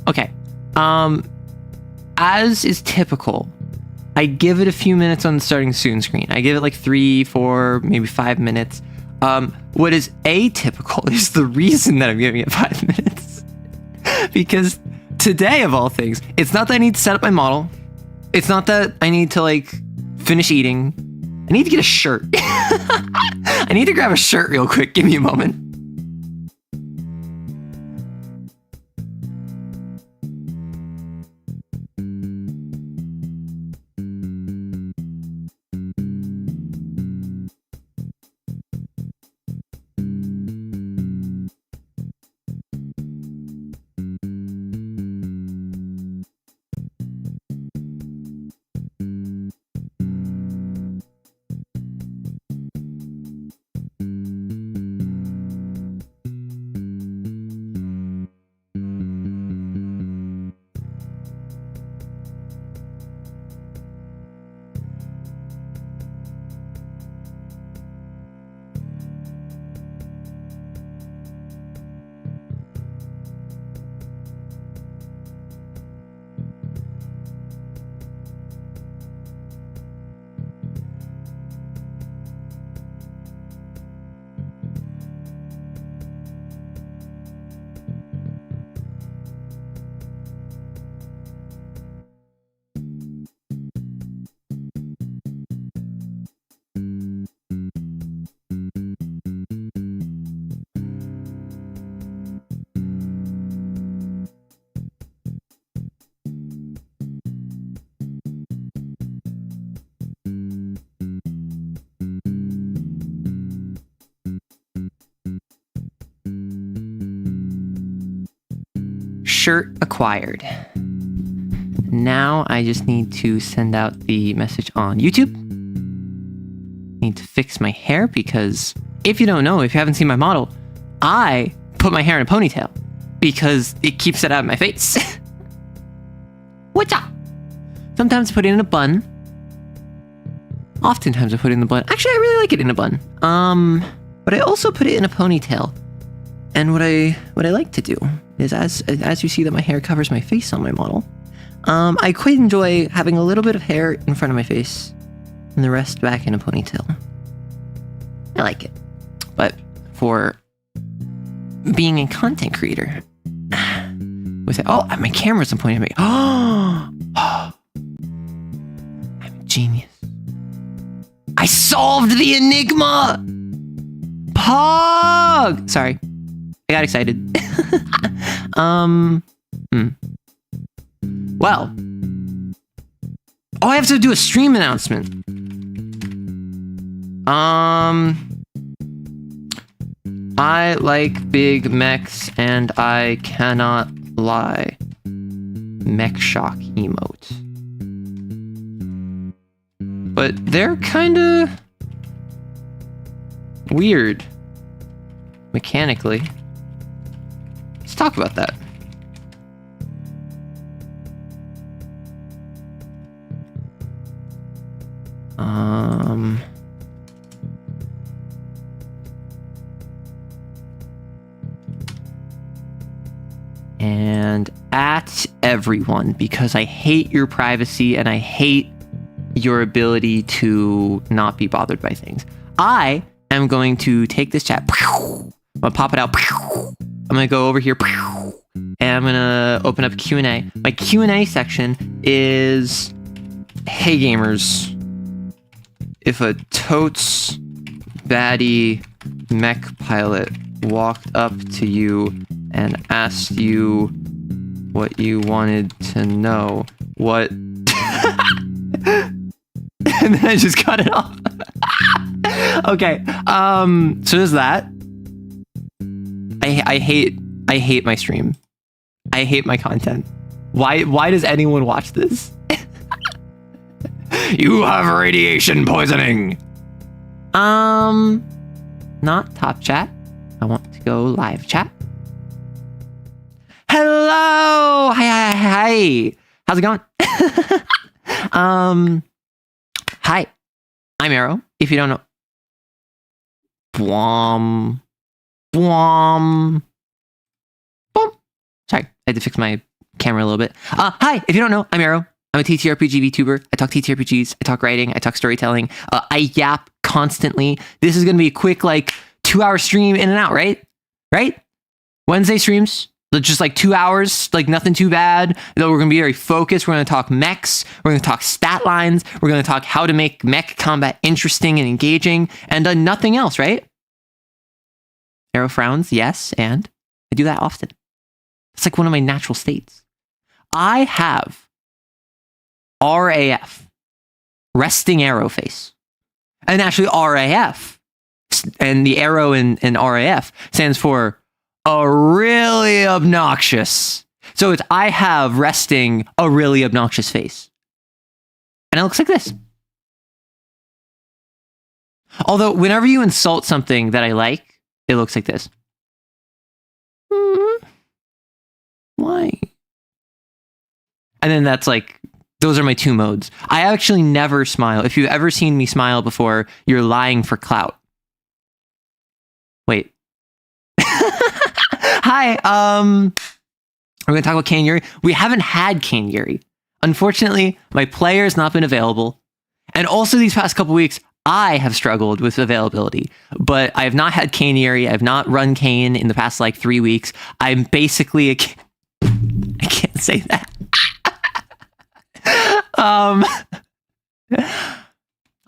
Okay. As is typical, I give it a few minutes on the starting soon screen. I give it like 3, 4, maybe 5 minutes. What is atypical is the reason that I'm giving it 5 minutes. Because today, of all things, it's not that I need to set up my model. It's not that I need to like finish eating. I need to get a shirt. I need to grab a shirt real quick. Give me a moment. Shirt acquired. Now I just need to send out the message on YouTube. Need to fix my hair because if you don't know, if you haven't seen my model, I put my hair in a ponytail because it keeps it out of my face. What's up? Sometimes I put it in a bun. Oftentimes I put it in a bun. Actually, I really like it in a bun. But I also put it in a ponytail. And what I like to do is as you see that my hair covers my face on my model, I quite enjoy having a little bit of hair in front of my face and the rest back in a ponytail. I like it. But for being a content creator, with it, oh, my camera's pointing at me. Oh, I'm a genius. I solved the enigma. Pog. Sorry. I got excited. Well. Oh, I have to do a stream announcement. I like big mechs and I cannot lie. Mech shock emote. But they're kinda weird. Mechanically. Let's talk about that. And at everyone, because I hate your privacy and I hate your ability to not be bothered by things. I am going to take this chat. I'm gonna pop it out. I'm gonna go over here. And I'm gonna open up Q&A. My Q&A section is, hey gamers, if a totes baddie mech pilot walked up to you and asked you what you wanted to know, what... And then I just cut it off. Okay, so there's that. I hate my stream. I hate my content. Why does anyone watch this? You have radiation poisoning. Not top chat. I want to go live chat. Hello. Hi. How's it going? I'm Arrow. If you don't know, Bwom. Bwom. Boom. Sorry, I had to fix my camera a little bit. Hi, if you don't know, I'm Arrow. I'm a TTRPG VTuber. I talk TTRPGs. I talk writing. I talk storytelling. I yap constantly. This is going to be a quick, like, 2-hour stream in and out, right? Right? Wednesday streams, just like 2 hours, like nothing too bad. Though we're going to be very focused. We're going to talk mechs. We're going to talk stat lines. We're going to talk how to make mech combat interesting and engaging, and nothing else, right? Arrow frowns, yes, and I do that often. It's like one of my natural states. I have RAF, resting arrow face. And actually RAF, and the arrow in RAF stands for a really obnoxious. So it's I have resting a really obnoxious face. And it looks like this. Although whenever you insult something that I like, it looks like this. Why? And then that's like, those are my two modes. I actually never smile. If you've ever seen me smile before, you're lying for clout. Wait. Hi, we're going to talk about Kane Yuri. We haven't had Kane Yuri. Unfortunately, my player has not been available. And also these past couple weeks, I have struggled with availability. But I have not had Kane Yuri. I have not run Kane in the past, like, 3 weeks. I'm basically I can't say that.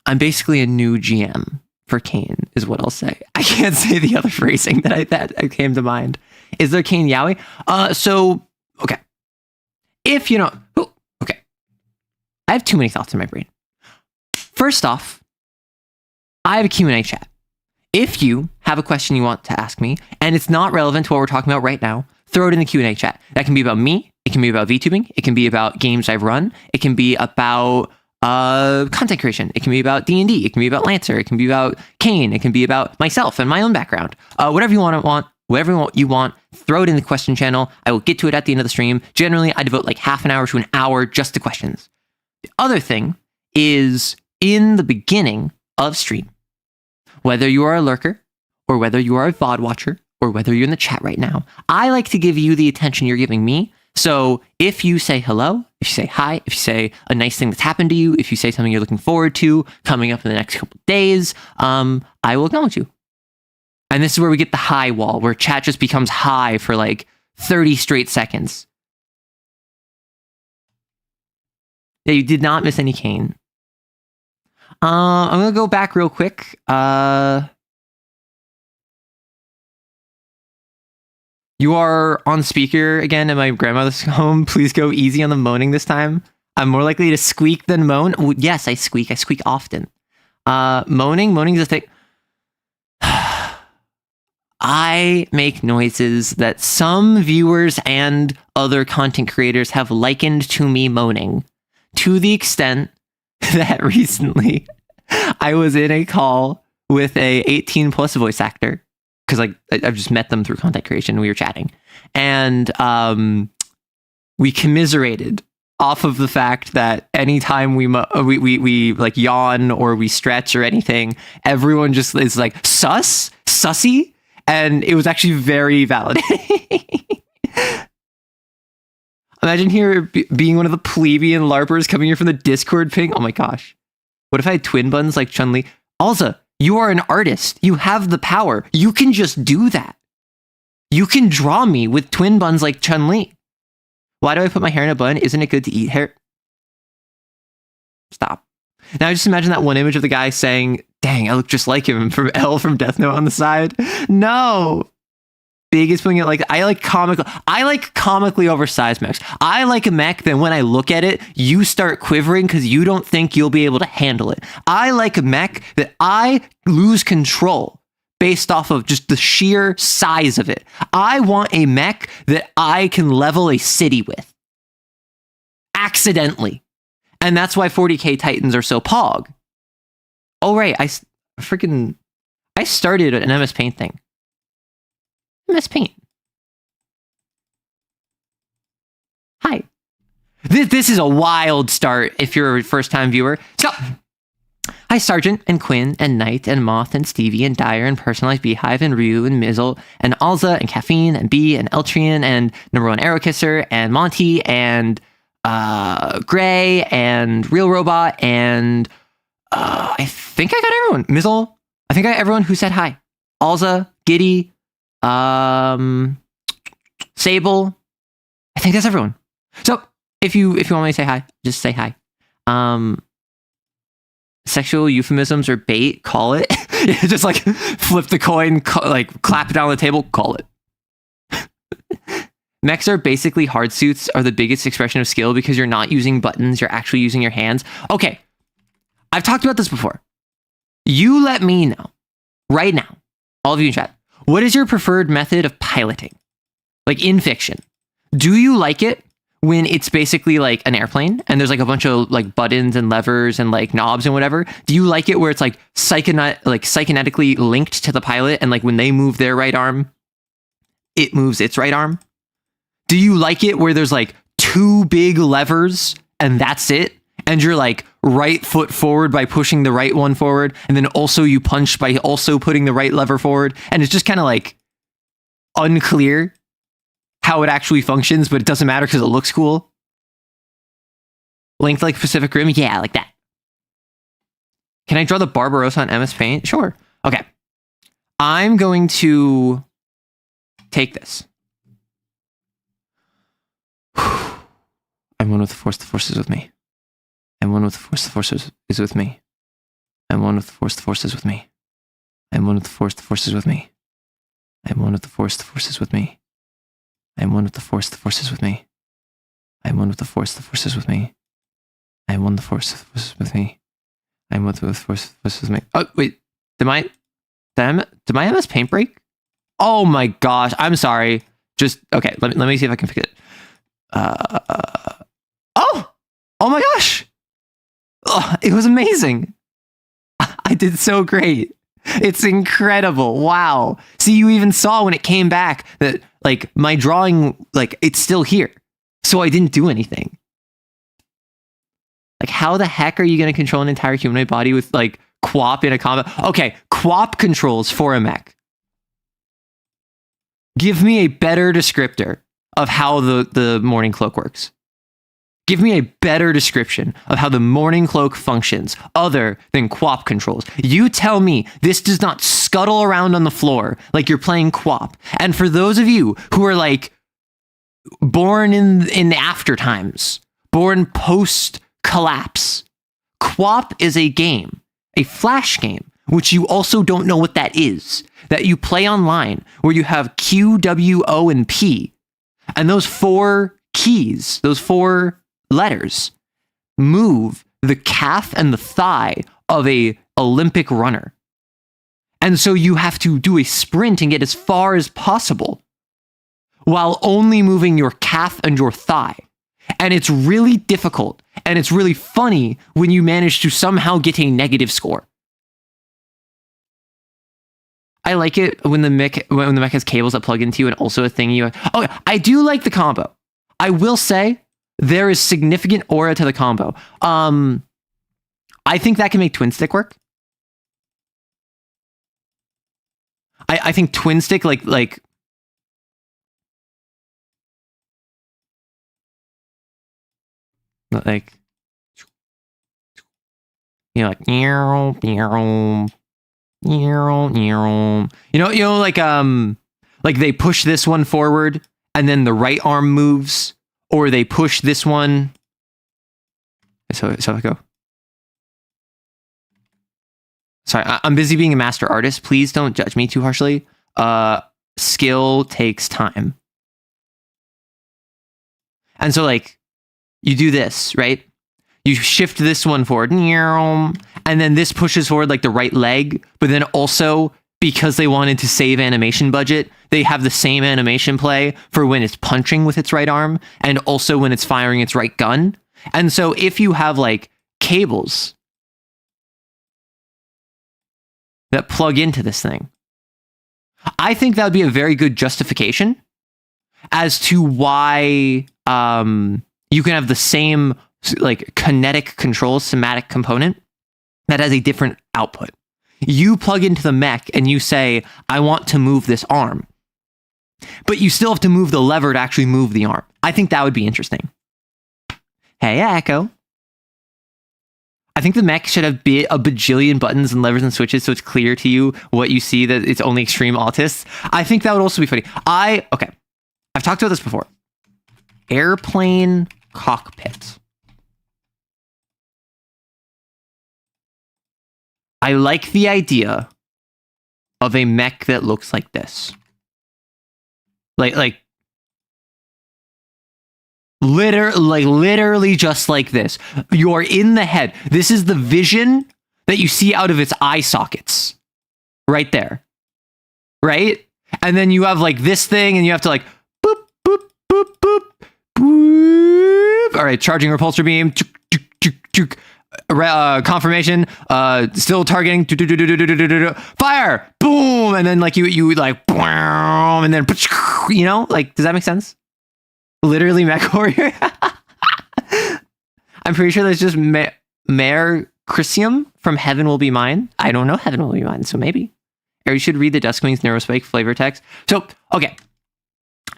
I'm basically a new GM for Kane, is what I'll say. I can't say the other phrasing that came to mind. Is there Kane Yowie? So, okay. If you know, okay. I have too many thoughts in my brain. First off, I have a Q&A chat. If you have a question you want to ask me, and it's not relevant to what we're talking about right now, throw it in the Q&A chat. That can be about me. It can be about VTubing. It can be about games I've run. It can be about content creation. It can be about D&D. It can be about Lancer. It can be about Kane. It can be about myself and my own background. Whatever you want, whatever you want, throw it in the question channel. I will get to it at the end of the stream. Generally, I devote like half an hour to an hour just to questions. The other thing is in the beginning of stream, whether you are a lurker or whether you are a VOD watcher or whether you're in the chat right now, I like to give you the attention you're giving me. So if you say hello, if you say hi, if you say a nice thing that's happened to you, if you say something you're looking forward to coming up in the next couple of days, I will acknowledge you. And this is where we get the hi wall, where chat just becomes hi for like 30 straight seconds. Yeah, you did not miss any Kane. I'm going to go back real quick. You are on speaker again at my grandmother's home. Please go easy on the moaning this time. I'm more likely to squeak than moan. Ooh, yes, I squeak. I squeak often. Moaning is a thing. I make noises that some viewers and other content creators have likened to me moaning, to the extent that recently I was in a call with a 18 plus voice actor, because like I've just met them through content creation. We were chatting, and we commiserated off of the fact that anytime we like yawn or we stretch or anything, everyone just is like sussy, and it was actually very validating. Imagine here being one of the plebeian LARPers coming here from the Discord ping. Oh my gosh. What if I had twin buns like Chun-Li? Alza, you are an artist. You have the power. You can just do that. You can draw me with twin buns like Chun-Li. Why do I put my hair in a bun? Isn't it good to eat hair? Stop. Now I just imagine that one image of the guy saying, dang, I look just like him from L from Death Note on the side. No. Big is putting it like, I like comically oversized mechs. I like a mech that when I look at it, you start quivering because you don't think you'll be able to handle it. I like a mech that I lose control based off of just the sheer size of it. I want a mech that I can level a city with. Accidentally. And that's why 40k Titans are so pog. Oh, right. I started an MS Paint thing. MS Paint. Hi. This is a wild start if you're a first-time viewer. So, hi Hi, Sergeant, and Quinn, and Knight, and Moth, and Stevie, and Dyer, and Personalized Beehive, and Ryu, and Mizzle, and Alza, and Caffeine, and B, and Eltrian, and Number One Arrow Kisser, and Monty, and Gray, and Real Robot, and I think I got everyone. Mizzle, I think I got everyone who said hi. Alza, Giddy, Sable. I think that's everyone. So if you want me to say hi, just say hi. Sexual euphemisms or bait, call it. Just like flip the coin, like clap it down on the table, call it. Mechs are basically hard suits are the biggest expression of skill because you're not using buttons, you're actually using your hands. Okay, I've talked about this before. You let me know right now, all of you in chat, what is your preferred method of piloting? Like in fiction. Do you like it when it's basically like an airplane and there's like a bunch of like buttons and levers and like knobs and whatever? Do you like it where it's like psychonetically linked to the pilot and like when they move their right arm, it moves its right arm? Do you like it where there's like two big levers and that's it? And you're like right foot forward by pushing the right one forward. And then also you punch by also putting the right lever forward. And it's just kind of like unclear how it actually functions, but it doesn't matter because it looks cool. Linked like Pacific Rim? Yeah, like that. Can I draw the Barbarossa on MS Paint? Sure. Okay. I'm going to take this. I'm one with the force is with me. I'm one with the force is with me. I'm one with the force is with me. I'm one with the force is with me. I'm one with the force is with me. I'm one with the force is with me. I'm one with the force is with me. I'm one with the force is with me. I'm one with the force is with me. Oh, wait. Did my MS Paint break? Oh my gosh. I'm sorry. Just, okay. Let me see if I can fix it. Oh my gosh. Oh, it was amazing. I did so great. It's incredible. Wow. See, you even saw when it came back that like my drawing, like it's still here. So I didn't do anything. Like how the heck are you going to control an entire humanoid body with like QWOP in a combat? Okay, QWOP controls for a mech. Give me a better descriptor of how the Morning Cloak works. Give me a better description of how the Morning Cloak functions other than QWOP controls. You tell me this does not scuttle around on the floor like you're playing QWOP. And for those of you who are like born in the after times, born post collapse, QWOP is a game, a flash game, which you also don't know what that is, that you play online where you have Q, W, O, and P. And those four keys, those four letters move the calf and the thigh of a Olympic runner. And so you have to do a sprint and get as far as possible while only moving your calf and your thigh. And it's really difficult and it's really funny when you manage to somehow get a negative score. I like it when the mech has cables that plug into you and also a thing you... Oh, I do like the combo. I will say there is significant aura to the combo. I think that can make twin stick work. I think twin stick like you know, like like they push this one forward and then the right arm moves, or they push this one. So I go. Sorry, I'm busy being a master artist. Please don't judge me too harshly. Skill takes time. And so like you do this, right? You shift this one forward, and then this pushes forward like the right leg, but then also because they wanted to save animation budget, they have the same animation play for when it's punching with its right arm and also when it's firing its right gun. And so if you have like cables that plug into this thing, I think that would be a very good justification as to why you can have the same like kinetic control somatic component that has a different output. You plug into the mech and you say, I want to move this arm. But you still have to move the lever to actually move the arm. I think that would be interesting. Hey, Echo. I think the mech should have a bajillion buttons and levers and switches so it's clear to you what you see, that it's only extreme autists. I think that would also be funny. Okay. I've talked about this before. Airplane cockpit. I like the idea of a mech that looks like this. Literally just like this. You're in the head. This is the vision that you see out of its eye sockets. Right there. Right? And then you have like this thing and you have to like boop, boop, boop, boop, boop. All right, charging repulsor beam. Confirmation. Still targeting. Fire! Boom! And then like you like and then you know, like, does that make sense? Literally mech warrior. I'm pretty sure that's just Mayor Chrysium from Heaven Will Be Mine. I don't know Heaven Will Be Mine, so maybe. Or you should read the Duskwing's Neurospike flavor text. So, okay.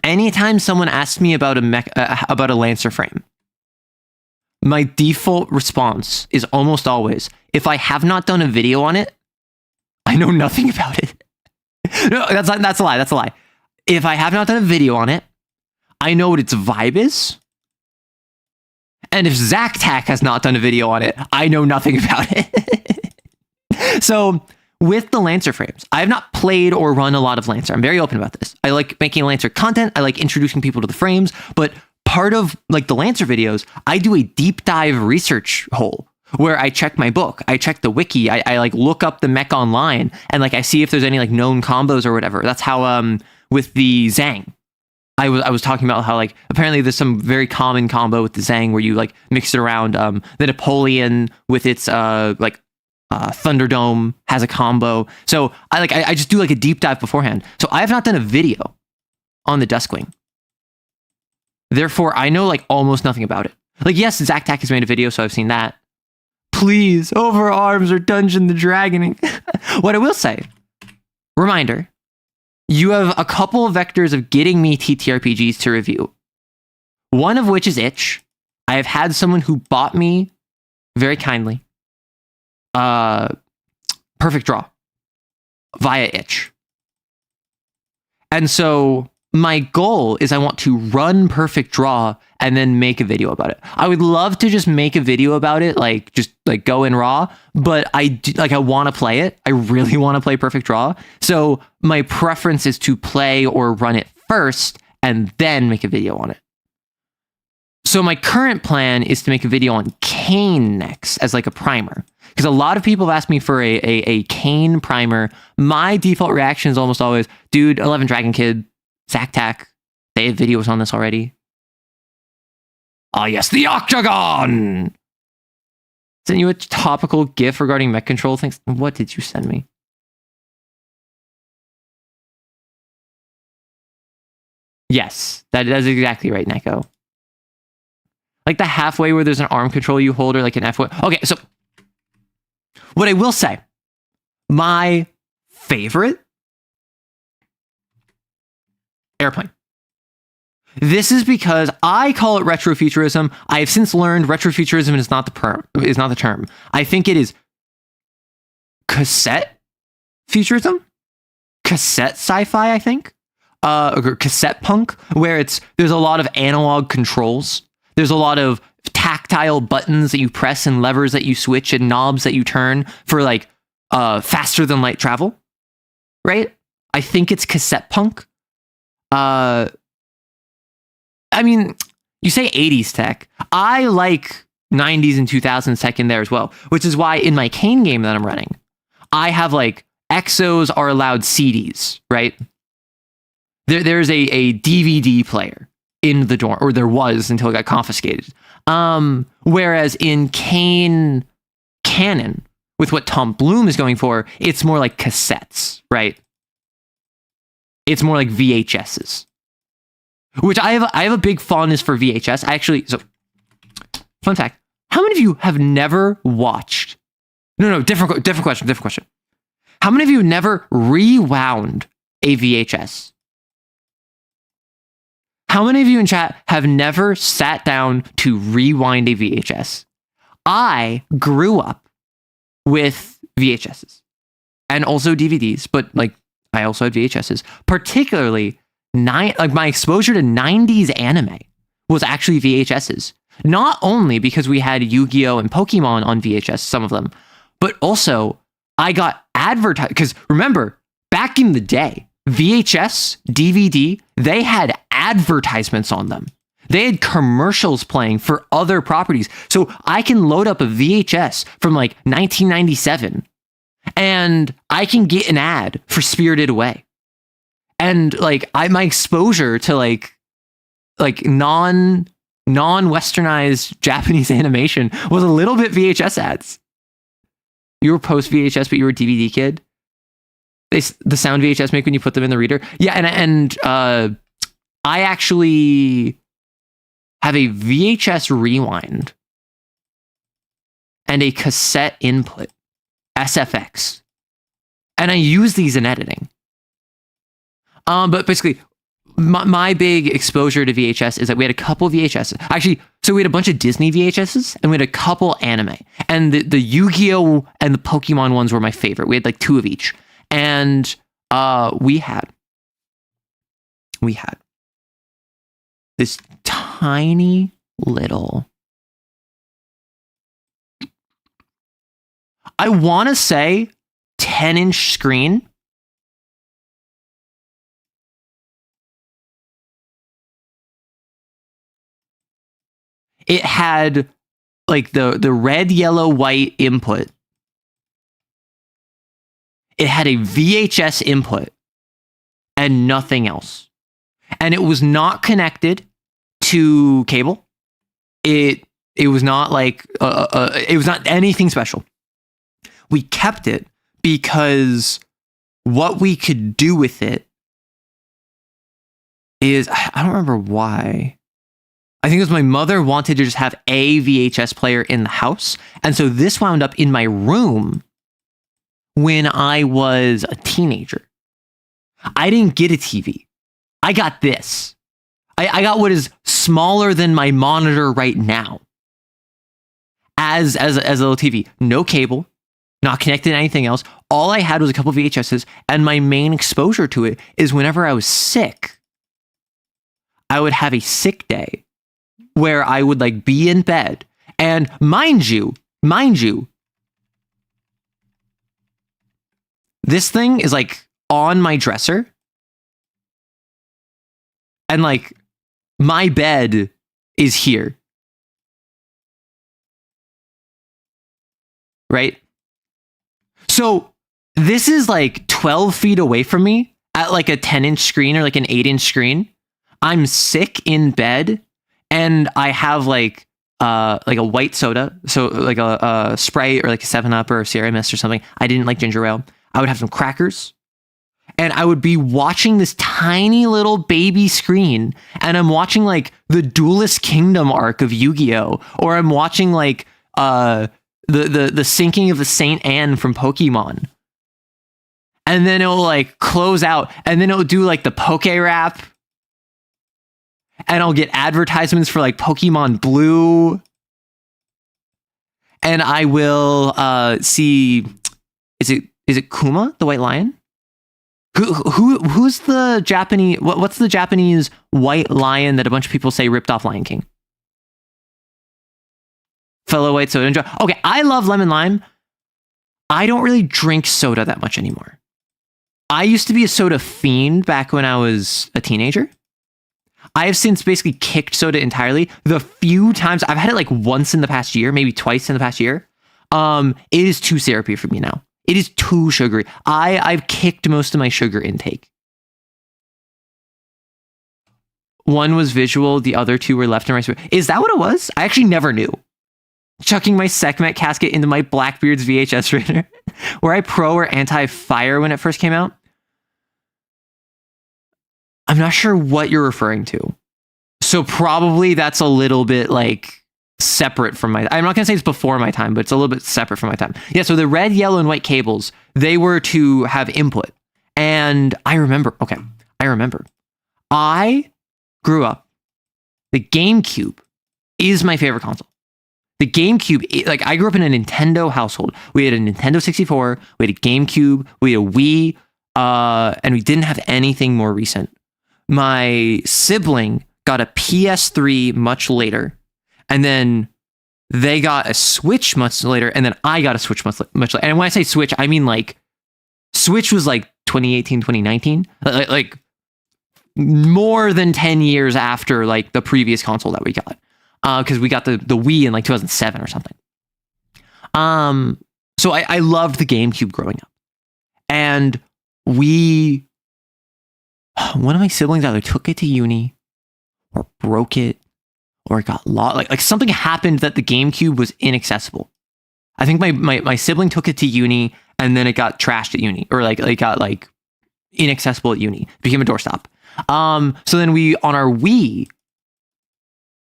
Anytime someone asks me about a Lancer frame, my default response is almost always, if I have not done a video on it, I know nothing about it. No, that's a lie. That's a lie. If I have not done a video on it, I know what its vibe is. And if ZachTac has not done a video on it, I know nothing about it. So with the Lancer frames, I have not played or run a lot of Lancer. I'm very open about this. I like making Lancer content. I like introducing people to the frames. But part of like the Lancer videos, I do a deep dive research hole where I check my book. I check the wiki. I like look up the mech online and like I see if there's any like known combos or whatever. That's how with the Zhang. I was talking about how like apparently there's some very common combo with the Zhang where you like mix it around. The Napoleon with its Thunderdome has a combo. So I just do like a deep dive beforehand. So I have not done a video on the Duskwing. Therefore, I know like almost nothing about it. Like yes, ZachTac has made a video, so I've seen that. Please, Overarms or Dungeon the Dragoning. What I will say, reminder. You have a couple of vectors of getting me TTRPGs to review. One of which is Itch. I have had someone who bought me, very kindly, Perfect Draw via Itch. And so my goal is I want to run Perfect Draw and then make a video about it. I would love to just make a video about it, like just like go in raw, but I want to play it. I really want to play Perfect Draw. So my preference is to play or run it first and then make a video on it. So my current plan is to make a video on Kane next as like a primer. Because a lot of people have asked me for a Kane primer. My default reaction is almost always, dude, 11 Dragon Kid, ZachTac, they have videos on this already. Ah, yes, the Octagon! Sent you a topical GIF regarding mech control things. What did you send me? Yes, that's exactly right, Neko. Like the halfway where there's an arm control you hold or like an F. Okay, so what I will say, my favorite airplane. This is because I call it retrofuturism. I have since learned retrofuturism is not the term. I think it is cassette futurism, cassette sci-fi. I think, or cassette punk, where there's a lot of analog controls. There's a lot of tactile buttons that you press and levers that you switch and knobs that you turn for like faster than light travel. Right? I think it's cassette punk. I mean, you say 80s tech. I like 90s and 2000s tech in there as well, which is why in my Kane game that I'm running, I have like exos are allowed CDs, right? There's a DVD player in the dorm, or there was until it got confiscated. Whereas in Kane Canon, with what Tom Bloom is going for, it's more like cassettes, right? It's more like VHSs. Which I have a big fondness for VHS. So fun fact, how many of you have never watched No, different question. How many of you never rewound a VHS? How many of you in chat have never sat down to rewind a VHS? I grew up with VHSs and also DVDs, but like I also had VHSs. Particularly, like my exposure to 90s anime was actually VHSs. Not only because we had Yu-Gi-Oh! And Pokemon on VHS, some of them, but also I got advertised. Because remember, back in the day, VHS, DVD, they had advertisements on them. They had commercials playing for other properties. So I can load up a VHS from like 1997 and I can get an ad for Spirited Away. And like my exposure to like non-westernized Japanese animation was a little bit VHS ads. You were post VHS, but you were a DVD kid. The sound VHS make when you put them in the reader. Yeah, and I actually have a VHS rewind and a cassette input, SFX. And I use these in editing. But basically, my big exposure to VHS is that we had a couple VHSs. Actually, so we had a bunch of Disney VHSs and we had a couple anime. And the Yu-Gi-Oh! And the Pokemon ones were my favorite. We had like 2 of each. And we had this tiny little, I want to say 10-inch screen. It had like the red, yellow, white input. It had a VHS input and nothing else. And it was not connected to cable. It was not like it was not anything special. We kept it because what we could do with it is, I don't remember why. I think it was my mother wanted to just have a VHS player in the house. And so this wound up in my room when I was a teenager. I didn't get a TV. I got this. I got what is smaller than my monitor right now. As a little TV. No cable. Not connected to anything else. All I had was a couple of VHSs. And my main exposure to it is whenever I was sick, I would have a sick day where I would like be in bed. And mind you, this thing is like on my dresser. And like my bed is here. Right? So this is like 12 feet away from me at like a 10-inch screen or like an 8-inch screen. I'm sick in bed. And I have like a white soda, so like a Sprite or like a 7-Up or a Sierra Mist or something. I didn't like ginger ale. I would have some crackers, and I would be watching this tiny little baby screen, and I'm watching like the Duelist Kingdom arc of Yu-Gi-Oh, or I'm watching like the sinking of the Saint Anne from Pokemon, and then it'll like close out, and then it'll do like the Poke Rap. And I'll get advertisements for like Pokemon Blue. And I will see, is it Kuma, the white lion? Who's the Japanese, what's the Japanese white lion that a bunch of people say ripped off Lion King? Fellow white soda enjoy. Okay, I love lemon lime. I don't really drink soda that much anymore. I used to be a soda fiend back when I was a teenager. I have since basically kicked soda entirely. The few times I've had it like once in the past year, maybe twice in the past year. It is too syrupy for me now. It is too sugary. I've kicked most of my sugar intake. One was visual, the other 2 were left and right. Is that what it was? I actually never knew. Chucking my Sekhmet casket into my Blackbeard's VHS reader. Were I pro or anti-fire when it first came out? I'm not sure what you're referring to. So probably that's a little bit like separate from my, I'm not gonna say it's before my time, but it's a little bit separate from my time. Yeah, so the red, yellow, and white cables, they were to have input. And I remember, I grew up, the GameCube is my favorite console. The GameCube, like I grew up in a Nintendo household. We had a Nintendo 64, we had a GameCube, we had a Wii, and we didn't have anything more recent. My sibling got a PS3 much later, and then they got a Switch much later, and then I got a Switch much later. And when I say Switch, I mean like Switch was like 2018, 2019, like more than 10 years after like the previous console that we got. Because we got the Wii in like 2007 or something. So I loved the GameCube growing up. And one of my siblings either took it to uni or broke it or it got lost. Like something happened that the GameCube was inaccessible. I think my sibling took it to uni and then it got trashed at uni, or like it got like inaccessible at uni. It became a doorstop. So then on our Wii,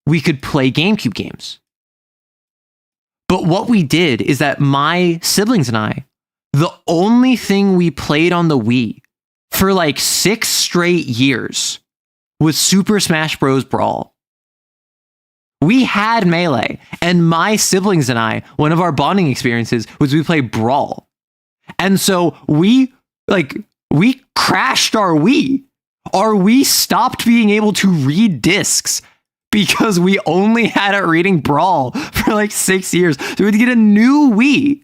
we could play GameCube games. But what we did is that my siblings and I, the only thing we played on the Wii for like 6 straight years was Super Smash Bros. Brawl. We had Melee, and my siblings and I, one of our bonding experiences was we played Brawl. And so we crashed our Wii. Our Wii stopped being able to read discs because we only had it reading Brawl for like 6 years. So we had to get a new Wii.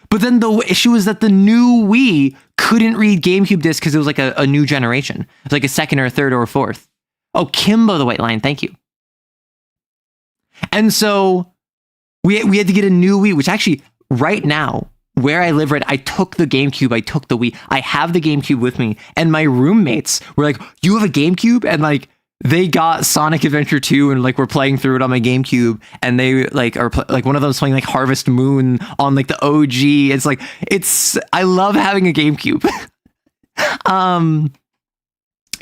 But then the issue is that the new Wii couldn't read GameCube discs because it was like a new generation. It was like a second or a third or a fourth. Oh, Kimbo the White Lion, thank you. And so we had to get a new Wii, which actually right now, where I live, I took the GameCube, I took the Wii. I have the GameCube with me. And my roommates were like, you have a GameCube? And like, they got Sonic Adventure 2 and like we're playing through it on my GameCube, and they like are like one of them is playing like Harvest Moon on like the OG. I love having a GameCube.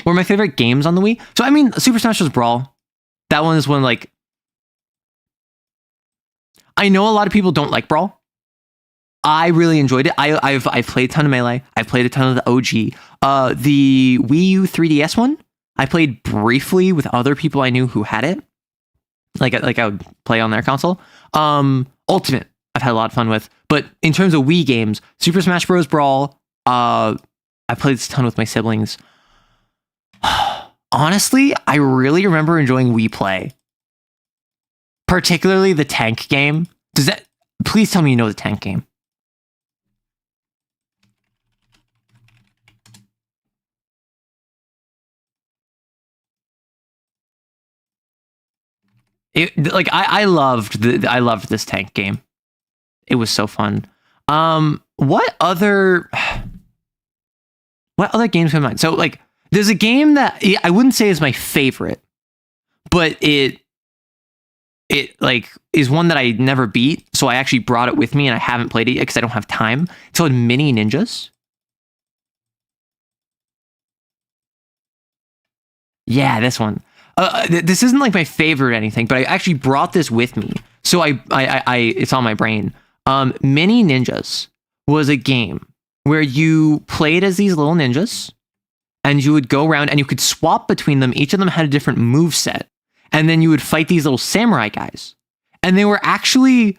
Were my favorite games on the Wii. So I mean, Super Smash Bros. Brawl. That one is one like, I know a lot of people don't like Brawl. I really enjoyed it. I've played a ton of Melee. I've played a ton of the OG. The Wii U 3DS one, I played briefly with other people I knew who had it. Like I would play on their console. Ultimate, I've had a lot of fun with. But in terms of Wii games, Super Smash Bros. Brawl, I played this a ton with my siblings. Honestly, I really remember enjoying Wii Play. Particularly the tank game. Please tell me you know the tank game. I loved this tank game. It was so fun. What other games come to mind? So like, there's a game that I wouldn't say is my favorite, but it like is one that I never beat. So I actually brought it with me, and I haven't played it yet because I don't have time. It's called Mini Ninjas. Yeah, this one. This isn't like my favorite or anything, but I actually brought this with me, so I it's on my brain. Mini Ninjas was a game where you played as these little ninjas, and you would go around and you could swap between them. Each of them had a different move set, and then you would fight these little samurai guys. And they were actually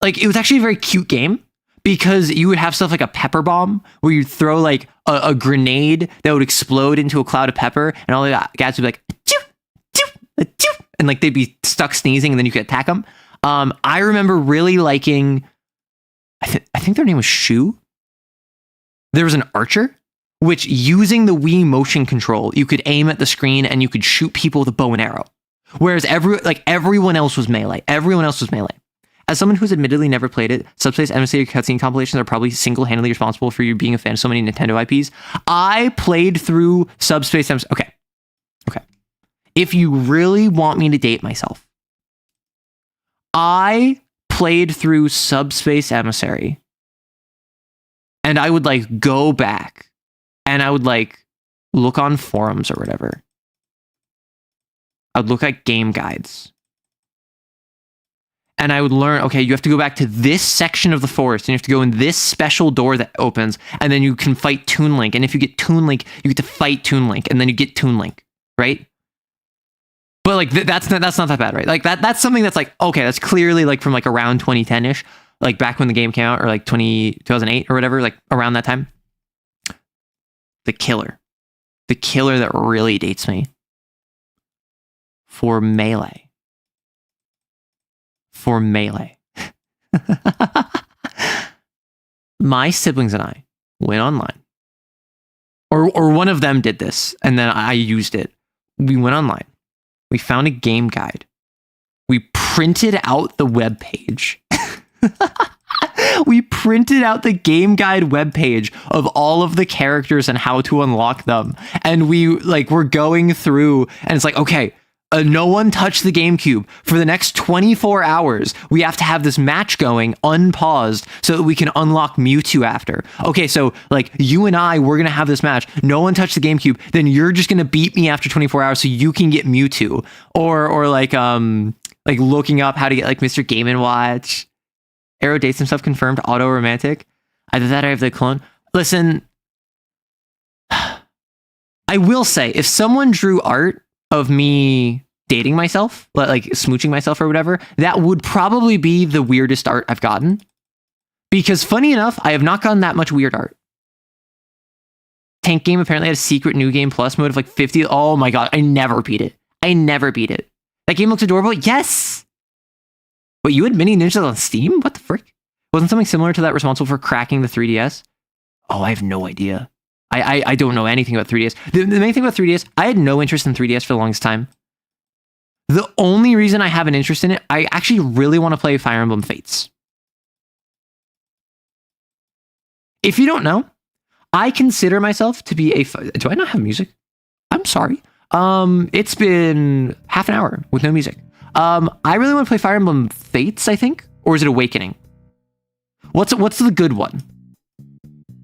it was actually a very cute game, because you would have stuff like a pepper bomb where you'd throw like a grenade that would explode into a cloud of pepper, and all the guys would be like, and like they'd be stuck sneezing, and then you could attack them. I remember really liking, I think their name was Shu. There was an archer, which using the Wii motion control, you could aim at the screen and you could shoot people with a bow and arrow. Whereas everyone else was melee. Everyone else was melee. As someone who's admittedly never played it, Subspace Emissary cutscene compilations are probably single-handedly responsible for you being a fan of so many Nintendo IPs. I played through Subspace Emissary. Okay. If you really want me to date myself, I played through Subspace Emissary, and I would like go back and I would like look on forums or whatever. I would look at game guides. and I would learn, okay, you have to go back to this section of the forest, and you have to go in this special door that opens, and then you can fight Toon Link. And if you get Toon Link, you get to fight Toon Link, and then you get Toon Link, right? But like that's not that bad, right? Like that's something that's like, okay, that's clearly like from like around 2010-ish, like back when the game came out, or like 2008 or whatever, like around that time. The killer that really dates me. For Melee. My siblings and I went online. Or one of them did this, and then I used it. We went online. We found a game guide. We printed out the web page. We printed out the game guide web page of all of the characters and how to unlock them. And we're going through, and it's like, okay, no one touched the GameCube. For the next 24 hours, we have to have this match going unpaused so that we can unlock Mewtwo after. Okay, so like you and I, we're going to have this match. No one touched the GameCube. Then you're just going to beat me after 24 hours so you can get Mewtwo. Or like looking up how to get like Mr. Game & Watch. Arrow dates himself, confirmed. Auto romantic. Either that or I have the clone. Listen, I will say, if someone drew art of me dating myself, like smooching myself or whatever, that would probably be the weirdest art I've gotten. Because funny enough, I have not gotten that much weird art. Tank Game apparently had a secret New Game Plus mode of like 50. Oh my god, I never beat it. That game looks adorable. Yes! But you had mini ninjas on Steam? What the frick? Wasn't something similar to that responsible for cracking the 3DS? Oh, I have no idea. I don't know anything about 3DS. The main thing about 3DS, I had no interest in 3DS for the longest time. The only reason I have an interest in it, I actually really want to play Fire Emblem Fates. If you don't know, I consider myself to be do I not have music? I'm sorry. It's been half an hour with no music. I really want to play Fire Emblem Fates, I think. Or is it Awakening? What's the good one?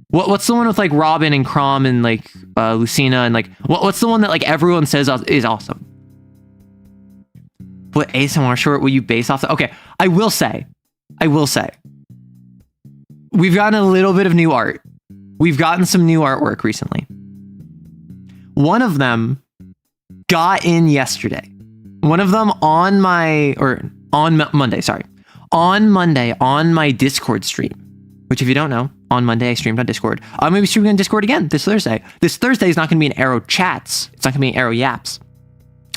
What's the one with like Robin and Chrom and like Lucina and like what's the one that like everyone says is awesome? What ASMR short will you base off? Okay, I will say, we've gotten a little bit of new art. We've gotten some new artwork recently. One of them got in yesterday. One of them on Monday, on my Discord stream, which if you don't know, on Monday I streamed on Discord. I'm going to be streaming on Discord again this Thursday. This Thursday is not going to be an Arrow Chats. It's not going to be an Arrow Yaps.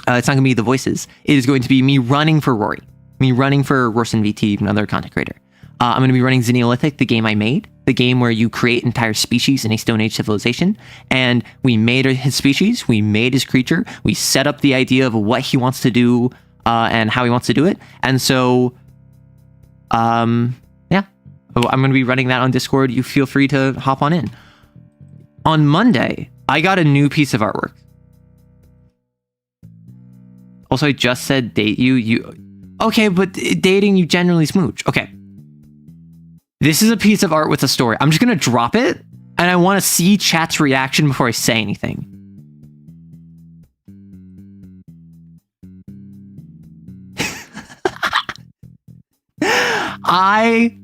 It's not going to be the voices. It is going to be me running for Rory. Me running for Rorson VT, another content creator. I'm going to be running Xeneolithic, the game I made. The game where you create entire species in a Stone Age civilization. And we made his species. We made his creature. We set up the idea of what he wants to do and how he wants to do it. And so, yeah. I'm going to be running that on Discord. You feel free to hop on in. On Monday, I got a new piece of artwork. Also, I just said date you. Okay, but dating, you generally smooch. Okay. This is a piece of art with a story. I'm just going to drop it, and I want to see chat's reaction before I say anything. I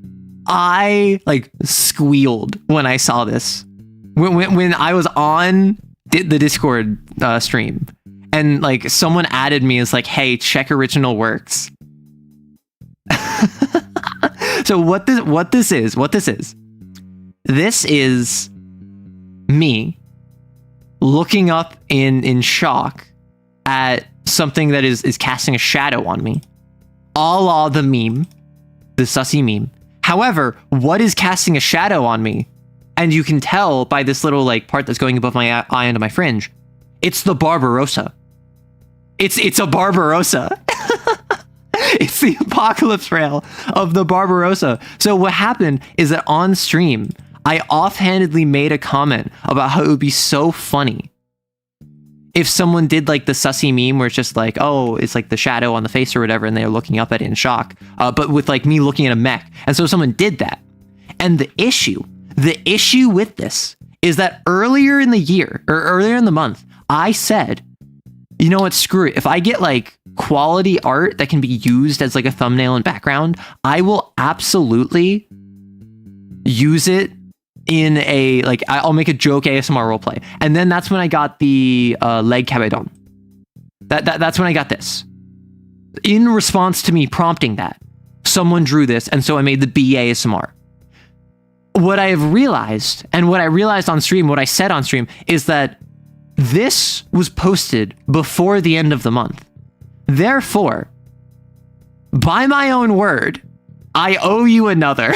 like squealed when I saw this. When I was on the Discord stream, and like someone added me as like, hey, check original works. So what this is me looking up in shock at something that is casting a shadow on me, a la the meme, the sussy meme. However, what is casting a shadow on me? And you can tell by this little like part that's going above my eye under my fringe. It's the Barbarossa. It's a Barbarossa. It's the apocalypse rail of the Barbarossa. So what happened is that on stream, I offhandedly made a comment about how it would be so funny if someone did like the sussy meme where it's just like, oh, it's like the shadow on the face or whatever, and they're looking up at it in shock, but with like me looking at a mech. And so someone did that. And the issue with this is that earlier in the year, or earlier in the month, I said you know what, screw it. If I get like quality art that can be used as like a thumbnail and background, I will absolutely use it in a, like, I'll make a joke ASMR roleplay. And then that's when I got the leg cabedon. That's when I got this. In response to me prompting that, someone drew this, and so I made the B ASMR. What I have realized, and what I realized on stream, what I said on stream, is that this was posted before the end of the month. Therefore, by my own word, I owe you another.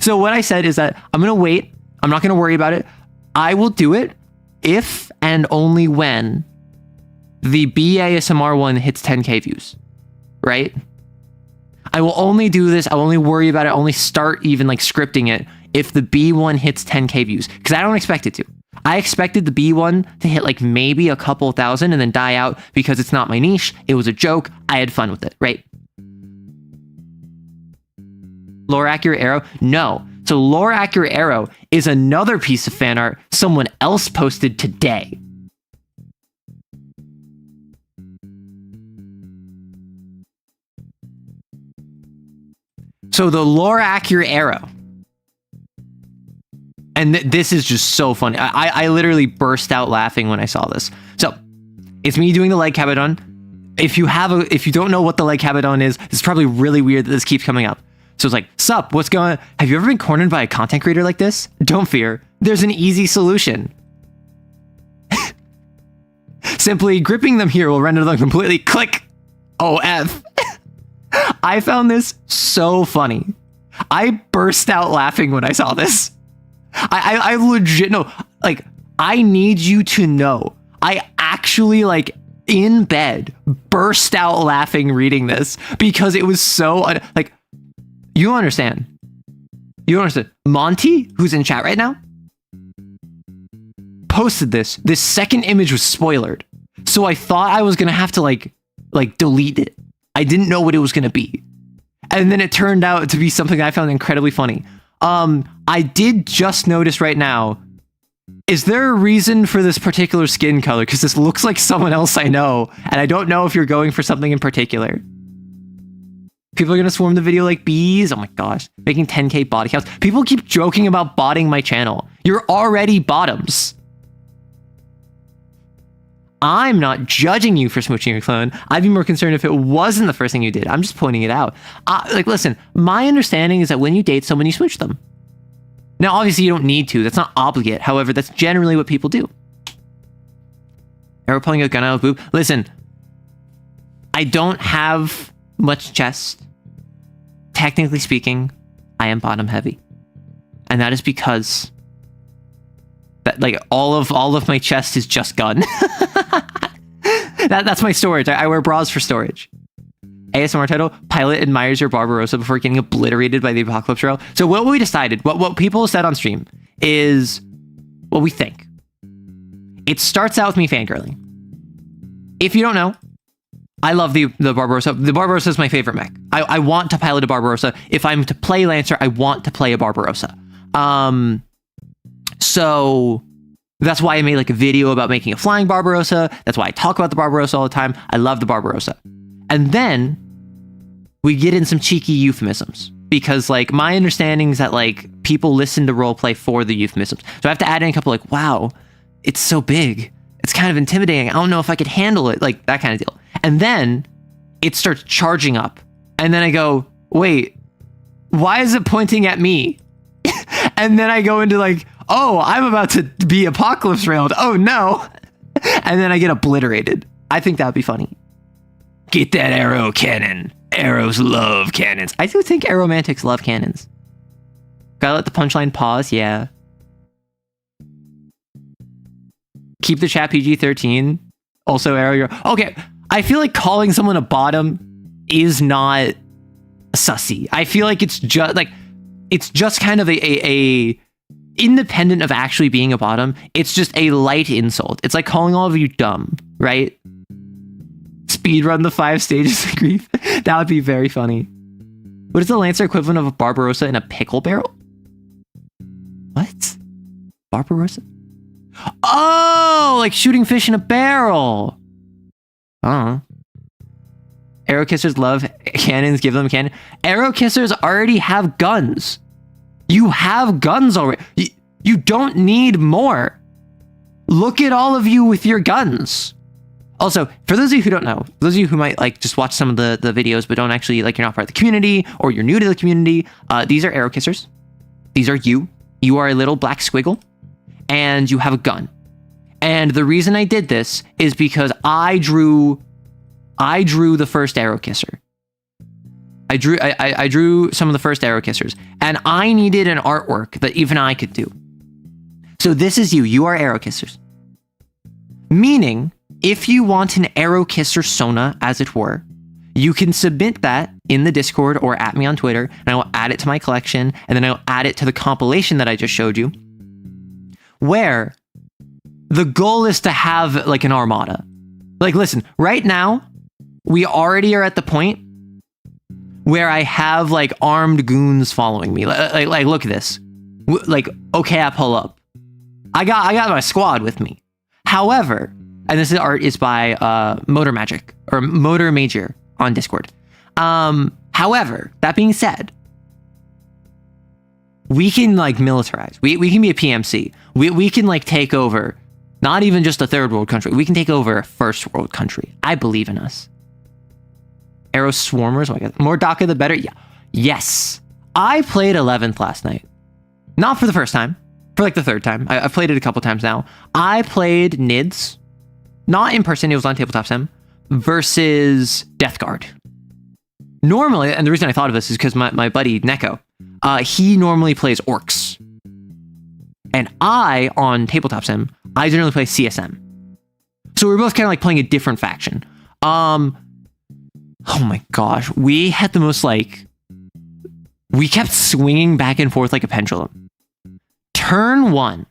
So what I said is that I'm going to wait. I'm not going to worry about it. I will do it if and only when the BASMR one hits 10K views, right? I will only do this. I'll only worry about it. I'll only start even like scripting it if the B one hits 10K views, because I don't expect it to. I expected the B one to hit like maybe a couple thousand and then die out because it's not my niche. It was a joke. I had fun with it, right? Lore accurate arrow? No. So lore accurate arrow is another piece of fan art someone else posted today. So the lore accurate arrow. And this is just so funny. I literally burst out laughing when I saw this. So it's me doing the leg cabedon. If you don't know what the leg cabedon is, it's probably really weird that this keeps coming up. So it's like, sup, what's going on? Have you ever been cornered by a content creator like this? Don't fear. There's an easy solution. Simply gripping them here will render them completely click. OF. I found this so funny. I burst out laughing when I saw this. I legit, no, like, I need you to know, I actually, like, in bed, burst out laughing reading this because it was so, like, you don't understand. You don't understand. Monty, who's in chat right now, posted this. This second image was spoilered. So I thought I was going to have to, like delete it. I didn't know what it was going to be. And then it turned out to be something I found incredibly funny. I did just notice right now, is there a reason for this particular skin color? Because this looks like someone else I know, and I don't know if you're going for something in particular. People are going to swarm the video like bees. Oh my gosh. Making 10K body counts. People keep joking about botting my channel. You're already bottoms. I'm not judging you for smooching your clone. I'd be more concerned if it wasn't the first thing you did. I'm just pointing it out. Like, listen, my understanding is that when you date someone, you smooch them. Now, obviously, you don't need to. That's not obligate. However, that's generally what people do. Arrow pulling a gun out of boob. Listen, I don't have much chest. Technically speaking, I am bottom heavy. And that is because that, like, all of my chest is just gun. That's my storage. I wear bras for storage. ASMR title, Pilot admires your Barbarossa before getting obliterated by the apocalypse rail. So what we decided, what people said on stream is what we think. It starts out with me fangirling. If you don't know, I love the Barbarossa. The Barbarossa is my favorite mech. I want to pilot a Barbarossa. If I'm to play Lancer, I want to play a Barbarossa. So that's why I made like a video about making a flying Barbarossa. That's why I talk about the Barbarossa all the time. I love the Barbarossa. And then we get in some cheeky euphemisms because, like, my understanding is that, like, people listen to roleplay for the euphemisms. So I have to add in a couple, like, wow, it's so big. It's kind of intimidating. I don't know if I could handle it. Like, that kind of deal. And then it starts charging up. And then I go, wait, why is it pointing at me? And then I go into, like, oh, I'm about to be apocalypse railed. Oh, no. And then I get obliterated. I think that would be funny. Get that arrow cannon. Arrows love cannons. I do think aromantics love cannons. Gotta let the punchline pause, yeah. Keep the chat PG-13. Also, arrow. Okay, I feel like calling someone a bottom is not sussy. I feel like it's just kind of a independent of actually being a bottom. It's just a light insult. It's like calling all of you dumb, right? Speedrun the 5 stages of grief. That would be very funny. What is the Lancer equivalent of a Barbarossa in a pickle barrel? What? Barbarossa? Oh, like shooting fish in a barrel. I don't know. Arrow kissers love cannons, give them a cannon. Arrow kissers already have guns. You have guns already. You don't need more. Look at all of you with your guns. Also, for those of you who don't know, those of you who might like just watch some of the videos but don't actually, like, you're not part of the community or you're new to the community, these are arrow kissers. These are you. You are a little black squiggle and you have a gun. And the reason I did this is because I drew the first arrow kisser. I drew some of the first arrow kissers, and I needed an artwork that even I could do. So this is you. You are arrow kissers. Meaning, if you want an arrow kisser Sona, as it were, you can submit that in the Discord or at me on Twitter, and I will add it to my collection, and then I'll add it to the compilation that I just showed you, where the goal is to have like an armada. Like, listen, right now, we already are at the point where I have like armed goons following me. Like look at this. Like, okay, I pull up. I got my squad with me. However, and this art is by Motor Magic or Motor Major on Discord. However, that being said, we can like militarize. We can be a PMC. We can like take over not even just a third world country. We can take over a first world country. I believe in us. Arrow Swarmers. Oh my God. More DACA, the better. Yeah. Yes. I played 11th last night. Not for the first time. For like the third time. I've played it a couple times now. I played NIDS. Not in person. It was on Tabletop Sim. Versus Death Guard. Normally, and the reason I thought of this is because my buddy, Neko, he normally plays Orcs. And I, on Tabletop Sim, I generally play CSM. So we're both kind of like playing a different faction. Oh my gosh, we had the most like, we kept swinging back and forth like a pendulum. Turn 1,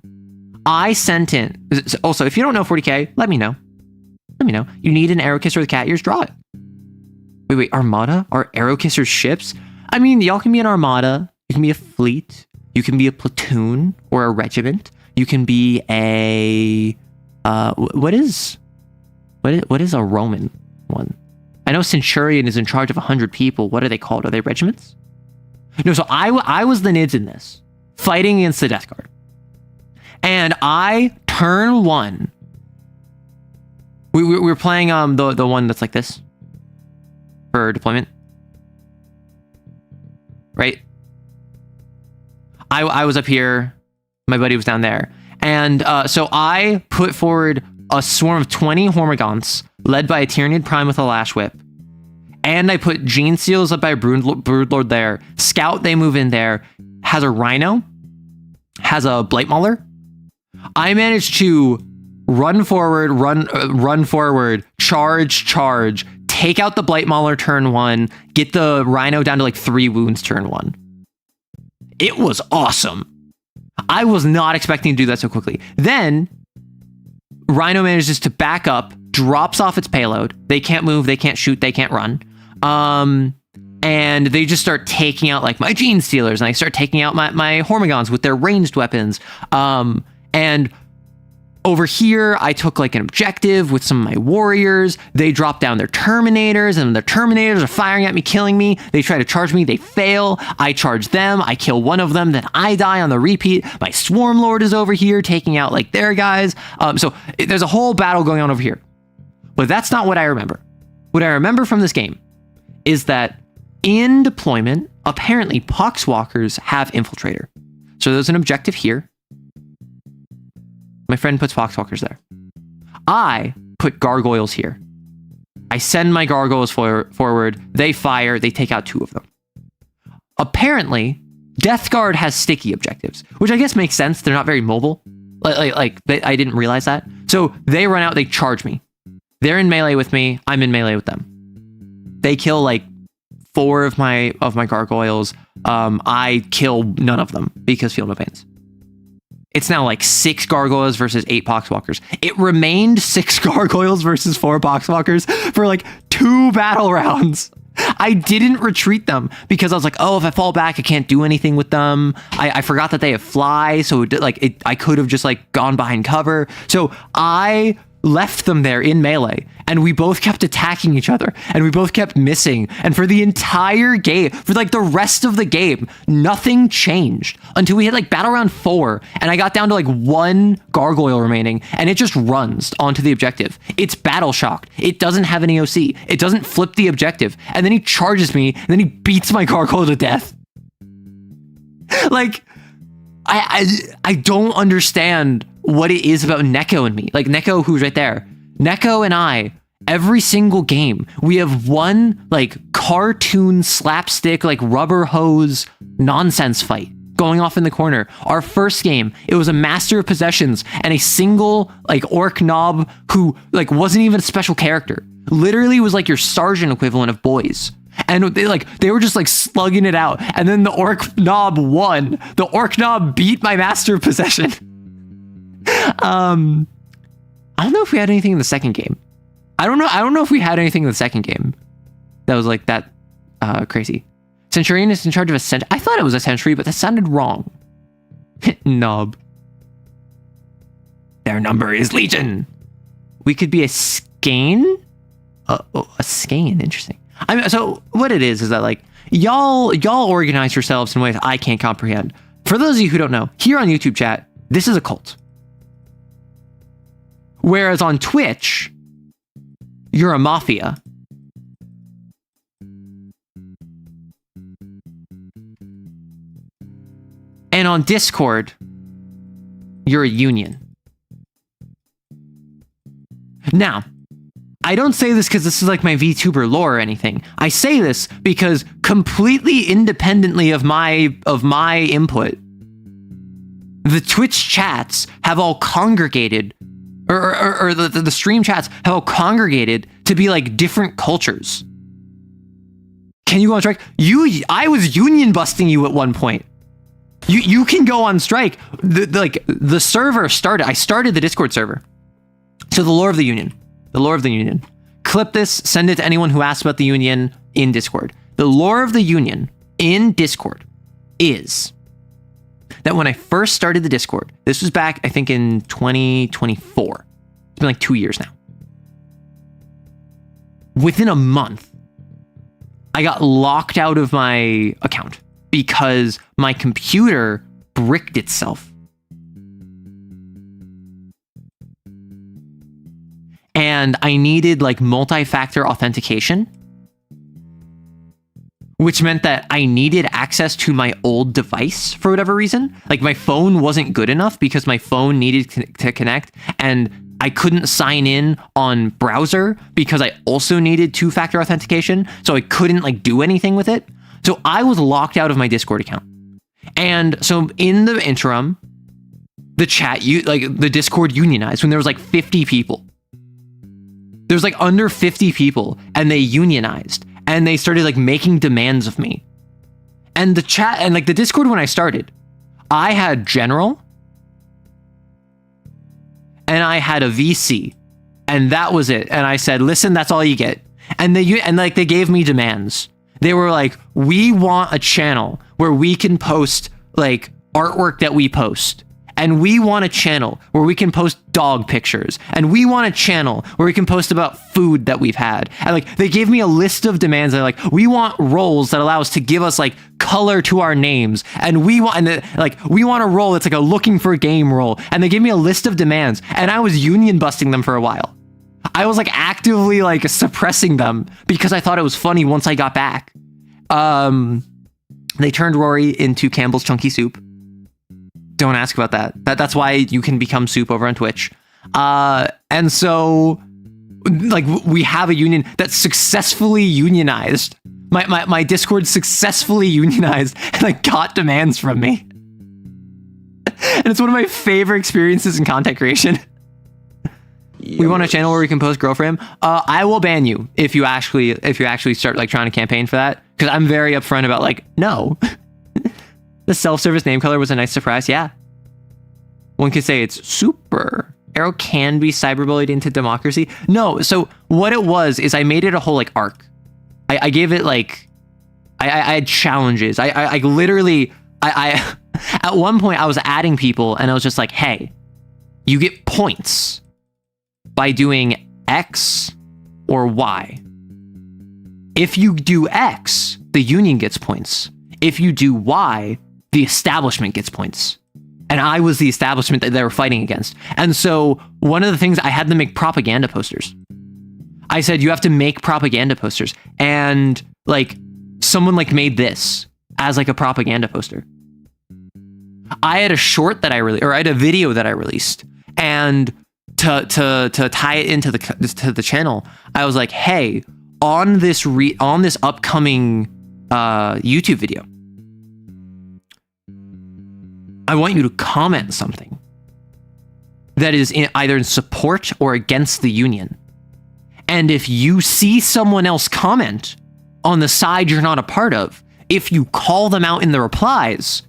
I sent in, also, if you don't know 40k, let me know. Let me know. You need an arrow kisser with cat ears, draw it. Wait, Armada? Are arrow kissers ships? I mean, y'all can be an armada, you can be a fleet, you can be a platoon or a regiment, you can be a, what is a Roman one? I know Centurion is in charge of 100 people. What are they called? Are they regiments? No, so I was the NIDS in this, fighting against the Death Guard. And I, turn 1, we were playing the one that's like this for deployment. Right? I was up here, my buddy was down there. And so I put forward a swarm of 20 Hormagaunts, led by a Tyrannid Prime with a Lash Whip. And I put Gene Seals up by Broodlord there. Scout, they move in there. Has a Rhino. Has a Blight Mauler. I managed to run forward, charge, take out the Blight Mauler turn 1, get the Rhino down to like 3 wounds turn 1. It was awesome. I was not expecting to do that so quickly. Then Rhino manages to back up, drops off its payload. They can't move, they can't shoot, they can't run. And they just start taking out like my Gene Stealers, and I start taking out my Hormagaunts with their ranged weapons. And over here, I took like an objective with some of my warriors. They drop down their Terminators, and the Terminators are firing at me, killing me. They try to charge me, they fail. I charge them, I kill one of them, then I die on the repeat. My Swarm Lord is over here taking out like their guys. So there's a whole battle going on over here. But that's not what I remember. What I remember from this game is that in deployment, apparently Poxwalkers have Infiltrator. So there's an objective here. My friend puts Poxwalkers there. I put Gargoyles here. I send my Gargoyles forward. They fire. They take out 2 of them. Apparently, Death Guard has sticky objectives, which I guess makes sense. They're not very mobile. I didn't realize that. So they run out. They charge me. They're in melee with me. I'm in melee with them. They kill like 4 of my Gargoyles. I kill none of them because Feel No Pains. It's now like 6 Gargoyles versus 8 Poxwalkers. It remained 6 Gargoyles versus 4 Poxwalkers for like 2 battle rounds. I didn't retreat them because I was like, oh, if I fall back, I can't do anything with them. I forgot that they have fly, so I could have just like gone behind cover. So I left them there in melee, and we both kept attacking each other, and we both kept missing. And for the entire game, for like the rest of the game, nothing changed until we hit like battle round 4, and I got down to like 1 gargoyle remaining, and it just runs onto the objective. It's battle shocked. It doesn't have an EOC. It doesn't flip the objective. And then he charges me, and then he beats my gargoyle to death. Like, I don't understand what it is about Neko and me. Like Neko, who's right there. Neko and I, every single game, we have one like cartoon slapstick, like rubber hose nonsense fight going off in the corner. Our first game, it was a master of possessions and a single like orc knob who like wasn't even a special character. Literally was like your sergeant equivalent of boys. And they were just like slugging it out. And then the orc knob won. The orc knob beat my master of possession. I don't know if we had anything in the second game. I don't know if we had anything in the second game that was like that crazy. Centurion is in charge of a sentry. I thought it was a sentry, but that sounded wrong. Knob. Their number is Legion. We could be a skein? A skein, interesting. So what it is that like y'all organize yourselves in ways I can't comprehend. For those of you who don't know, here on YouTube chat, this is a cult. Whereas on Twitch, you're a mafia. And on Discord, you're a union. Now, I don't say this because this is like my VTuber lore or anything. I say this because completely independently of my input, the Twitch chats have all congregated, or the stream chats have all congregated to be like different cultures. Can you go on strike? I was union busting you at one point. You can go on strike. The server started. I started the Discord server. So the lore of the union. The lore of the union. Clip this, send it to anyone who asks about the union in Discord. The lore of the union in Discord is that when I first started the Discord, this was back, I think, in 2024. It's been like 2 years now. Within a month, I got locked out of my account because my computer bricked itself. And I needed like multi-factor authentication, which meant that I needed access to my old device for whatever reason. Like my phone wasn't good enough because my phone needed to connect, and I couldn't sign in on browser because I also needed 2-factor authentication. So I couldn't like do anything with it. So I was locked out of my Discord account. And so in the interim, the chat, the Discord unionized when there was like 50 people. There's like under 50 people, and they unionized, and they started like making demands of me. And the chat and like the Discord, when I started, I had general and I had a VC, and that was it. And I said, listen, that's all you get. And they gave me demands. They were like, we want a channel where we can post like artwork that we post. And we want a channel where we can post dog pictures. And we want a channel where we can post about food that we've had. And like, they gave me a list of demands. They're like, we want roles that allow us to give us like color to our names. And we want a role that's like a looking for a game role. And they gave me a list of demands. And I was union busting them for a while. I was like actively like suppressing them because I thought it was funny once I got back. They turned Rory into Campbell's Chunky Soup. Don't ask about that. That's why you can become Soup over on Twitch. And so, like, we have a union that's successfully unionized. My Discord successfully unionized and like got demands from me. And it's one of my favorite experiences in content creation. We want a channel where we can post girl frame. I will ban you if you actually start like trying to campaign for that, because I'm very upfront about like, no. The self-service name color was a nice surprise. Yeah. One could say it's super. Arrow can be cyberbullied into democracy. No. So what it was is I made it a whole like arc. I gave it like, I had challenges. I literally at one point I was adding people and I was just like, hey, you get points by doing X or Y. If you do X, the union gets points. If you do Y, the establishment gets points. And I was the establishment that they were fighting against. And so one of the things, I had them make propaganda posters. I said, you have to make propaganda posters. And like someone like made this as like a propaganda poster. I had a short that I released, or I had a video that I released. And to tie it into the channel, I was like, hey, on this upcoming YouTube video, I want you to comment something that is either in support or against the union. And if you see someone else comment on the side you're not a part of, if you call them out in the replies,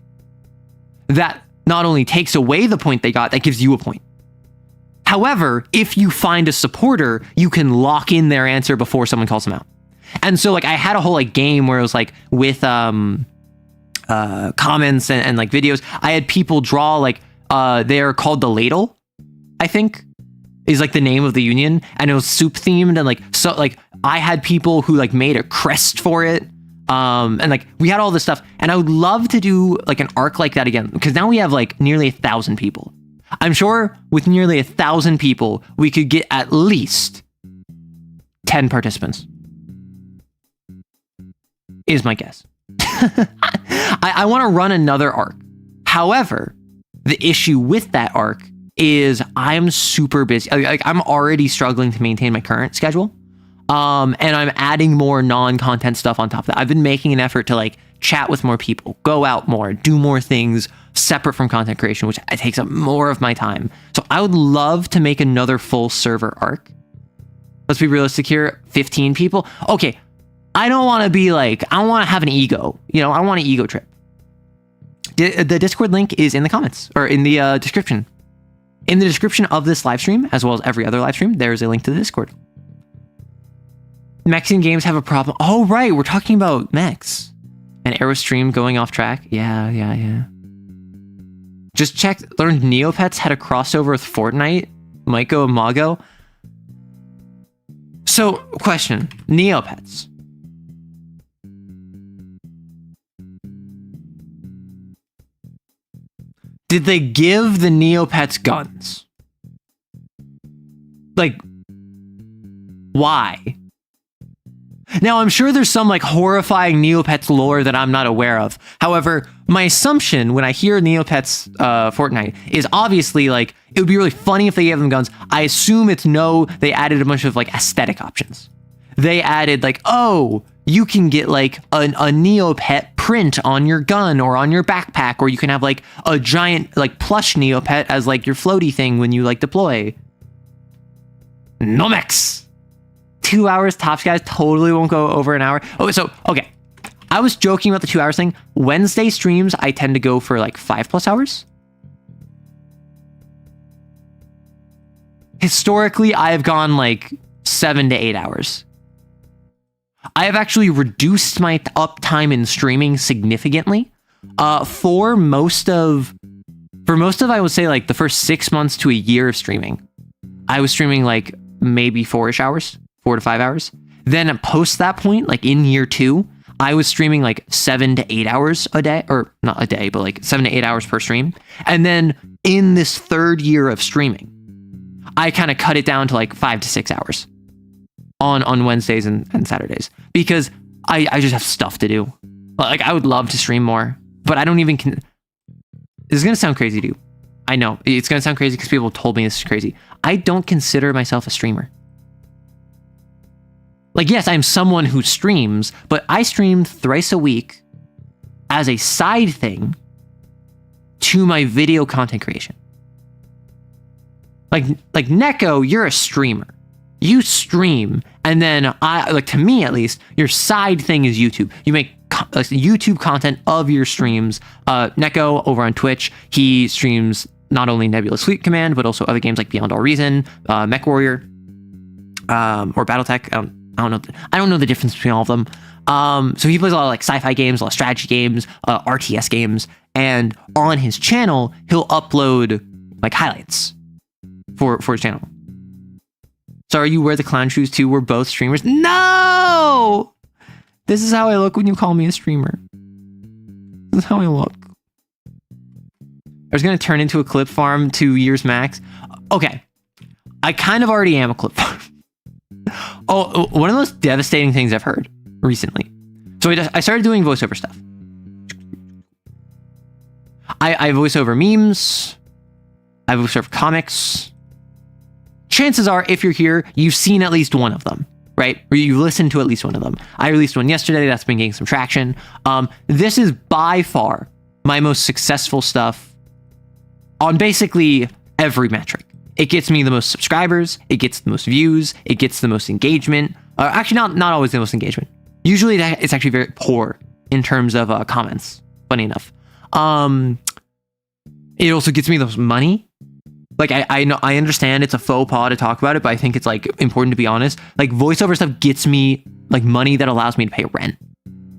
that not only takes away the point they got, that gives you a point. However, if you find a supporter, you can lock in their answer before someone calls them out. And so like I had a whole like game where it was like with comments and like videos. I had people draw like they're called the ladle, I think is like the name of the union, and it was soup themed, and like so like I had people who like made a crest for it, and like we had all this stuff, and I would love to do like an arc like that again, because now we have like nearly 1,000 people. I'm sure with nearly 1,000 people we could get at least 10 participants is my guess. I want to run another arc. However, the issue with that arc is I'm super busy. Like I'm already struggling to maintain my current schedule. And I'm adding more non-content stuff on top of that. I've been making an effort to like chat with more people, go out more, do more things separate from content creation, which takes up more of my time. So I would love to make another full server arc. Let's be realistic here. 15 people. Okay. I don't want to be like, I don't want to have an ego. You know, I want an ego trip. The Discord link is in the comments or in the description. In the description of this live stream, as well as every other live stream, there's a link to the Discord. Mexican games have a problem. Oh, right. We're talking about Mechs. An arrow stream going off track. Yeah. Just check. Learned Neopets had a crossover with Fortnite. Maiko and Mago. So, question. Neopets. Did they give the Neopets guns? Like, why? Now, I'm sure there's some like horrifying Neopets lore that I'm not aware of. However, my assumption when I hear Neopets Fortnite is obviously like, it would be really funny if they gave them guns. I assume it's no, they added a bunch of like aesthetic options. They added like, oh, you can get like a Neopet print on your gun or on your backpack, or you can have like a giant like plush Neopet as like your floaty thing when you like deploy. No Mechs. 2 hours tops, guys. Totally won't go over an hour. Oh, so okay. I was joking about the 2 hours thing. Wednesday streams, I tend to go for like 5+ hours. Historically, I have gone like 7 to 8 hours. I have actually reduced my uptime in streaming significantly. For most of, I would say like the first 6 months to a year of streaming, I was streaming like maybe 4-ish hours, 4 to 5 hours. Then post that point, like in year 2, I was streaming like 7 to 8 hours a day, or not a day, but like 7 to 8 hours per stream. And then in this third year of streaming, I kind of cut it down to like 5 to 6 hours on Wednesdays and Saturdays, because I just have stuff to do. Like I would love to stream more, but I don't even this is going to sound crazy to you. I know it's going to sound crazy because people told me this is crazy. I don't consider myself a streamer. Like, yes, I'm someone who streams, but I stream thrice a week as a side thing to my video content creation. Like Neko, you're a streamer. You stream, and then to me at least, your side thing is YouTube. You make YouTube content of your streams. Neko over on Twitch, he streams not only Nebula Sweep Command, but also other games like Beyond All Reason, Mech Warrior, or BattleTech. I don't know the difference between all of them. So he plays a lot of like sci-fi games, a lot of strategy games, RTS games, and on his channel, he'll upload like highlights for his channel. Sorry you wear the clown shoes too. We're both streamers. No! This is how I look when you call me a streamer. This is how I look. I was going to turn into a clip farm 2 years max. Okay. I kind of already am a clip farm. Oh, one of the most devastating things I've heard recently. So I started doing voiceover stuff. I voice over memes. I voice over comics. Chances are, if you're here, you've seen at least one of them, right? Or you listened to at least one of them. I released one yesterday. That's been getting some traction. This is by far my most successful stuff on basically every metric. It gets me the most subscribers. It gets the most views. It gets the most engagement. Actually, not always the most engagement. Usually it's actually very poor in terms of comments. Funny enough. It also gets me the most money. Like I know, I understand it's a faux pas to talk about it, but I think it's like important to be honest. Like voiceover stuff gets me like money that allows me to pay rent.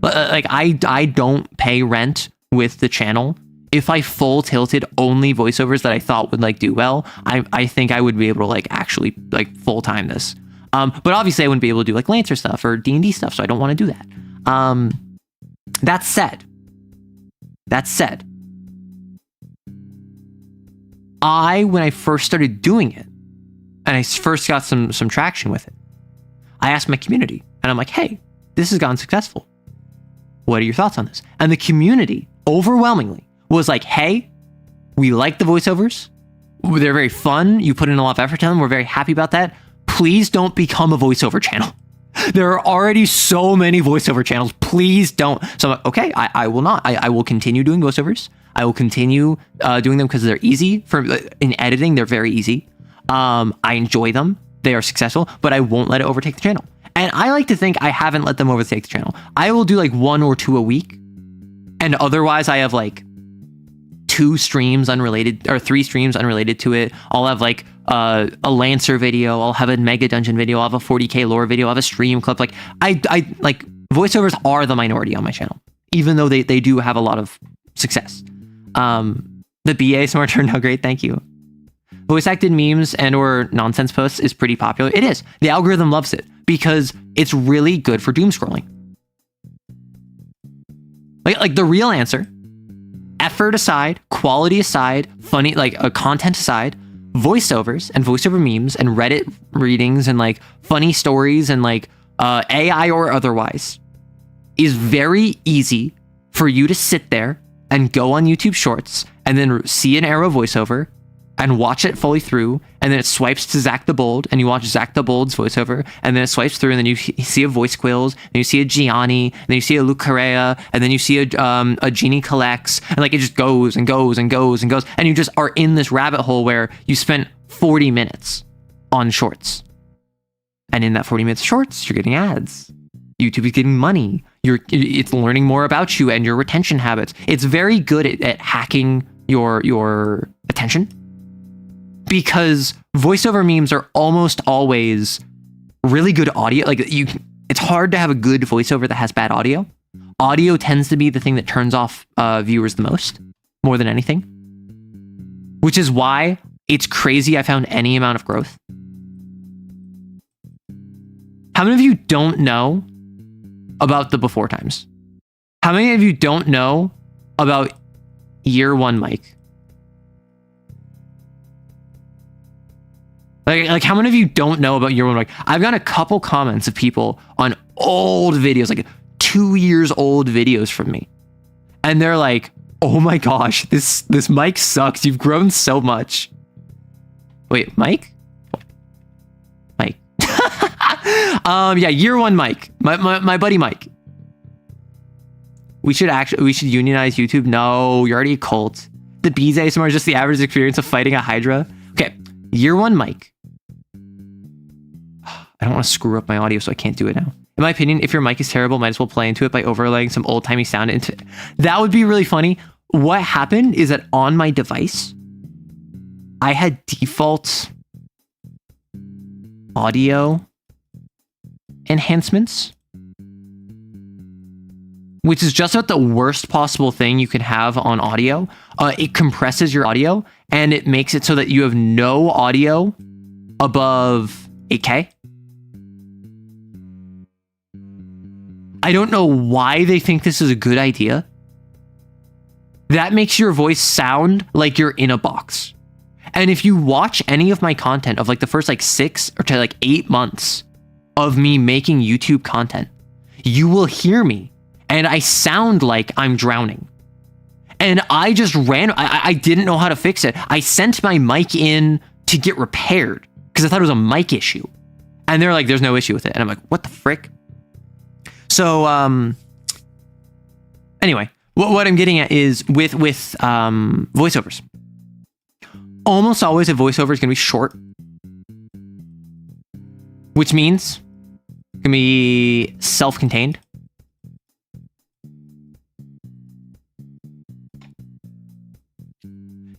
Like I don't pay rent with the channel. If I full tilted only voiceovers that I thought would like do well, I think I would be able to like actually like full time this. But obviously I wouldn't be able to do like Lancer stuff or D&D stuff, so I don't want to do that. That said, when I first started doing it, and I first got some traction with it, I asked my community, and I'm like, hey, this has gotten successful. What are your thoughts on this? And the community, overwhelmingly, was like, hey, we like the voiceovers. They're very fun. You put in a lot of effort to them. We're very happy about that. Please don't become a voiceover channel. There are already so many voiceover channels. Please don't. So I'm like, okay, I will not. I will continue doing voiceovers. I will continue doing them because they're easy. In editing, they're very easy. I enjoy them. They are successful, but I won't let it overtake the channel. And I like to think I haven't let them overtake the channel. I will do like 1 or 2 a week. And otherwise I have like 2 streams unrelated or 3 streams unrelated to it. I'll have like a Lancer video. I'll have a Mega Dungeon video. I'll have a 40k lore video. I'll have a stream clip. Like I like voiceovers are the minority on my channel, even though they do have a lot of success. The BA smart turned out great. Thank you. Voice acted memes and or nonsense posts is pretty popular. It is. The algorithm loves it because it's really good for doom scrolling. Like the real answer, effort aside, quality aside, funny, like content aside, voiceovers and voiceover memes and Reddit readings and like funny stories and like AI or otherwise is very easy for you to sit there and go on YouTube Shorts and then see an arrow voiceover and watch it fully through, and then it swipes to Zach the Bold, and you watch Zach the Bold's voiceover, and then it swipes through, and then you see a Voice Quills, and you see a Gianni, and then you see a Luke Correa, and then you see a Genie Collects, and like it just goes and goes and goes and goes, and you just are in this rabbit hole where you spent 40 minutes on Shorts. And in that 40 minutes of Shorts, you're getting ads. YouTube is getting money. It's learning more about you and your retention habits. It's very good at hacking your attention. Because voiceover memes are almost always really good audio. Like it's hard to have a good voiceover that has bad audio. Audio tends to be the thing that turns off viewers the most, more than anything. Which is why it's crazy I found any amount of growth. How many of you don't know about the before times? How many of you don't know about year 1 mic? Like how many of you don't know about year 1 mic? I've got a couple comments of people on old videos, like 2 years old videos from me. And they're like, oh my gosh, this mic sucks. You've grown so much. Wait, Mike? Mike. Yeah, year 1 Mike. My buddy Mike. We should unionize YouTube. No, you're already a cult. The Bees ASMR is just the average experience of fighting a Hydra. Okay, year 1 Mike. I don't want to screw up my audio, so I can't do it now. In my opinion, if your mic is terrible, might as well play into it by overlaying some old-timey sound into it. That would be really funny. What happened is that on my device, I had default audio enhancements, which is just about the worst possible thing you can have on audio. It compresses your audio, and it makes it so that you have no audio above 8K. I don't know why they think this is a good idea. That makes your voice sound like you're in a box. And if you watch any of my content of like the first like 6 or to like 8 months of me making YouTube content, you will hear me and I sound like I'm drowning. And I just I didn't know how to fix it. I sent my mic in to get repaired because I thought it was a mic issue. And they're like, there's no issue with it. And I'm like, what the frick? So, anyway, what I'm getting at is with voiceovers. Almost always a voiceover is going to be short, which means it's going to be self-contained.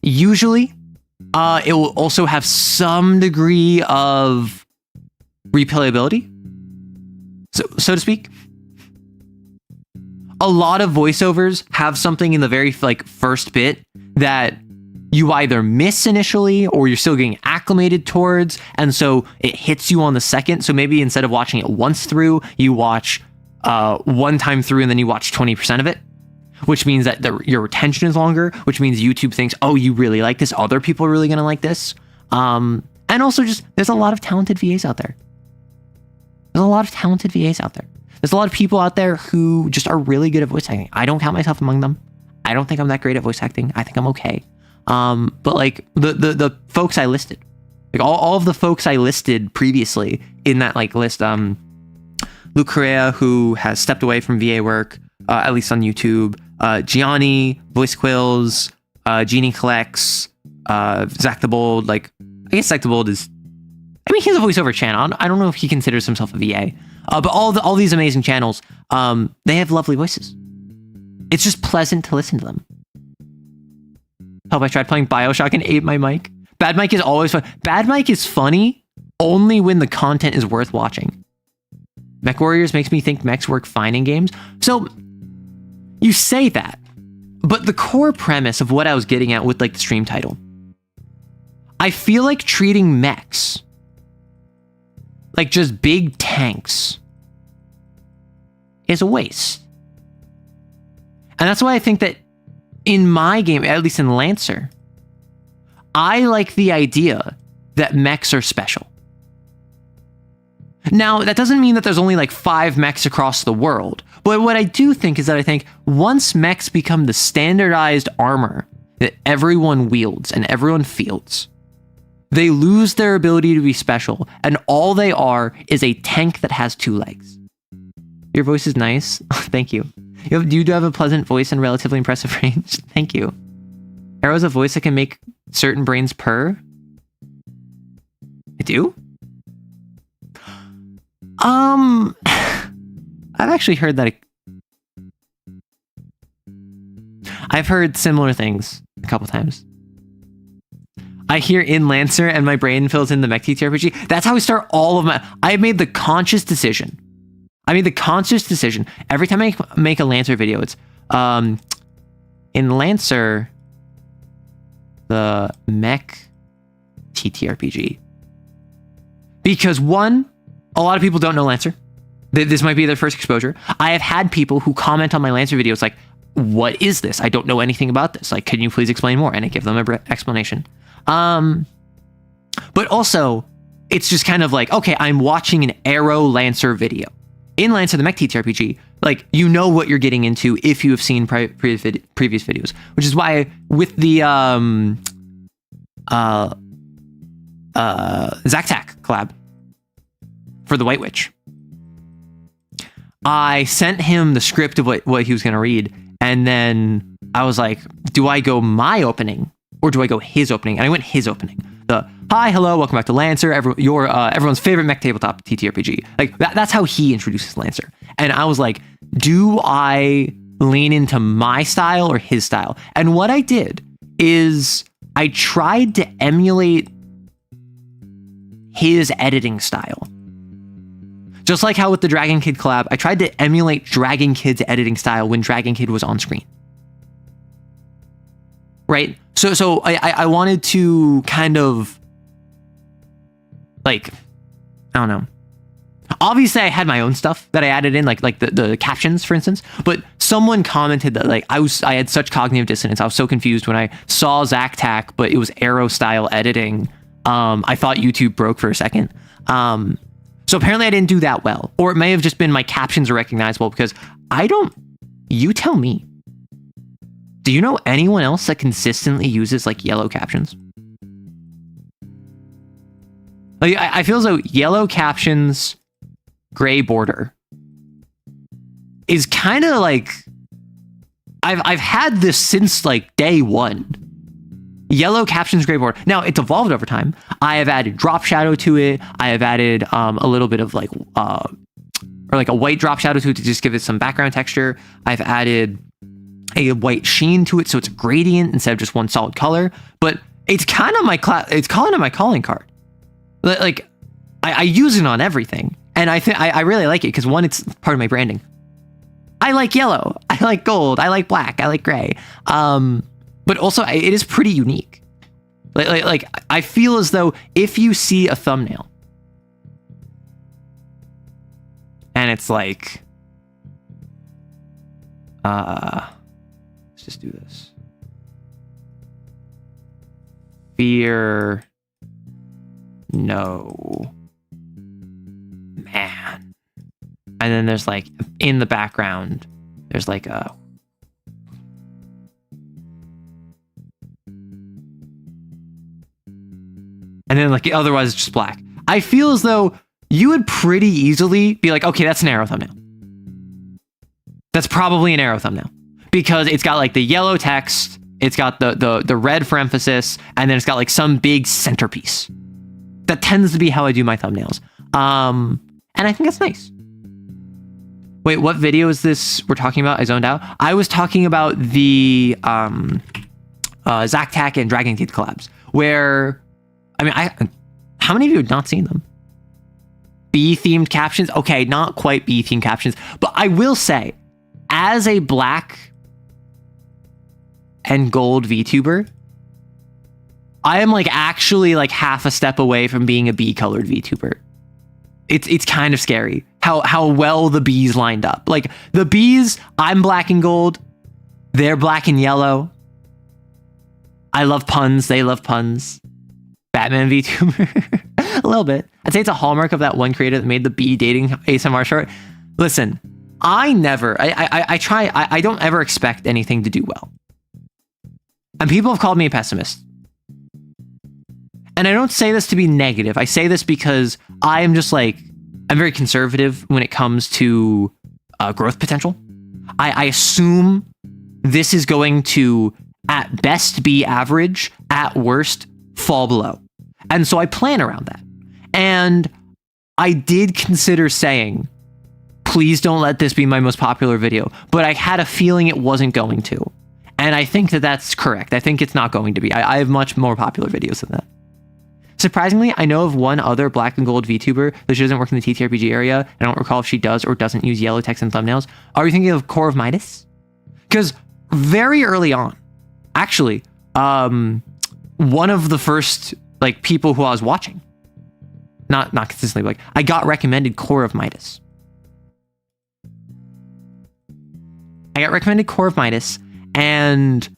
Usually, it will also have some degree of replayability, so to speak. A lot of voiceovers have something in the very like first bit that you either miss initially or you're still getting acclimated towards, and so it hits you on the second. So maybe instead of watching it once through, you watch one time through and then you watch 20% of it, which means that your retention is longer, which means YouTube thinks, oh, you really like this, other people are really gonna like this. And also just, there's a lot of talented VAs out there. There's a lot of talented VAs out there. There's a lot of people out there who just are really good at voice acting. I don't count myself among them. I don't think I'm that great at voice acting. I think I'm okay. But like the folks I listed, like all of the folks I listed previously in that like list, Luke Correa, who has stepped away from VA work, at least on YouTube, Gianni, Voice Quills, Genie Collects, Zach the Bold. Like, I guess Zach the Bold is, I mean, he has a voiceover channel. I don't know if he considers himself a VA. But all these amazing channels, they have lovely voices. It's just pleasant to listen to them. Help, I tried playing Bioshock and ate my mic. Bad mic is always fun. Bad mic is funny only when the content is worth watching. Mech Warriors makes me think mechs work fine in games. So, you say that, but the core premise of what I was getting at with like the stream title, I feel like treating mechs like just big tanks is a waste. And that's why I think that in my game, at least in Lancer, I like the idea that mechs are special. Now, that doesn't mean that there's only like 5 mechs across the world. But what I do think is that I think once mechs become the standardized armor that everyone wields and everyone fields, they lose their ability to be special, and all they are is a tank that has 2 legs. Your voice is nice. Thank you. You do have a pleasant voice and relatively impressive range. Thank you. Arrow is a voice that can make certain brains purr. I do? I've actually heard that. I've heard similar things a couple times. I hear in Lancer and my brain fills in the Mech TTRPG. That's how I start all of my... I made the conscious decision. Every time I make a Lancer video, it's in Lancer, the Mech TTRPG. Because one, a lot of people don't know Lancer. This might be their first exposure. I have had people who comment on my Lancer videos like, what is this? I don't know anything about this. Like, can you please explain more? And I give them an explanation. But also, it's just kind of like, okay, I'm watching an Arrow Lancer video. In Lancer, the Mech TTRPG, like, you know what you're getting into if you have seen previous videos, which is why with the Zactac collab for the White Witch, I sent him the script of what he was going to read, and then I was like, do I go my opening or do I go his opening? And I went his opening. The hi, hello, welcome back to Lancer, everyone's favorite mech tabletop TTRPG. Like that's how he introduces Lancer. And I was like, do I lean into my style or his style? And what I did is I tried to emulate his editing style. Just like how with the Dragon Kid collab, I tried to emulate Dragon Kid's editing style when Dragon Kid was on screen. Right? So I wanted to kind of like I don't know. Obviously, I had my own stuff that I added in, like the captions, for instance. But someone commented that like I had such cognitive dissonance. I was so confused when I saw Zactac, but it was arrow style editing. I thought YouTube broke for a second. So apparently I didn't do that well, or it may have just been my captions are recognizable because I don't. You tell me. Do you know anyone else that consistently uses like yellow captions? Like I feel as though yellow captions, gray border is kind of like I've had this since like day one. Yellow captions, gray border. Now it's evolved over time. I have added drop shadow to it. I have added a little bit of like or like a white drop shadow to it to just give it some background texture. I've added a white sheen to it so it's a gradient instead of just one solid color. But it's kind of it's calling it my calling card. Like I use it on everything. And I really like it because one, it's part of my branding. I like yellow. I like gold. I like black. I like gray. But also it is pretty unique. Like I feel as though if you see a thumbnail and it's like, let's just do this. Fear no man. And then there's like in the background, there's like a and then like otherwise it's just black. I feel as though you would pretty easily be like, okay, that's an arrow thumbnail. That's probably an arrow thumbnail because it's got like the yellow text, it's got the red for emphasis, and then it's got like some big centerpiece. That tends to be how I do my thumbnails. And I think that's nice. Wait, what video is this we're talking about? I zoned out. I was talking about the Zactac and Dragon Teeth collabs, where I mean, how many of you have not seen them? B-themed captions? Okay, not quite B-themed captions, but I will say, as a black and gold VTuber, I am like actually like half a step away from being a B-colored VTuber. It's kind of scary how well the Bs lined up. Like the Bs, I'm black and gold, they're black and yellow. I love puns, they love puns. Batman VTuber. A little bit. I'd say it's a hallmark of that one creator that made the B dating ASMR short. Listen, I don't ever expect anything to do well. And people have called me a pessimist. And I don't say this to be negative. I say this because I am just like, I'm very conservative when it comes to growth potential. I assume this is going to, at best, be average, at worst, fall below. And so I plan around that. And I did consider saying, please don't let this be my most popular video, but I had a feeling it wasn't going to. And I think that that's correct. I think it's not going to be. I have much more popular videos than that. Surprisingly, I know of one other black and gold VTuber that she doesn't work in the TTRPG area. I don't recall if she does or doesn't use yellow text in thumbnails. Are you thinking of Core of Midas? Because very early on, actually, one of the first like people who I was watching, not consistently, but like I got recommended Core of Midas. I got recommended Core of Midas, and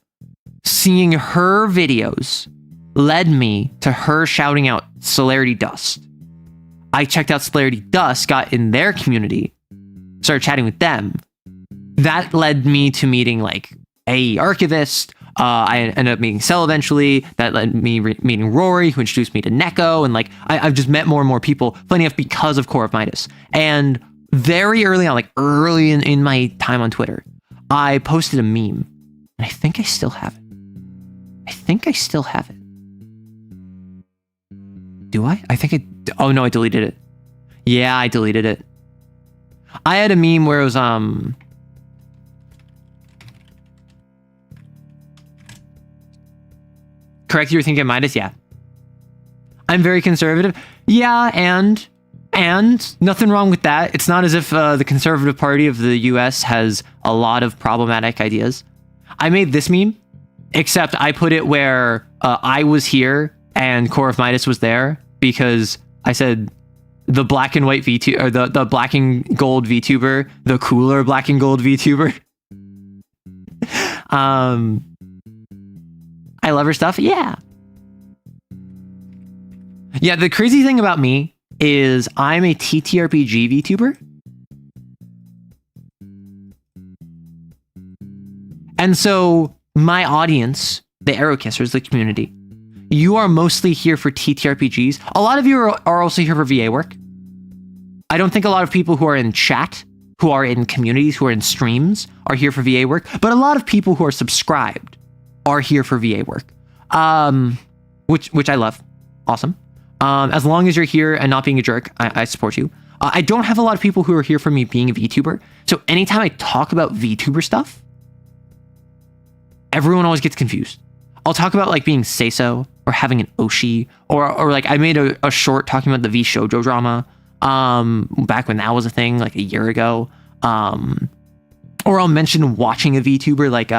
seeing her videos led me to her shouting out Celerity Dust. I checked out Celerity Dust, got in their community, started chatting with them. That led me to meeting like a archivist. I ended up meeting Cell eventually. That led me meeting Rory, who introduced me to Neko. And like, I've just met more and more people, funny enough, because of Core of Midas. And very early on, like early in my time on Twitter, I posted a meme. And I think I still have it. Do I? Oh no, I deleted it. Yeah, I deleted it. I had a meme where it was, correct, you were thinking Midas? Yeah. I'm very conservative. Yeah, and nothing wrong with that. It's not as if the conservative party of the US has a lot of problematic ideas. I made this meme, except I put it where I was here and Core of Midas was there, because I said the black and white VTuber, or the black and gold VTuber, the cooler black and gold VTuber. I love her stuff. Yeah. Yeah, the crazy thing about me is I'm a TTRPG VTuber. And so my audience, the Arrow Kissers, the community, you are mostly here for TTRPGs. A lot of you are also here for VA work. I don't think a lot of people who are in chat, who are in communities, who are in streams are here for VA work, but a lot of people who are subscribed are here for VA work, which I love. Awesome. As long as you're here and not being a jerk, I support you. I don't have a lot of people who are here for me being a VTuber. So anytime I talk about VTuber stuff, everyone always gets confused. I'll talk about like being Seiso or having an Oshi, or like I made a short talking about the V Shoujo drama back when that was a thing, like a year ago. Or I'll mention watching a VTuber, like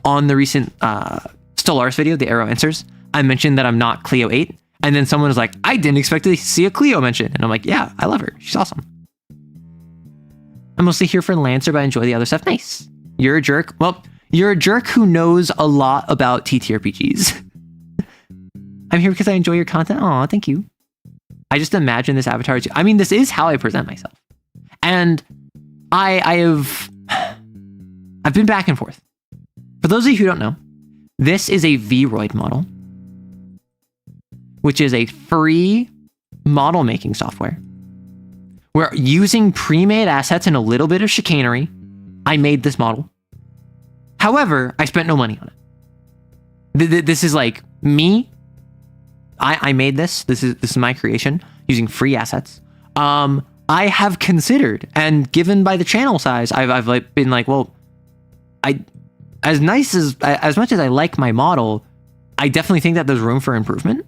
on the recent Stellaris video, the Arrow Answers. I mentioned that I'm not Cleo 8. And then someone was like, I didn't expect to see a Cleo mention. And I'm like, yeah, I love her. She's awesome. I'm mostly here for Lancer, but I enjoy the other stuff. Nice. You're a jerk. Well, you're a jerk who knows a lot about TTRPGs. I'm here because I enjoy your content. Aw, thank you. I just imagine this avatar. I mean, this is how I present myself. And I've been back and forth. For those of you who don't know, this is a Vroid model, which is a free model making software. Where using pre-made assets and a little bit of chicanery, I made this model. However, I spent no money on it. This is like me. I made this. This is my creation using free assets. I have considered, and given by the channel size, I've like been like, well, as much as I like my model, I definitely think that there's room for improvement.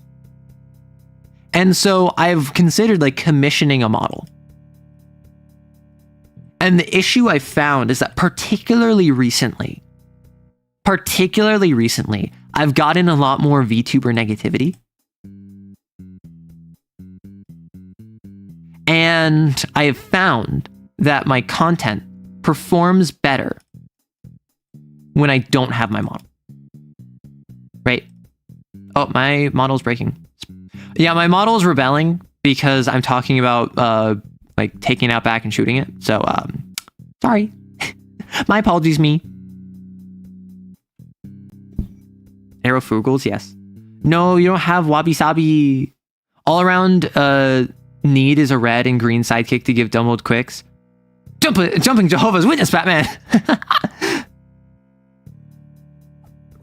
And so I've considered like commissioning a model. And the issue I found is that particularly recently, I've gotten a lot more VTuber negativity. And I have found that my content performs better when I don't have my model. Right? Oh, my model's breaking. Yeah, my model is rebelling because I'm talking about like taking it out back and shooting it. So sorry. My apologies, me. Arrow Fugals, yes. No, you don't have Wabi Sabi. All around need is a red and green sidekick to give Dumbledore quicks. Jumping Jehovah's Witness, Batman.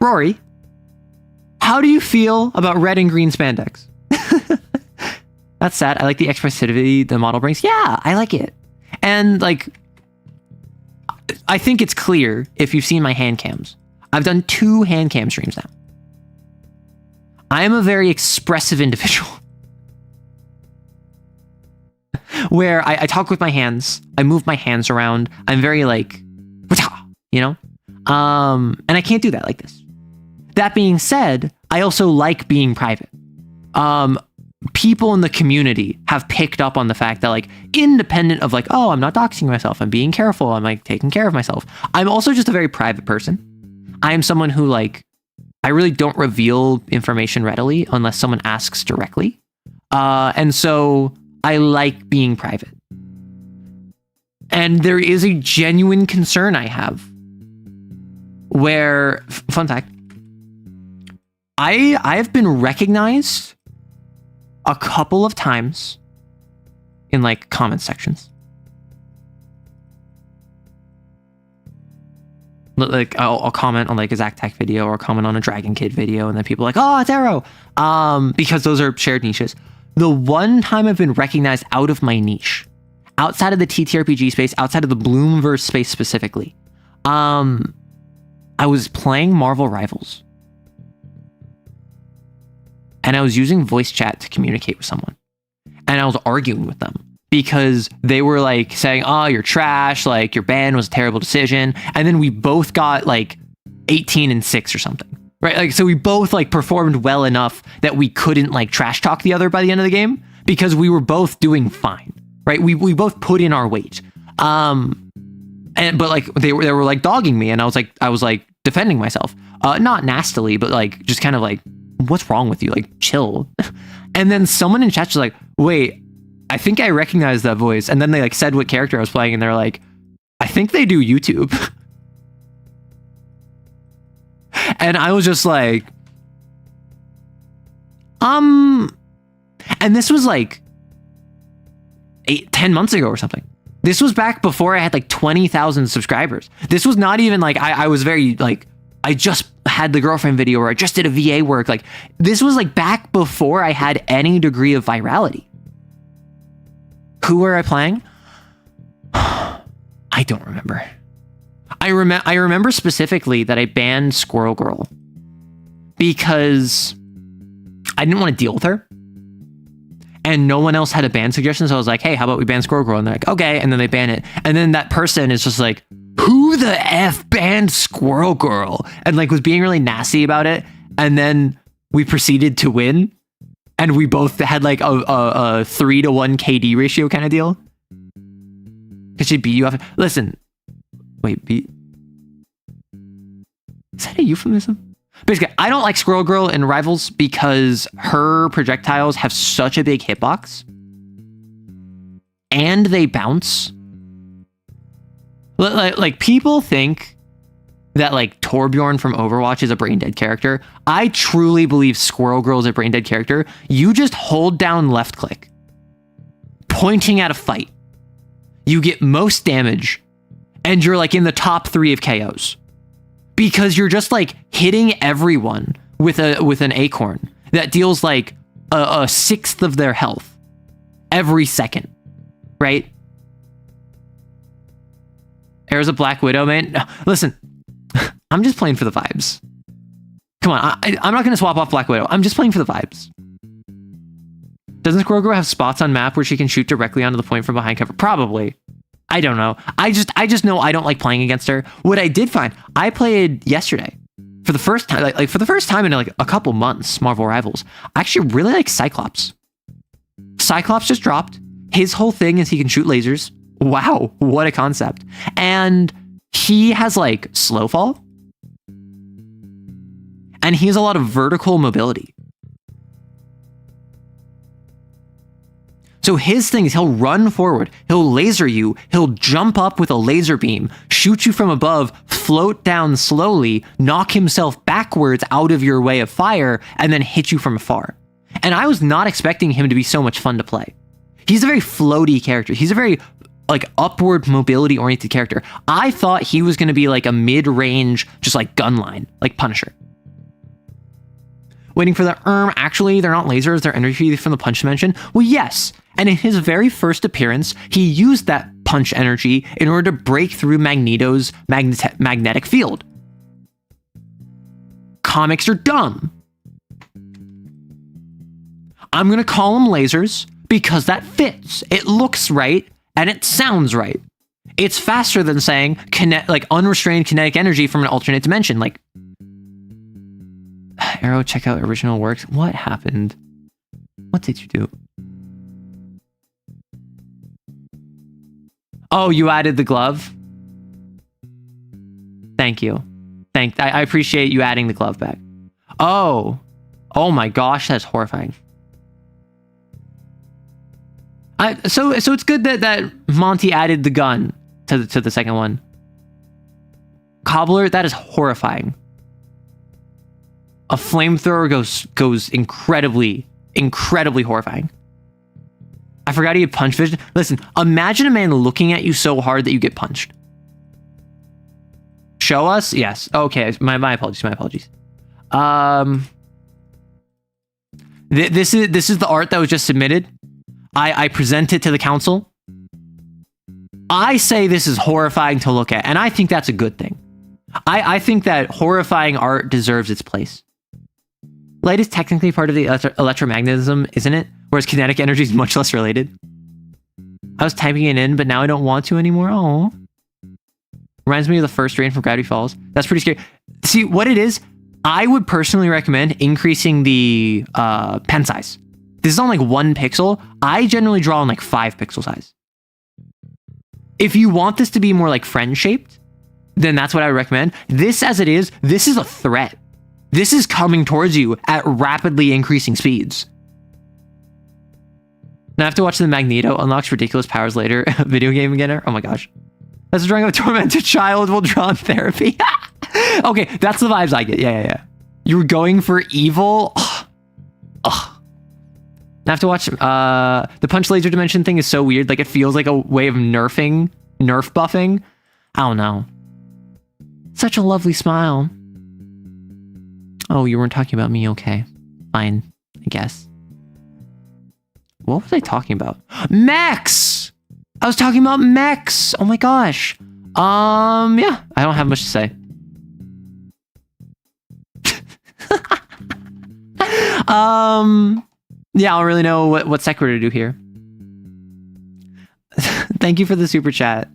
Rory, how do you feel about red and green spandex? That's sad. I like the expressivity the model brings. Yeah, I like it. And like, I think it's clear if you've seen my hand cams. I've done 2 hand cam streams now. I am a very expressive individual. Where I talk with my hands, I move my hands around. I'm very like, you know? And I can't do that like this. That being said, I also like being private. People in the community have picked up on the fact that like, independent of like, oh, I'm not doxing myself, I'm being careful, I'm like taking care of myself, I'm also just a very private person. I am someone who like, I really don't reveal information readily unless someone asks directly. And so I like being private. And there is a genuine concern I have where, fun fact, I've been recognized a couple of times in like comment sections. Like I'll comment on like a Zack Tech video or comment on a Dragon Kid video, and then people are like, oh, it's Arrow. Because those are shared niches. The one time I've been recognized out of my niche, outside of the TTRPG space, outside of the Bloomverse space specifically, I was playing Marvel Rivals. And I was using voice chat to communicate with someone. And I was arguing with them because they were like saying, oh, you're trash. Like your ban was a terrible decision. And then we both got like 18-6 or something. Right. Like, so we both like performed well enough that we couldn't like trash talk the other by the end of the game because we were both doing fine, right? We both put in our weight. But like they were like dogging me, and I was like defending myself, not nastily, but like just kind of like, what's wrong with you? Like, chill. And then someone in chat was like, wait, I think I recognize that voice. And then they like said what character I was playing, and they're like, I think they do YouTube. And I was just like, and this was like 10 months ago or something. This was back before I had like 20,000 subscribers. This was not even like, I was very like, I just had the girlfriend video, or I just did a VA work. Like, this was like back before I had any degree of virality. Who were I playing? I don't remember. I remember specifically that I banned Squirrel Girl because I didn't want to deal with her. And no one else had a ban suggestion, so I was like, hey, how about we ban Squirrel Girl? And they're like, okay, and then they ban it. And then that person is just like, who the F banned Squirrel Girl? And like was being really nasty about it. And then we proceeded to win. And we both had like a 3-to-1 KD ratio kind of deal. Because she beat you off. Listen, wait, is that a euphemism? Basically, I don't like Squirrel Girl in Rivals because her projectiles have such a big hitbox. And they bounce. Like people think that like Torbjorn from Overwatch is a brain dead character. I truly believe Squirrel Girl is a brain dead character. You just hold down left click, pointing at a fight. You get most damage, and you're like in the top 3 of KOs. Because you're just like hitting everyone with an acorn that deals like a 1/6 of their health every second, right? There's a Black Widow, man. No, listen, I'm just playing for the vibes. Come on, I'm not going to swap off Black Widow. I'm just playing for the vibes. Doesn't Squirrel Girl have spots on map where she can shoot directly onto the point from behind cover? Probably. I don't know. I just know I don't like playing against her. What I did find, I played yesterday for the first time, like for the first time in like a couple months, Marvel Rivals. I actually really like Cyclops. Cyclops just dropped. His whole thing is he can shoot lasers. Wow, what a concept. And he has like slow fall. And he has a lot of vertical mobility. So his thing is he'll run forward, he'll laser you, he'll jump up with a laser beam, shoot you from above, float down slowly, knock himself backwards out of your way of fire, and then hit you from afar. And I was not expecting him to be so much fun to play. He's a very floaty character. He's a very like upward mobility oriented character. I thought he was going to be like a mid-range, just like gunline, like Punisher. Waiting for the actually, they're not lasers, they're energy from the punch dimension. Well, yes. And in his very first appearance, he used that punch energy in order to break through Magneto's magnetic field. Comics are dumb. I'm going to call them lasers because that fits. It looks right and it sounds right. It's faster than saying unrestrained kinetic energy from an alternate dimension. Like, Arrow, check out original works. What happened? What did you do? Oh, you added the glove? Thank you. I appreciate you adding the glove back. Oh my gosh, that's horrifying. So it's good that Monty added the gun to the second one. Cobbler, that is horrifying. A flamethrower goes incredibly horrifying. I forgot he had punch vision. Listen, imagine a man looking at you so hard that you get punched. Show us? Yes. Okay, my apologies. This is the art that was just submitted. I present it to the council. I say this is horrifying to look at, and I think that's a good thing. I think that horrifying art deserves its place. Light is technically part of the electromagnetism, isn't it? Whereas kinetic energy is much less related. I was typing it in, but now I don't want to anymore. Oh, reminds me of the first rain from Gravity Falls. That's pretty scary. See, what it is, I would personally recommend increasing the pen size. This is on like 1 pixel. I generally draw on like 5 pixel size. If you want this to be more like friend shaped, then that's what I would recommend. This as it is, this is a threat. This is coming towards you at rapidly increasing speeds. Now I have to watch the Magneto unlocks ridiculous powers later video game again. Oh my gosh. That's drawing a tormented child while drawn therapy. Okay, that's the vibes I get. Yeah. You're going for evil. Ugh. I have to watch the punch laser dimension thing is so weird. Like it feels like a way of nerf buffing. I don't know. Such a lovely smile. Oh, you weren't talking about me. Okay, fine, I guess. What was I talking about? Mechs! I was talking about mechs. Oh my gosh. Yeah, I don't have much to say. Yeah, I don't really know what Sekiro to do here. Thank you for the super chat.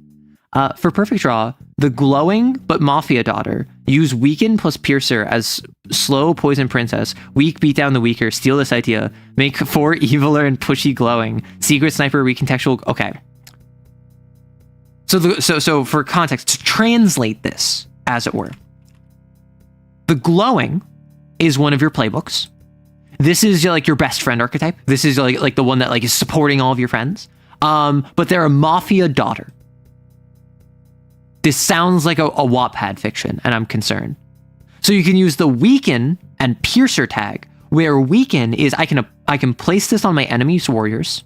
For Perfect Draw, the glowing but Mafia daughter, use weaken plus piercer as slow poison princess, weak beat down the weaker, steal this idea, make 4 eviler and pushy glowing, secret sniper recontextual. Okay. So for context, to translate this, as it were, the glowing is one of your playbooks. This is like your best friend archetype. This is like the one that like is supporting all of your friends. But they're a Mafia daughter. This sounds like a Wattpad fiction, and I'm concerned. So you can use the weaken and piercer tag, where weaken is I can place this on my enemy's warriors.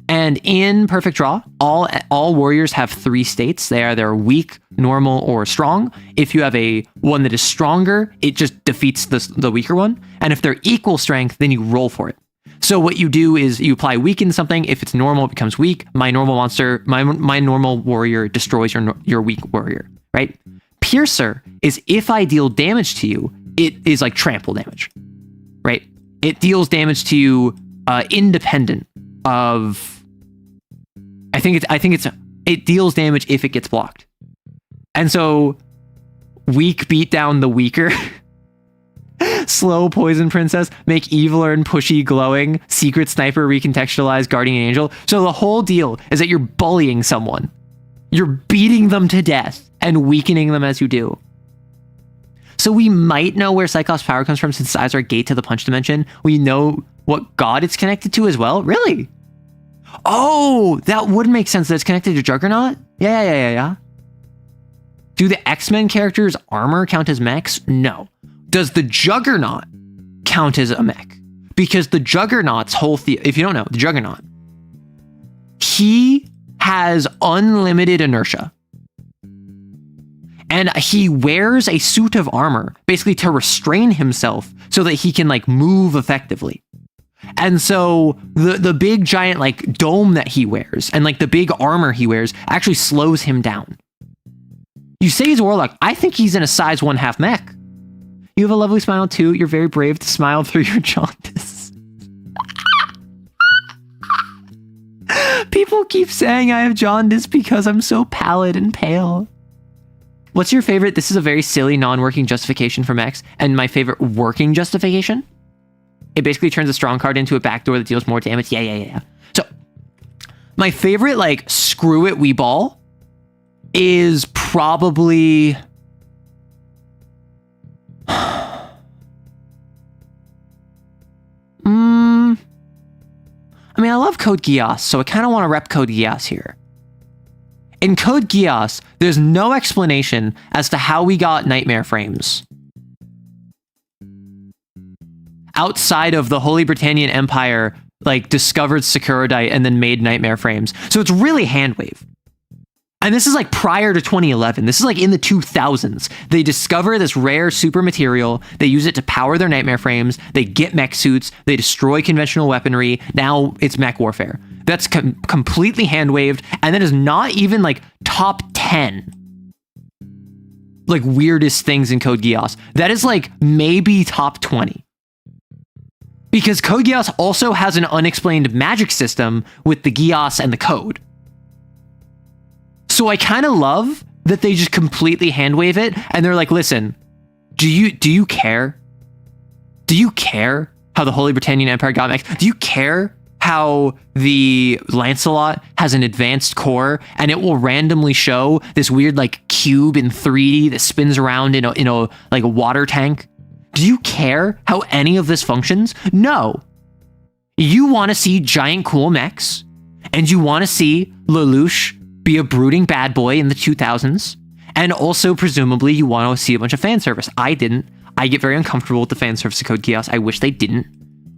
And in Perfect Draw, all warriors have 3 states. They are either weak, normal, or strong. If you have a one that is stronger, it just defeats the weaker one. And if they're equal strength, then you roll for it. So what you do is you apply weaken something. If it's normal, it becomes weak. My normal monster, my normal warrior destroys your weak warrior, right? Piercer is if I deal damage to you, it is like trample damage, right? It deals damage to you independent of. I think it deals damage if it gets blocked. And so weak beat down the weaker. Slow poison princess, make eviler and pushy glowing, secret sniper recontextualize guardian angel. So the whole deal is that you're bullying someone. You're beating them to death and weakening them as you do. So we might know where Cyclops' power comes from since eyes are a gate to the punch dimension. We know what god it's connected to as well. Really? Oh, that would make sense that it's connected to Juggernaut? Yeah. Do the X-Men characters' armor count as mechs? No. Does the Juggernaut count as a mech? Because the Juggernaut's whole if you don't know, the Juggernaut, he has unlimited inertia. And he wears a suit of armor, basically to restrain himself so that he can like move effectively. And so the big giant like dome that he wears and like the big armor he wears actually slows him down. You say he's a warlock. I think he's in a size 1/2 mech. You have a lovely smile too. You're very brave to smile through your jaundice. People keep saying I have jaundice because I'm so pallid and pale. What's your favorite? This is a very silly non-working justification for mechs, and my favorite working justification. It basically turns a strong card into a backdoor that deals more damage. Yeah. So my favorite like screw it we ball is probably I mean, I love Code Geass, so I kind of want to rep Code Geass here. In Code Geass, there's no explanation as to how we got nightmare frames. Outside of the Holy Britannian Empire, like, discovered Sakuradite and then made nightmare frames. So it's really handwave. And this is like prior to 2011. This is like in the 2000s. They discover this rare super material. They use it to power their nightmare frames. They get mech suits. They destroy conventional weaponry. Now it's mech warfare. That's completely hand-waved. And that is not even like top 10 like weirdest things in Code Geass. That is like maybe top 20. Because Code Geass also has an unexplained magic system with the Geass and the code. So I kind of love that they just completely handwave it, and they're like, listen, do you care? Do you care how the Holy Britannian Empire got mechs? Do you care how the Lancelot has an advanced core and it will randomly show this weird like cube in 3D that spins around in a like a water tank? Do you care how any of this functions? No. You want to see giant cool mechs, and you want to see Lelouch be a brooding bad boy in the 2000s, and also presumably you want to see a bunch of fan service. I didn't. I get very uncomfortable with the fan service of Code Geass. I wish they didn't,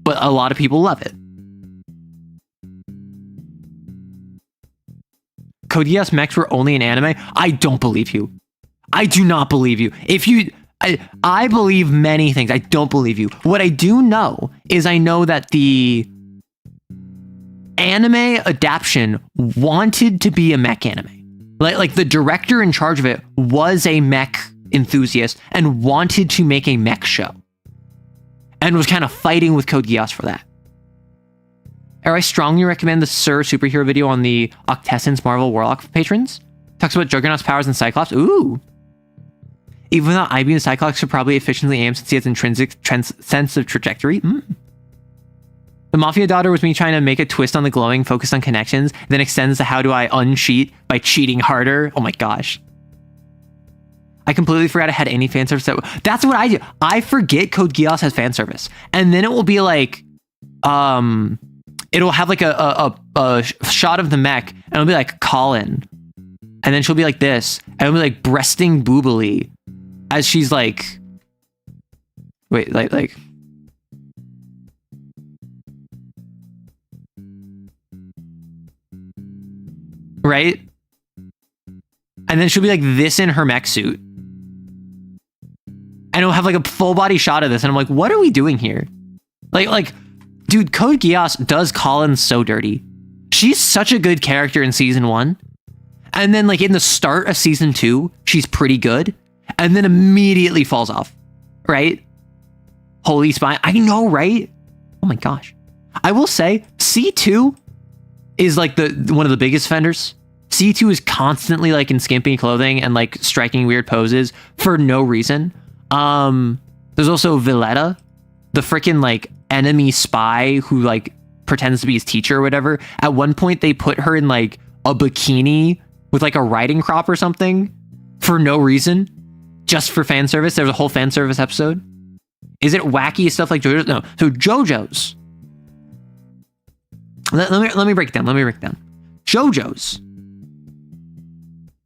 but a lot of people love it. Code Geass mechs were only in anime? I don't believe you. I do not believe you. I believe many things. I don't believe you. What I do know is I know that the anime adaptation wanted to be a mech anime. Like the director in charge of it was a mech enthusiast and wanted to make a mech show. And was kind of fighting with Code Geass for that. I strongly recommend the Sir Superhero video on the Octessence Marvel Warlock patrons. Talks about Juggernaut's powers and Cyclops. Ooh. Even though IB and Cyclops could probably efficiently aim since he has intrinsic sense of trajectory. The Mafia daughter was me trying to make a twist on the glowing, focused on connections, then extends to how do I uncheat by cheating harder. Oh my gosh. I completely forgot I had any fan service. That's what I do. I forget Code Geass has fan service. And then it will be like, it'll have like a shot of the mech, and it'll be like Colin. And then she'll be like this, and it'll be like breasting boobily as she's like, wait, like, right? And then she'll be like this in her mech suit. And it'll have like a full body shot of this. And I'm like, what are we doing here? Like, dude, Code Geass does Colin so dirty. She's such a good character in season 1. And then like in the start of season 2, she's pretty good. And then immediately falls off, right? Holy spine. I know, right? Oh my gosh. I will say C2 is like one of the biggest offenders. C2 is constantly like in skimpy clothing and like striking weird poses for no reason. There's also Villetta, the freaking like enemy spy who like pretends to be his teacher or whatever. At one point they put her in like a bikini with like a riding crop or something for no reason, just for fan service. There was a whole fan service episode. Is it wacky stuff like JoJo's? No. So JoJo's. Let me break it down. JoJo's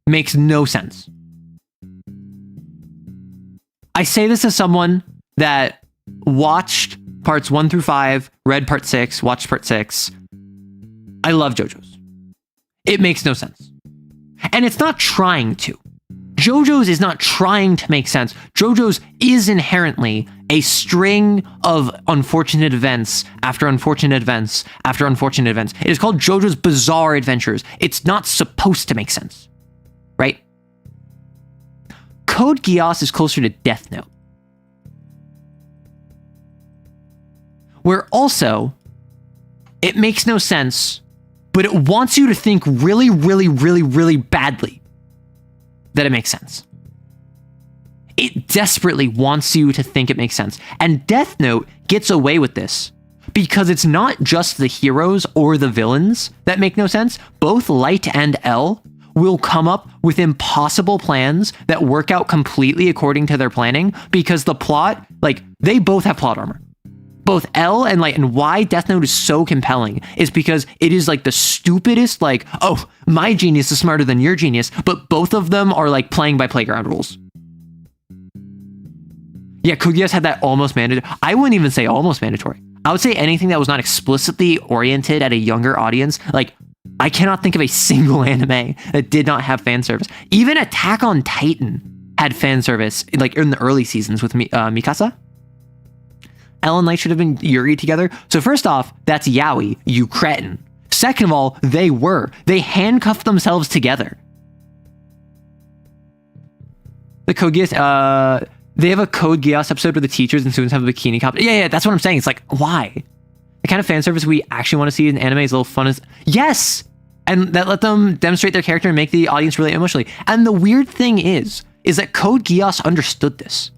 makes no sense. I say this as someone that watched parts 1 through 5, read part 6, watched part 6. I love JoJo's. It makes no sense. And it's not trying to. JoJo's is not trying to make sense. JoJo's is inherently a string of unfortunate events after unfortunate events after unfortunate events. It is called JoJo's Bizarre Adventures. It's not supposed to make sense, right? Code Geass is closer to Death Note, where also it makes no sense, but it wants you to think really, really, really, really badly that it makes sense. It desperately wants you to think it makes sense. And Death Note gets away with this because it's not just the heroes or the villains that make no sense. Both Light and L will come up with impossible plans that work out completely according to their planning because the plot, like, they both have plot armor. Both L and Light, and why Death Note is so compelling is because it is like the stupidest, like, oh, my genius is smarter than your genius, but both of them are like playing by playground rules. Yeah, Code Geass had that almost mandatory. I wouldn't even say almost mandatory. I would say anything that was not explicitly oriented at a younger audience. Like, I cannot think of a single anime that did not have fan service. Even Attack on Titan had fan service, like in the early seasons with Mikasa. L and Light should have been Yuri together. So first off, that's yaoi, you cretin. Second of all, they handcuffed themselves together. The Code Geass, they have a Code Geass episode where the teachers and students have a bikini comp. Yeah, that's what I'm saying. It's like, why? The kind of fan service we actually want to see in anime is a little fun as, yes! And that let them demonstrate their character and make the audience relate emotionally. And the weird thing is that Code Geass understood this.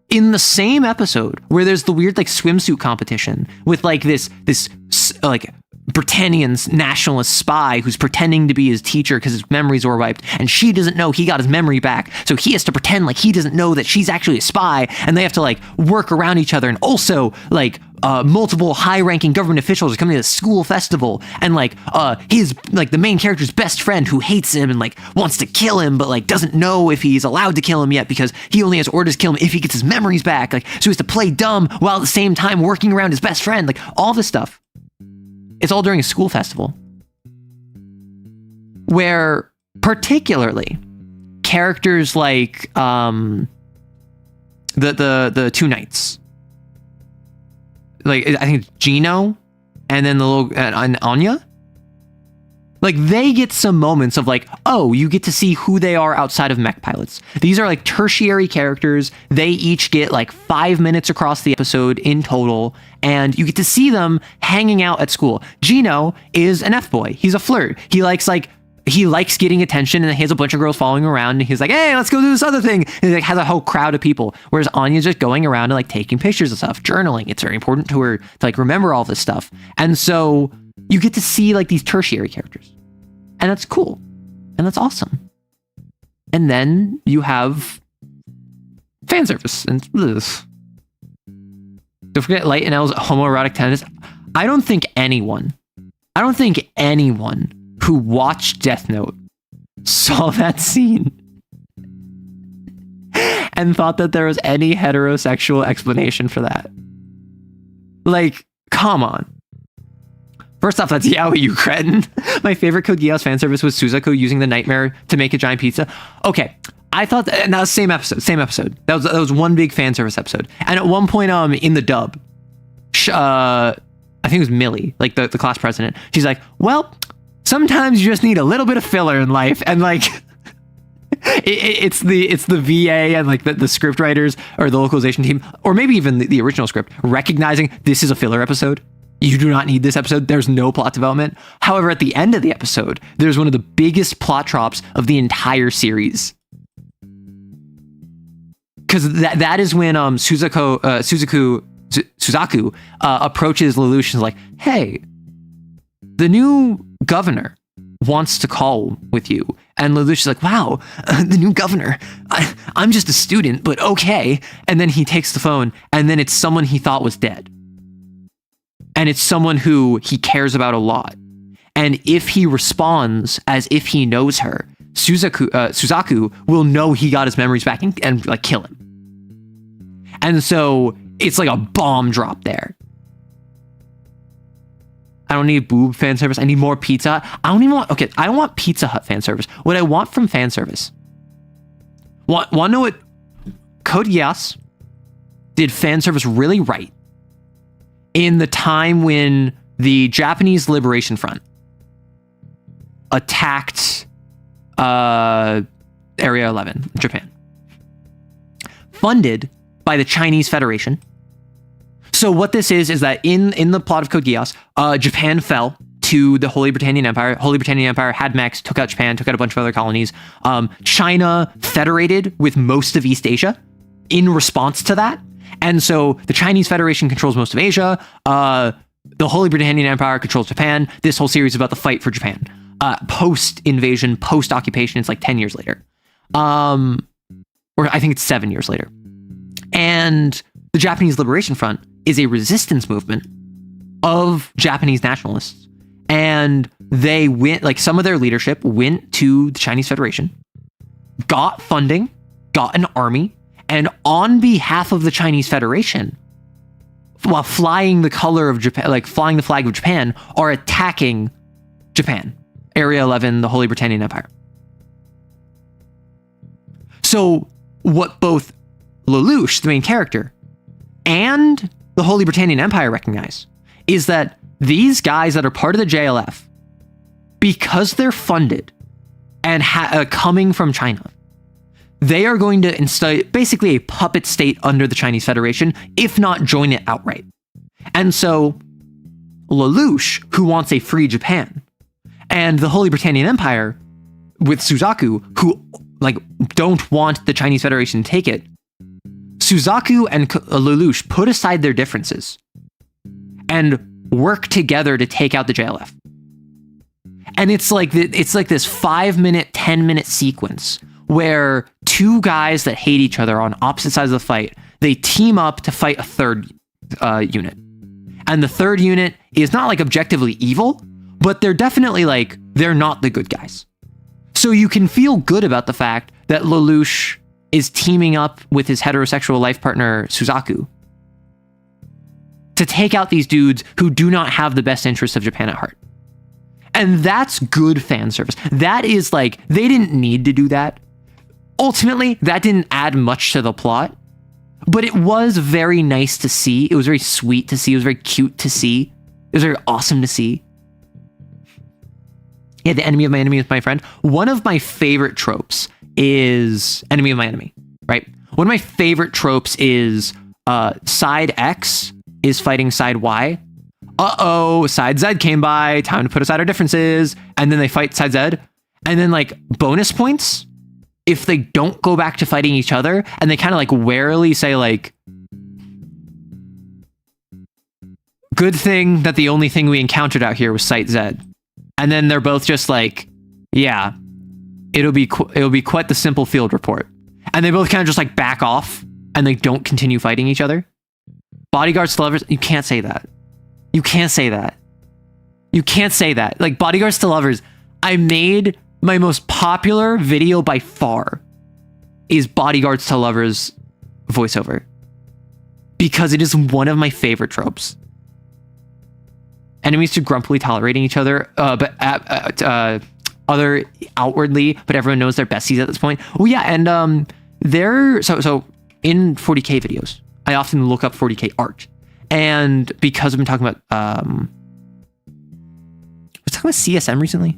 in the same episode where there's the weird like swimsuit competition with like this like Britannian nationalist spy who's pretending to be his teacher because his memories were wiped, and she doesn't know he got his memory back, so he has to pretend like he doesn't know that she's actually a spy, and they have to like work around each other. And also like multiple high-ranking government officials are coming to the school festival, and like his like the main character's best friend who hates him and like wants to kill him but like doesn't know if he's allowed to kill him yet because he only has orders to kill him if he gets his memories back, like so he has to play dumb while at the same time working around his best friend. Like all this stuff, it's all during a school festival where particularly characters like the two knights, like I think it's Gino and then the little and Anya, like they get some moments of like, oh, you get to see who they are outside of mech pilots. These are like tertiary characters. They each get like 5 minutes across the episode in total, and you get to see them hanging out at school. Gino is an F-boy. He's a flirt. He likes getting attention, and he has a bunch of girls following around, and he's like, hey, let's go do this other thing. And he like has a whole crowd of people. Whereas Anya's just going around and like taking pictures of stuff, journaling. It's very important to her to like remember all this stuff. And so you get to see like these tertiary characters. And that's cool. And that's awesome. And then you have fan service and this. Don't forget Light and L's homoerotic tennis. I don't think anyone who watched Death Note saw that scene and thought that there was any heterosexual explanation for that. Like, come on. First off, that's Yaoi, you cretin. My favorite Code Geass fan service was Suzaku using the nightmare to make a giant pizza. Okay, I thought that, and that was same episode. That was one big fan service episode. And at one point, in the dub, I think it was Millie, like the class president. She's like, well, sometimes you just need a little bit of filler in life, and like it's the VA and like the script writers or the localization team, or maybe even the original script, recognizing this is a filler episode. You do not need this episode. There's no plot development. However, at the end of the episode, there's one of the biggest plot drops of the entire series. Because that is when Suzaku approaches Lelouch and is like, hey, the new governor wants to call with you. And Lelouch is like, wow, the new governor. I'm just a student, but okay. And then he takes the phone, and then it's someone he thought was dead. And it's someone who he cares about a lot. And if he responds as if he knows her, Suzaku will know he got his memories back and like kill him. And so it's like a bomb drop there. I don't need boob fan service. I need more Pizza Hut. I don't want Pizza Hut fan service. What I want from fan service. Want to know what Code Geass did fan service really right in the time when the Japanese Liberation Front attacked Area 11, Japan. Funded by the Chinese Federation. So what this is that in the plot of Code Geass, Japan fell to the Holy Britannian Empire. Holy Britannian Empire had Mechs, took out Japan, took out a bunch of other colonies. China federated with most of East Asia in response to that. And so the Chinese Federation controls most of Asia. The Holy Britannian Empire controls Japan. This whole series is about the fight for Japan. Post-invasion, post-occupation, it's like 10 years later. Or I think it's 7 years later. And the Japanese Liberation Front is a resistance movement of Japanese nationalists. And they went, like some of their leadership went to the Chinese Federation, got funding, got an army, and on behalf of the Chinese Federation, while flying the color of Japan, like flying the flag of Japan, are attacking Japan, Area 11, the Holy Britannian Empire. So what both Lelouch, the main character, and the Holy Britannian Empire recognize is that these guys that are part of the JLF, because they're funded and coming from China, they are going to install basically a puppet state under the Chinese Federation, if not join it outright. And so Lelouch, who wants a free Japan, and the Holy Britannian Empire with Suzaku, who like don't want the Chinese Federation to take it, Suzaku and Lelouch put aside their differences and work together to take out the JLF. And it's like this 5-minute, 10-minute sequence where two guys that hate each other on opposite sides of the fight, they team up to fight a third unit. And the third unit is not like objectively evil, but they're definitely like, they're not the good guys. So you can feel good about the fact that Lelouch is teaming up with his heterosexual life partner, Suzaku, to take out these dudes who do not have the best interests of Japan at heart. And that's good fan service. That is like, they didn't need to do that. Ultimately, that didn't add much to the plot, but it was very nice to see. It was very sweet to see. It was very cute to see. It was very awesome to see. Yeah, the enemy of my enemy is my friend. One of my favorite tropes is enemy of my enemy, right? One of my favorite tropes is side X is fighting side Y. Side Z came by, time to put aside our differences, and then they fight side Z, and then like bonus points if they don't go back to fighting each other, and they kind of like warily say like, good thing that the only thing we encountered out here was site Z. And then they're both just like, yeah, it'll be quite the simple field report. And they both kind of just like back off and they don't continue fighting each other. Bodyguards to lovers, you can't say that. You can't say that. You can't say that. Like, Bodyguards to Lovers, I made my most popular video by far is Bodyguards to Lovers voiceover, because it is one of my favorite tropes. Enemies to grumpily tolerating each other, but other outwardly, but everyone knows they're besties at this point. Oh yeah, and they're so in 40k videos, I often look up 40k art, and because I've been talking about I was talking about CSM recently.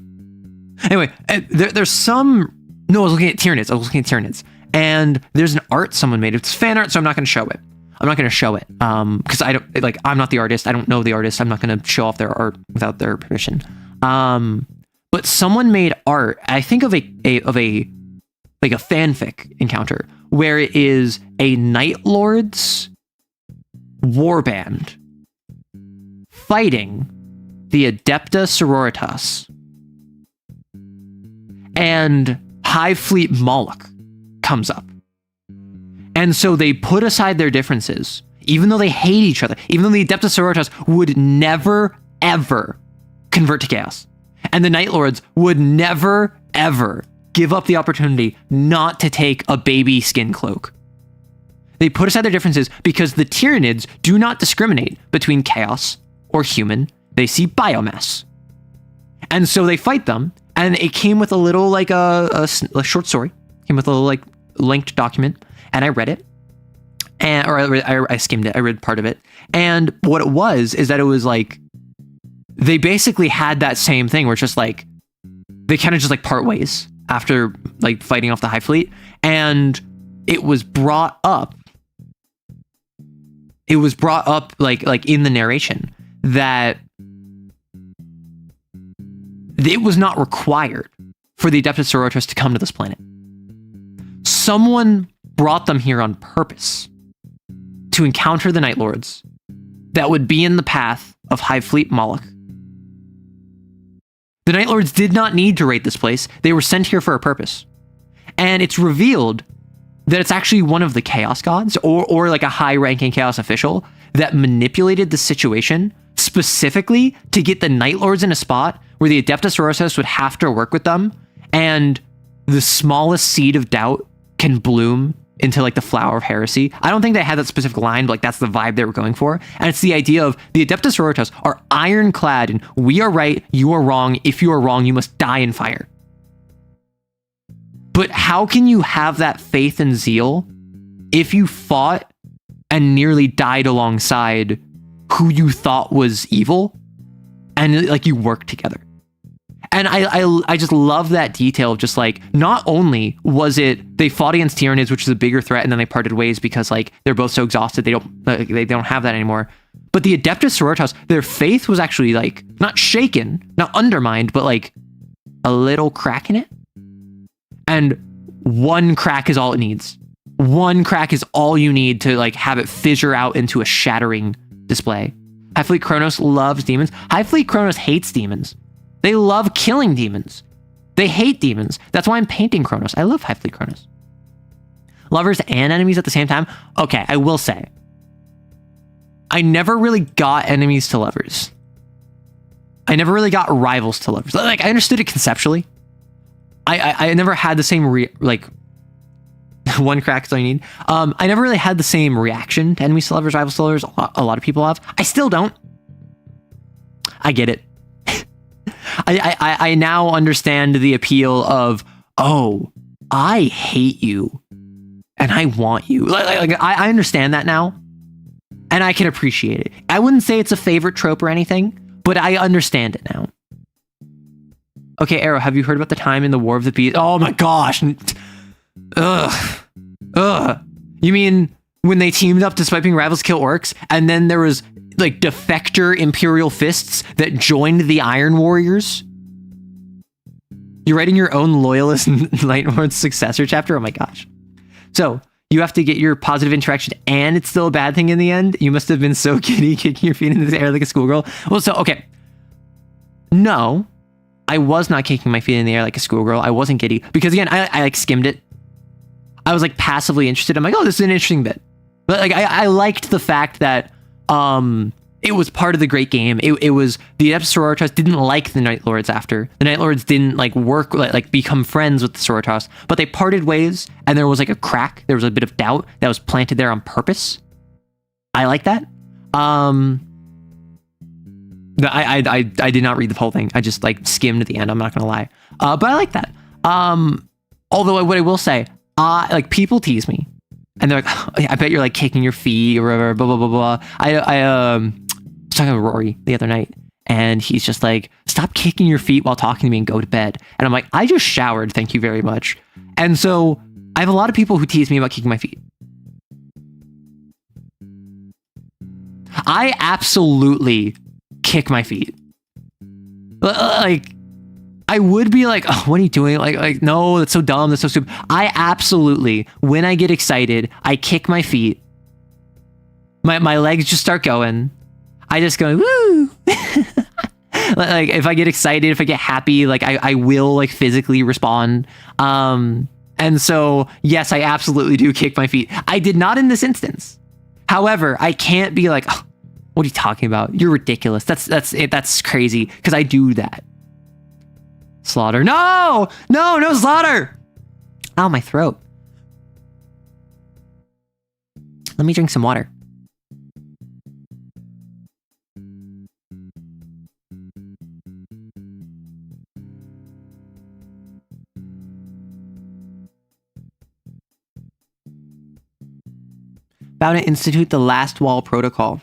Anyway, there's some. No, I was looking at Tyranids. And there's an art someone made. It's fan art, so I'm not going to show it. Because I don't like. I'm not the artist. I don't know the artist. I'm not going to show off their art without their permission. But someone made art. I think of a fanfic encounter where it is a Night Lord's warband fighting the Adepta Sororitas, and Hive Fleet Moloch comes up. And so they put aside their differences, even though they hate each other, even though the Adepta Sororitas would never, ever convert to chaos. And the Night Lords would never, ever give up the opportunity not to take a baby skin cloak. They put aside their differences because the Tyranids do not discriminate between chaos or human. They see biomass. And so they fight them, and it came with a little, like, a short story. Came with a little, like, linked document, and I read it. I skimmed it. I read part of it. And what it was is that it was, like, they basically had that same thing where it's just, like, they kind of just, like, part ways after, like, fighting off the Hive Fleet. And it was brought up. Like in the narration, that it was not required for the Adeptus Sororitas to come to this planet. Someone brought them here on purpose to encounter the Night Lords that would be in the path of Hive Fleet Moloch. The Night Lords did not need to raid this place. They were sent here for a purpose. And it's revealed that it's actually one of the Chaos Gods, or like a high-ranking Chaos official, that manipulated the situation specifically to get the Night Lords in a spot where the Adeptus Sororitas would have to work with them, and the smallest seed of doubt can bloom into, like, the flower of heresy. I don't think they had that specific line, but, like, that's the vibe they were going for. And it's the idea of the Adeptus Sororitas are ironclad in, we are right, you are wrong. If you are wrong, you must die in fire. But how can you have that faith and zeal if you fought and nearly died alongside who you thought was evil, and, like, you worked together? And I just love that detail of just, like, not only was it they fought against Tyranids, which is a bigger threat, and then they parted ways because, like, they're both so exhausted they don't have that anymore. But the Adeptus Sororitas, their faith was actually, like, not shaken, not undermined, but, like, a little crack in it. And one crack is all it needs one crack is all you need to like have it fissure out into a shattering display. High Fleet Kronos loves demons. High Fleet Kronos hates demons. They love killing demons. They hate demons. That's why I'm painting Kronos. I love High Fleet Kronos. Lovers and enemies at the same time. Okay, I will say, I never really got enemies to lovers. I never really got rivals to lovers. Like, I understood it conceptually. I never had the same one crack is all you need. I never really had the same reaction to enemies to lovers, rivals to lovers. A lot of people have. I still don't. I get it. I now understand the appeal of, oh, I hate you and I want you. I understand that now, and I can appreciate it. I wouldn't say it's a favorite trope or anything, but I understand it now. Okay, Arrow, have you heard about the time in the War of the Beasts? Oh my gosh. Ugh. You mean when they teamed up despite being rivals to kill orcs, and then there was like defector Imperial fists that joined the Iron Warriors? You're writing your own Loyalist Night Lord successor chapter? Oh my gosh. So you have to get your positive interaction and it's still a bad thing in the end? You must have been so giddy kicking your feet into the air like a schoolgirl. Well, so, okay. No, I was not kicking my feet in the air like a schoolgirl. I wasn't giddy. Because again, I like skimmed it. I was like passively interested. I'm like, oh, this is an interesting bit. But like, I liked the fact that it was part of the great game. It was the Sororitas didn't like the Night Lords after. The Night Lords didn't like work, like become friends with the Sororitas, but they parted ways and there was like a crack. There was a bit of doubt that was planted there on purpose. I like that. I did not read the whole thing. I just like skimmed at the end. I'm not gonna lie. But I like that. Although what I will say, like people tease me, and they're like, oh, I bet you're like kicking your feet or whatever, blah blah blah blah. I was talking to Rory the other night, and he's just like, stop kicking your feet while talking to me and go to bed. And I'm like, I just showered, thank you very much. And so I have a lot of people who tease me about kicking my feet. I absolutely kick my feet. Like, I would be like, oh, what are you doing? Like, no, that's so dumb. That's so stupid. I absolutely, when I get excited, I kick my feet. My legs just start going. I just go, woo. Like, if I get excited, if I get happy, like, I will, like, physically respond. And so, yes, I absolutely do kick my feet. I did not in this instance. However, I can't be like, oh, what are you talking about? You're ridiculous. That's crazy, because I do that. Slaughter. No, Slaughter. Ow, my throat. Let me drink some water. About to institute the last wall protocol.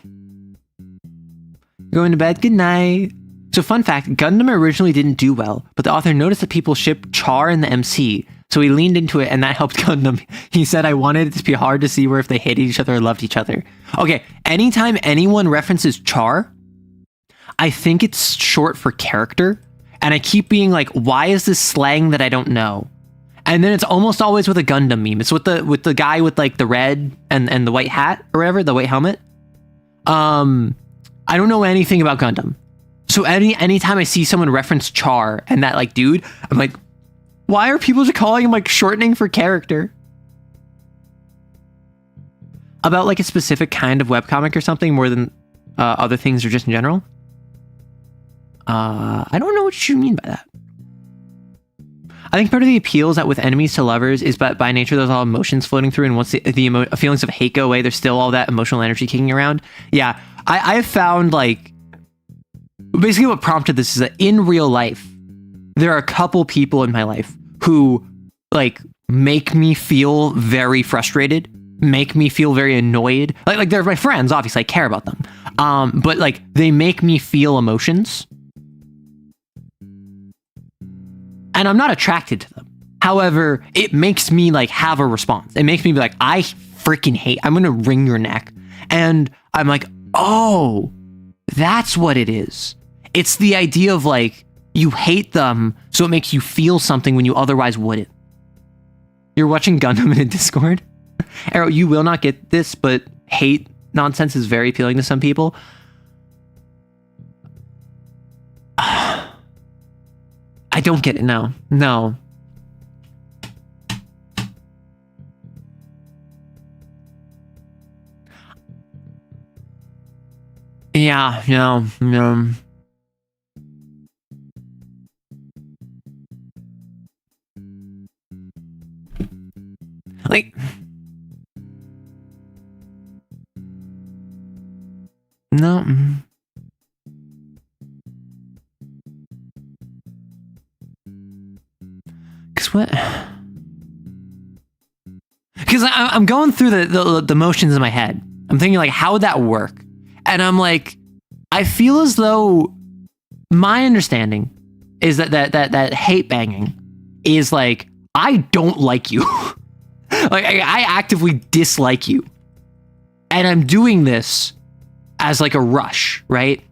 Going to bed. Good night. So fun fact, Gundam originally didn't do well, but the author noticed that people shipped Char in the MC, so he leaned into it and that helped Gundam. He said, I wanted it to be hard to see where if they hated each other or loved each other. Okay, anytime anyone references Char, I think it's short for character, and I keep being like, why is this slang that I don't know? And then it's almost always with a Gundam meme. It's with the guy with like the red and the white hat or whatever, the white helmet. I don't know anything about Gundam. So anytime I see someone reference Char and that like dude, I'm like, why are people just calling him like shortening for character? About like a specific kind of webcomic or something more than other things or just in general? I don't know what you mean by that. I think part of the appeal is that with enemies to lovers is by nature there's all emotions floating through, and once the feelings of hate go away, there's still all that emotional energy kicking around. Yeah, I have found like basically what prompted this is that in real life there are a couple people in my life who like make me feel very frustrated, make me feel very annoyed. Like they're my friends, obviously I care about them, but like they make me feel emotions. And I'm not attracted to them. However, it makes me like have a response. It makes me be like, I freaking hate, I'm gonna wring your neck. And I'm like, oh, that's what it is. It's the idea of like, you hate them, so it makes you feel something when you otherwise wouldn't. You're watching Gundam in a Discord? Arrow, you will not get this, but hate nonsense is very appealing to some people. I don't get it. No. Yeah, no. Like, no. Because I'm going through the motions in my head. I'm thinking like, how would that work? And I'm like, I feel as though my understanding is that hate banging is like, I don't like you. Like I actively dislike you. And I'm doing this as like a rush, right?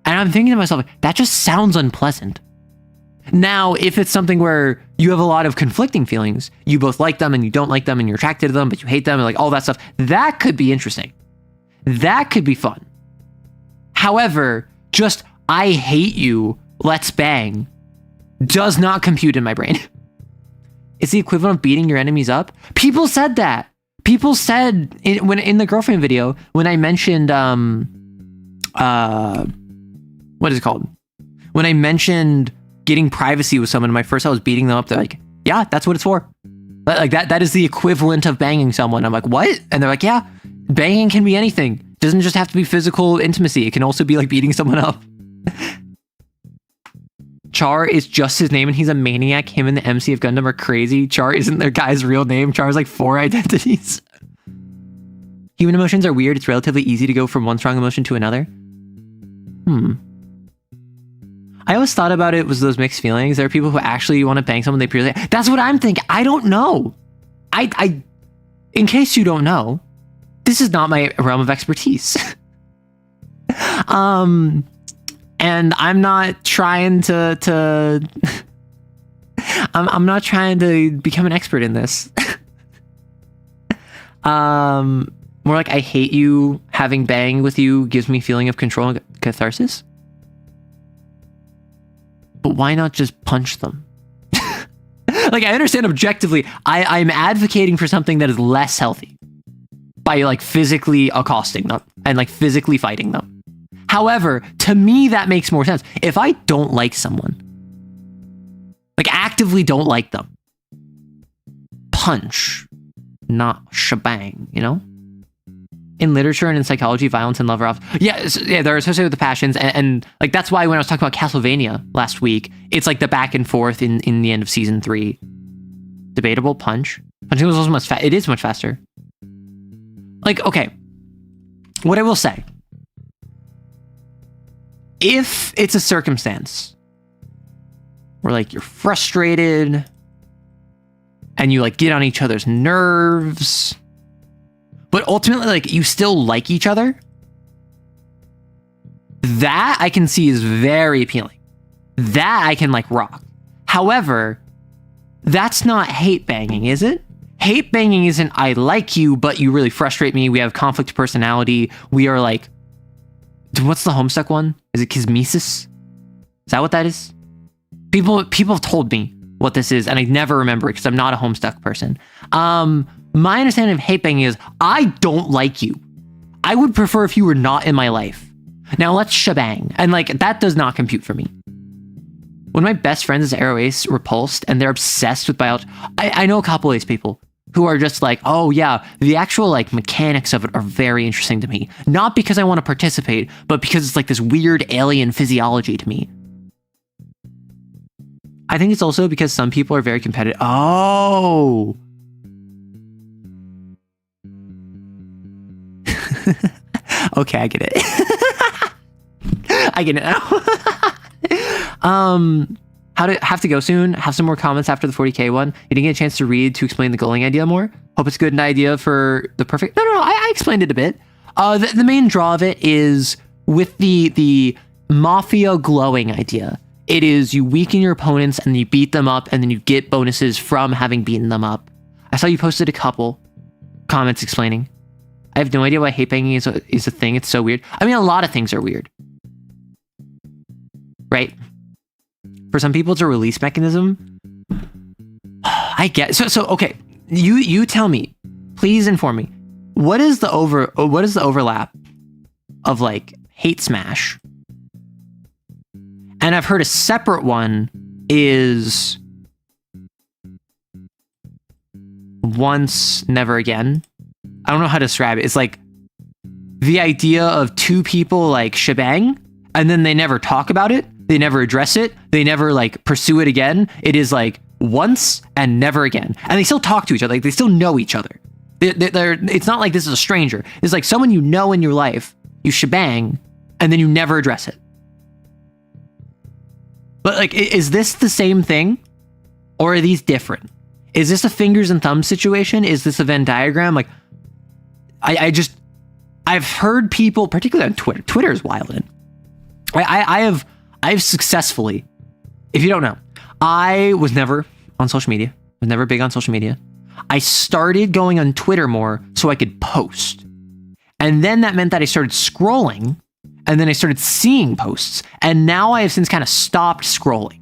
And I'm thinking to myself, that just sounds unpleasant. Now, if it's something where you have a lot of conflicting feelings, you both like them and you don't like them and you're attracted to them, but you hate them and like all that stuff, that could be interesting. That could be fun. However, just I hate you, let's bang, does not compute in my brain. It's the equivalent of beating your enemies up. People said that. People said in the girlfriend video, when I mentioned what is it called? When I mentioned getting privacy with someone, my first I was beating them up. They're like, yeah, that's what it's for. Like that is the equivalent of banging someone. I'm like, what? And they're like, yeah, banging can be anything. It doesn't just have to be physical intimacy. It can also be like beating someone up. Char is just his name and he's a maniac. Him and the MC of Gundam are crazy. Char isn't their guy's real name. Char's like 4 identities. Human emotions are weird. It's relatively easy to go from one strong emotion to another. I always thought about it was those mixed feelings. There are people who actually want to bang someone they purely... That's what I'm thinking. I don't know. I in case you don't know, this is not my realm of expertise. And I'm not trying to I'm not trying to become an expert in this. More like I hate you, having bang with you gives me feeling of control and catharsis. But why not just punch them? Like, I understand objectively, I'm advocating for something that is less healthy by like physically accosting them and like physically fighting them. However, to me, that makes more sense. If I don't like someone, like actively don't like them, punch, not shebang, you know? In literature and in psychology, violence and love are off. Yeah, they're associated with the passions. And like, that's why when I was talking about Castlevania last week, it's like the back and forth in the end of season 3. Debatable. Punch. Punching was also much it is much faster. Like, okay. What I will say, if it's a circumstance where like you're frustrated and you like get on each other's nerves, but ultimately, like, you still like each other, that I can see is very appealing. That I can, like, rock. However, that's not hate banging, is it? Hate banging isn't, I like you, but you really frustrate me. We have conflict of personality. We are, like... What's the Homestuck one? Is it Kismesis? Is that what that is? People have told me what this is, and I never remember it because I'm not a Homestuck person. My understanding of hate banging is, I don't like you. I would prefer if you were not in my life. Now let's shebang. And like, that does not compute for me. One of my best friends is Aero Ace Repulsed, and they're obsessed with biology. I know a couple of these people who are just like, oh yeah, the actual like mechanics of it are very interesting to me. Not because I want to participate, but because it's like this weird alien physiology to me. I think it's also because some people are very competitive. Oh! Okay, I get it. I get it now. Have to go soon. Have some more comments after the 40k one. You didn't get a chance to read to explain the glowing idea more. Hope it's a good idea for the perfect... No, I explained it a bit. The main draw of it is with the mafia glowing idea. It is you weaken your opponents and you beat them up and then you get bonuses from having beaten them up. I saw you posted a couple. comments explaining. I have no idea why hate banging is a thing. It's so weird. I mean, a lot of things are weird, right? For some people, it's a release mechanism. I get so okay. You tell me, please inform me. What is the overlap of like hate smash? And I've heard a separate one is once, never again. I don't know how to describe it. It's like the idea of two people like shebang, and then they never talk about it. They never address it. They never like pursue it again. It is like once and never again. And they still talk to each other. Like they still know each other. It's not like this is a stranger. It's like someone you know in your life, you shebang, and then you never address it. But like, is this the same thing? Or are these different? Is this a fingers and thumbs situation? Is this a Venn diagram? Like, I've heard people, particularly on Twitter. Twitter is wild. I've successfully, if you don't know, I was never on social media. I was never big on social media. I started going on Twitter more so I could post. And then that meant that I started scrolling, and then I started seeing posts. And now I have since kind of stopped scrolling.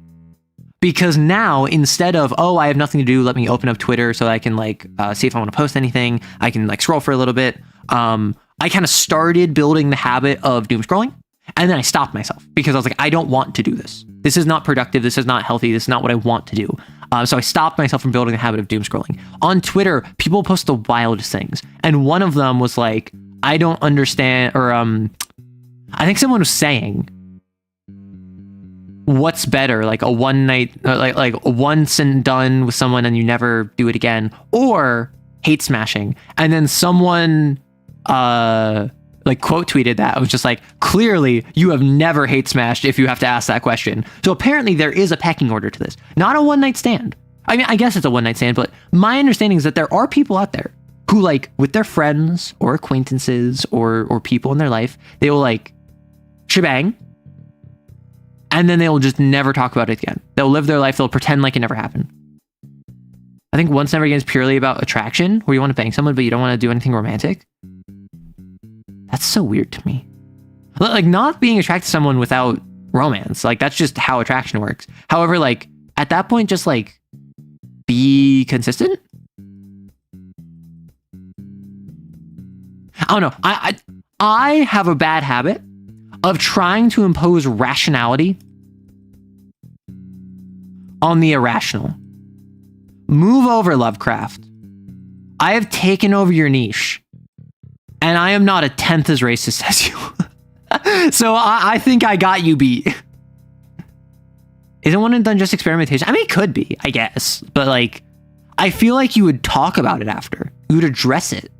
Because now, instead of, oh, I have nothing to do, let me open up Twitter so I can like see if I want to post anything. I can like scroll for a little bit. I kind of started building the habit of doom scrolling. And then I stopped myself because I was like, I don't want to do this. This is not productive. This is not healthy. This is not what I want to do. So I stopped myself from building the habit of doom scrolling. On Twitter, people post the wildest things. And one of them was like, I don't understand, or I think someone was saying, what's better, like a one night, like once and done with someone and you never do it again, or hate smashing? And then someone like quote tweeted that. I was just like, clearly you have never hate smashed if you have to ask that question. So apparently there is a pecking order to this, not a one night stand. I mean, I guess it's a one night stand, but my understanding is that there are people out there who like with their friends or acquaintances or people in their life, they will like shebang, and then they will just never talk about it again. They'll live their life. They'll pretend like it never happened. I think once never again is purely about attraction, where you want to bang someone, but you don't want to do anything romantic. That's so weird to me. Like not being attracted to someone without romance. Like that's just how attraction works. However, like at that point, just like be consistent. I don't know. I have a bad habit of trying to impose rationality on the irrational. Move over, Lovecraft. I have taken over your niche, and I am not a tenth as racist as you. So I think I got you beat. Isn't one and done just experimentation? I mean, it could be, I guess. But like, I feel like you would talk about it after. You would address it.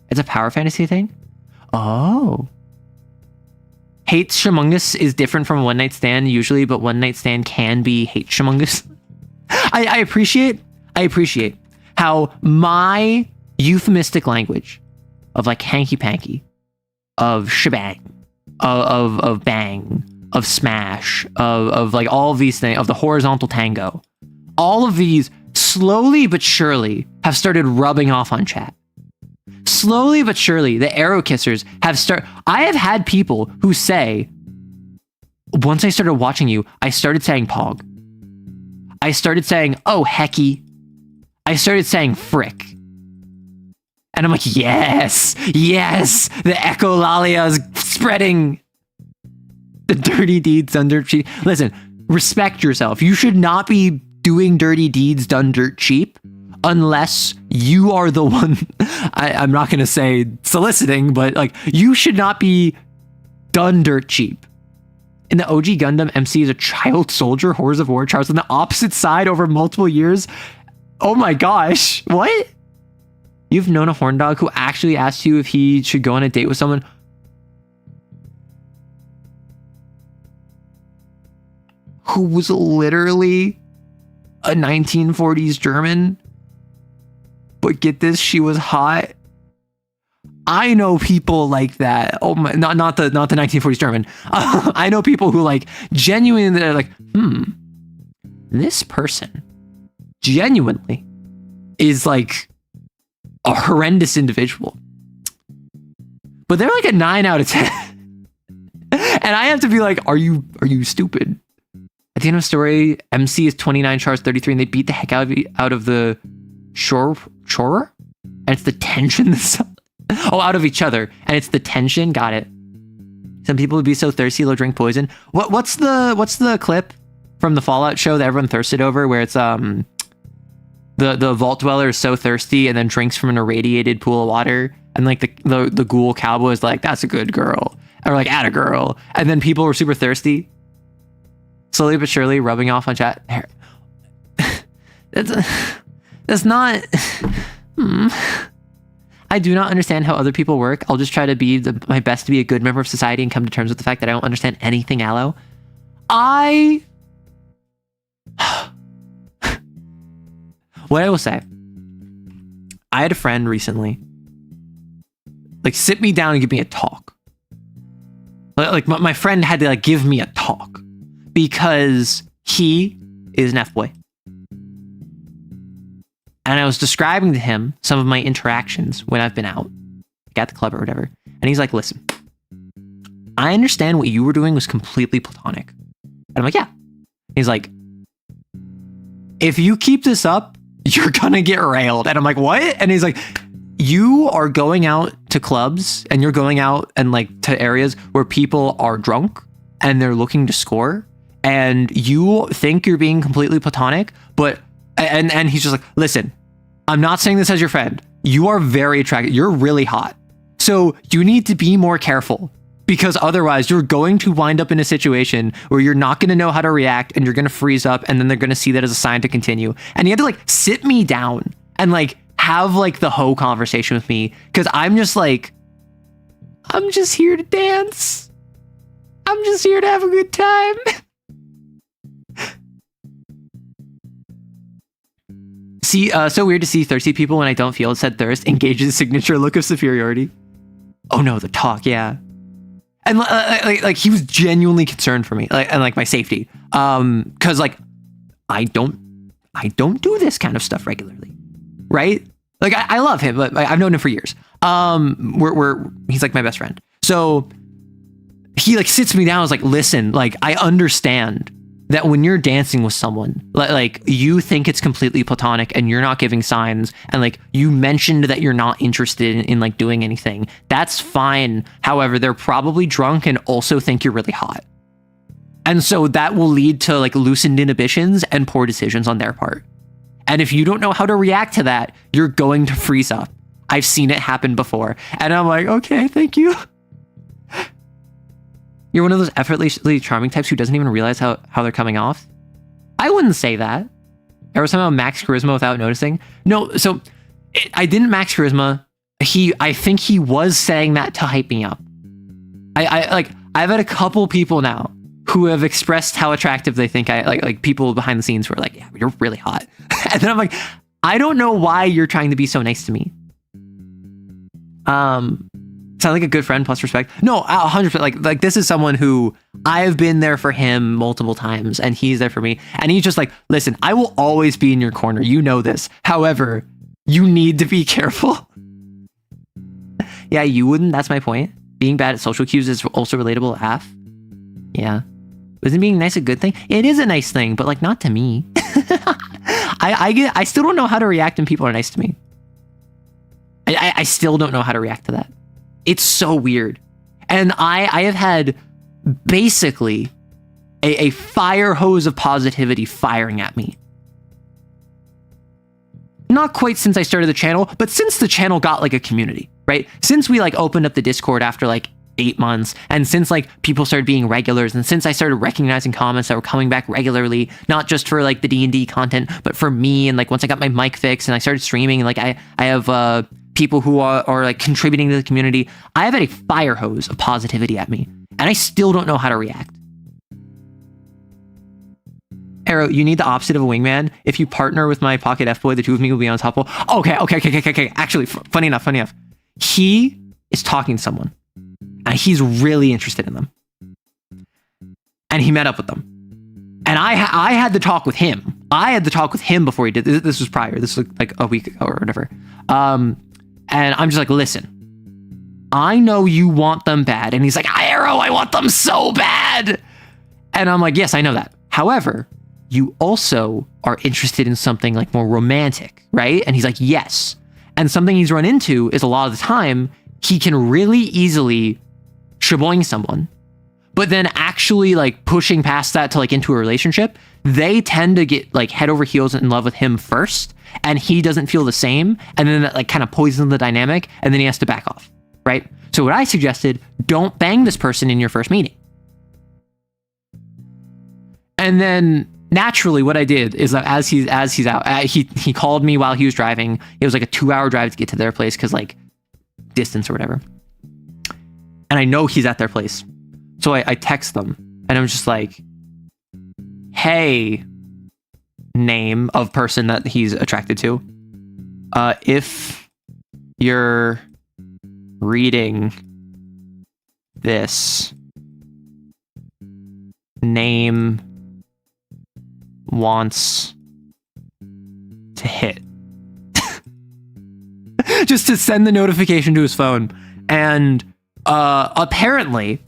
It's a power fantasy thing? Oh. Hate Shamungus is different from one night stand usually, but one night stand can be hate Shamungus. I appreciate how my euphemistic language of like hanky panky, of shebang, of bang, of smash, of like all of these things, of the horizontal tango, all of these slowly but surely have started rubbing off on chat. Slowly but surely, the arrow kissers I have had people who say, once I started watching you, I started saying pog. I started saying, oh, hecky. I started saying frick. And I'm like, yes, the echolalia is spreading. The dirty deeds done dirt cheap. Listen, respect yourself. You should not be doing dirty deeds done dirt cheap unless you are the one, I'm not going to say soliciting, but like you should not be done dirt cheap. In the OG Gundam, MC is a child soldier, Horrors of War, Charles on the opposite side over multiple years. Oh my gosh, what? You've known a horn dog who actually asked you if he should go on a date with someone who was literally a 1940s German? But get this, she was hot. I know people like that. Oh my, not the 1940s German. I know people who like genuinely, they're like, this person genuinely is like a horrendous individual. But they're like a 9 out of 10. And I have to be like, are you stupid? At the end of the story, MC is 29, Char's 33, and they beat the heck out of the chorer? And it's the tension. Out of each other. And it's the tension. Got it. Some people would be so thirsty they'll drink poison. What's the clip from the Fallout show that everyone thirsted over, where it's the vault dweller is so thirsty and then drinks from an irradiated pool of water, and like the ghoul cowboy is like, that's a good girl, or like, atta girl, and then people were super thirsty, slowly but surely rubbing off on chat. That's not. I do not understand how other people work. I'll just try to be my best to be a good member of society and come to terms with the fact that I don't understand anything aloe. What I will say, I had a friend recently, like, sit me down and give me a talk. Like, my friend had to like give me a talk because he is an F-boy. And I was describing to him some of my interactions when I've been out, like at the club or whatever. And he's like, listen, I understand what you were doing was completely platonic. And I'm like, yeah. He's like, if you keep this up, you're gonna get railed. And I'm like, what? And he's like, you are going out to clubs and you're going out and like to areas where people are drunk and they're looking to score. And you think you're being completely platonic, but and he's just like, listen, I'm not saying this as your friend. You are very attractive. You're really hot. So you need to be more careful, because otherwise you're going to wind up in a situation where you're not going to know how to react and you're going to freeze up, and then they're going to see that as a sign to continue. And he had to like sit me down and like have like the hoe conversation with me, because I'm just like, I'm just here to dance. I'm just here to have a good time. See, so weird to see thirsty people when I don't feel said thirst engages a signature look of superiority. Oh no, the talk, yeah. And like he was genuinely concerned for me, and like my safety. Cause like I don't do this kind of stuff regularly, right? Like I love him, but I've known him for years. He's like my best friend. So he like sits me down and was like, listen, like I understand that when you're dancing with someone, like you think it's completely platonic and you're not giving signs, and like you mentioned that you're not interested in like doing anything. That's fine. However, they're probably drunk and also think you're really hot. And so that will lead to like loosened inhibitions and poor decisions on their part. And if you don't know how to react to that, you're going to freeze up. I've seen it happen before. And I'm like, okay, thank you. You're one of those effortlessly charming types who doesn't even realize how they're coming off. I wouldn't say that. Or somehow max charisma without noticing. No, so I didn't max charisma. I think he was saying that to hype me up. I've had a couple people now who have expressed how attractive they think I like people behind the scenes who are like, yeah, you're really hot. And then I'm like, I don't know why you're trying to be so nice to me. Sound like a good friend plus respect. No, 100%. Like this is someone who I've been there for him multiple times, and he's there for me. And he's just like, listen, I will always be in your corner. You know this. However, you need to be careful. Yeah, you wouldn't. That's my point. Being bad at social cues is also relatable. AF. Yeah. Isn't being nice a good thing? It is a nice thing, but like not to me. I still don't know how to react when people are nice to me. I still don't know how to react to that. It's so weird. And I have had basically a fire hose of positivity firing at me. Not quite since I started the channel, but since the channel got like a community, right? Since we like opened up the Discord after like 8 months, and since like people started being regulars, and since I started recognizing comments that were coming back regularly, not just for like the D&D content, but for me, and like once I got my mic fixed and I started streaming, and like I have people who are like contributing to the community, I have had a fire hose of positivity at me, and I still don't know how to react. Arrow, you need the opposite of a wingman. If you partner with my pocket F-boy, the two of me will be on top of... Okay. Actually, funny enough. He is talking to someone, and he's really interested in them. And he met up with them. And I had the talk with him. I had the talk with him before he did. This was prior. This was like a week ago or whatever. And I'm just like, listen, I know you want them bad. And he's like, Arrow, I want them so bad. And I'm like, yes, I know that. However, you also are interested in something like more romantic, right? And he's like, yes. And something he's run into is a lot of the time, he can really easily shaboing someone, but then actually like pushing past that to like into a relationship, they tend to get like head over heels in love with him first, and he doesn't feel the same. And then that like kind of poisons the dynamic, and then he has to back off. Right? So what I suggested, don't bang this person in your first meeting. And then naturally what I did is that as he's out, he called me while he was driving. It was like a 2-hour drive to get to their place because like distance or whatever. And I know he's at their place. So I text them and I'm just like, hey, name of person that he's attracted to. If you're reading this, name wants to hit. Just to send the notification to his phone. And apparently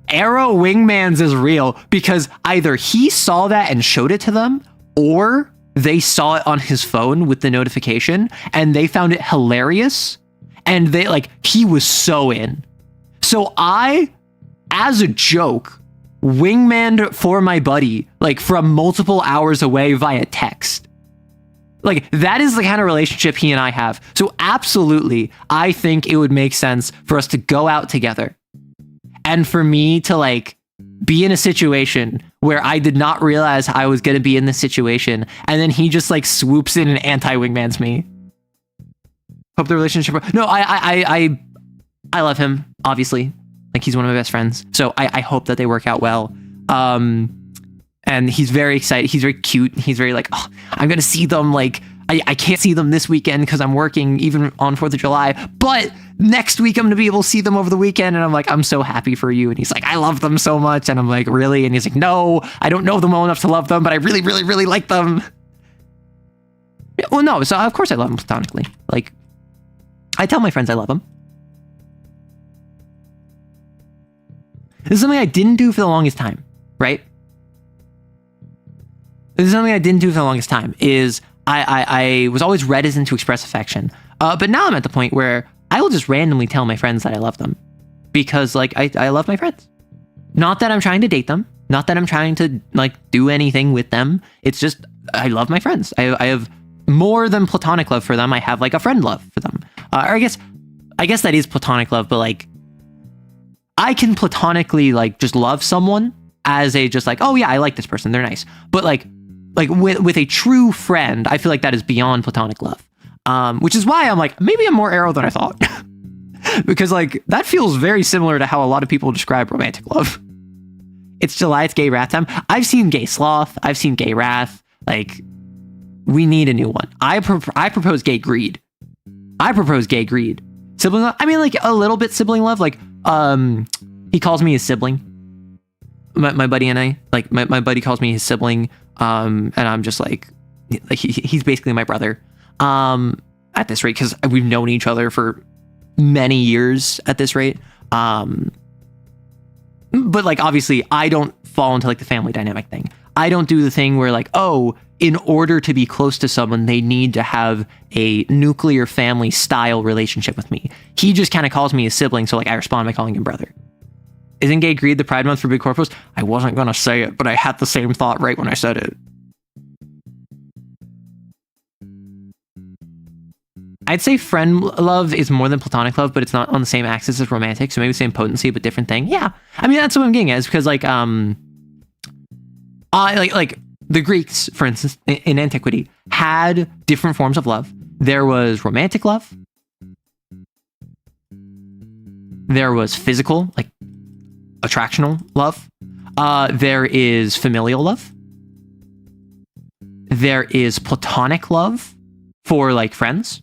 Arrow Wingman's is real, because either he saw that and showed it to them, or they saw it on his phone with the notification and they found it hilarious, and they like, he was so in. So I, as a joke, wingmaned for my buddy like from multiple hours away via text. Like, that is the kind of relationship he and I have. So absolutely, I think it would make sense for us to go out together and for me to like be in a situation where I did not realize I was going to be in this situation, and then he just like swoops in and anti-wingmans me. Hope the relationship... No, I love him, obviously. Like, he's one of my best friends. So I hope that they work out well. And he's very excited. He's very cute. He's very like, oh, I'm going to see them. Like, I can't see them this weekend because I'm working even on 4th of July. But next week, I'm going to be able to see them over the weekend. And I'm like, I'm so happy for you. And he's like, I love them so much. And I'm like, really? And he's like, no, I don't know them well enough to love them, but I really, really, really like them. Well, no. So, of course, I love them platonically. Like, I tell my friends I love them. This is something I didn't do for the longest time, right? This is something I didn't do for the longest time, is I was always reticent to express affection. But now I'm at the point where I will just randomly tell my friends that I love them. Because, like, I love my friends. Not that I'm trying to date them. Not that I'm trying to, like, do anything with them. It's just, I love my friends. I have more than platonic love for them. I have, like, a friend love for them. Or I guess that is platonic love, but, like, I can platonically, like, just love someone as a just like, oh yeah, I like this person, they're nice. But like with a true friend, I feel like that is beyond platonic love. Which is why I'm like, maybe I'm more Arrow than I thought. Because like, that feels very similar to how a lot of people describe romantic love. It's July, it's gay wrath time. I've seen gay sloth, I've seen gay wrath. Like, we need a new one. I propose gay greed. Sibling love, I mean, like, a little bit sibling love. Like, he calls me his sibling. My buddy and I, like, my buddy calls me his sibling, and I'm just like he's basically my brother, at this rate, because we've known each other for many years at this rate. But like, obviously, I don't fall into like the family dynamic thing. I don't do the thing where like, oh, in order to be close to someone, they need to have a nuclear family style relationship with me. He just kind of calls me his sibling, so like I respond by calling him brother. Isn't gay greed the Pride Month for big corpos? I wasn't going to say it, but I had the same thought right when I said it. I'd say friend love is more than platonic love, but it's not on the same axis as romantic, so maybe same potency, but different thing. Yeah. I mean, that's what I'm getting at, is because like, like the Greeks, for instance, in antiquity, had different forms of love. There was romantic love. There was physical, like, attractional love. There is familial love. There is platonic love for like friends.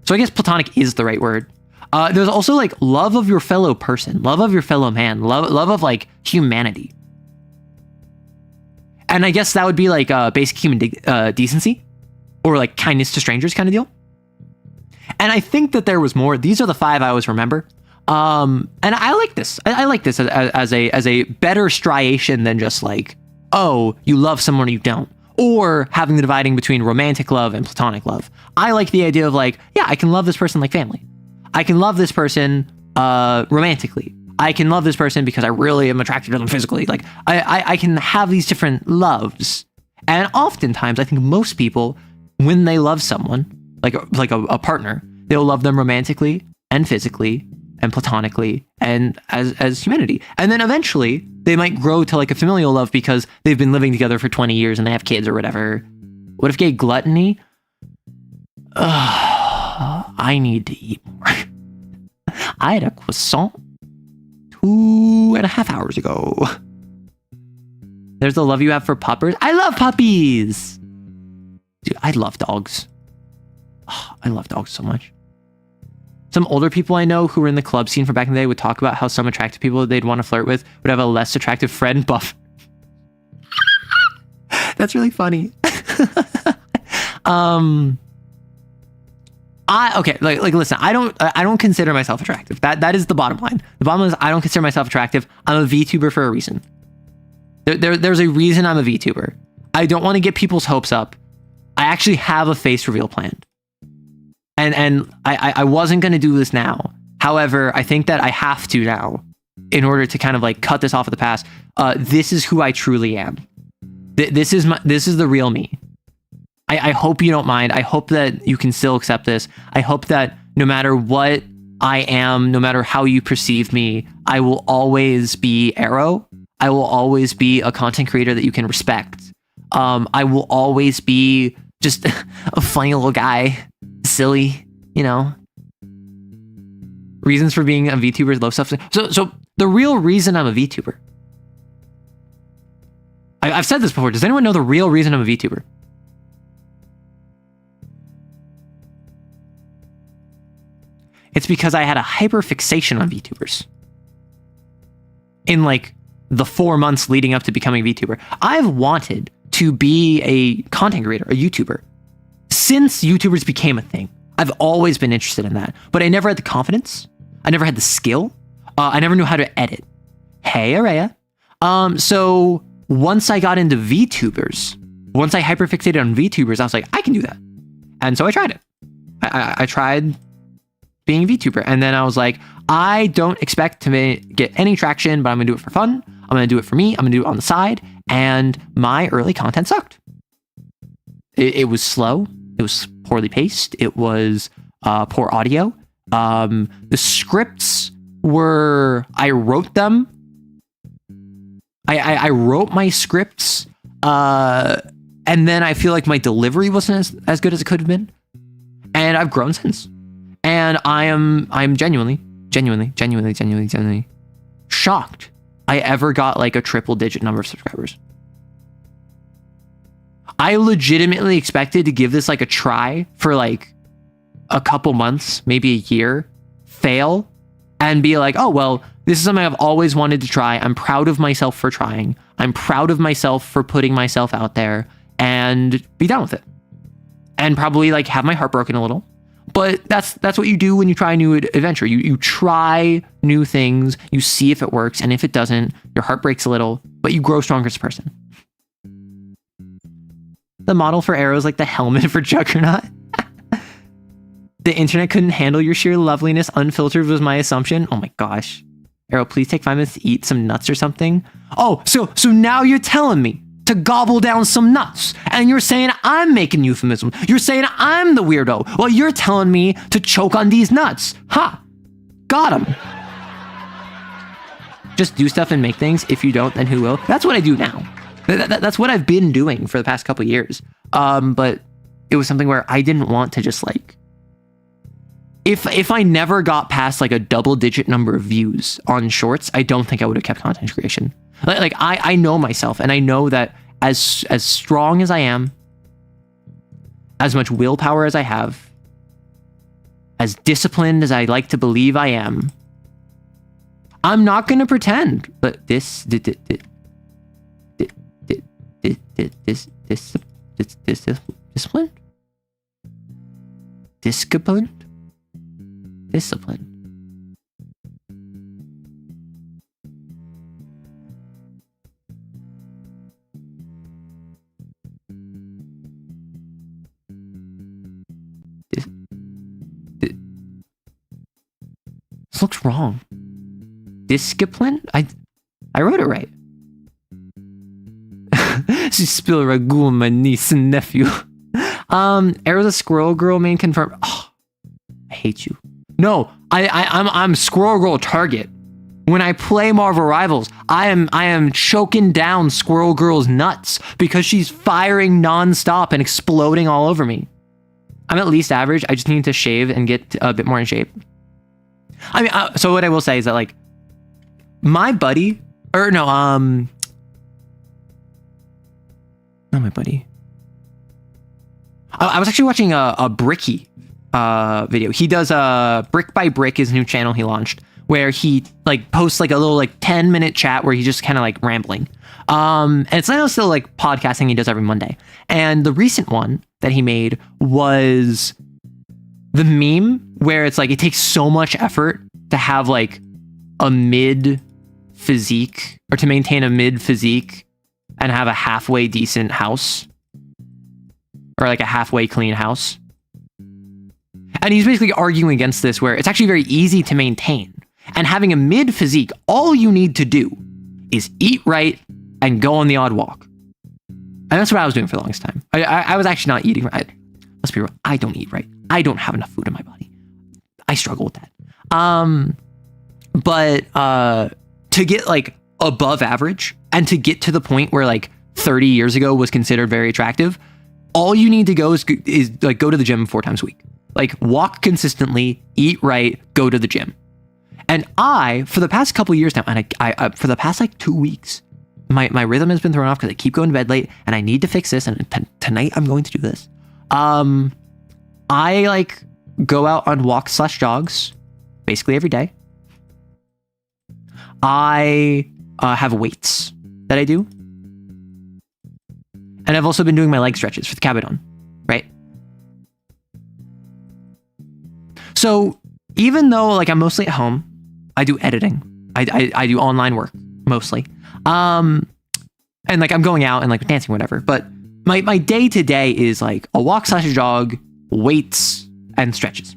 So I guess platonic is the right word. There's also like love of your fellow person, love of your fellow man, love of like humanity. And I guess that would be like basic human decency. or like kindness to strangers kind of deal. And I think that there was more. These are the 5 I always remember. And I like this. I like this as a better striation than just like, oh, you love someone or you don't, or having the dividing between romantic love and platonic love. I like the idea of like, yeah, I can love this person like family. I can love this person romantically. I can love this person because I really am attracted to them physically. Like I can have these different loves. And oftentimes I think most people, when they love someone, like a partner, they'll love them romantically and physically and platonically and as humanity. And then eventually they might grow to like a familial love because they've been living together for 20 years and they have kids or whatever. What if gay gluttony? I need to eat more. I had a croissant 2.5 hours ago. There's the love you have for puppers. I love puppies. Dude, I love dogs. Oh, I love dogs so much. Some older people I know who were in the club scene from back in the day would talk about how some attractive people they'd want to flirt with would have a less attractive friend buff. That's really funny. Listen, I don't consider myself attractive. That is the bottom line. The bottom line is I don't consider myself attractive. I'm a VTuber for a reason. There's a reason I'm a VTuber. I don't want to get people's hopes up. I actually have a face reveal planned. And I wasn't going to do this now. However, I think that I have to now in order to kind of like cut this off of the past. This is who I truly am. This is the real me. I hope you don't mind. I hope that you can still accept this. I hope that no matter what I am, no matter how you perceive me, I will always be Arrow. I will always be a content creator that you can respect. I will always be just a funny little guy, silly, you know. Reasons for being a VTuber is low stuff. So the real reason I'm a VTuber. I've said this before. Does anyone know the real reason I'm a VTuber? It's because I had a hyperfixation on VTubers. In like the 4 months leading up to becoming a VTuber, I've wanted to be a content creator, a YouTuber, since YouTubers became a thing. I've always been interested in that, but I never had the confidence. I never had the skill. I never knew how to edit. Hey, Araya. So once I got into VTubers, once I hyperfixated on VTubers, I was like, I can do that. And so I tried it. I tried being a VTuber. And then I was like, I don't expect to get any traction, but I'm gonna do it for fun. I'm gonna do it for me. I'm gonna do it on the side. And my early content sucked. It was slow. It was poorly paced. It was poor audio. The scripts were, I wrote them. I wrote my scripts. And then I feel like my delivery wasn't as good as it could have been. And I've grown since. And I'm genuinely shocked I ever got like a triple digit number of subscribers. I legitimately expected to give this like a try for like a couple months, maybe a year, fail, and be like, oh, well, this is something I've always wanted to try. I'm proud of myself for trying. I'm proud of myself for putting myself out there, and be done with it. And probably like have my heart broken a little. But that's what you do when you try a new adventure. You try new things, you see if it works, and if it doesn't, your heart breaks a little, but you grow stronger as a person. The model for Arrow is like the helmet for Juggernaut. The internet couldn't handle your sheer loveliness. Unfiltered was my assumption. Oh my gosh. Arrow, please take 5 minutes to eat some nuts or something. Oh, so now you're telling me to gobble down some nuts, and you're saying I'm making euphemism. You're saying I'm the weirdo. Well, you're telling me to choke on these nuts. Ha! Got him. Just do stuff and make things. If you don't, then who will? That's what I do now. That's what I've been doing for the past couple years. But it was something where I didn't want to just like, if I never got past like a double-digit number of views on shorts, I don't think I would have kept content creation. Like I know myself, and I know that as strong as I am, as much willpower as I have, as disciplined as I like to believe I am, I'm not going to pretend. But discipline. Discipline. This looks wrong. Discipline? I wrote it right. She spilled ragu on my niece and nephew. Arrow the Squirrel Girl main confirmed. Oh, I hate you. No, I'm Squirrel Girl target. When I play Marvel Rivals, I am choking down Squirrel Girl's nuts because she's firing nonstop and exploding all over me. I'm at least average. I just need to shave and get a bit more in shape. I mean, so what I will say is that, like, my buddy, or no, not my buddy. I was actually watching a Bricky video. He does Brick by Brick, his new channel he launched, where he like posts like a little like 10-minute chat where he's just kind of like rambling. And it's now still like podcasting he does every Monday. And the recent one that he made was the meme where it's like it takes so much effort to have like a mid physique, or to maintain a mid physique and have a halfway decent house, or like a halfway clean house. And he's basically arguing against this, where it's actually very easy to maintain. And having a mid physique, all you need to do is eat right and go on the odd walk. And that's what I was doing for the longest time. I was actually not eating right. Let's be real. I don't eat right. I don't have enough food in my body. I struggle with that. But to get like above average and to get to the point where like 30 years ago was considered very attractive, all you need to go is like go to the gym 4 times a week. Like walk consistently, eat right, go to the gym. And I, for the past couple of years now, and I for the past like 2 weeks, my rhythm has been thrown off because I keep going to bed late and I need to fix this. And tonight I'm going to do this. I like go out on walks/jogs basically every day. I have weights that I do. And I've also been doing my leg stretches for the cabedon, right? So even though like I'm mostly at home, I do editing. I do online work mostly. And like I'm going out and like dancing, whatever. But my day to day is like a walk/jog, weights, and stretches.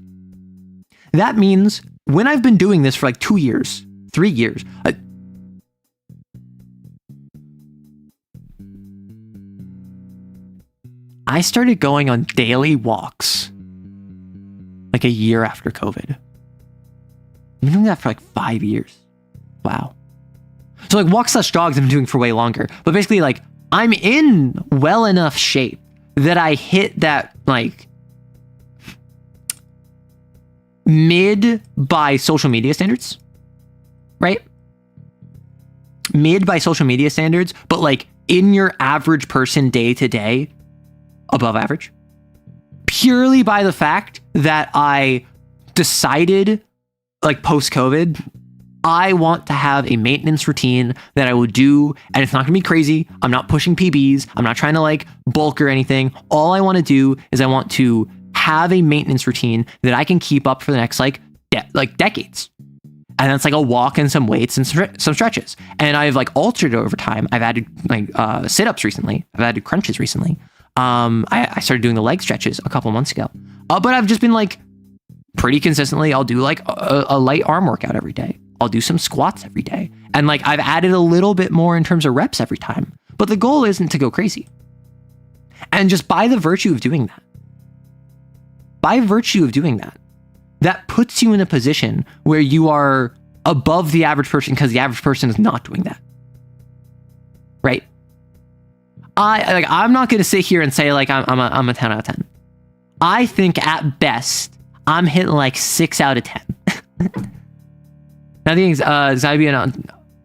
That means when I've been doing this for like 2 years, 3 years, I started going on daily walks like a year after COVID. I've been doing that for like 5 years. Wow. So like walks/jogs I've been doing for way longer. But basically like I'm in well enough shape that I hit that like mid by social media standards, right? Mid by social media standards, but like in your average person day to day, above average. Purely by the fact that I decided, like post-COVID, I want to have a maintenance routine that I will do, and it's not gonna be crazy. I'm not pushing PBs. I'm not trying to like bulk or anything. All I want to do is I want to have a maintenance routine that I can keep up for the next like decades. And that's like a walk and some weights and some stretches. And I've like altered it over time. I've added like sit-ups recently. I've added crunches recently. I started doing the leg stretches a couple months ago. But I've just been like pretty consistently, I'll do like a light arm workout every day. I'll do some squats every day. And like I've added a little bit more in terms of reps every time. But the goal isn't to go crazy. And just by the virtue of doing that, that puts you in a position where you are above the average person because the average person is not doing that. Right? I'm not going to sit here and say like I'm a 10 out of 10. I think at best I'm hitting like 6 out of 10. Now the anxiety about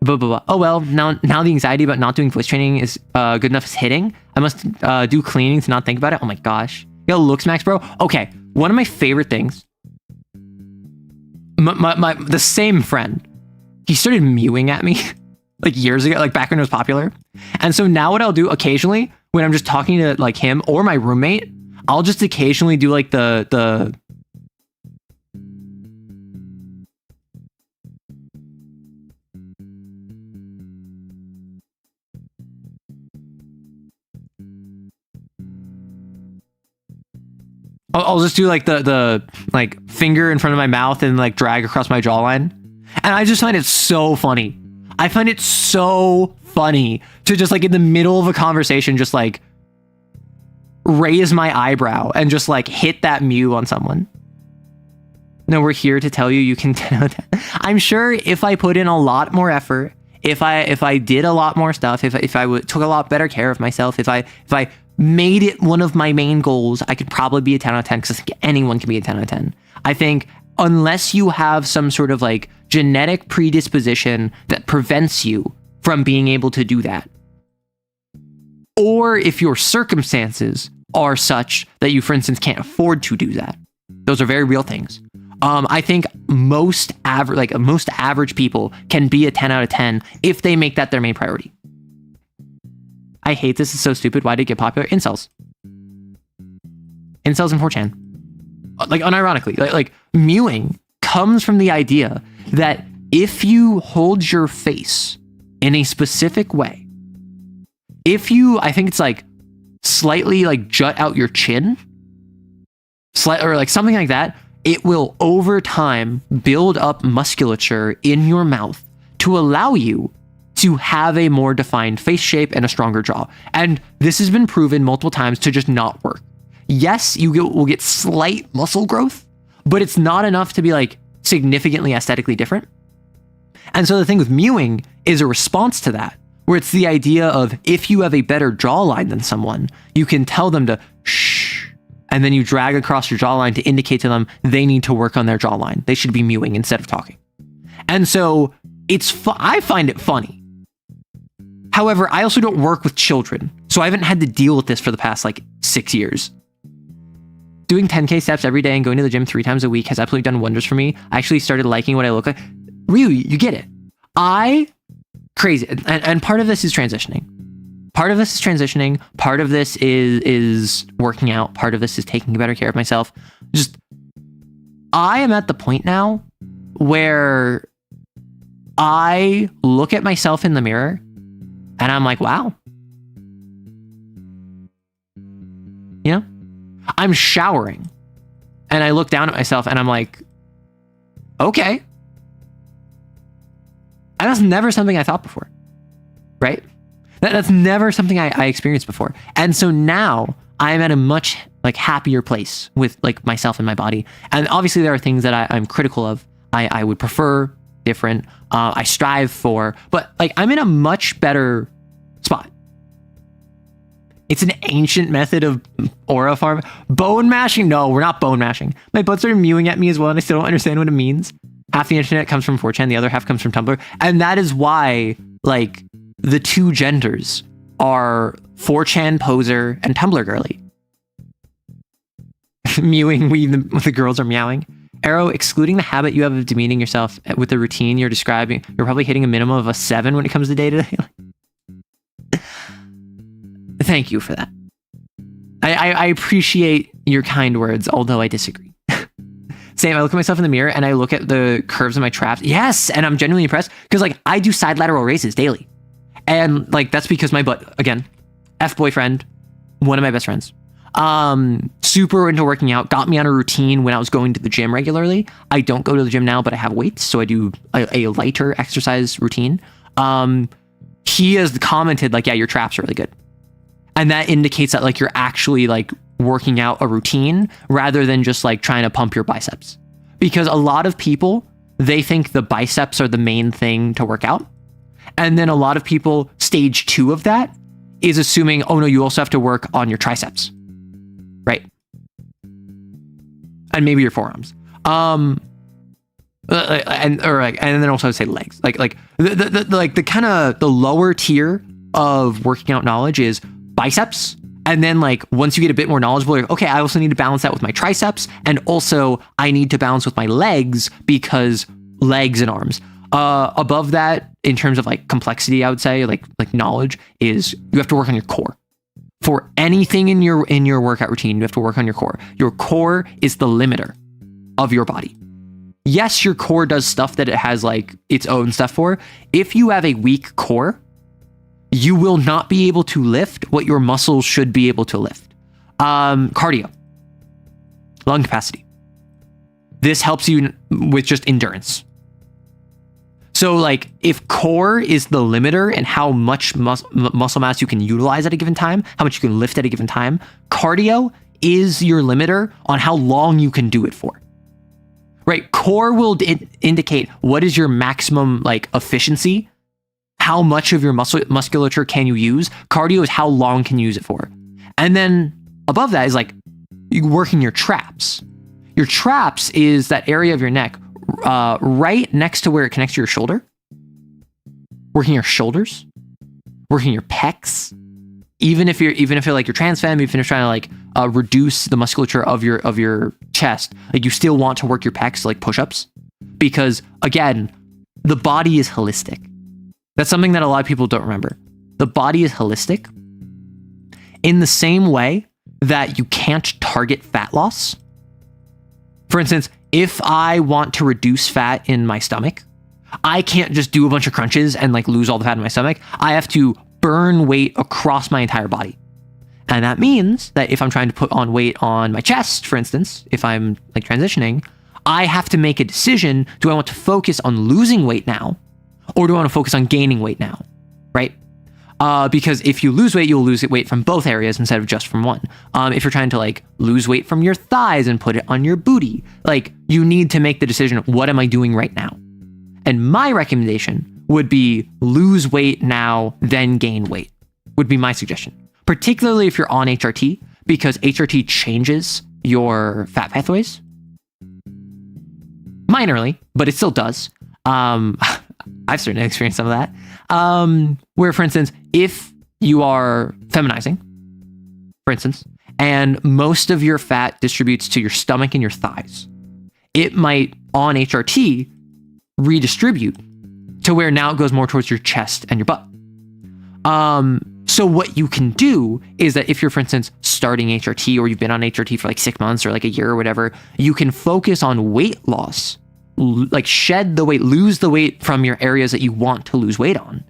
blah, blah, blah. Oh well, now the anxiety about not doing voice training is good enough as hitting. I must do cleaning to not think about it. Oh my gosh. Yo, looks Max, bro. Okay, one of my favorite things. The same friend, he started mewing at me like years ago, like back when it was popular. And so now what I'll do occasionally when I'm just talking to like him or my roommate, I'll just occasionally do like the I'll just do like the like finger in front of my mouth and like drag across my jawline. And I just find it so funny. I find it so funny to just like in the middle of a conversation, just like raise my eyebrow and just like hit that mew on someone. No, we're here to tell you you can 10 out of 10. I'm sure if I put in a lot more effort, if I did a lot more stuff, if I took a lot better care of myself, if I made it one of my main goals, I could probably be a 10 out of 10 because I think anyone can be a 10 out of 10. I think unless you have some sort of like genetic predisposition that prevents you from being able to do that, or if your circumstances are such that you, for instance, can't afford to do that. Those are very real things. I think most average people can be a 10 out of 10 if they make that their main priority. I hate this. It's so stupid. Why did it get popular? Incels. Incels and 4chan. Like, unironically, like mewing comes from the idea that if you hold your face in a specific way, if you, I think it's like slightly like jut out your chin, or like something like that, it will over time build up musculature in your mouth to allow you to have a more defined face shape and a stronger jaw. And this has been proven multiple times to just not work. Yes, you will get slight muscle growth, but it's not enough to be like significantly aesthetically different. And so the thing with mewing is a response to that, where it's the idea of if you have a better jawline than someone, you can tell them to shh, and then you drag across your jawline to indicate to them they need to work on their jawline. They should be mewing instead of talking. And so I find it funny. However, I also don't work with children, so I haven't had to deal with this for the past like 6 years. Doing 10K steps every day and going to the gym 3 times a week has absolutely done wonders for me. I actually started liking what I look like. Really, you get it. Crazy. And part of this is transitioning. Part of this is working out. Part of this is taking better care of myself. I am at the point now where I look at myself in the mirror and I'm like, wow. You know? I'm showering and I look down at myself and I'm like, okay. And that's never something I thought before, right? That's never something I experienced before. And so now I'm at a much like happier place with like myself and my body. And obviously there are things that I'm critical of. I would prefer different. I strive for, but like I'm in a much better spot. It's an ancient method of aura farm. Bone mashing? No, we're not bone mashing. My butt started mewing at me as well, and I still don't understand what it means. Half the internet comes from 4chan, the other half comes from Tumblr. And that is why, like, the two genders are 4chan poser and Tumblr girly. Mewing, the girls are meowing. Arrow, excluding the habit you have of demeaning yourself with the routine you're describing, you're probably hitting a minimum of a 7 when it comes to day-to-day. Thank you for that. I appreciate your kind words, although I disagree. Same, I look at myself in the mirror and I look at the curves of my traps. Yes, and I'm genuinely impressed because like I do side lateral raises daily. And like that's because my butt, again, boyfriend, one of my best friends, super into working out, got me on a routine when I was going to the gym regularly. I don't go to the gym now, but I have weights, so I do a lighter exercise routine. He has commented like, yeah, your traps are really good. And that indicates that like you're actually like working out a routine rather than just like trying to pump your biceps. Because a lot of people, they think the biceps are the main thing to work out. And then a lot of people, stage 2 of that is assuming, oh no, you also have to work on your triceps. Right? And maybe your forearms. And then also say legs. Like the kind of the lower tier of working out knowledge is biceps. And then like once you get a bit more knowledgeable, you're like, okay, I also need to balance that with my triceps. And also I need to balance with my legs because legs and arms. Above that, in terms of like complexity, I would say like knowledge is you have to work on your core. For anything in your workout routine, you have to work on your core. Your core is the limiter of your body. Yes, your core does stuff that it has like its own stuff for. If you have a weak core, you will not be able to lift what your muscles should be able to lift. Cardio. lung capacity. This helps you with just endurance. So like if core is the limiter and how much muscle mass you can utilize at a given time, how much you can lift at a given time, cardio is your limiter on how long you can do it for. Right? Core will indicate what is your maximum like efficiency, how much of your musculature can you use. Cardio is how long can you use it for. And then above that is like you working your traps. Your traps is that area of your neck right next to where it connects to your shoulder. Working your shoulders, working your pecs. Even if you're like you're trans femme, even if you're trying to like reduce the musculature of your chest, like you still want to work your pecs, like push-ups, because again, the body is holistic. That's something that a lot of people don't remember. The body is holistic in the same way that you can't target fat loss. For instance, if I want to reduce fat in my stomach, I can't just do a bunch of crunches and like lose all the fat in my stomach. I have to burn weight across my entire body. And that means that if I'm trying to put on weight on my chest, for instance, if I'm like transitioning, I have to make a decision. Do I want to focus on losing weight now? Or do I want to focus on gaining weight now? Right? Because if you lose weight, you'll lose weight from both areas instead of just from one. If you're trying to like lose weight from your thighs and put it on your booty, like you need to make the decision, what am I doing right now? And my recommendation would be lose weight now, then gain weight, would be my suggestion. Particularly if you're on HRT, because HRT changes your fat pathways. Minorly, but it still does. I've certainly experienced some of that. Where, for instance, if you are feminizing, for instance, and most of your fat distributes to your stomach and your thighs, it might, on HRT, redistribute to where now it goes more towards your chest and your butt. So what you can do is that if you're, for instance, starting HRT or you've been on HRT for like 6 months or like a year or whatever, you can focus on weight loss, like shed the weight, lose the weight from your areas that you want to lose weight on.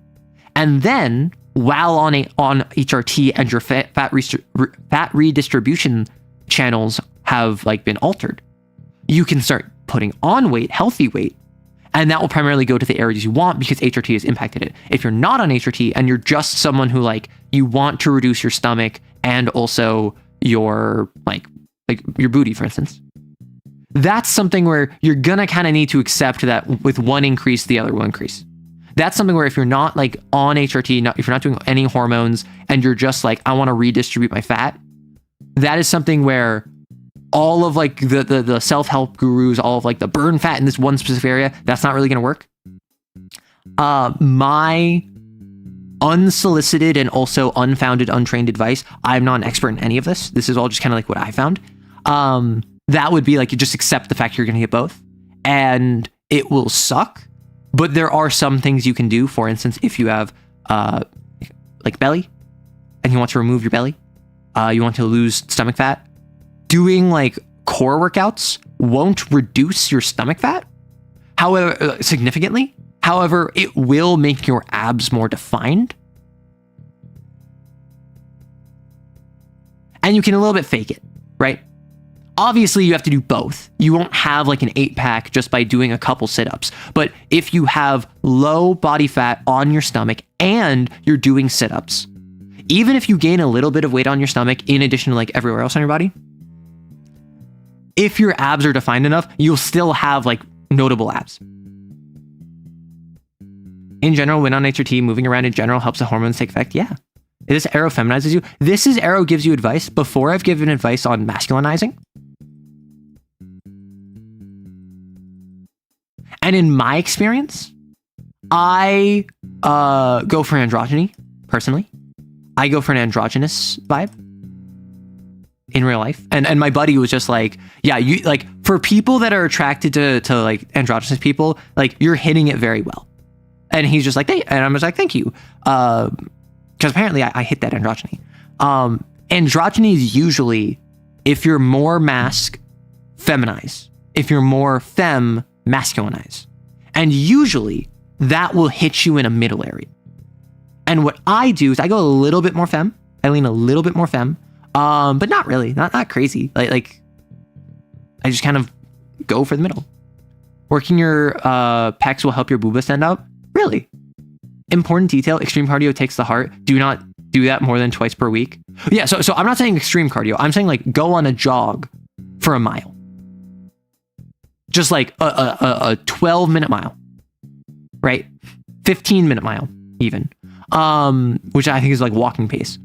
And then while on HRT and your fat redistribution channels have like been altered, you can start putting on weight, healthy weight, and that will primarily go to the areas you want because HRT has impacted it. If you're not on HRT and you're just someone who like you want to reduce your stomach and also your like your booty, for instance, that's something where you're gonna kind of need to accept that with one increase, the other will increase. That's something where if you're not like on HRT, if you're not doing any hormones and you're just like, I want to redistribute my fat, that is something where all of like the self-help gurus, all of like the burn fat in this one specific area, that's not really going to work. My unsolicited and also unfounded, untrained advice, I'm not an expert in any of this. This is all just kind of like what I found. That would be like, you just accept the fact you're going to get both and it will suck. But there are some things you can do. For instance, if you have like belly and you want to remove your belly, you want to lose stomach fat, doing like core workouts won't reduce your stomach fat, however, significantly. However, it will make your abs more defined. And you can a little bit fake it, right? Obviously, you have to do both. You won't have like an 8-pack just by doing a couple sit-ups. But if you have low body fat on your stomach and you're doing sit-ups, even if you gain a little bit of weight on your stomach in addition to like everywhere else on your body, if your abs are defined enough, you'll still have like notable abs. In general, when on HRT, moving around in general helps the hormones take effect. Yeah. This arrow feminizes you. This is arrow gives you advice before I've given advice on masculinizing. And in my experience, I go for androgyny, personally. I go for an androgynous vibe in real life. And my buddy was just like, yeah, you like for people that are attracted to like androgynous people, like you're hitting it very well. And he's just like, hey, and I'm just like, thank you. Because apparently I hit that androgyny. Androgyny is usually, if you're more mask, feminize. If you're more femme, masculinize. And usually that will hit you in a middle area. And what I do is I go a little bit more femme. I lean a little bit more femme. But not really, not crazy. Like I just kind of go for the middle. Working your pecs will help your booba stand out. Really? Important detail, extreme cardio takes the heart. Do not do that more than twice per week. Yeah, so I'm not saying extreme cardio. I'm saying like go on a jog for a mile. Just like a 12-minute mile, right? 15-minute mile even, which I think is like walking pace.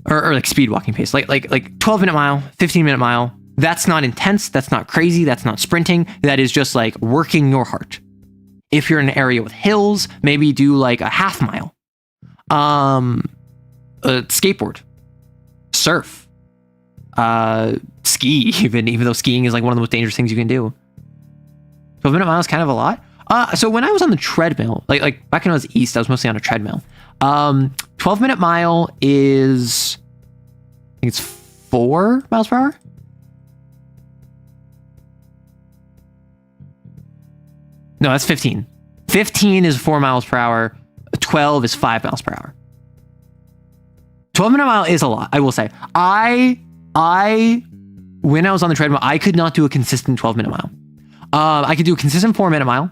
Or like speed walking pace, like 12-minute mile, 15-minute mile. That's not intense. That's not crazy. That's not sprinting. That is just like working your heart. If you're in an area with hills, maybe do like a half mile. Skateboard, surf, ski, even though skiing is like one of the most dangerous things you can do. 12-minute mile is kind of a lot. So when I was on the treadmill, like back when I was east, I was mostly on a treadmill. 12-minute mile is, I think it's 4 miles per hour. No, that's 15. 15 is 4 miles per hour. 12 is 5 miles per hour. 12-minute mile is a lot, I will say. When I was on the treadmill, I could not do a consistent 12-minute mile. I could do a consistent 4-minute mile,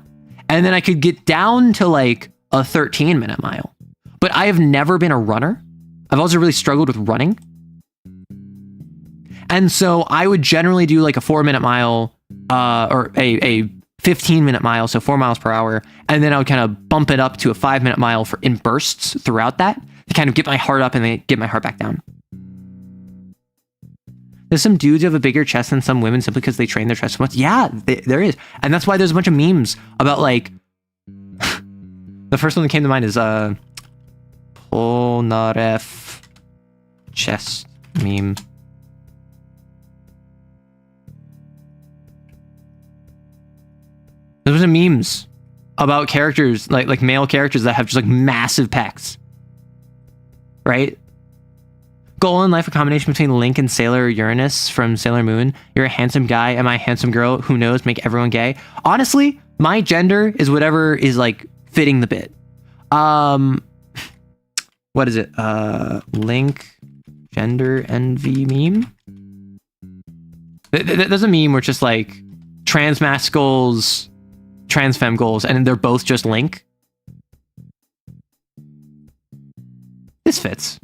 and then I could get down to like a 13-minute mile. But I have never been a runner. I've also really struggled with running. And so I would generally do like a 4-minute mile, or a 15-minute mile, so 4 miles per hour, and then I would kind of bump it up to a 5-minute mile in bursts throughout that to kind of get my heart up and then get my heart back down. There's some dudes who have a bigger chest than some women simply because they train their chest so much. Yeah, there is. And that's why there's a bunch of memes about like, the first one that came to mind is Polnareff chest meme. There's some memes about characters, like male characters that have just like massive pecs. Right? Goal in life, a combination between Link and Sailor Uranus from Sailor Moon. You're a handsome guy. Am I a handsome girl? Who knows? Make everyone gay. Honestly, my gender is whatever is like fitting the bit. What is it? Link gender envy meme? There's a meme where it's just like trans masc goals, trans femme goals, and they're both just Link. This fits.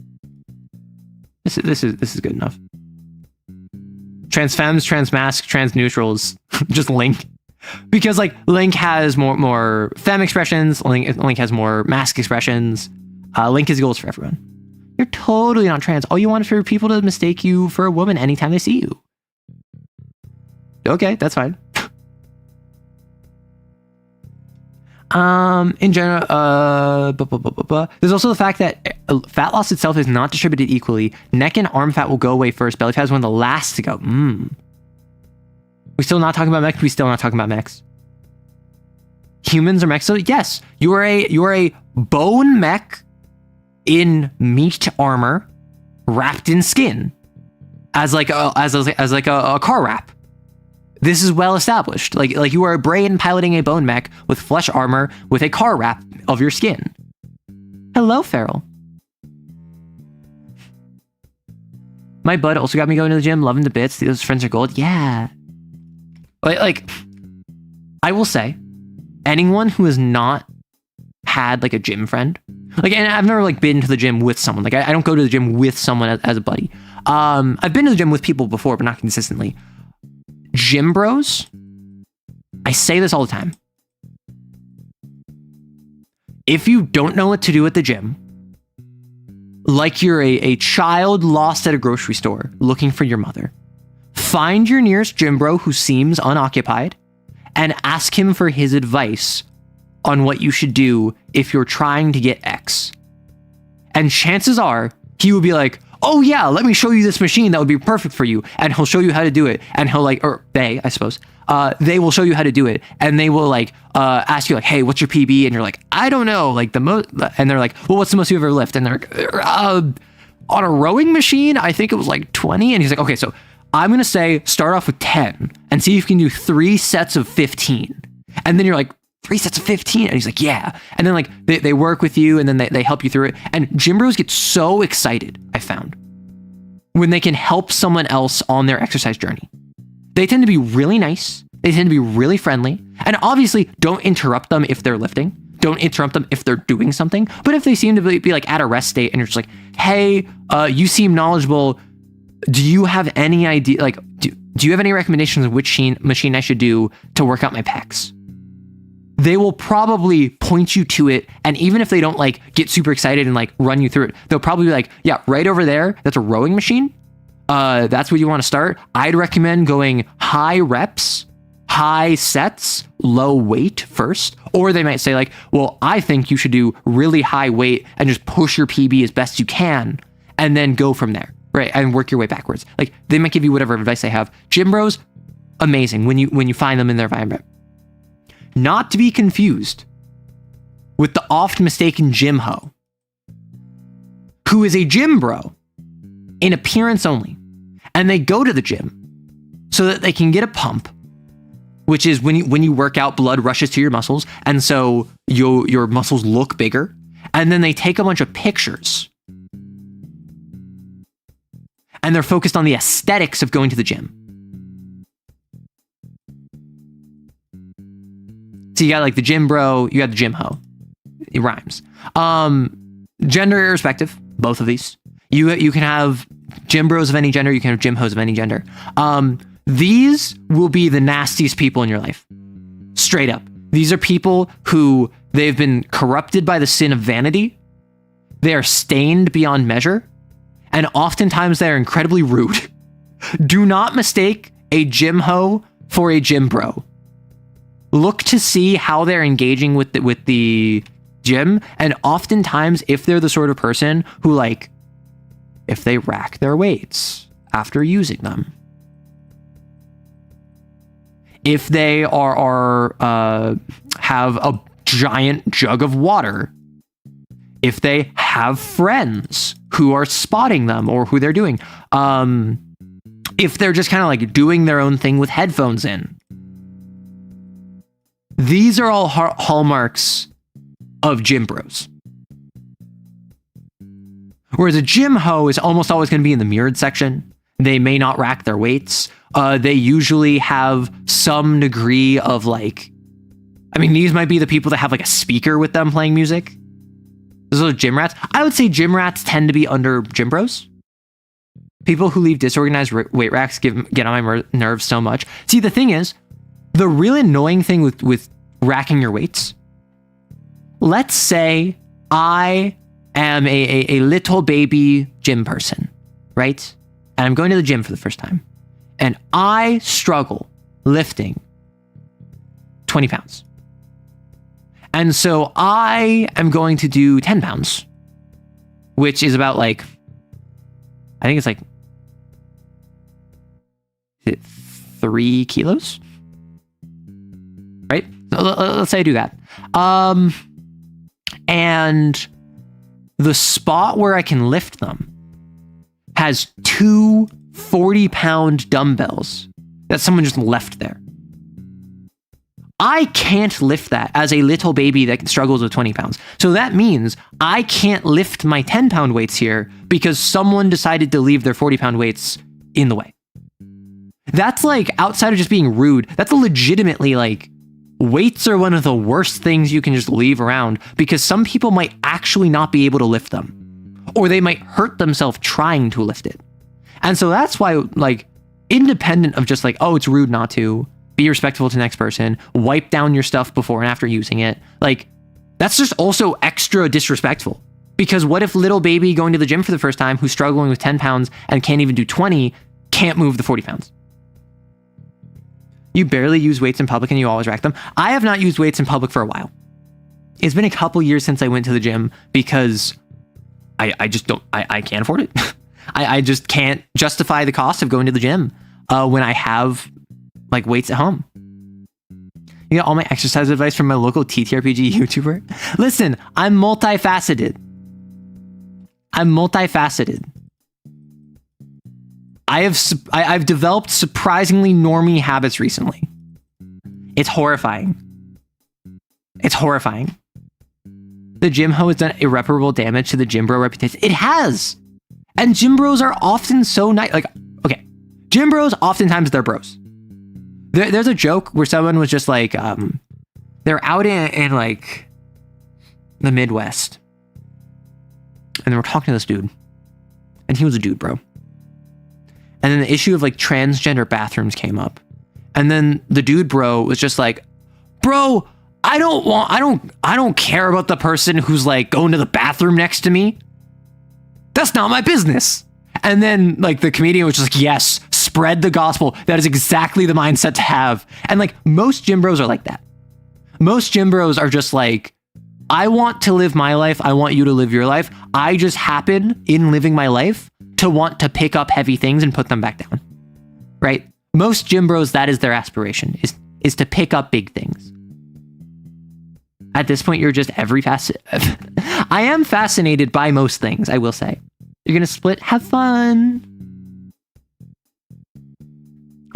This is good enough. Trans femmes, trans masc, trans neutrals, just Link. Because like Link has more femme expressions, Link has more masc expressions. Link is goals for everyone. You're totally not trans. All you want is for people to mistake you for a woman anytime they see you. Okay, that's fine. In general, there's also the fact that fat loss itself is not distributed equally. Neck and arm fat will go away first. Belly fat is one of the last to go. We're still not talking about mechs. We're still not talking about mechs. Humans are mechs. So yes, you are a bone mech in meat armor, wrapped in skin, as like a car wrap. This is well established. Like you are a brain piloting a bone mech with flesh armor with a car wrap of your skin. Hello, Feral. My bud also got me going to the gym, loving the bits. Those friends are gold. Yeah. Like I will say, anyone who has not had like a gym friend, like, and I've never like been to the gym with someone. Like I don't go to the gym with someone as a buddy. I've been to the gym with people before, but not consistently. Gym bros, I say this all the time. If you don't know what to do at the gym, like you're a child lost at a grocery store looking for your mother, find your nearest gym bro who seems unoccupied and ask him for his advice on what you should do if you're trying to get X. And chances are he will be like, oh yeah, let me show you this machine that would be perfect for you. And he'll show you how to do it. And he'll like, or they, I suppose, they will show you how to do it. And they will like, ask you like, hey, what's your PB? And you're like, I don't know. Like the most, and they're like, well, what's the most you ever lift? And they're like, on a rowing machine, I think it was like 20. And he's like, okay, so I'm going to say, start off with 10 and see if you can do 3 sets of 15. And then you're like, 3 sets of 15? And he's like, yeah. And then like they work with you and then they help you through it. And gym bros get so excited, I found. when they can help someone else on their exercise journey. They tend to be really nice. They tend to be really friendly. And obviously, don't interrupt them if they're lifting. Don't interrupt them if they're doing something. But if they seem to be like at a rest state and you're just like, hey, you seem knowledgeable. Do you have any idea? Like, do you have any recommendations of which machine I should do to work out my pecs? They will probably point you to it. And even if they don't like get super excited and like run you through it, they'll probably be like, yeah, right over there. That's a rowing machine. That's where you want to start. I'd recommend going high reps, high sets, low weight first. Or they might say like, well, I think you should do really high weight and just push your PB as best you can and then go from there, right? And work your way backwards. Like they might give you whatever advice they have. Gym bros, amazing when you find them in their environment. Not to be confused with the oft mistaken gym hoe, who is a gym bro in appearance only. And they go to the gym so that they can get a pump, which is when you work out, blood rushes to your muscles. And so your muscles look bigger. And then they take a bunch of pictures. And they're focused on the aesthetics of going to the gym. So you got like the gym bro, you got the gym hoe. It rhymes. Gender irrespective, both of these. You can have gym bros of any gender, you can have gym hoes of any gender. These will be the nastiest people in your life. Straight up. These are people who they've been corrupted by the sin of vanity. They are stained beyond measure. And oftentimes they're incredibly rude. Do not mistake a gym hoe for a gym bro. Look to see how they're engaging with the gym. And oftentimes, if they're the sort of person who like, if they rack their weights after using them, if they are have a giant jug of water, if they have friends who are spotting them or who they're doing, if they're just kind of like doing their own thing with headphones in. These are all hallmarks of gym bros. Whereas a gym hoe is almost always going to be in the mirrored section. They may not rack their weights. They usually have some degree of like, I mean, these might be the people that have like a speaker with them playing music. Those are gym rats. I would say gym rats tend to be under gym bros. People who leave disorganized weight racks get on my nerves so much. See, the thing is, the really annoying thing with racking your weights, let's say I am a little baby gym person, right? And I'm going to the gym for the first time. And I struggle lifting 20 pounds. And so I am going to do 10 pounds, which is about like, I think it's like 3 kilos. Right? Let's say I do that. And the spot where I can lift them has 2 40-pound dumbbells that someone just left there. I can't lift that as a little baby that struggles with 20 pounds. So that means I can't lift my 10-pound weights here because someone decided to leave their 40-pound weights in the way. That's like, outside of just being rude, that's legitimately like, weights are one of the worst things you can just leave around because some people might actually not be able to lift them, or they might hurt themselves trying to lift it. And so that's why, like, independent of just like, oh, it's rude not to, be respectful to the next person, wipe down your stuff before and after using it. Like, that's just also extra disrespectful. Because what if little baby going to the gym for the first time who's struggling with 10 pounds and can't even do 20, can't move the 40 pounds? You barely use weights in public and you always rack them. I have not used weights in public for a while. It's been a couple years since I went to the gym because I just don't, I can't afford it. I just can't justify the cost of going to the gym when I have like weights at home. You got all my exercise advice from my local TTRPG YouTuber. Listen, I'm multifaceted. I've developed surprisingly normie habits recently. It's horrifying. The gym hoe has done irreparable damage to the gym bro reputation. It has. And gym bros are often so nice. Like, okay, gym bros, oftentimes they're bros. There's a joke where someone was just like, they're out in like the Midwest. And they were talking to this dude. And he was a dude, bro. And then the issue of like transgender bathrooms came up. And then the dude bro was just like, bro, I don't care about the person who's like going to the bathroom next to me. That's not my business. And then like the comedian was just like, yes, spread the gospel. That is exactly the mindset to have. And like most gym bros are like that. Most gym bros are just like, I want to live my life. I want you to live your life. I just happen in living my life to want to pick up heavy things and put them back down. Right? Most gym bros, that is their aspiration, is to pick up big things. At this point, you're just every facet. I am fascinated by most things, I will say. You're going to split? Have fun.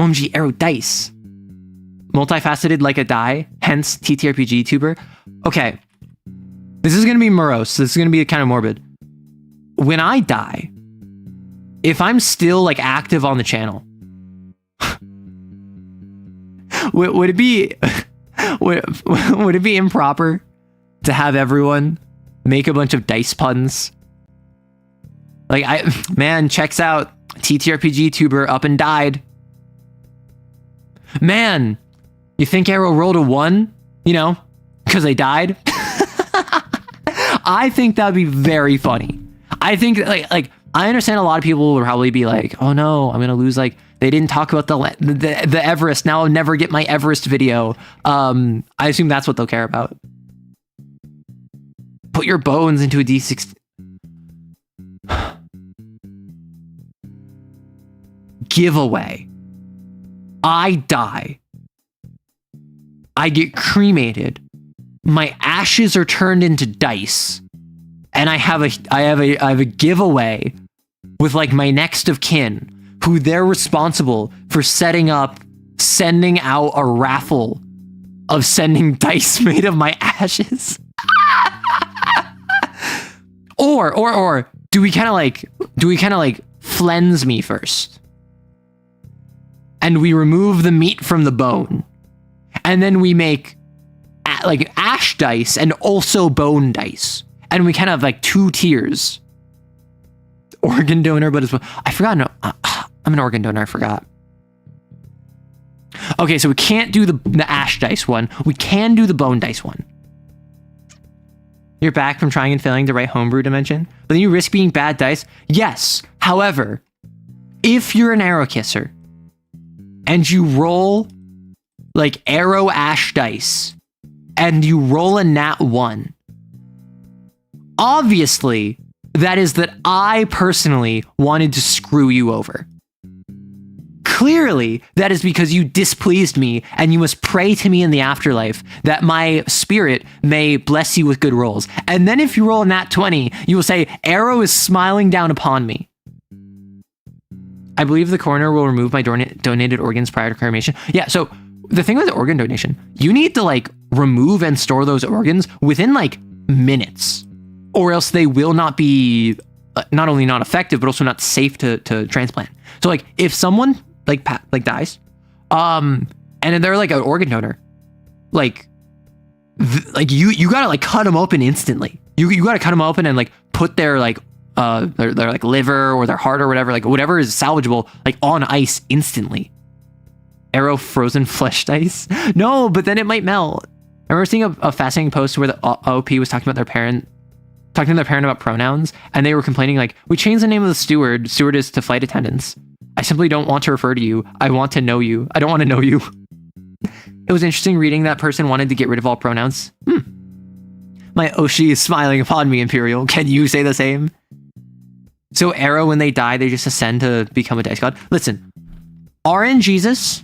OMG, arrow dice. Multifaceted like a die, hence TTRPG tuber. Okay. This is going to be morose. This is going to be kind of morbid. When I die, if I'm still like active on the channel, would it be would it be improper to have everyone make a bunch of dice puns? Like, man, checks out TTRPG tuber up and died. Man, you think Arrow rolled a 1? You know, because they died? I think that'd be very funny. I think like I understand a lot of people would probably be like, oh no, I'm gonna lose, like, they didn't talk about the Everest. Now I'll never get my Everest video. I assume that's what they'll care about. Put your bones into a D6. Giveaway. I die. I get cremated. My ashes are turned into dice. And I have a giveaway with like my next of kin, who they're responsible for sending out a raffle of sending dice made of my ashes. or do we kind of like flens me first? And we remove the meat from the bone. And then we make like ash dice and also bone dice. And we kind of have like 2 tiers. Organ donor, but I forgot. No, I'm an organ donor. I forgot. Okay, so we can't do the ash dice one. We can do the bone dice one. You're back from trying and failing to write homebrew dimension, but then you risk being bad dice. Yes. However, if you're an arrow kisser and you roll like arrow ash dice and you roll a nat 1, obviously that is that I personally wanted to screw you over. Clearly, that is because you displeased me and you must pray to me in the afterlife that my spirit may bless you with good rolls. And then if you roll a nat 20, you will say, Arrow is smiling down upon me. I believe the coroner will remove my donated organs prior to cremation. Yeah, so the thing with the organ donation, you need to like remove and store those organs within like minutes, or else they will not be not only not effective, but also not safe to transplant. So like if someone like dies, and then they're like an organ donor, like you gotta like cut them open instantly. You gotta cut them open and like put their like their like liver or their heart or whatever is salvageable like on ice instantly. Arrow frozen flesh dice? No, but then it might melt. I remember seeing a fascinating post where the OP was talking to their parent about pronouns, and they were complaining like, we changed the name of the stewardess to flight attendants. I simply don't want to refer to you. I want to know you. I don't want to know you. It was interesting reading that person wanted to get rid of all pronouns. My Oshi is smiling upon me, Imperial. Can you say the same? So Arrow, when they die, they just ascend to become a dice god. Listen, RN Jesus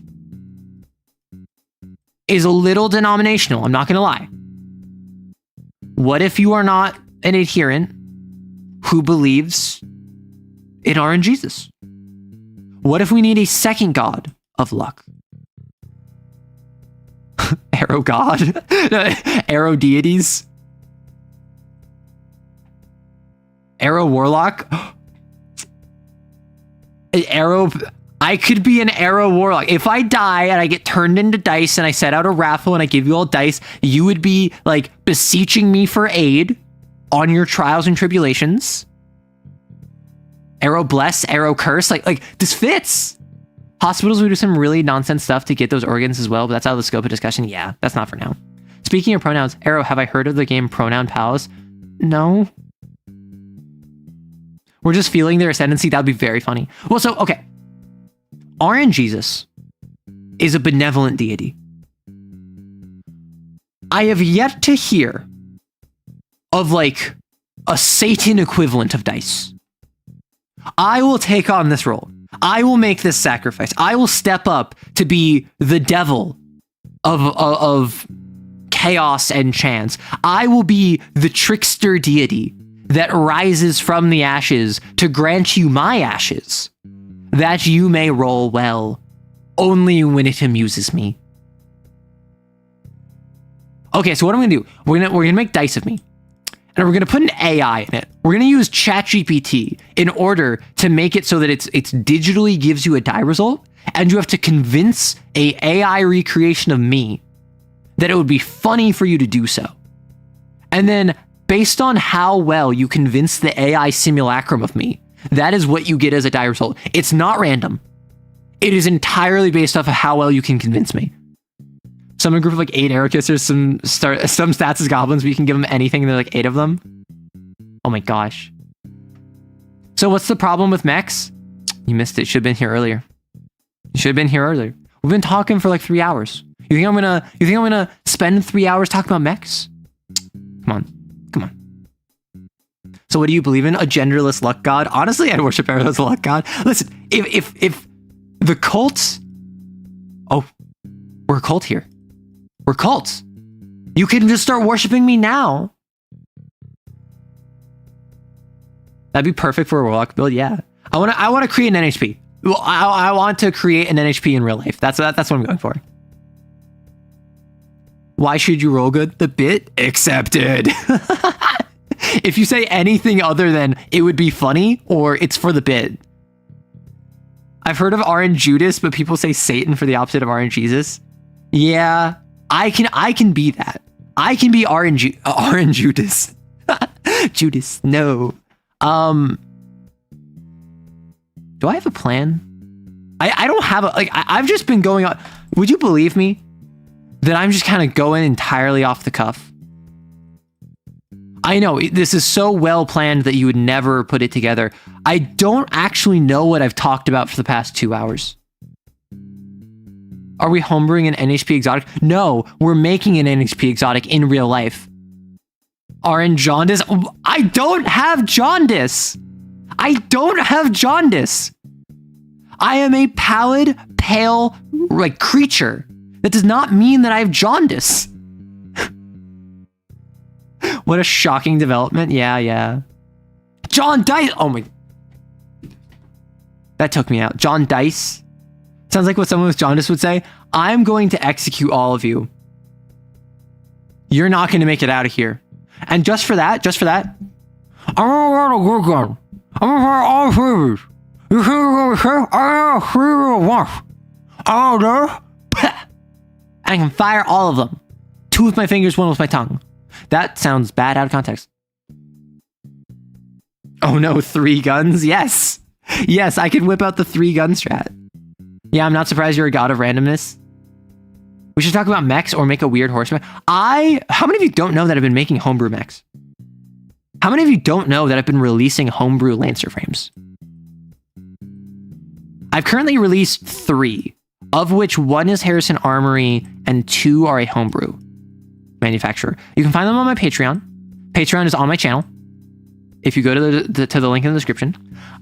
is a little denominational. I'm not going to lie. What if you are not an adherent who believes in RN Jesus? What if we need a second god of luck? Arrow god? Arrow deities? Arrow warlock? Arrow. I could be an arrow warlock. If I die and I get turned into dice and I set out a raffle and I give you all dice, you would be like beseeching me for aid on your trials and tribulations. Arrow bless, arrow curse. Like this fits. Hospitals would do some really nonsense stuff to get those organs as well, but that's out of the scope of discussion. Yeah, that's not for now. Speaking of pronouns, Arrow, have I heard of the game Pronoun Palace? No. We're just feeling their ascendancy. That would be very funny. Well, so, okay. RN Jesus is a benevolent deity. I have yet to hear of like a Satan equivalent of dice. I will take on this role. I will make this sacrifice. I will step up to be the devil of chaos and chance. I will be the trickster deity that rises from the ashes to grant you my ashes, that you may roll well, only when it amuses me. Okay, so what I'm gonna do, we're gonna make dice of me, and we're gonna put an AI in it. We're gonna use ChatGPT in order to make it so that it's digitally gives you a die result, and you have to convince a AI recreation of me that it would be funny for you to do so. And then, based on how well you convince the AI simulacrum of me, that is what you get as a die result. It's not random. It is entirely based off of how well you can convince me. Some a group of like 8 arrow kissers, some stats as goblins, but you can give them anything, and there are like 8 of them. Oh my gosh. So what's the problem with Mechs? You missed it. Should have been here earlier. You should have been here earlier. We've been talking for like 3 hours. You think I'm gonna spend 3 hours talking about Mechs? Come on. So what do you believe in? A genderless luck god? Honestly, I'd worship Arrow as a luck god. Listen, if the cults... Oh, we're a cult here. We're cults. You can just start worshiping me now. That'd be perfect for a warlock build, yeah. I want to create an NHP. Well, I want to create an NHP in real life. That's what I'm going for. Why should you roll good? The bit accepted. If you say anything other than it would be funny or it's for the bit. I've heard of RN Judas, but people say Satan for the opposite of RN Jesus. Yeah, I can be that. I can be RN Judas. Judas, no. Do I have a plan? I don't have I've just been going on. Would you believe me that I'm just kind of going entirely off the cuff? I know this is so well planned that you would never put it together. I don't actually know what I've talked about for the past 2 hours. Are we homebrewing an NHP exotic? No, we're making an NHP exotic in real life. RN jaundice? I don't have jaundice. I don't have jaundice. I am a pallid, pale, creature. That does not mean that I have jaundice. What a shocking development. Yeah. John Dice. Oh my. That took me out. John Dice. Sounds like what someone with jaundice would say. I'm going to execute all of you. You're not going to make it out of here. And just for that, I'm going to work on. I'm going to fire all favors. You think you're going to say, I have 3 once. I don't know. I can fire all of them. 2 with my fingers, 1 with my tongue. That sounds bad out of context. Oh no, 3 guns? Yes, I can whip out the 3 gun strat. Yeah, I'm not surprised you're a god of randomness. We should talk about mechs or make a weird horseman. How many of you don't know that I've been making homebrew mechs? How many of you don't know that I've been releasing homebrew Lancer frames? I've currently released 3, of which 1 is Harrison Armory and 2 are a homebrew manufacturer. You can find them on my Patreon. Patreon is on my channel. If you go to the link in the description,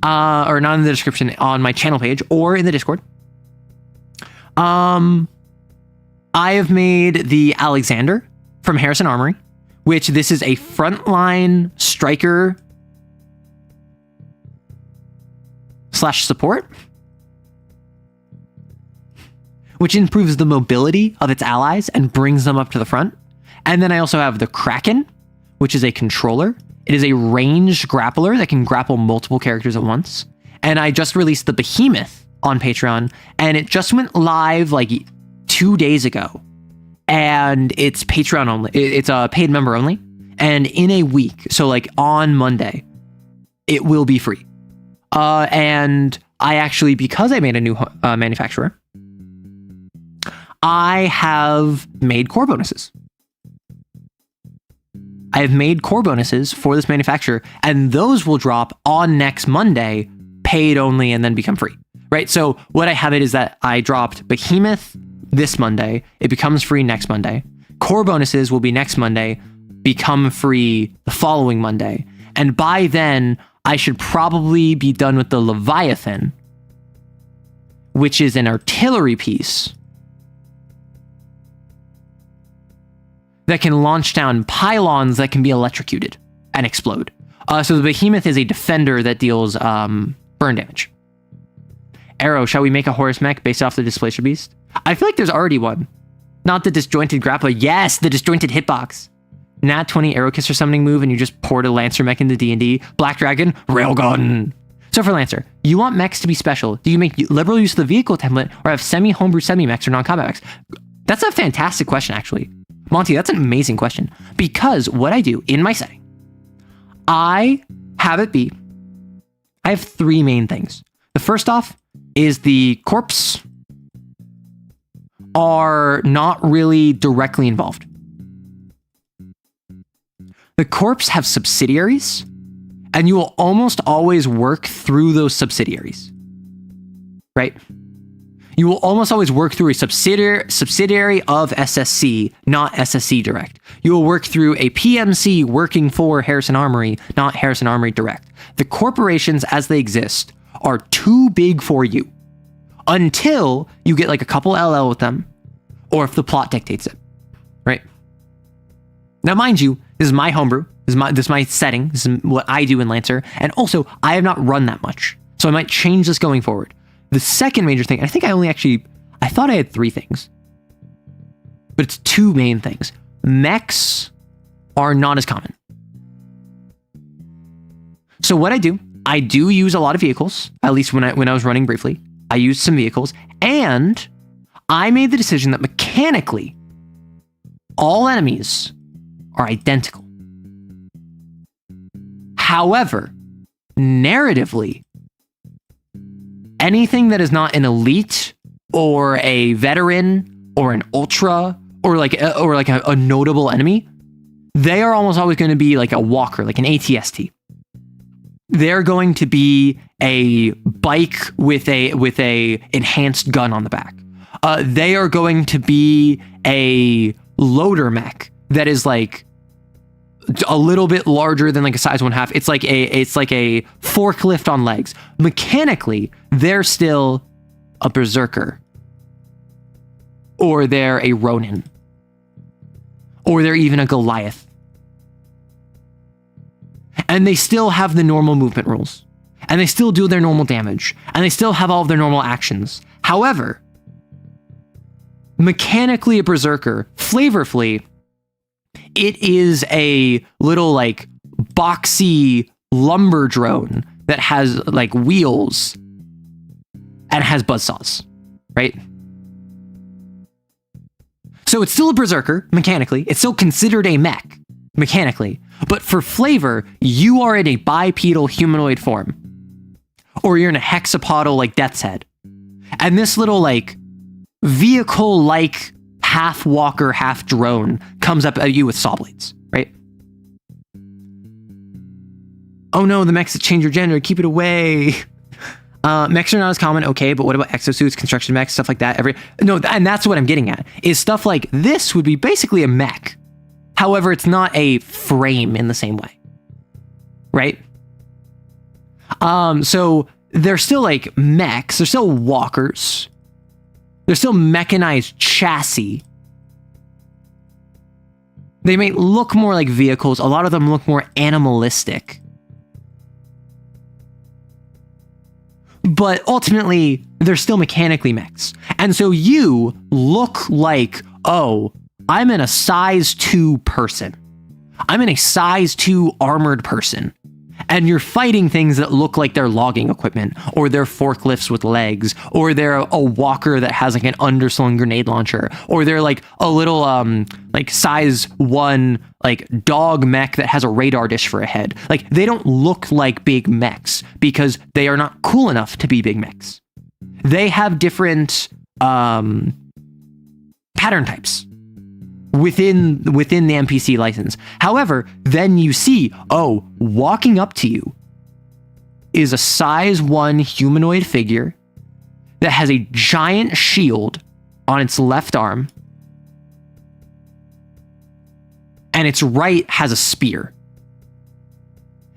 or not in the description, on my channel page or in the Discord. I have made the Alexander from Harrison Armory, which this is a frontline striker / support, which improves the mobility of its allies and brings them up to the front. And then I also have the Kraken, which is a controller. It is a ranged grappler that can grapple multiple characters at once. and I just released the Behemoth on Patreon, and it just went live like 2 days ago, and it's Patreon only. It's a paid member only, and in a week, so like on Monday, it will be free. And I actually, because I made a new manufacturer, I have made core bonuses. I have made core bonuses for this manufacturer, and those will drop on next Monday, paid only, and then become free, right? So what I have it is that I dropped Behemoth this Monday. It becomes free next Monday. Core bonuses will be next Monday, become free the following Monday. And by then, I should probably be done with the Leviathan, which is an artillery piece that can launch down pylons that can be electrocuted and explode. So the Behemoth is a defender that deals burn damage. Arrow, shall we make a Horus mech based off the Displacer Beast? I feel like there's already one. Not the disjointed grappler. Yes, the disjointed hitbox. Nat 20 Arrow Kisser summoning move, and you just port a Lancer mech into D&D. Black Dragon, Railgun. So for Lancer, you want mechs to be special. Do you make liberal use of the vehicle template, or have semi-homebrew semi-mechs or non-combat mechs? That's a fantastic question, actually. Monty, that's an amazing question. Because what I do in my setting, I have 3 main things. The first off is the corpse are not really directly involved. The corpse have subsidiaries, and you will almost always work through those subsidiaries, right? You will almost always work through a subsidiary of SSC, not SSC direct. You will work through a PMC working for Harrison Armory, not Harrison Armory direct. The corporations as they exist are too big for you until you get like a couple LL with them, or if the plot dictates it, right? Now, mind you, this is my homebrew. This is my setting. This is what I do in Lancer. And also, I have not run that much, so I might change this going forward. The second major thing, I think I thought I had 3 things, but it's 2 main things. Mechs are not as common. So what I do use a lot of vehicles, at least when I was running briefly. I used some vehicles, and I made the decision that mechanically, all enemies are identical. However, narratively, anything that is not an elite or a veteran or an ultra or like a notable enemy, they are almost always going to be like a walker, like an ATST. They're going to be a bike with a enhanced gun on the back. They are going to be a loader mech that is like a little bit larger than like a size 1/2. It's like a forklift on legs. Mechanically, they're still a berserker, or they're a Ronin, or they're even a Goliath. And they still have the normal movement rules, and they still do their normal damage, and they still have all of their normal actions. However, mechanically a berserker, flavorfully, it is a little like boxy lumber drone that has like wheels and has buzzsaws, right? So it's still a berserker mechanically. It's still considered a mech mechanically, but for flavor, you are in a bipedal humanoid form, or you're in a hexapodal like Death's Head, and this little like vehicle like half walker, half drone comes up at you with saw blades, right? Oh no, the mechs that change your gender, keep it away. Mechs are not as common, okay, but what about exosuits, construction mechs, stuff like that? And that's what I'm getting at, is stuff like this would be basically a mech. However, it's not a frame in the same way, right? So they're still like mechs, they're still walkers, they're still mechanized chassis. They may look more like vehicles. A lot of them look more animalistic. But ultimately, they're still mechanically mechs. And so you look like, oh, I'm in a size 2 person. I'm in a size 2 armored person. and you're fighting things that look like they're logging equipment, or they're forklifts with legs, or they're a walker that has like an underslung grenade launcher, or they're like a little like size 1 like dog mech that has a radar dish for a head. Like, they don't look like big mechs because they are not cool enough to be big mechs. They have different pattern types within the NPC license. However, then you see, oh, walking up to you is a size 1 humanoid figure that has a giant shield on its left arm, and its right has a spear.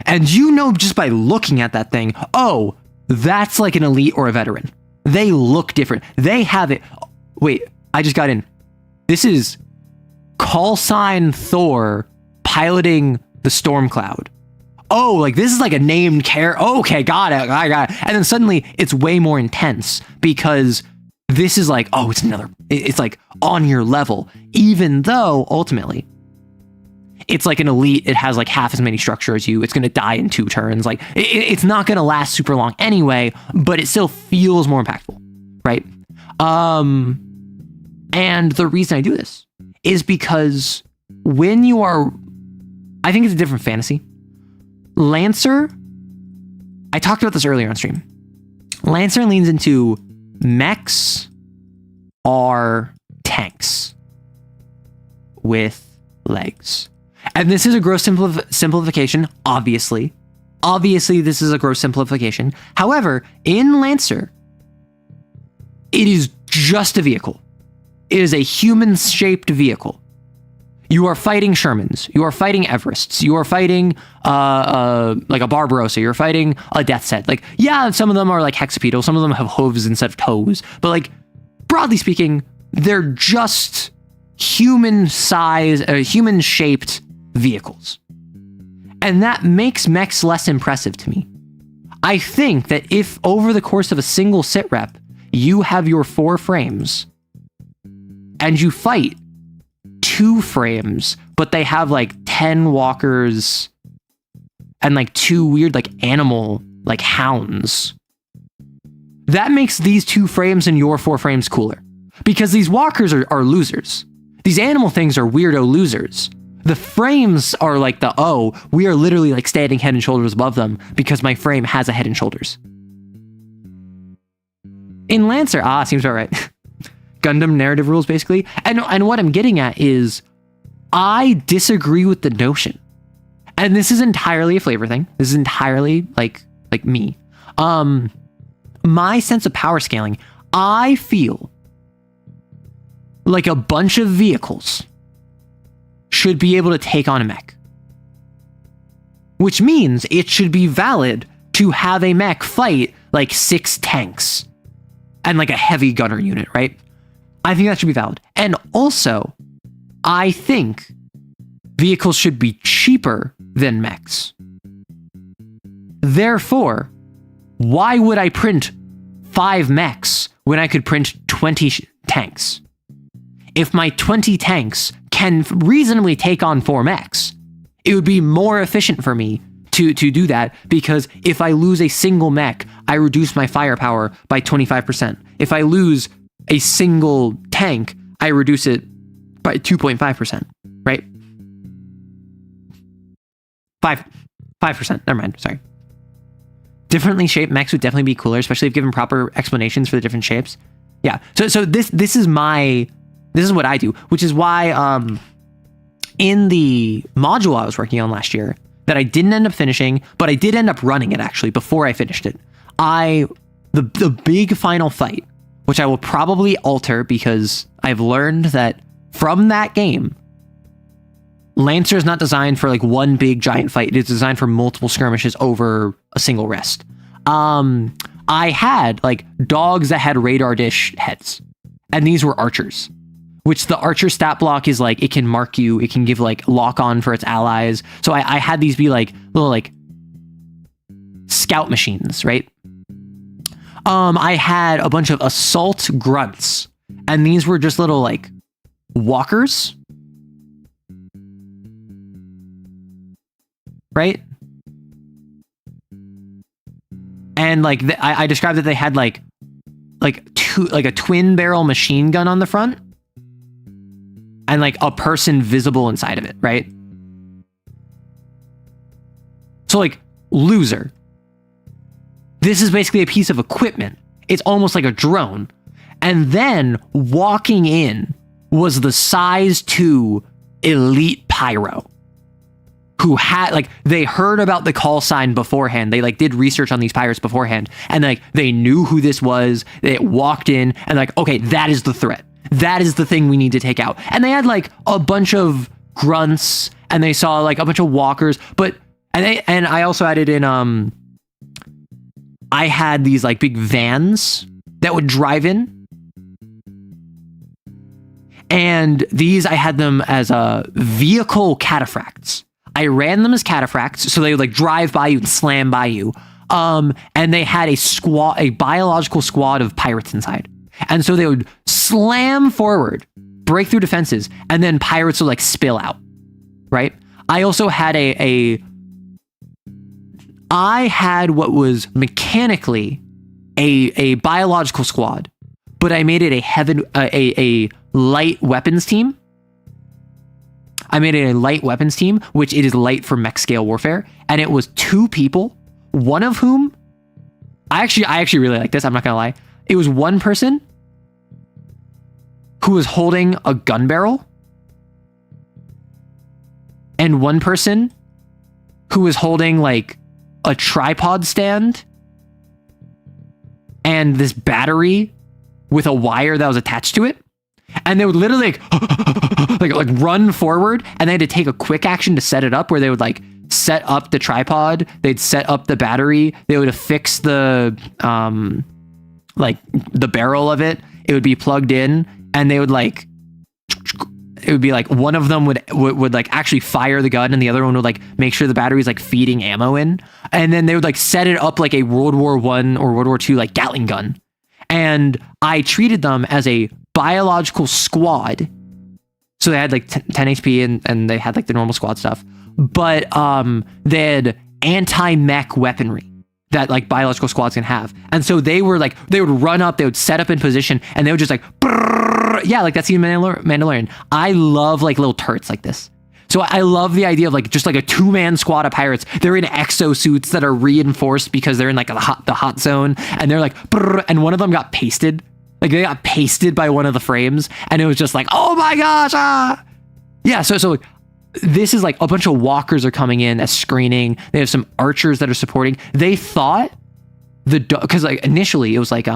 And you know just by looking at that thing, oh, that's like an elite or a veteran. They look different. They have it. Wait, I just got in. This is call sign Thor piloting the storm cloud. Oh, like this is like a named character. Oh, okay, got it. I got it. And then suddenly it's way more intense because this is like, oh, it's like on your level, even though ultimately it's like an elite. It has like half as many structure as you. It's going to die in 2 turns. Like it's not going to last super long anyway, but it still feels more impactful, right? And the reason I do this is because when you are, I think it's a different fantasy. Lancer, I talked about this earlier on stream. Lancer leans into mechs are tanks with legs. And this is a gross simplification, obviously. Obviously, this is a gross simplification. However, in Lancer, it is just a vehicle. It is a human-shaped vehicle. You are fighting Shermans. You are fighting Everests. You are fighting like a Barbarossa. You're fighting a Death's Head. Like, yeah, some of them are like hexapedal. Some of them have hooves instead of toes. But like, broadly speaking, they're just human-shaped vehicles. And that makes mechs less impressive to me. I think that if over the course of a single sit rep, you have your 4 frames and you fight 2 frames, but they have like 10 walkers and like 2 weird like animal like hounds, that makes these 2 frames and your 4 frames cooler. Because these walkers are losers. These animal things are weirdo losers. The frames are like we are literally like standing head and shoulders above them because my frame has a head and shoulders. In Lancer, seems about right. Gundam narrative rules, basically. And what I'm getting at is, I disagree with the notion. And this is entirely a flavor thing. This is entirely like me. My sense of power scaling, I feel like a bunch of vehicles should be able to take on a mech. Which means it should be valid to have a mech fight like 6 tanks and like a heavy gunner unit, right? I think that should be valid. And also, I think vehicles should be cheaper than mechs. Therefore, why would I print 5 mechs when I could print 20 tanks? If my 20 tanks can reasonably take on 4 mechs, it would be more efficient for me to do that, because if I lose a single mech, I reduce my firepower by 25%. If I lose a single tank, I reduce it by 2.5%, right? 5%, never mind, sorry. Differently shaped mechs would definitely be cooler, especially if given proper explanations for the different shapes. Yeah, so this is what I do, which is why in the module I was working on last year that I didn't end up finishing, but I did end up running it actually before I finished it. The big final fight, which I will probably alter because I've learned that from that game, Lancer is not designed for like one big giant fight. It is designed for multiple skirmishes over a single rest. I had like dogs that had radar dish heads, and these were archers, which the archer stat block is like, it can mark you, it can give like lock on for its allies. So I had these be like little like scout machines, right? I had a bunch of assault grunts, and these were just little like walkers, right? And like I described that they had like a twin barrel machine gun on the front, and like a person visible inside of it, right? So like, loser. This is basically a piece of equipment. It's almost like a drone. And then walking in was the size 2 elite pyro who had like, they heard about the call sign beforehand. They like did research on these pirates beforehand, and like they knew who this was. They walked in and like, okay, that is the threat. That is the thing we need to take out. And they had like a bunch of grunts, and they saw like a bunch of walkers, and I also added in I had these like big vans that would drive in. And these, I had them as vehicle cataphracts. I ran them as cataphracts, so they would like drive by you and slam by you. And they had a biological squad of pirates inside. And so they would slam forward, break through defenses, and then pirates would like spill out, right? I also had I had what was mechanically a biological squad, but I made it a light weapons team. I made it a light weapons team, which it is light for mech scale warfare, and it was 2 people, one of whom I actually really like this. I'm not gonna lie. It was one person who was holding a gun barrel, and one person who was holding like a tripod stand and this battery with a wire that was attached to it. And they would literally like run forward, and they had to take a quick action to set it up, where they would like set up the tripod, they'd set up the battery, they would affix the like the barrel of it, it would be plugged in, and they would like, it would be like one of them would like actually fire the gun, and the other one would like make sure the battery's like feeding ammo in, and then they would like set it up like a World War I or World War II like Gatling gun. And I treated them as a biological squad. So they had like 10 HP and they had like the normal squad stuff, but they had anti-mech weaponry that like biological squads can have. And so they were like, they would run up, they would set up in position, and they would just like, yeah, like that's the Mandalorian. I love like little turrets like this. So I love the idea of like just like a 2-man squad of pirates. They're in exosuits that are reinforced because they're in like the hot zone, and they're like, and one of them got pasted. Like they got pasted by one of the frames, and it was just like, oh my gosh, ah. Yeah, so like, this is like a bunch of walkers are coming in as screening. They have some archers that are supporting. They thought because like initially it was like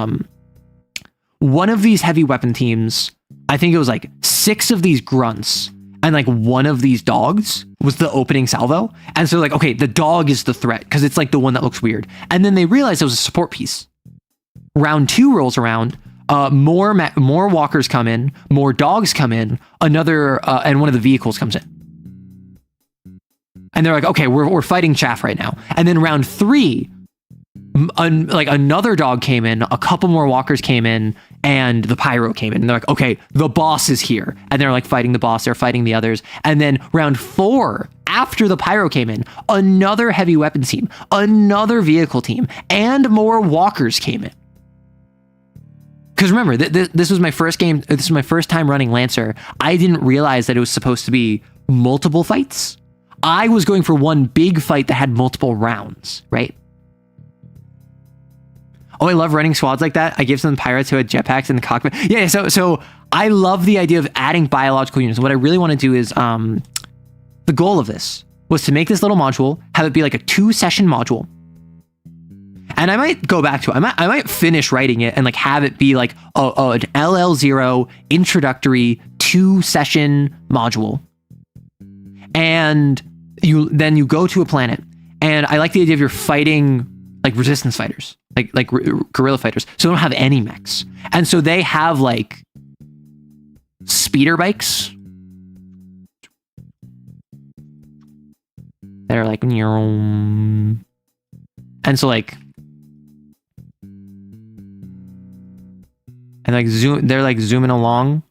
one of these heavy weapon teams, I think it was like 6 of these grunts and like one of these dogs was the opening salvo. And so like, okay, the dog is the threat because it's like the one that looks weird. And then they realized it was a support piece. Round 2 rolls around. More walkers come in, more dogs come in, and one of the vehicles comes in. And they're like, okay, we're fighting chaff right now. And then round 3, like another dog came in, a couple more walkers came in, and the pyro came in. And they're like, okay, the boss is here. And they're like fighting the boss, they're fighting the others. And then round 4, after the pyro came in, another heavy weapons team, another vehicle team, and more walkers came in. Because remember, this was my first game. This was my first time running Lancer. I didn't realize that it was supposed to be multiple fights. I was going for one big fight that had multiple rounds, right? Oh, I love running squads like that. I give some pirates who had jetpacks in the cockpit. Yeah, so I love the idea of adding biological units. What I really want to do is, the goal of this was to make this little module, have it be like a 2-session module. And I might go back to it. I might finish writing it and like have it be like an LL0 introductory 2-session module. And you go to a planet, and I like the idea of you're fighting like resistance fighters, like guerrilla fighters. So they don't have any mechs, and so they have like speeder bikes. They're like, and so like. And like they're like zooming along.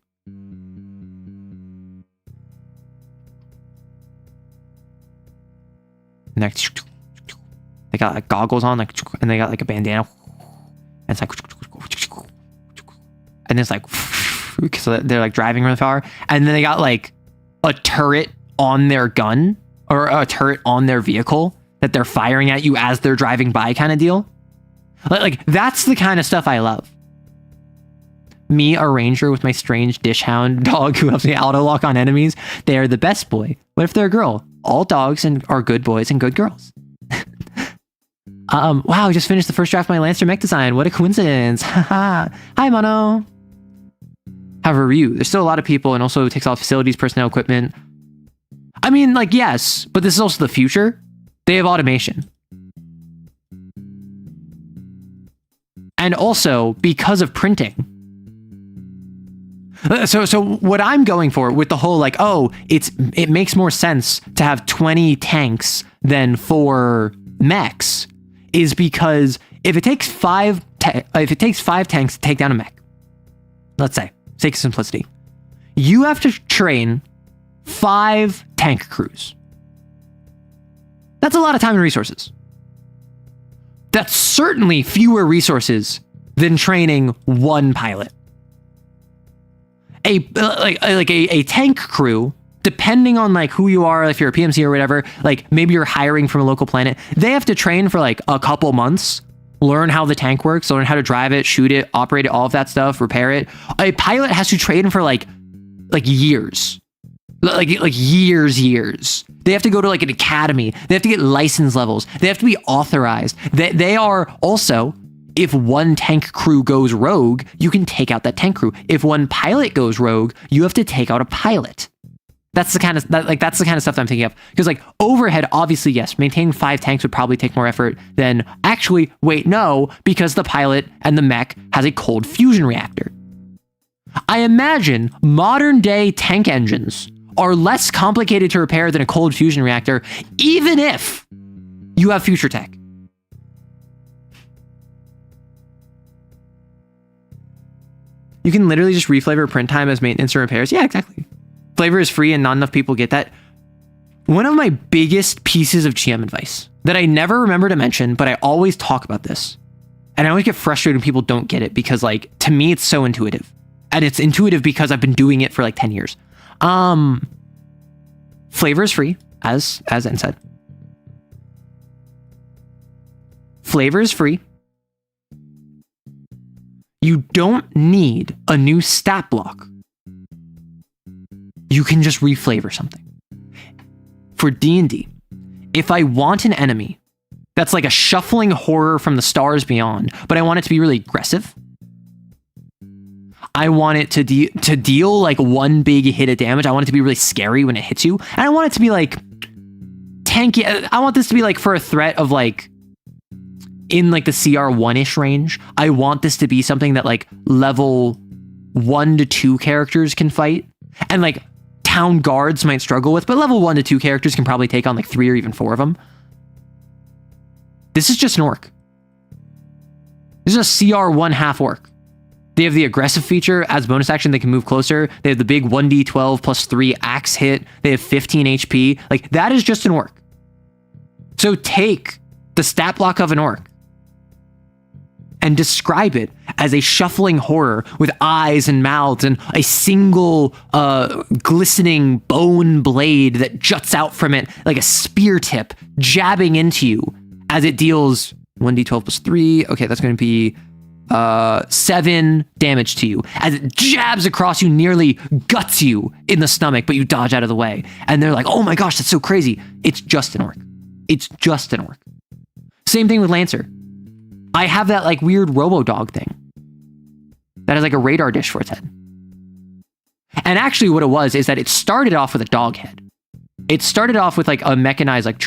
Next, They got like goggles on, like, and they got like a bandana. And it's like, and it's like, so they're like driving really far. And then they got like a turret on their gun or a turret on their vehicle that they're firing at you as they're driving by, kind of deal. Like that's the kind of stuff I love. Me, a ranger with my strange dish hound dog who helps me auto lock on enemies. They are the best boy. What if they're a girl? All dogs are good boys and good girls. Wow, I just finished the first draft of my Lancer mech design. What a coincidence. Hi, Mono. Have a review. There's still a lot of people, and also it takes all facilities, personnel, equipment. I mean, like, yes, but this is also the future. They have automation. And also, because of printing. So what I'm going for with the whole, like, oh, it makes more sense to have 20 tanks than 4 mechs, is because if it takes 5 tanks to take down a mech, let's say, sake of simplicity, you have to train 5 tank crews. That's a lot of time and resources. That's certainly fewer resources than training 1 pilot. A tank crew, depending on like who you are, if you're a PMC or whatever, like maybe you're hiring from a local planet, they have to train for like a couple months, learn how the tank works, learn how to drive it, shoot it, operate it, all of that stuff, repair it. A pilot has to train for like years. Like years. They have to go to like an academy. They have to get license levels. They have to be authorized. They are also, if 1 tank crew goes rogue, you can take out that tank crew. If 1 pilot goes rogue, you have to take out a pilot. That's the kind of stuff that I'm thinking of. Because like overhead, obviously, yes, maintaining 5 tanks would probably take more effort than actually, wait, no, because the pilot and the mech has a cold fusion reactor. I imagine modern day tank engines are less complicated to repair than a cold fusion reactor, even if you have future tech. You can literally just reflavor print time as maintenance or repairs. Yeah, exactly. Flavor is free and not enough people get that. One of my biggest pieces of GM advice that I never remember to mention, but I always talk about this, and I always get frustrated when people don't get it, because like, to me, it's so intuitive. And it's intuitive because I've been doing it for like 10 years. Flavor is free, as N said. Flavor is free. You don't need a new stat block. You can just reflavor something. For D&D, if I want an enemy that's like a shuffling horror from the stars beyond, but I want it to be really aggressive, I want it to deal like 1 big hit of damage. I want it to be really scary when it hits you. And I want it to be like tanky. I want this to be like for a threat of like in like the CR 1-ish range. I want this to be something that like level 1 to 2 characters can fight. And like town guards might struggle with, but level 1 to 2 characters can probably take on like 3 or even 4 of them. This is just an orc. This is a CR 1 half orc. They have the aggressive feature. As bonus action, they can move closer. They have the big 1d12 plus 3 axe hit. They have 15 HP. Like, that is just an orc. So take the stat block of an orc and describe it as a shuffling horror with eyes and mouths and a single glistening bone blade that juts out from it like a spear tip, jabbing into you as it deals 1d12 plus 3. Okay, that's going to be 7 damage to you as it jabs across you, nearly guts you in the stomach, but you dodge out of the way. And they're like, oh my gosh, that's so crazy. It's just an orc. It's just an orc. Same thing with Lancer. I have that like weird robo-dog thing that has like a radar dish for its head. And actually what it was is that it started off with a dog head. It started off with like a mechanized like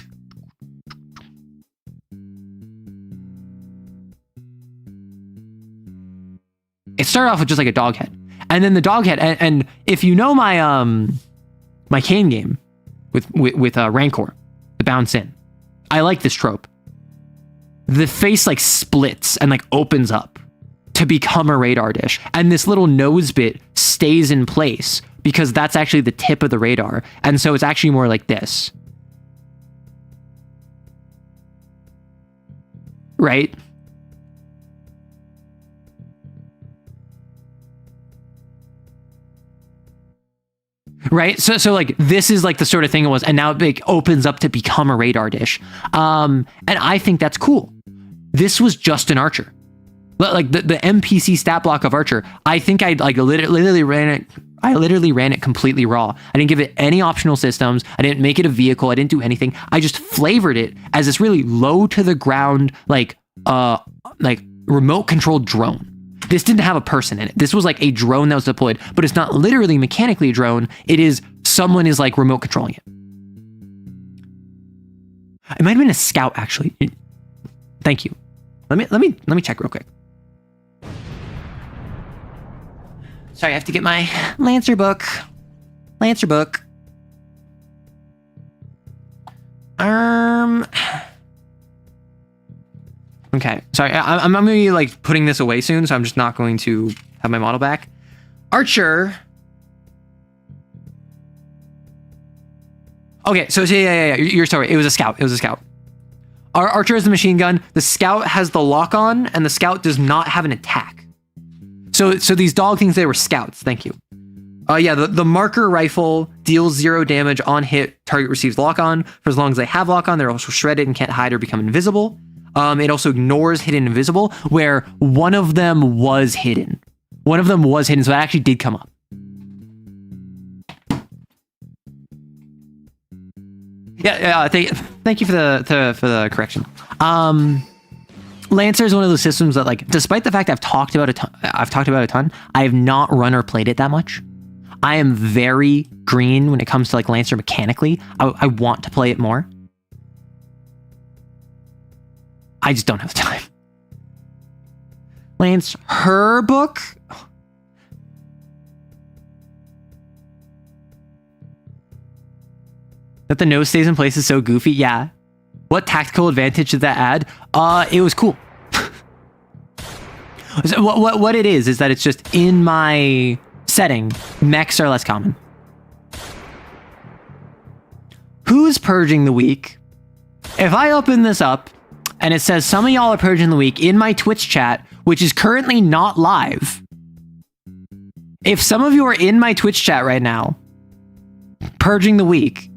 it started off with just like a dog head. And then the dog head, and if you know my my Kane game with Rancor, the bounce in, I like this trope. The face like splits and like opens up to become a radar dish. And this little nose bit stays in place because that's actually the tip of the radar. And so it's actually more like this. right? Right. So like this is like the sort of thing it was, and now it like opens up to become a radar dish. And I think that's cool. This was just an Archer. Like the NPC stat block of Archer, I think I like literally ran it. I literally ran it completely raw. I didn't give it any optional systems. I didn't make it a vehicle. I didn't do anything. I just flavored it as this really low to the ground, like remote controlled drone. This didn't have a person in it. This was like a drone that was deployed, but it's not literally mechanically a drone. It is someone is like remote controlling it. It might have been a scout actually. Thank you. Let me check real quick. Sorry, I have to get my Lancer book. Okay, sorry, I'm gonna be like putting this away soon, so I'm just not going to have my model back. Archer. Okay, so yeah, you're sorry. It was a scout. Our Archer is the machine gun. The scout has the lock on, and the scout does not have an attack. So these dog things, they were scouts. Thank you. Yeah, the marker rifle deals 0 damage on hit. Target receives lock on. For as long as they have lock on, they're also shredded and can't hide or become invisible. It also ignores hidden invisible, where one of them was hidden. So it actually did come up. Yeah. Thank you for the correction. Lancer is one of those systems that, like, despite the fact I've talked about it a ton, I have not run or played it that much. I am very green when it comes to like Lancer mechanically. I want to play it more. I just don't have the time. Lance, her book. That the nose stays in place is so goofy. Yeah. What tactical advantage did that add? It was cool. So what it is that it's just in my setting, mechs are less common. Who's purging the week? If I open this up and it says some of y'all are purging the week in my Twitch chat, which is currently not live. If some of you are in my Twitch chat right now, purging the week,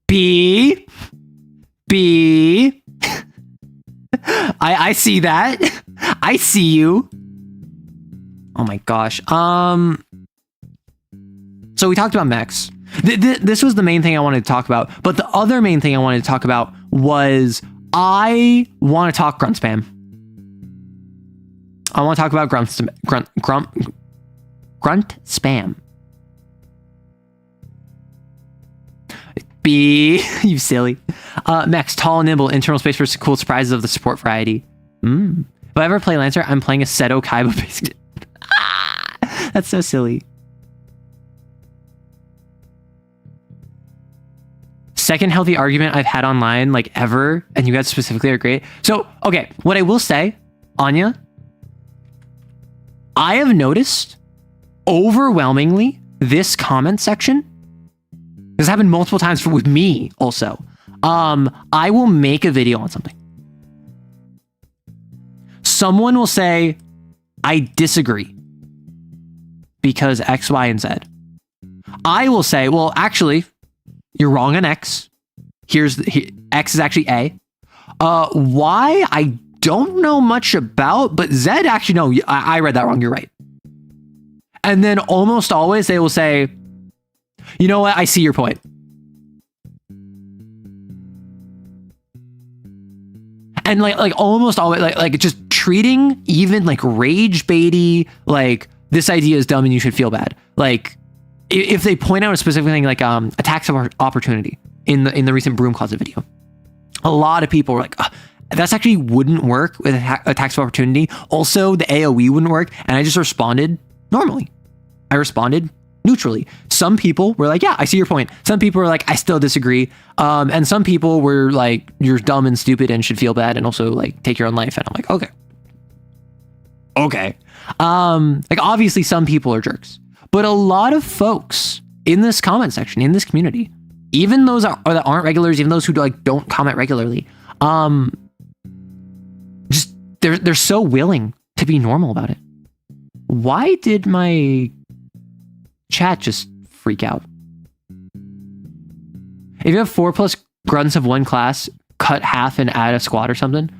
B. I see that. I see you. Oh my gosh. So we talked about mechs. This was the main thing I wanted to talk about. But the other main thing I wanted to talk about was I want to talk grunt spam. I want to talk about grunt spam. B, you silly. Mechs, tall and nimble, internal space for cool surprises of the support variety. If I ever play Lancer, I'm playing a Seto Kaiba based. That's so silly. Second healthy argument I've had online, like ever, and you guys specifically are great. So, okay, what I will say, Anya, I have noticed overwhelmingly this comment section. This happened multiple times with me also. I will make a video on something. Someone will say, I disagree because X, Y, and Z. I will say, well, actually, you're wrong on X. X is actually A. Y, I don't know much about, but Z actually, no, I read that wrong. You're right. And then almost always they will say, you know what? I see your point. And like almost always like just treating even like rage baity, like this idea is dumb and you should feel bad. Like if they point out a specific thing, like attacks of opportunity in the recent Broom Closet video, a lot of people were like, that's actually wouldn't work with attacks of opportunity. Also, the AoE wouldn't work. And I just responded normally. I responded neutrally. Some people were like, yeah, I see your point. Some people were like, I still disagree. And some people were like, you're dumb and stupid and should feel bad and also like take your own life. And I'm like, okay. Like obviously some people are jerks, but a lot of folks in this comment section, in this community, even those that aren't regulars, even those who like don't comment regularly, they're so willing to be normal about it. Why did my chat just freak out? If you have 4 plus grunts of one class, cut half and add a squad or something.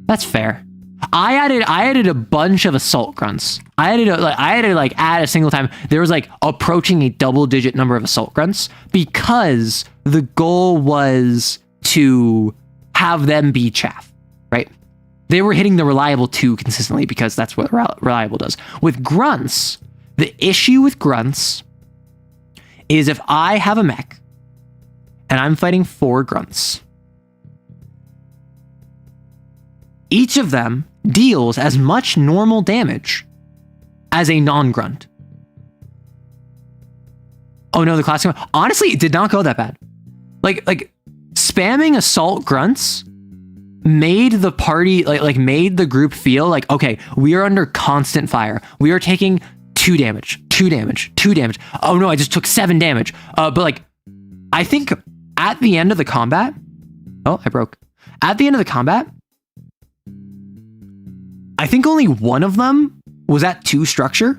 That's fair. I added a bunch of assault grunts. I had to add a single time. There was like approaching a double-digit number of assault grunts because the goal was to have them be chaff, right? They were hitting the reliable 2 consistently because that's what reliable does. With grunts, the issue with grunts is if I have a mech and I'm fighting 4 grunts, each of them deals as much normal damage as a non-grunt. Oh no, the classic. Honestly, it did not go that bad. Like spamming assault grunts made the party made the group feel like, okay, we are under constant fire. We are taking 2 damage. Oh no, I just took 7 damage. But like, I think at the end of the combat, oh, I broke. At the end of the combat, I think only one of them was at 2 structure.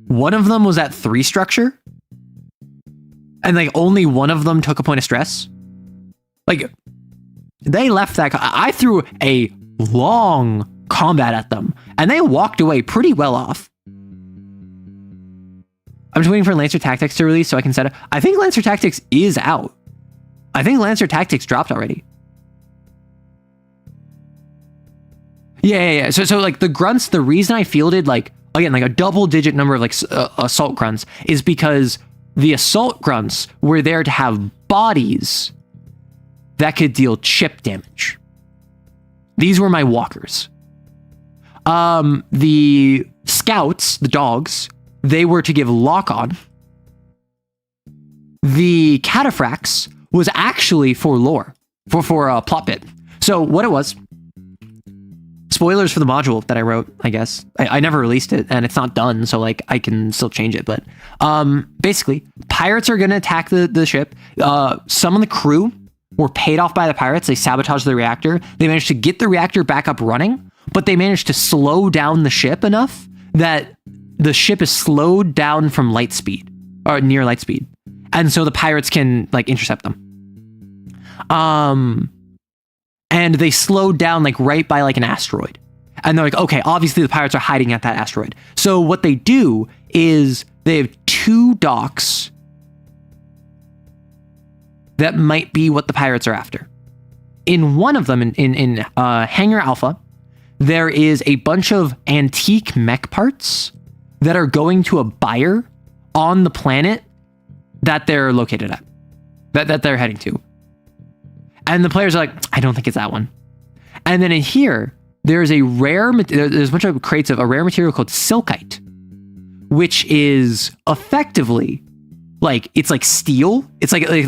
One of them was at 3 structure. And like only one of them took a point of stress. Like they left that. I threw a long combat at them and they walked away pretty well off. I'm just waiting for Lancer Tactics to release so I can set up. I think Lancer Tactics is out. I think Lancer Tactics dropped already. Yeah. So like the grunts, the reason I fielded like, again, like a double-digit number of like assault grunts is because the assault grunts were there to have bodies that could deal chip damage. These were my walkers. The scouts, the dogs, they were to give lock on. The cataphracts was actually for lore, for plot bit. So what it was, spoilers for the module that I wrote, I guess. I never released it and it's not done, so like I can still change it. But basically, pirates are gonna attack the ship. Some of the crew were paid off by the pirates. They sabotaged the reactor. They managed to get the reactor back up running, but they managed to slow down the ship enough that the ship is slowed down from light speed or near light speed. And so the pirates can like intercept them. And they slowed down like right by like an asteroid. And they're like, okay, obviously the pirates are hiding at that asteroid. So what they do is they have 2 docks that might be what the pirates are after. In one of them, in Hangar Alpha, there is a bunch of antique mech parts that are going to a buyer on the planet that they're located at, that they're heading to. And the players are like, I don't think it's that one. And then in here, there's a there's a bunch of crates of a rare material called silkite, which is effectively like, it's like steel. It's like a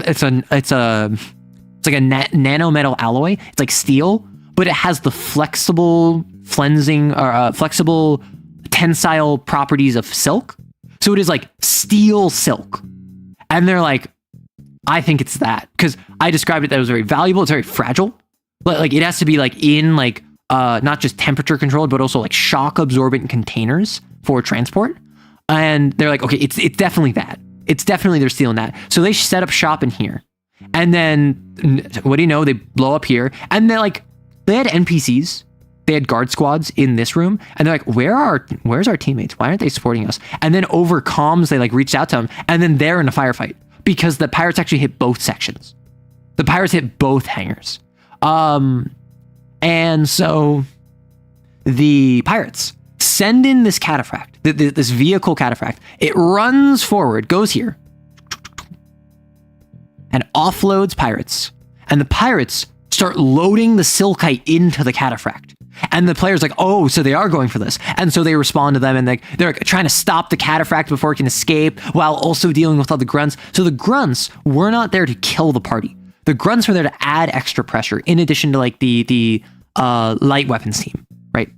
nano metal alloy. It's like steel, but it has the flexible flensing or flexible tensile properties of silk. So it is like steel silk. And they're like, I think it's that, because I described it that it was very valuable. It's very fragile. Like it has to be like in like not just temperature controlled, but also like shock absorbent containers for transport. And they're like, okay, it's definitely that. It's definitely they're stealing that. So they set up shop in here, and then what do you know? They blow up here, and they're like, they had NPCs. They had guard squads in this room, and they're like, where's our teammates? Why aren't they supporting us? And then over comms, they like reached out to them, and then they're in a firefight because the pirates actually hit both sections. The pirates hit both hangars. And so the pirates send in this cataphract, this vehicle cataphract. It runs forward, goes here, and offloads pirates. And the pirates start loading the silkite into the cataphract. And the player's like, oh, so they are going for this. And so they respond to them, and they're trying to stop the cataphract before it can escape, while also dealing with all the grunts. So the grunts were not there to kill the party. The grunts were there to add extra pressure, in addition to like the light weapons team, right?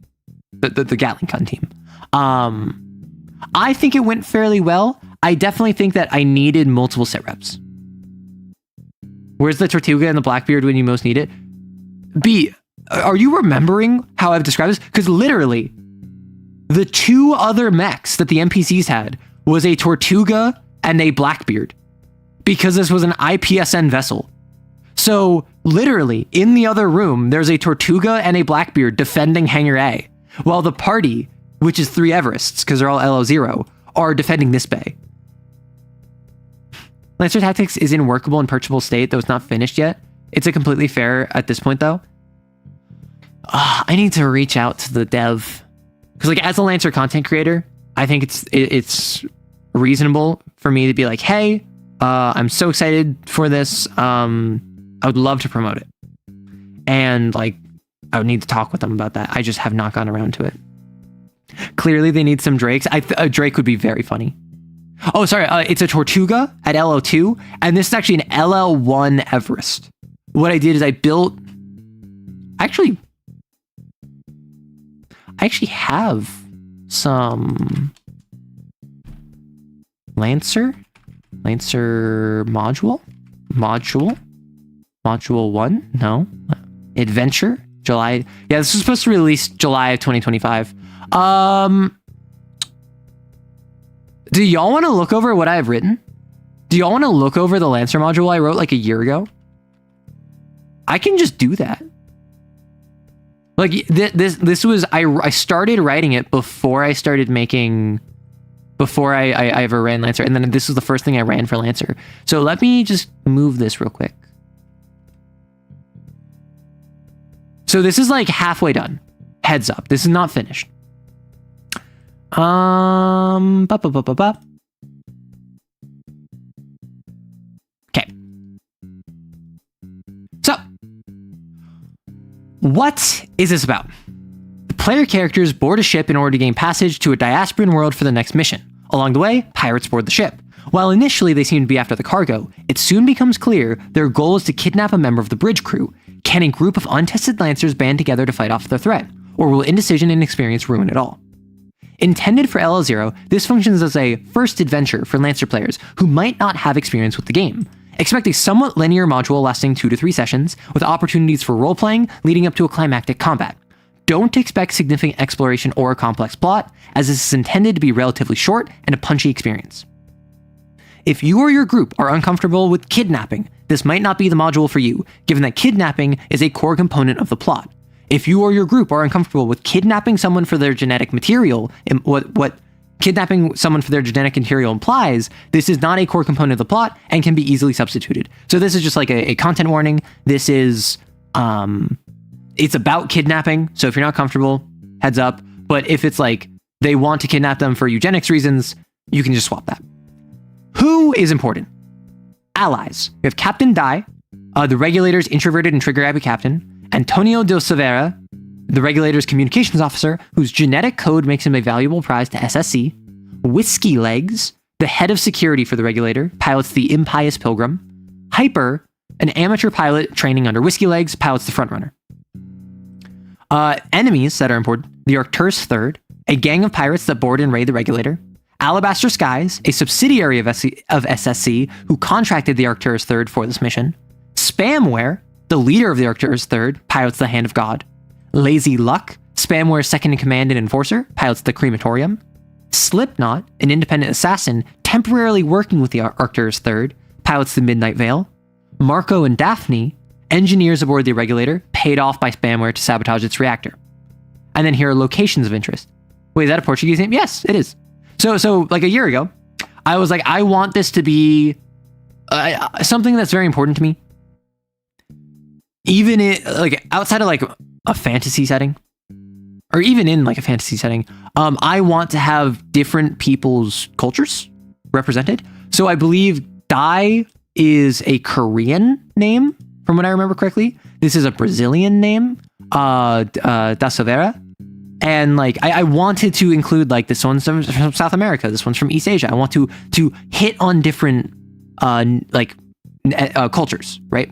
The Gatling gun team. I think it went fairly well. I definitely think that I needed multiple sit reps. Where's the Tortuga and the Blackbeard when you most need it? B, are you remembering how I've described this? Because literally, the two other mechs that the NPCs had was a Tortuga and a Blackbeard, because this was an IPSN vessel. So literally, in the other room, there's a Tortuga and a Blackbeard defending Hangar A, while the party, which is 3 Everests, because they're all LO0, are defending this bay. Lancer Tactics is in workable and purchasable state, though it's not finished yet. It's a completely fair at this point, though. I need to reach out to the dev. Because like as a Lancer content creator, I think it's reasonable for me to be like, hey, I'm so excited for this. I would love to promote it. And like, I would need to talk with them about that. I just have not gotten around to it. Clearly they need some Drakes. A Drake would be very funny. Oh, sorry. It's a Tortuga at LO2. And this is actually an LL1 Everest. What I did is I built... I actually have some Lancer module 1. No, Adventure July. Yeah, this is supposed to release July of 2025. Do y'all want to look over what I've written? Do y'all want to look over the Lancer module I wrote like a year ago? I can just do that. Like this was, I started writing it before I started making, before I ever ran Lancer. And then this was the first thing I ran for Lancer. So let me just move this real quick. So this is like halfway done. Heads up. This is not finished. Okay. So, what is this about? The player characters board a ship in order to gain passage to a diasporan world for the next mission. Along the way, pirates board the ship. While initially they seem to be after the cargo, it soon becomes clear their goal is to kidnap a member of the bridge crew. Can a group of untested Lancers band together to fight off the threat? Or will indecision and experience ruin it all? Intended for LL0, this functions as a first adventure for Lancer players who might not have experience with the game. Expect a somewhat linear module lasting 2 to 3 sessions, with opportunities for role-playing leading up to a climactic combat. Don't expect significant exploration or a complex plot, as this is intended to be relatively short and a punchy experience. If you or your group are uncomfortable with kidnapping, this might not be the module for you, given that kidnapping is a core component of the plot. If you or your group are uncomfortable with kidnapping someone for their genetic material, and what kidnapping someone for their genetic material implies, this is not a core component of the plot and can be easily substituted. So this is just like a content warning. This is, it's about kidnapping. So if you're not comfortable, heads up. But if it's like they want to kidnap them for eugenics reasons, you can just swap that. Who is important? Allies. We have Captain Dai, the Regulator's introverted and trigger-happy captain. Antonio de Silveira, the Regulator's communications officer, whose genetic code makes him a valuable prize to SSC. Whiskey Legs, the head of security for the Regulator, pilots the Impious Pilgrim. Hyper, an amateur pilot training under Whiskey Legs, pilots the Frontrunner. Enemies that are important: the Arcturus Third, a gang of pirates that board and raid the Regulator. Alabaster Skies, a subsidiary of SSC who contracted the Arcturus Third for this mission. Spamware, the leader of the Arcturus Third, pilots the Hand of God. Lazy Luck, Spamware's second-in-command and enforcer, pilots the Crematorium. Slipknot, an independent assassin temporarily working with the Arcturus Third, pilots the Midnight Veil. Marco and Daphne, engineers aboard the Regulator, paid off by Spamware to sabotage its reactor. And then here are locations of interest. Wait, is that a Portuguese name? Yes, it is. So like a year ago, I was like, I want this to be something that's very important to me. Even like outside of like a fantasy setting, or even in like a fantasy setting, I want to have different people's cultures represented. So I believe Dai is a Korean name, from what I remember correctly. This is a Brazilian name, Da Silveira. And like I wanted to include like this one's from South America, this one's from East Asia. I want to hit on different cultures, right?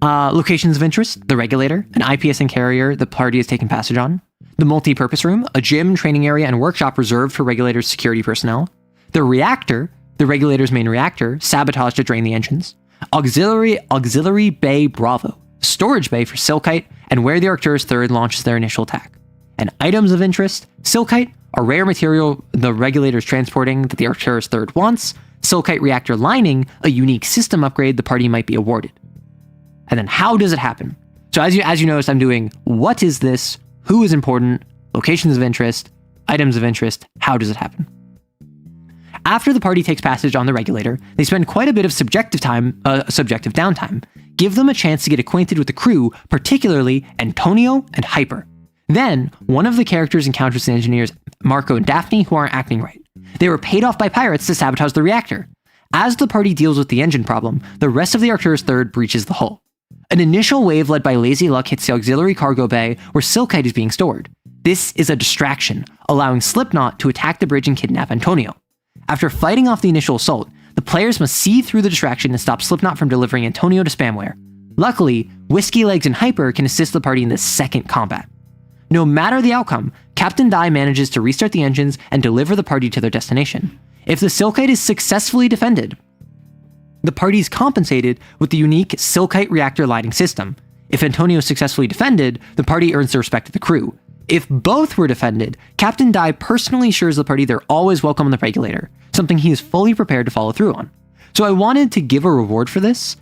Locations of interest: the Regulator, an IPSN carrier the party has taken passage on. The Multi-Purpose Room, a gym, training area, and workshop reserved for Regulator's security personnel. The Reactor, the Regulator's main reactor, sabotaged to drain the engines. Auxiliary Bay Bravo, storage bay for Silkite, and where the Arcturus III launches their initial attack. And items of interest, Silkite, a rare material the regulator is transporting that the Arcturus III wants, Silkite reactor lining, a unique system upgrade the party might be awarded. And then how does it happen? So as you noticed, I'm doing what is this, who is important, locations of interest, items of interest, how does it happen? After the party takes passage on the regulator, they spend quite a bit of subjective downtime. Give them a chance to get acquainted with the crew, particularly Antonio and Hyper. Then, one of the characters encounters the engineers Marco and Daphne who aren't acting right. They were paid off by pirates to sabotage the reactor. As the party deals with the engine problem, the rest of the Arcturus III breaches the hull. An initial wave led by Lazy Luck hits the auxiliary cargo bay where Silkite is being stored. This is a distraction, allowing Slipknot to attack the bridge and kidnap Antonio. After fighting off the initial assault, the players must see through the distraction and stop Slipknot from delivering Antonio to Spamware. Luckily, Whiskey Legs and Hyper can assist the party in this second combat. No matter the outcome, Captain Dye manages to restart the engines and deliver the party to their destination. If the Silkite is successfully defended, the party is compensated with the unique Silkite reactor lighting system. If Antonio is successfully defended, the party earns the respect of the crew. If both were defended, Captain Dye personally assures the party they're always welcome on the regulator, something he is fully prepared to follow through on. So I wanted to give a reward for this.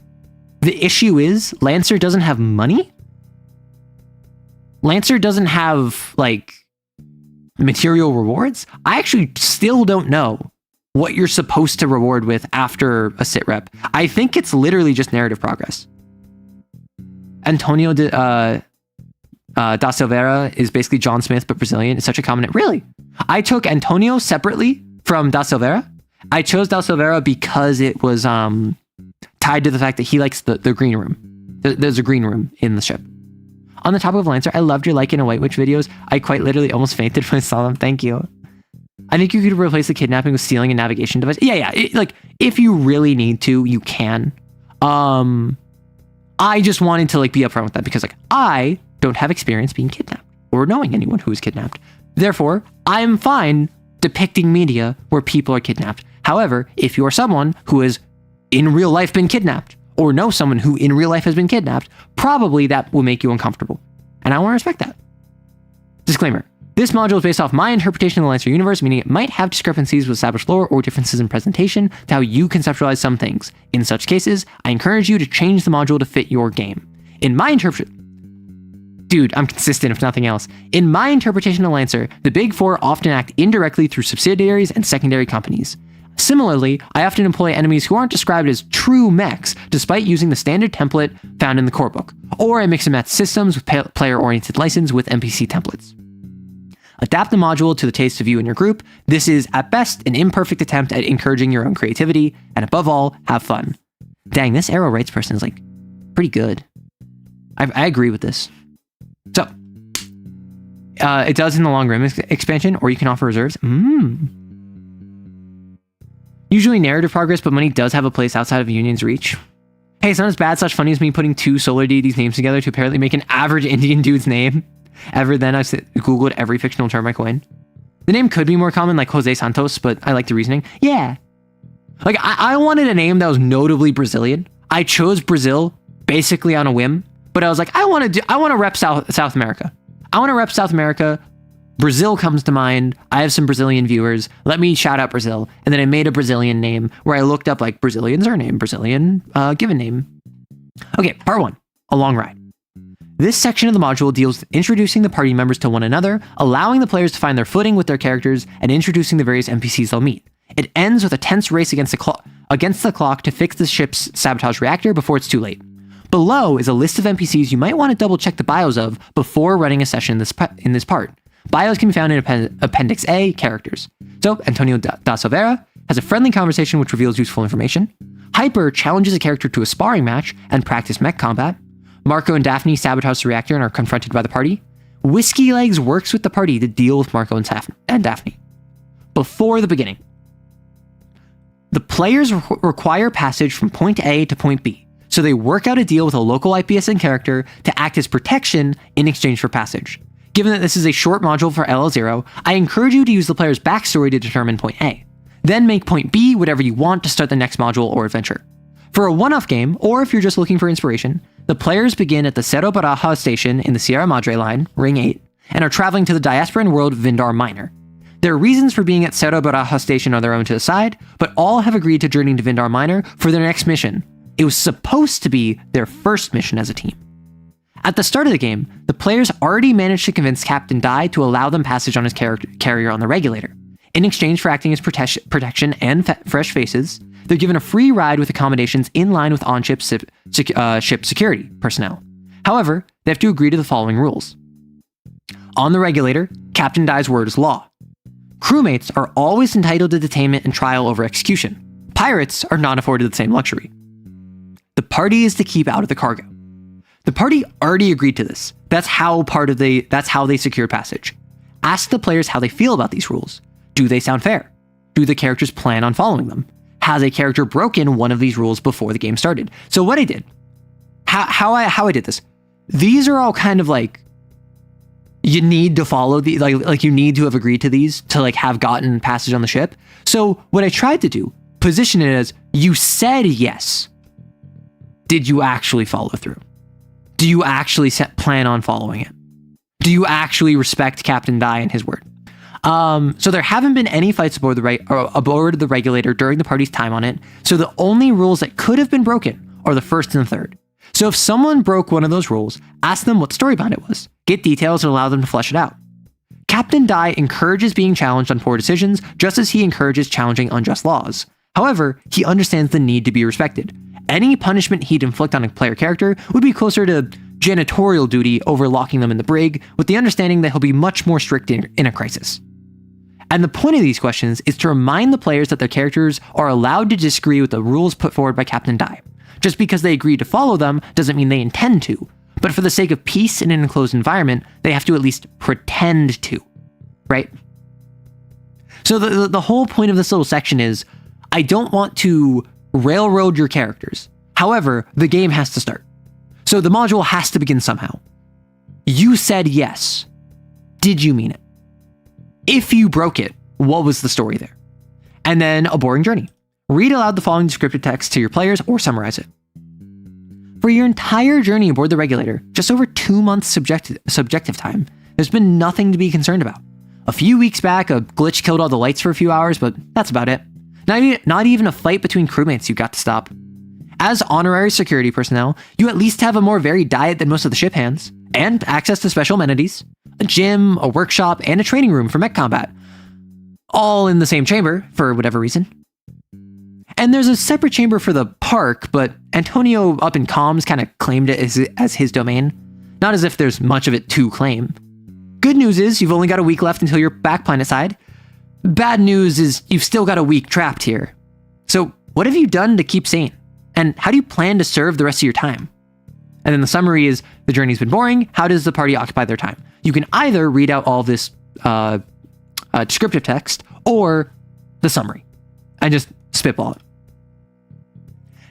The issue is, Lancer doesn't have money? Lancer doesn't have, like, material rewards? I actually still don't know what you're supposed to reward with after a sit rep. I think it's literally just narrative progress. Antonio da Silveira is basically John Smith, but Brazilian. It's such a common name. Really? I took Antonio separately from da Silveira. I chose da Silveira because it was tied to the fact that he likes the green room. There's a green room in the ship. On the topic of Lancer, I loved your Like in a White Witch videos. I quite literally almost fainted when I saw them. Thank you. I think you could replace the kidnapping with stealing a navigation device. Yeah. Like, if you really need to, you can. I just wanted to, like, be upfront with that because, like, I don't have experience being kidnapped or knowing anyone who is kidnapped. Therefore, I'm fine depicting media where people are kidnapped. However, if you're someone who has in real life been kidnapped or know someone who in real life has been kidnapped, probably that will make you uncomfortable. And I want to respect that. Disclaimer. This module is based off my interpretation of the Lancer universe, meaning it might have discrepancies with established lore or differences in presentation to how you conceptualize some things. In such cases, I encourage you to change the module to fit your game. In my interpretation... Dude, I'm consistent if nothing else. In my interpretation of Lancer, the Big Four often act indirectly through subsidiaries and secondary companies. Similarly, I often employ enemies who aren't described as true mechs, despite using the standard template found in the core book, or I mix and match systems with player-oriented license with NPC templates. Adapt the module to the taste of you and your group. This is, at best, an imperfect attempt at encouraging your own creativity, and above all, have fun. Dang, this Arrow Rights person is, like, pretty good. I agree with this. So, it does in the long rim expansion, or you can offer reserves. Usually narrative progress, but money does have a place outside of Union's reach. Hey, it's not as bad / funny as me putting two solar deities' names together to apparently make an average Indian dude's name. Ever then, I've Googled every fictional term I coin. The name could be more common, like Jose Santos, but I like the reasoning. Yeah. Like, I wanted a name that was notably Brazilian. I chose Brazil basically on a whim, but I was like, I want to rep South America. I want to rep South America. Brazil comes to mind. I have some Brazilian viewers. Let me shout out Brazil. And then I made a Brazilian name where I looked up, like, Brazilian surname, Brazilian given name. Okay, part 1, a long ride. This section of the module deals with introducing the party members to one another, allowing the players to find their footing with their characters, and introducing the various NPCs they'll meet. It ends with a tense race against the clock to fix the ship's sabotage reactor before it's too late. Below is a list of NPCs you might want to double check the bios of before running a session in this part. Bios can be found in Appendix A, Characters. So, Antonio da Silveira has a friendly conversation which reveals useful information. Hyper challenges a character to a sparring match and practice mech combat. Marco and Daphne sabotage the reactor and are confronted by the party. Whiskey Legs works with the party to deal with Marco and Daphne. Before the beginning, the players require passage from point A to point B, so they work out a deal with a local IPSN character to act as protection in exchange for passage. Given that this is a short module for LL0, I encourage you to use the player's backstory to determine point A. Then make point B whatever you want to start the next module or adventure. For a one-off game, or if you're just looking for inspiration, The players begin at the Cerro Baraja station in the Sierra Madre line, Ring 8, and are traveling to the diasporan world Vindar Minor. Their reasons for being at Cerro Baraja station are their own to decide, but all have agreed to journey to Vindar Minor for their next mission. It was supposed to be their first mission as a team. At the start of the game, the players already managed to convince Captain Dai to allow them passage on his carrier on the Regulator. In exchange for acting as protection and fresh faces, they're given a free ride with accommodations in line with on-ship ship security personnel. However, they have to agree to the following rules. On the Regulator, Captain Dai's word is law. Crewmates are always entitled to detainment and trial over execution. Pirates are not afforded the same luxury. The party is to keep out of the cargo. The party already agreed to this. That's how they secured passage. Ask the players how they feel about these rules. Do they sound fair? Do the characters plan on following them? Has a character broken one of these rules before the game started? So what I did, how I did this, these are all kind of like, you need to follow the, like you need to have agreed to these to like have gotten passage on the ship. So what I tried to do, position it as, you said yes. Did you actually follow through? Do you actually plan on following it? Do you actually respect Captain Dai and his word? So there haven't been any fights aboard the Regulator during the party's time on it, so the only rules that could have been broken are the first and the third. So if someone broke one of those rules, ask them what story behind it was, get details and allow them to flesh it out. Captain Dai encourages being challenged on poor decisions, just as he encourages challenging unjust laws. However, he understands the need to be respected. Any punishment he'd inflict on a player character would be closer to janitorial duty over locking them in the brig, with the understanding that he'll be much more strict in a crisis. And the point of these questions is to remind the players that their characters are allowed to disagree with the rules put forward by Captain Dai. Just because they agree to follow them doesn't mean they intend to, but for the sake of peace in an enclosed environment, they have to at least pretend to, right? So the whole point of this little section is, I don't want to railroad your characters. However, the game has to start. So the module has to begin somehow. You said yes. Did you mean it? If you broke it, what was the story there? And then a boring journey. Read aloud the following descriptive text to your players or summarize it. For your entire journey aboard the Regulator, just over 2 months subjective time, there's been nothing to be concerned about. A few weeks back, a glitch killed all the lights for a few hours, but that's about it. Not even a fight between crewmates you got to stop. As honorary security personnel, you at least have a more varied diet than most of the ship hands, and access to special amenities, a gym, a workshop, and a training room for mech combat. All in the same chamber, for whatever reason. And there's a separate chamber for the park, but Antonio up in comms kind of claimed it as his domain. Not as if there's much of it to claim. Good news is you've only got a week left until you're back planet side. Bad news is you've still got a week trapped here. So what have you done to keep sane? And how do you plan to serve the rest of your time? And then the summary is, the journey's been boring. How does the party occupy their time? You can either read out all this descriptive text or the summary and just spitball it.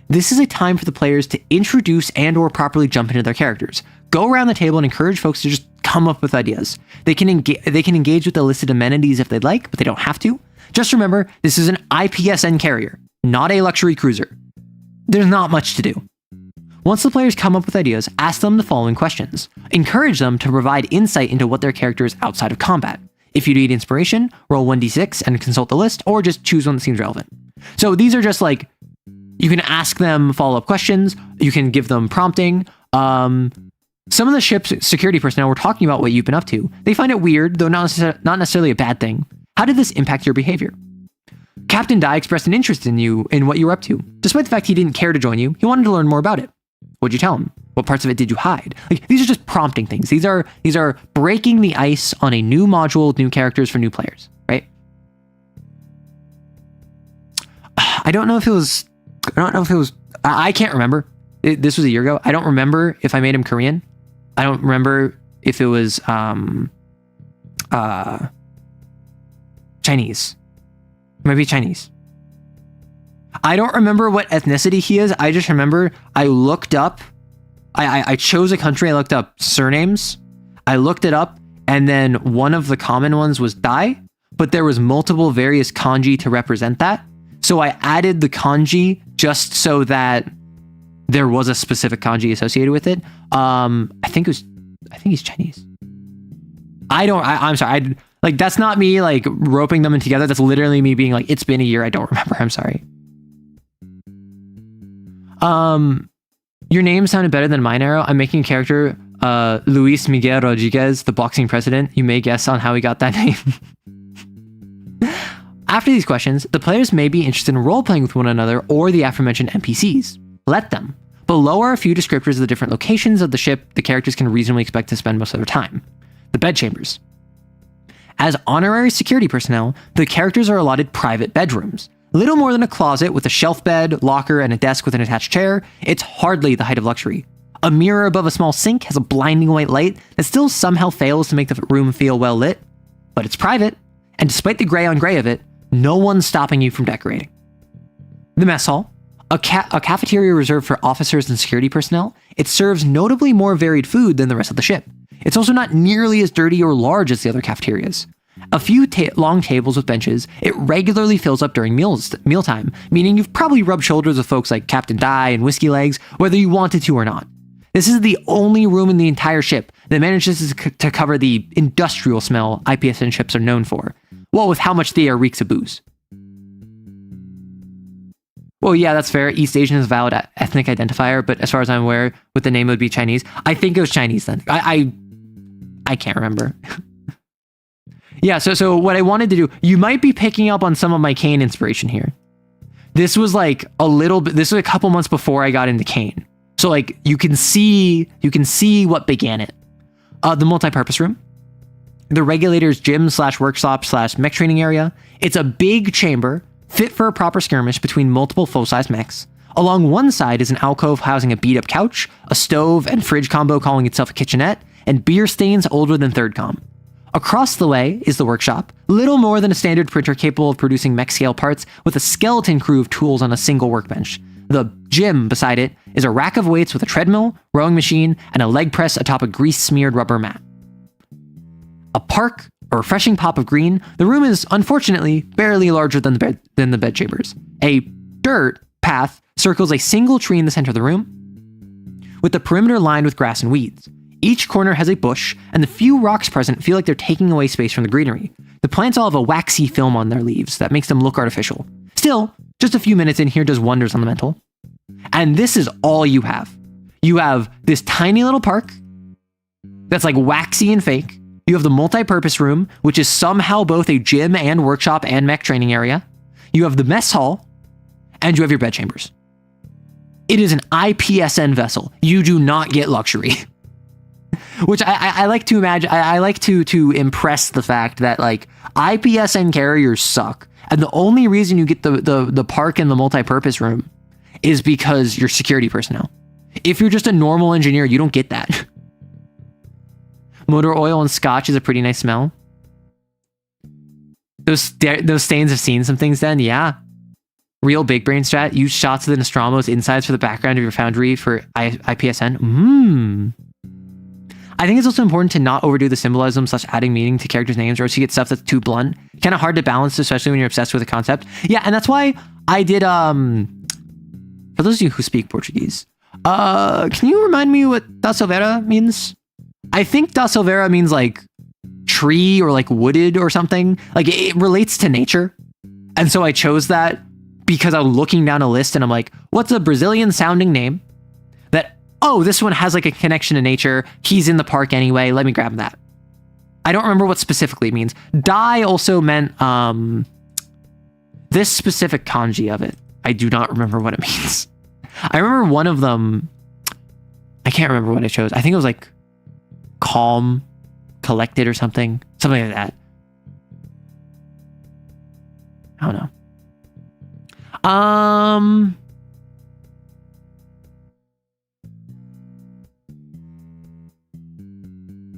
This is a time for the players to introduce and or properly jump into their characters. Go around the table and encourage folks to just come up with ideas. They can engage with the listed amenities if they'd like, but they don't have to. Just remember, this is an IPSN carrier, not a luxury cruiser. There's not much to do. Once the players come up with ideas, ask them the following questions. Encourage them to provide insight into what their character is outside of combat. If you need inspiration, roll 1d6 and consult the list, or just choose one that seems relevant. So these are just like, you can ask them follow-up questions, you can give them prompting. Some of the ship's security personnel were talking about what you've been up to. They find it weird, though not necessarily a bad thing. How did this impact your behavior? Captain Dai expressed an interest in you, in what you were up to. Despite the fact he didn't care to join you, he wanted to learn more about it. What'd you tell him? What parts of it did you hide? Like, these are just prompting things. These are breaking the ice on a new module, new characters for new players, right? I don't know if it was, I can't remember. This was a year ago. I don't remember if I made him Korean. I don't remember if it was Chinese. Maybe Chinese. I don't remember what ethnicity he is. I just remember I looked up, I chose a country, I looked up surnames, I looked it up, and then one of the common ones was Dai, but there was multiple various kanji to represent that. So I added the kanji just so that there was a specific kanji associated with it. I think he's Chinese. I'm sorry. Like, that's not me like roping them in together. That's literally me being like, it's been a year. I don't remember. I'm sorry. Your name sounded better than mine, Arrow. I'm making a character, Luis Miguel Rodriguez, the boxing president. You may guess on how he got that name. After these questions, the players may be interested in role-playing with one another or the aforementioned NPCs. Let them. Below are a few descriptors of the different locations of the ship the characters can reasonably expect to spend most of their time. The bedchambers. As honorary security personnel, the characters are allotted private bedrooms. Little more than a closet with a shelf bed, locker, and a desk with an attached chair, it's hardly the height of luxury. A mirror above a small sink has a blinding white light that still somehow fails to make the room feel well lit. But it's private, and despite the gray on gray of it, no one's stopping you from decorating. The mess hall, a cafeteria reserved for officers and security personnel, it serves notably more varied food than the rest of the ship. It's also not nearly as dirty or large as the other cafeterias. A few long tables with benches, it regularly fills up during mealtime, meaning you've probably rubbed shoulders with folks like Captain Dai and Whiskey Legs, whether you wanted to or not. This is the only room in the entire ship that manages to cover the industrial smell IPSN ships are known for. Well, with how much the air reeks of booze. Well, yeah, that's fair. East Asian is a valid ethnic identifier, but as far as I'm aware, with the name it would be Chinese. I think it was Chinese then. I can't remember. Yeah, so what I wanted to do, you might be picking up on some of my Kane inspiration here. This was like this was a couple months before I got into Kane. So like you can see what began it. The multi-purpose room. The regulator's gym / workshop / mech training area. It's a big chamber fit for a proper skirmish between multiple full-size mechs. Along one side is an alcove housing a beat-up couch, a stove and fridge combo calling itself a kitchenette, and beer stains older than third com. Across the way is the workshop, little more than a standard printer capable of producing mech scale parts with a skeleton crew of tools on a single workbench. The gym beside it is a rack of weights with a treadmill, rowing machine, and a leg press atop a grease-smeared rubber mat. A park, a refreshing pop of green, the room is, unfortunately, barely larger than the bedchambers. A dirt path circles a single tree in the center of the room, with the perimeter lined with grass and weeds. Each corner has a bush, and the few rocks present feel like they're taking away space from the greenery. The plants all have a waxy film on their leaves that makes them look artificial. Still, just a few minutes in here does wonders on the mental. And this is all you have. You have this tiny little park that's like waxy and fake. You have the multi-purpose room, which is somehow both a gym and workshop and mech training area. You have the mess hall, and you have your bedchambers. It is an IPSN vessel. You do not get luxury. Which I like to imagine, I like to impress the fact that like IPSN carriers suck. And the only reason you get the park and the multi-purpose room is because you're security personnel. If you're just a normal engineer, you don't get that. Motor oil and scotch is a pretty nice smell. Those stains have seen some things then, yeah. Real big brain strat, use shots of the Nostromo's insides for the background of your foundry for IPSN. I think it's also important to not overdo the symbolism / adding meaning to characters' names, or else you get stuff that's too blunt. Kind of hard to balance, especially when you're obsessed with a concept. Yeah, and that's why I did, for those of you who speak Portuguese, can you remind me what da Silveira means? I think da Silveira means like tree or like wooded or something. Like it relates to nature. And so I chose that because I was looking down a list and I'm like, what's a Brazilian sounding name that, oh, this one has like a connection to nature. He's in the park anyway. Let me grab that. I don't remember what specifically it means. Dai also meant this specific kanji of it. I do not remember what it means. I remember one of them. I can't remember what I chose. I think it was like calm, collected or something like that. I don't know.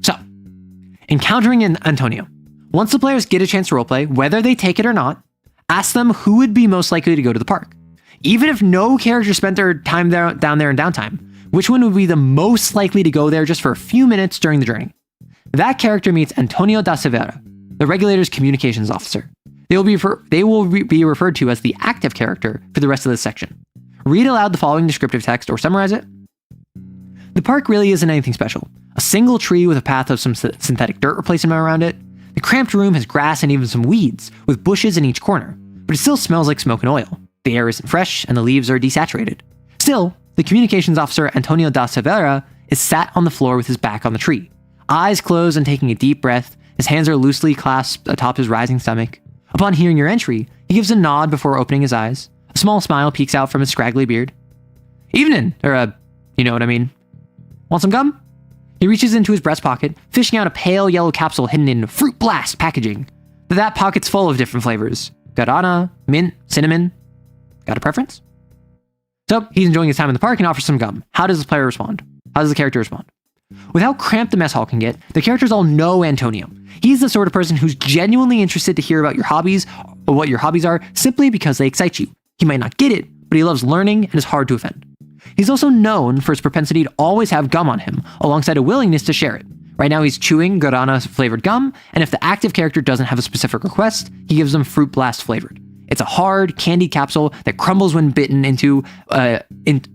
So, encountering Antonio. Once the players get a chance to roleplay, whether they take it or not, ask them who would be most likely to go to the park. Even if no character spent their time down there in downtime, which one would be the most likely to go there just for a few minutes during the journey? That character meets Antonio da Silveira, the regulator's communications officer. They will be referred to as the active character for the rest of this section. read aloud the following descriptive text or summarize it. The park really isn't anything special. A single tree with a path of some synthetic dirt replacement around it. The cramped room has grass and even some weeds, with bushes in each corner, but it still smells like smoke and oil. The air isn't fresh, and the leaves are desaturated. Still, the communications officer Antonio da Silveira is sat on the floor with his back on the tree. Eyes closed and taking a deep breath, his hands are loosely clasped atop his rising stomach. Upon hearing your entry, he gives a nod before opening his eyes. A small smile peeks out from his scraggly beard. Evening, you know what I mean. Want some gum? He reaches into his breast pocket, fishing out a pale yellow capsule hidden in Fruit Blast packaging. That pocket's full of different flavors. Guarana, mint, cinnamon. Got a preference? So, he's enjoying his time in the park and offers some gum. How does the player respond? How does the character respond? With how cramped the mess hall can get, the characters all know Antonio. He's the sort of person who's genuinely interested to hear about your hobbies or what your hobbies are simply because they excite you. He might not get it, but he loves learning and is hard to offend. He's also known for his propensity to always have gum on him, alongside a willingness to share it. Right now he's chewing Guarana flavored gum, and if the active character doesn't have a specific request, he gives them Fruit Blast flavored. It's a hard, candy capsule that crumbles when bitten into It's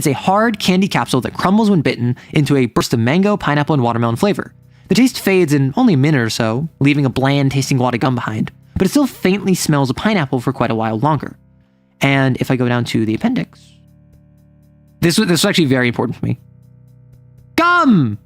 a hard candy capsule that crumbles when bitten into a burst of mango, pineapple, and watermelon flavor. The taste fades in only a minute or so, leaving a bland tasting wad of gum behind, but it still faintly smells of pineapple for quite a while longer. And if I go down to the appendix, this was actually very important for me. Gum!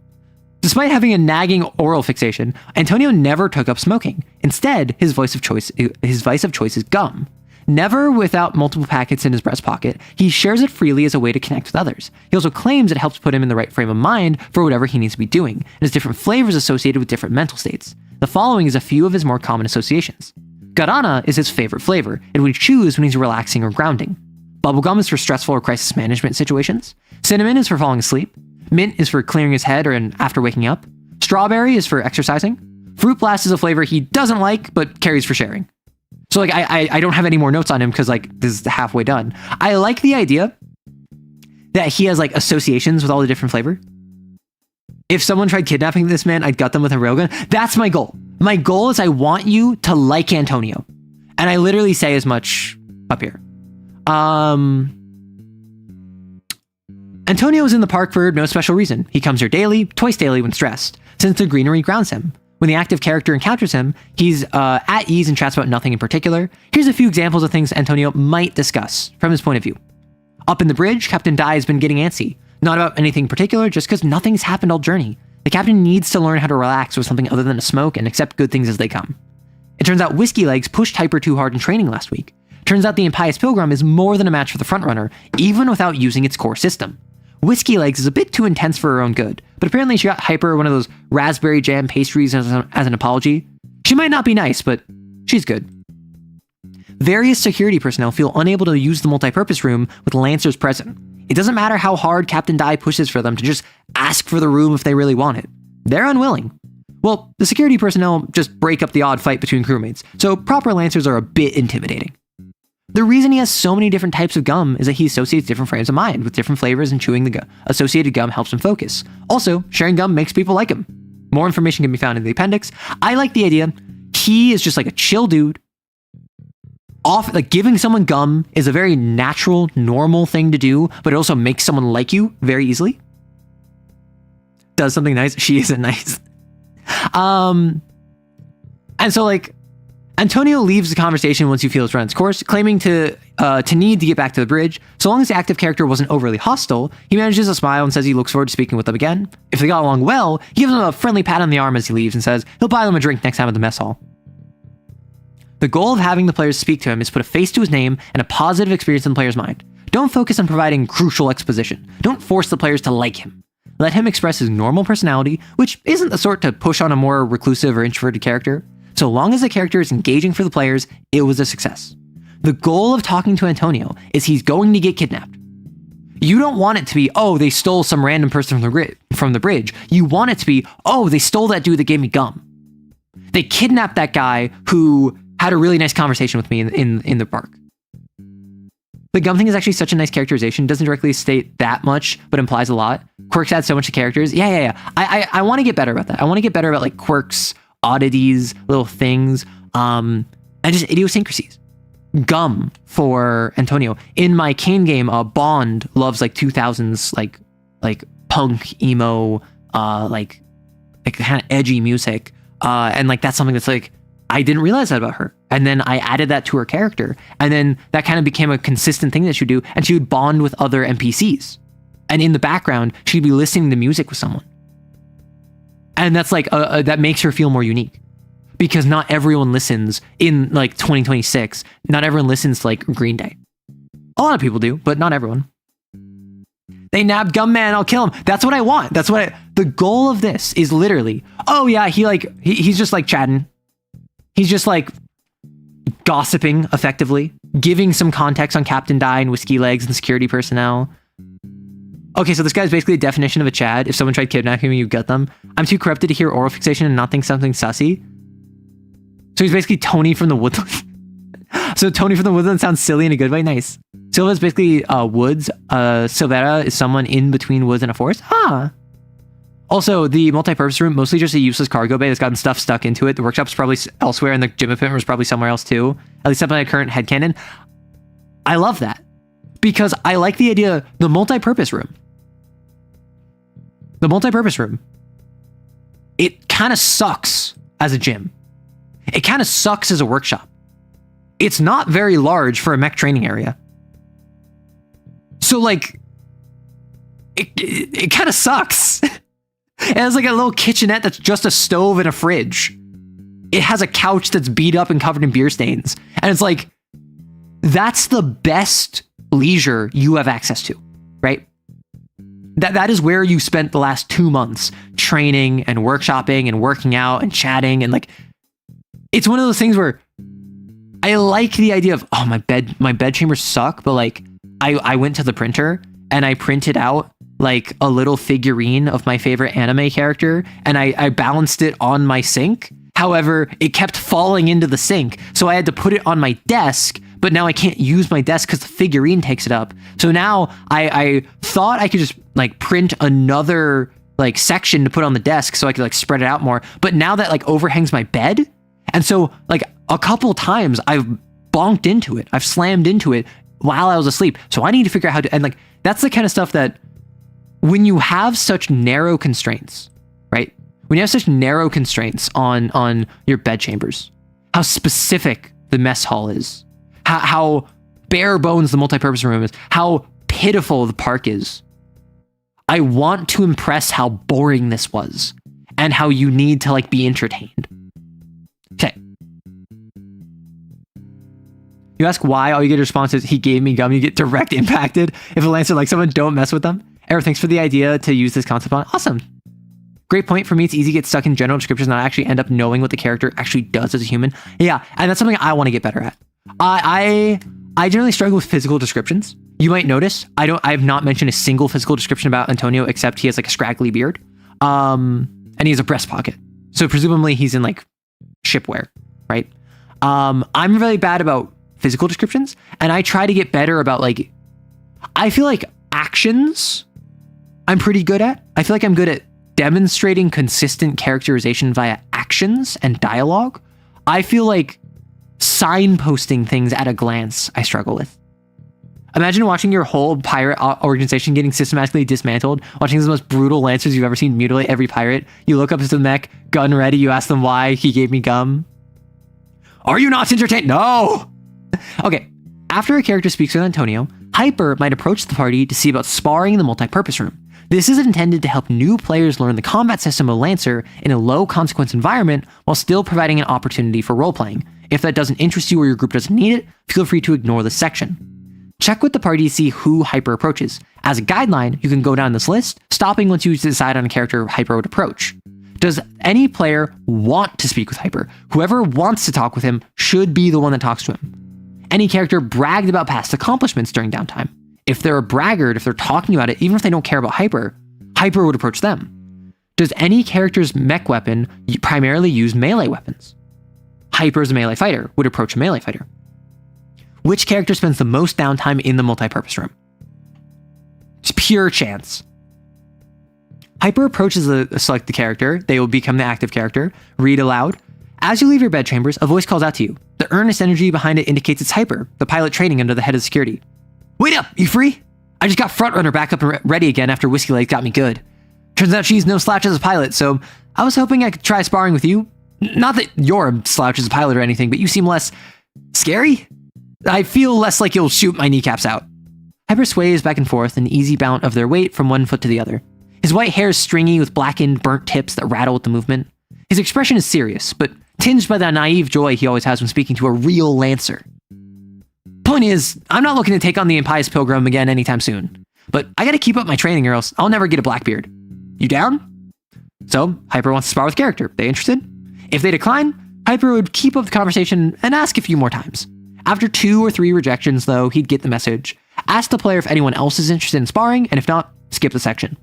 Despite having a nagging oral fixation, Antonio never took up smoking. Instead, his vice of choice is gum. Never without multiple packets in his breast pocket, he shares it freely as a way to connect with others. He also claims it helps put him in the right frame of mind for whatever he needs to be doing, and has different flavors associated with different mental states. The following is a few of his more common associations. Guarana is his favorite flavor, and would choose when he's relaxing or grounding. Bubblegum is for stressful or crisis management situations. Cinnamon is for falling asleep. Mint is for clearing his head or after waking up. Strawberry is for exercising. Fruit Blast is a flavor he doesn't like, but carries for sharing. So I don't have any more notes on him because this is halfway done. I like the idea that he has associations with all the different flavor. If someone tried kidnapping this man, I'd gut them with a railgun. That's my goal. My goal is I want you to like Antonio. And I literally say as much up here. Antonio is in the park for no special reason. He comes here daily, twice daily when stressed, since the greenery grounds him. When the active character encounters him, he's at ease and chats about nothing in particular. Here's a few examples of things Antonio might discuss from his point of view. Up in the bridge, Captain Dai has been getting antsy. Not about anything particular, just because nothing's happened all journey. The captain needs to learn how to relax with something other than a smoke and accept good things as they come. It turns out Whiskey Legs pushed Hyper too hard in training last week. Turns out the Impious Pilgrim is more than a match for the frontrunner, even without using its core system. Whiskey Legs is a bit too intense for her own good, but apparently she got Hyper one of those raspberry jam pastries as an apology. She might not be nice, but she's good. Various security personnel feel unable to use the multipurpose room with Lancers present. It doesn't matter how hard Captain Dai pushes for them to just ask for the room if they really want it. They're unwilling. Well, the security personnel just break up the odd fight between crewmates, so proper Lancers are a bit intimidating. The reason he has so many different types of gum is that he associates different frames of mind with different flavors, and chewing the associated gum helps him focus. Also, sharing gum makes people like him. More information can be found in the appendix. I like the idea. He is just a chill dude. Giving someone gum is a very natural, normal thing to do, but it also makes someone like you very easily. Does something nice. She isn't nice. And so Antonio leaves the conversation once he feels run its course, claiming to need to get back to the bridge. So long as the active character wasn't overly hostile, he manages to smile and says he looks forward to speaking with them again. If they got along well, he gives them a friendly pat on the arm as he leaves and says he'll buy them a drink next time at the mess hall. The goal of having the players speak to him is to put a face to his name and a positive experience in the player's mind. Don't focus on providing crucial exposition. Don't force the players to like him. Let him express his normal personality, which isn't the sort to push on a more reclusive or introverted character. So long as the character is engaging for the players, it was a success. The goal of talking to Antonio is he's going to get kidnapped. You don't want it to be, oh, they stole some random person from the bridge. You want it to be, oh, they stole that dude that gave me gum. They kidnapped that guy who had a really nice conversation with me in the park. The gum thing is actually such a nice characterization. Doesn't directly state that much, but implies a lot. Quirks add so much to characters. Yeah. I want to get better about that. I want to get better about quirks, oddities, little things, and just idiosyncrasies. gum for Antonio. In my Kane game, Bond loves like 2000s like punk emo like kind of edgy music, and like that's something that's like I didn't realize that about her, and then I added that to her character, and then that kind of became a consistent thing that she would do, and she would bond with other NPCs, and in the background she'd be listening to music with someone, and that's like that makes her feel more unique, because not everyone listens in like 2026. Not everyone listens to like Green Day. A lot of people do, but not everyone. They nabbed Gumman, I'll kill him. That's what I want. The goal of this is literally, oh yeah, he's just like chatting. He's just like gossiping effectively, giving some context on Captain Die and Whiskey Legs and security personnel. Okay, so this guy's basically a definition of a Chad. If someone tried kidnapping me, you gut them. I'm too corrupted to hear oral fixation and not think something sussy. So he's basically Tony from the Woodland. So Tony from the Woodland sounds silly in a good way. Nice. Silva is basically woods. Silvera is someone in between woods and a forest. Ah. Also, the multi-purpose room, mostly just a useless cargo bay that's gotten stuff stuck into it. The workshop's probably elsewhere, and the gym equipment was probably somewhere else too. At least up in my current headcanon. I love that. Because I like the idea, the multi-purpose room. The multi-purpose room. It kind of sucks as a gym. It kind of sucks as a workshop. It's not very large for a mech training area. So like, it kind of sucks. It has like a little kitchenette that's just a stove and a fridge. It has a couch that's beat up and covered in beer stains. And it's like, that's the best leisure you have access to, right? That is where you spent the last 2 months training and workshopping and working out and chatting. And like, it's one of those things where I like the idea of, oh, my bed chambers suck. But like, I went to the printer and I printed out like a little figurine of my favorite anime character, and I balanced it on my sink. However, it kept falling into the sink, so I had to put it on my desk, but now I can't use my desk because the figurine takes it up. So now I thought I could just like print another like section to put on the desk so I could like spread it out more, but now that like overhangs my bed, and so like a couple times I've bonked into it, I've slammed into it while I was asleep, so I need to figure out how to, and like that's the kind of stuff that when you have such narrow constraints, right? When you have such narrow constraints on your bed chambers, how specific the mess hall is, how bare bones the multipurpose room is, how pitiful the park is. I want to impress how boring this was and how you need to like be entertained. Okay. You ask why, all you get a response is, he gave me gum. You get direct impacted. If a Lancer like someone, don't mess with them. Eric, thanks for the idea to use this concept on. Awesome. Great point. For me, it's easy to get stuck in general descriptions and not actually end up knowing what the character actually does as a human. Yeah, and that's something I want to get better at. I generally struggle with physical descriptions. You might notice I have not mentioned a single physical description about Antonio except he has like a scraggly beard. And he has a breast pocket. So presumably he's in like shipwear, right? I'm really bad about physical descriptions, and I try to get better about like, I feel like actions I'm pretty good at. I feel like I'm good at demonstrating consistent characterization via actions and dialogue. I feel like signposting things at a glance I struggle with. Imagine watching your whole pirate organization getting systematically dismantled, watching the most brutal lancers you've ever seen mutilate every pirate. You look up to the mech, gun ready, you ask them why, he gave me gum. Are you not entertained? No! Okay, after a character speaks with Antonio, Hyper might approach the party to see about sparring in the multi-purpose room. This is intended to help new players learn the combat system of Lancer in a low consequence environment while still providing an opportunity for role-playing. If that doesn't interest you or your group doesn't need it, feel free to ignore this section. Check with the party to see who Hyper approaches. As a guideline, you can go down this list, stopping once you decide on a character Hyper would approach. Does any player want to speak with Hyper? Whoever wants to talk with him should be the one that talks to him. Any character bragged about past accomplishments during downtime. If they're a braggart, if they're talking about it, even if they don't care about Hyper, Hyper would approach them. Does any character's mech weapon primarily use melee weapons? Hyper is a melee fighter, would approach a melee fighter. Which character spends the most downtime in the multi-purpose room? It's pure chance. Hyper approaches select the character, they will become the active character, read aloud. As you leave your bed chambers, a voice calls out to you. The earnest energy behind it indicates it's Hyper, the pilot training under the head of security. Wait up, you free? I just got Frontrunner back up and ready again after Whiskey Legs got me good. Turns out she's no slouch as a pilot, so I was hoping I could try sparring with you. Not that you're a slouch as a pilot or anything, but you seem less scary? I feel less like you'll shoot my kneecaps out. Hyper sways back and forth, an easy bounce of their weight from one foot to the other. His white hair is stringy with blackened, burnt tips that rattle with the movement. His expression is serious, but tinged by that naive joy he always has when speaking to a real Lancer. Point is, I'm not looking to take on the Impious Pilgrim again anytime soon. But I gotta keep up my training or else I'll never get a Blackbeard. You down? So, Hyper wants to spar with character. They interested? If they decline, Hyper would keep up the conversation and ask a few more times. After 2 or 3 rejections, though, he'd get the message, ask the player if anyone else is interested in sparring, and if not, skip the section.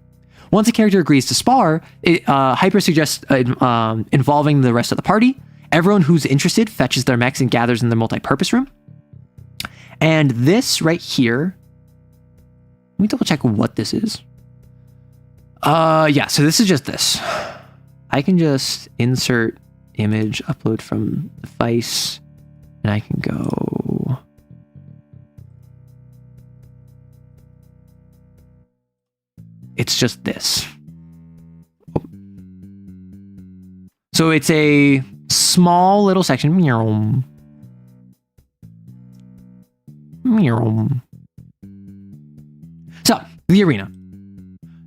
Once a character agrees to spar, Hyper suggests involving the rest of the party. Everyone who's interested fetches their mechs and gathers in the multi-purpose room. And this right here, let me double check what this is. Yeah, so this is just this. I can just insert image, upload from device, and I can go. It's just this. So it's a small little section. So, the arena.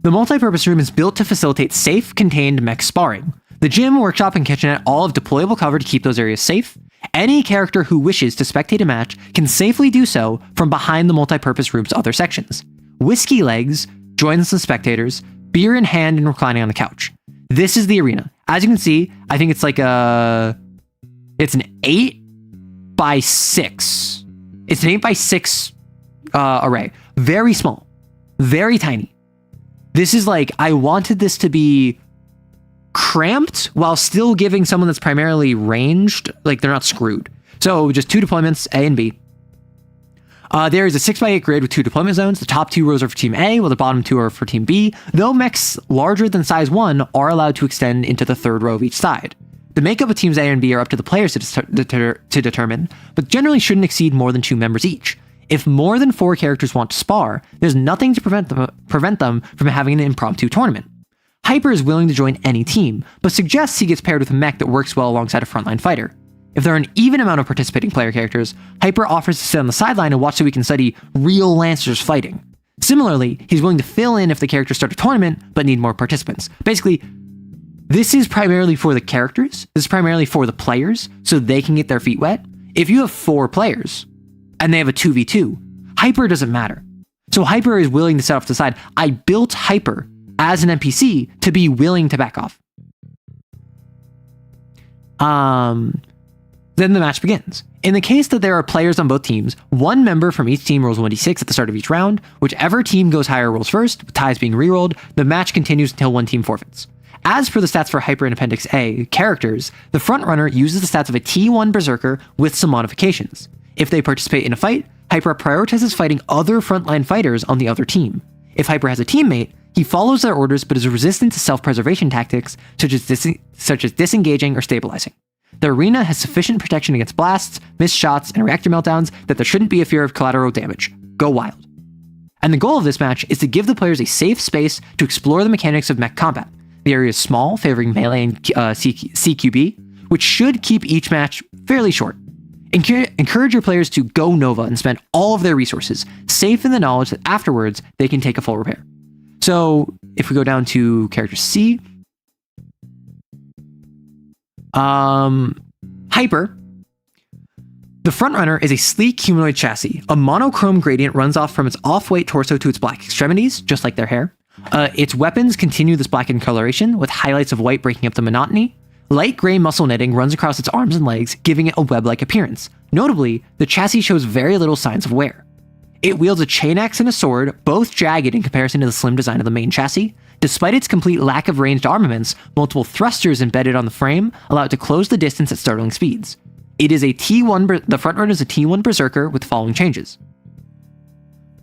The multi-purpose room is built to facilitate safe, contained mech sparring. The gym, workshop, and kitchenette all have deployable cover to keep those areas safe. Any character who wishes to spectate a match can safely do so from behind the multi-purpose room's other sections. Whiskey Legs joins the spectators, beer in hand and reclining on the couch. This is the arena. As you can see, I think it's like it's an 8x6. It's an 8x6 array. Very small. Very tiny. This is like, I wanted this to be cramped while still giving someone that's primarily ranged, like they're not screwed. So just 2 deployments, A and B. There is a 6x8 grid with 2 deployment zones. The top 2 rows are for Team A, while the bottom 2 are for Team B, though mechs larger than size 1 are allowed to extend into the 3rd row of each side. The makeup of Teams A and B are up to the players to determine, but generally shouldn't exceed more than 2 members each. If more than 4 characters want to spar, there's nothing to prevent them from having an impromptu tournament. Hyper is willing to join any team, but suggests he gets paired with a mech that works well alongside a frontline fighter. If there are an even amount of participating player characters, Hyper offers to sit on the sideline and watch so we can study real Lancers fighting. Similarly, he's willing to fill in if the characters start a tournament, but need more participants. Basically, this is primarily for the characters, this is primarily for the players, so they can get their feet wet. If you have 4 players, and they have a 2v2, Hyper doesn't matter. So Hyper is willing to set off to the side. I built Hyper as an NPC to be willing to back off. Then the match begins. In the case that there are players on both teams, one member from each team rolls 1d6 at the start of each round. Whichever team goes higher rolls first, with ties being rerolled. The match continues until one team forfeits. As for the stats for Hyper in Appendix A, characters, the frontrunner uses the stats of a T1 Berserker with some modifications. If they participate in a fight, Hyper prioritizes fighting other frontline fighters on the other team. If Hyper has a teammate, he follows their orders but is resistant to self-preservation tactics such as disengaging or stabilizing. The arena has sufficient protection against blasts, missed shots, and reactor meltdowns that there shouldn't be a fear of collateral damage. Go wild. And the goal of this match is to give the players a safe space to explore the mechanics of mech combat. The area is small, favoring melee and CQB, which should keep each match fairly short. Encourage your players to go Nova and spend all of their resources, safe in the knowledge that afterwards they can take a full repair. So if we go down to character C, Hyper, the frontrunner is a sleek humanoid chassis. A monochrome gradient runs off from its off-white torso to its black extremities, just like their hair. Its weapons continue this blackened coloration, with highlights of white breaking up the monotony. Light gray muscle netting runs across its arms and legs, giving it a web-like appearance. Notably, the chassis shows very little signs of wear. It wields a chain axe and a sword, both jagged in comparison to the slim design of the main chassis. Despite its complete lack of ranged armaments, multiple thrusters embedded on the frame allow it to close the distance at startling speeds. It is the frontrunner is a T1 Berserker with the following changes.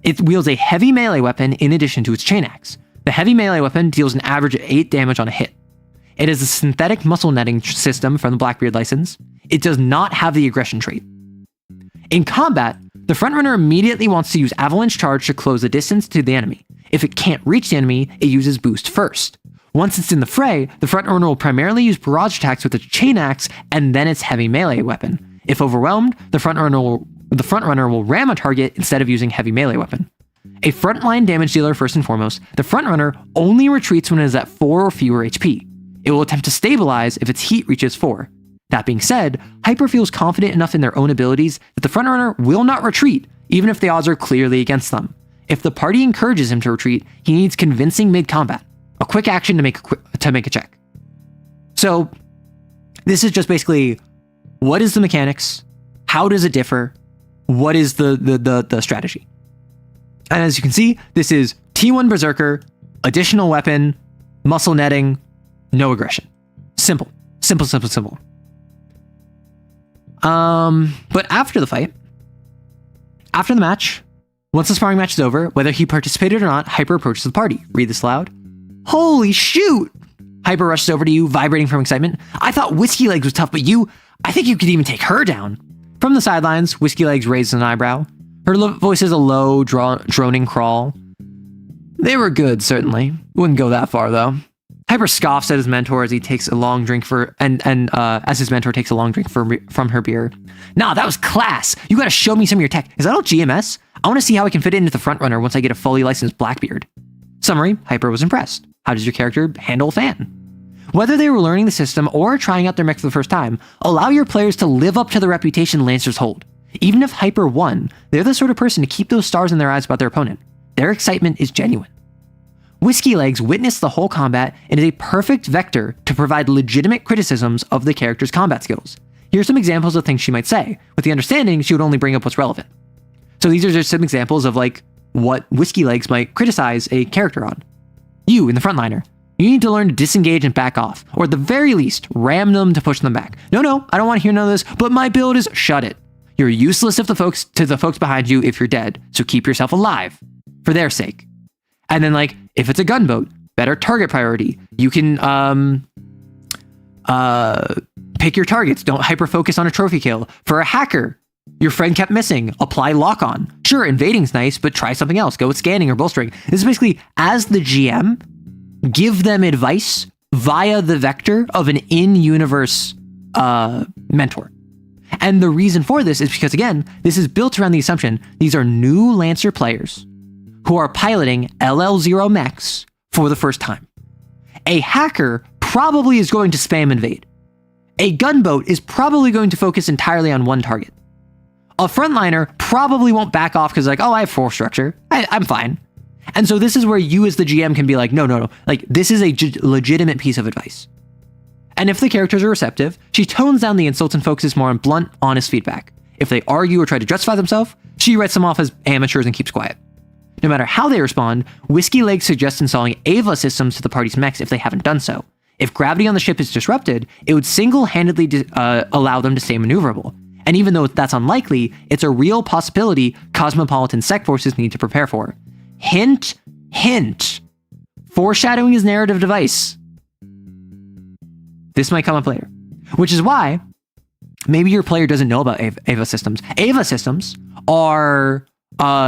It wields a heavy melee weapon in addition to its chain axe. The heavy melee weapon deals an average of 8 damage on a hit. It is a synthetic muscle netting system from the Blackbeard license. It does not have the aggression trait. In combat, the frontrunner immediately wants to use avalanche charge to close the distance to the enemy. If it can't reach the enemy, it uses boost first. Once it's in the fray, the frontrunner will primarily use barrage attacks with its chain axe and then its heavy melee weapon. If overwhelmed, the frontrunner will ram a target instead of using heavy melee weapon. A frontline damage dealer first and foremost, the frontrunner only retreats when it is at 4 or fewer HP. It will attempt to stabilize if its heat reaches 4. That being said, Hyper feels confident enough in their own abilities that the frontrunner will not retreat, even if the odds are clearly against them. If the party encourages him to retreat, he needs convincing mid-combat, a quick action to make a check. So, this is just basically, what is the mechanics? How does it differ? What is the strategy? And as you can see, this is T1 Berserker, additional weapon, muscle netting, no aggression. Simple. Simple. But after the fight, after the match, once the sparring match is over, whether he participated or not, Hyper approaches the party. Read this aloud. Holy shoot! Hyper rushes over to you, vibrating from excitement. I thought Whiskey Legs was tough, but I think you could even take her down. From the sidelines, Whiskey Legs raises an eyebrow. Her voice is a low, droning crawl. They were good, certainly. Wouldn't go that far, though. Hyper scoffs at his mentor as he takes a long drink as his mentor takes a long drink from her beer. Nah, that was class. You gotta show me some of your tech. Is that all GMS? I want to see how I can fit it into the frontrunner once I get a fully licensed Blackbeard. Summary, Hyper was impressed. How does your character handle a fan? Whether they were learning the system or trying out their mech for the first time, allow your players to live up to the reputation Lancers hold. Even if Hyper won, they're the sort of person to keep those stars in their eyes about their opponent. Their excitement is genuine. Whiskey Legs witnessed the whole combat and is a perfect vector to provide legitimate criticisms of the character's combat skills. Here are some examples of things she might say, with the understanding she would only bring up what's relevant. So these are just some examples of what Whiskey Legs might criticize a character on. You, in the frontliner, you need to learn to disengage and back off, or at the very least, ram them to push them back. No, I don't want to hear none of this, but my build is shut it. You're useless to the folks behind you if you're dead, so keep yourself alive, for their sake. And then if it's a gunboat, better target priority. You can pick your targets. Don't hyper-focus on a trophy kill. For a hacker, your friend kept missing. Apply lock-on. Sure, invading's nice, but try something else. Go with scanning or bolstering. This is basically, as the GM, give them advice via the vector of an in-universe mentor. And the reason for this is because, again, this is built around the assumption these are new Lancer players who are piloting LL0 mechs for the first time. A hacker probably is going to spam invade. A gunboat is probably going to focus entirely on one target. A frontliner probably won't back off because I have force structure. I'm fine. And so this is where you as the GM can be no. This is a legitimate piece of advice. And if the characters are receptive, she tones down the insults and focuses more on blunt, honest feedback. If they argue or try to justify themselves, she writes them off as amateurs and keeps quiet. No matter how they respond, Whiskey Legs suggests installing Ava systems to the party's mechs if they haven't done so. If gravity on the ship is disrupted, it would single-handedly allow them to stay maneuverable. And even though that's unlikely, it's a real possibility Cosmopolitan Sec forces need to prepare for. Hint, hint. Foreshadowing is narrative device. This might come up later. Which is why maybe your player doesn't know about Ava systems. Ava systems are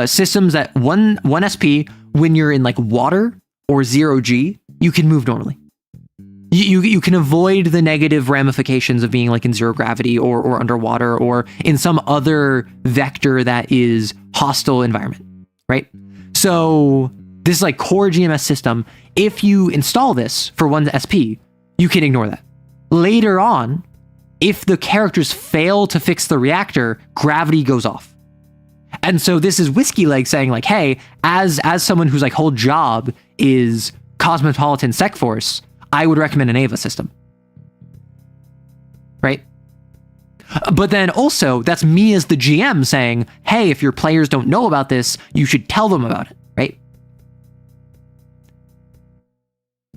systems that 1 SP, when you're in water or 0G, you can move normally. You can avoid the negative ramifications of being in zero gravity or underwater or in some other vector that is hostile environment, right? So this is core GMS system. If you install this for 1 SP, you can ignore that. Later on, if the characters fail to fix the reactor, gravity goes off. And so this is Whiskey Legs saying hey, as someone whose whole job is Cosmopolitan Sec Force, I would recommend an Ava system. Right? But then also, that's me as the GM saying, hey, if your players don't know about this, you should tell them about it, right?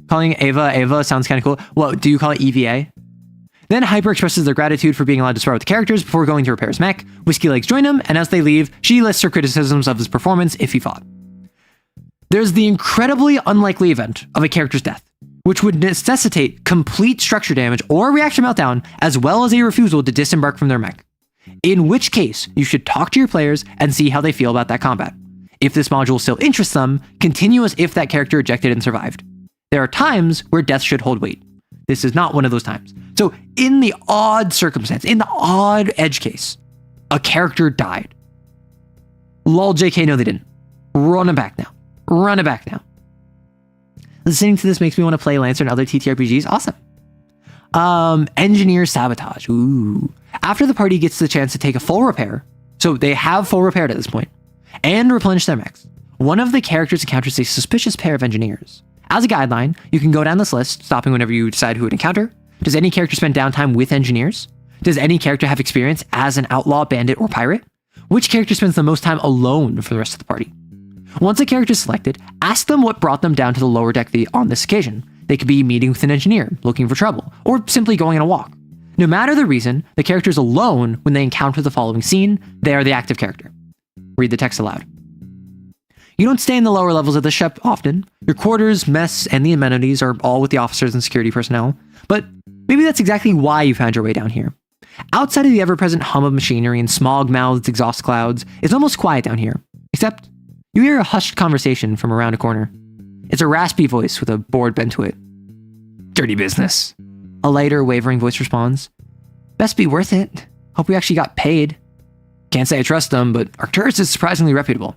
Calling Ava sounds kind of cool. Well, do you call it EVA? Then Hyper expresses their gratitude for being allowed to spar with the characters before going to repair his mech. Whiskey Legs join him, and as they leave, she lists her criticisms of his performance if he fought. There's the incredibly unlikely event of a character's death. which would necessitate complete structure damage or reaction meltdown, as well as a refusal to disembark from their mech. In which case, you should talk to your players and see how they feel about that combat. If this module still interests them, continue as if that character ejected and survived. There are times where death should hold weight. This is not one of those times. So in the odd circumstance, in the odd edge case, a character died. Lol JK, no they didn't. Run it back now. Run it back now. Listening to this makes me want to play Lancer and other TTRPGs. Awesome. Engineer sabotage. Ooh. After the party gets the chance to take a full repair, so they have full repaired at this point, and replenish their mechs, one of the characters encounters a suspicious pair of engineers. As a guideline, you can go down this list, stopping whenever you decide who would encounter. Does any character spend downtime with engineers? Does any character have experience as an outlaw, bandit, or pirate? Which character spends the most time alone for the rest of the party? Once a character is selected, ask them what brought them down to the lower deck on this occasion. They could be meeting with an engineer, looking for trouble, or simply going on a walk. No matter the reason, the character is alone when they encounter the following scene. They are the active character. Read the text aloud. You don't stay in the lower levels of the ship often. Your quarters, mess, and the amenities are all with the officers and security personnel, but maybe that's exactly why you found your way down here. Outside of the ever-present hum of machinery and smog-mouthed exhaust clouds, it's almost quiet down here, except you hear a hushed conversation from around a corner. It's a raspy voice with a board bent to it. Dirty business. A lighter, wavering voice responds. Best be worth it. Hope we actually got paid. Can't say I trust them, but Arcturus is surprisingly reputable.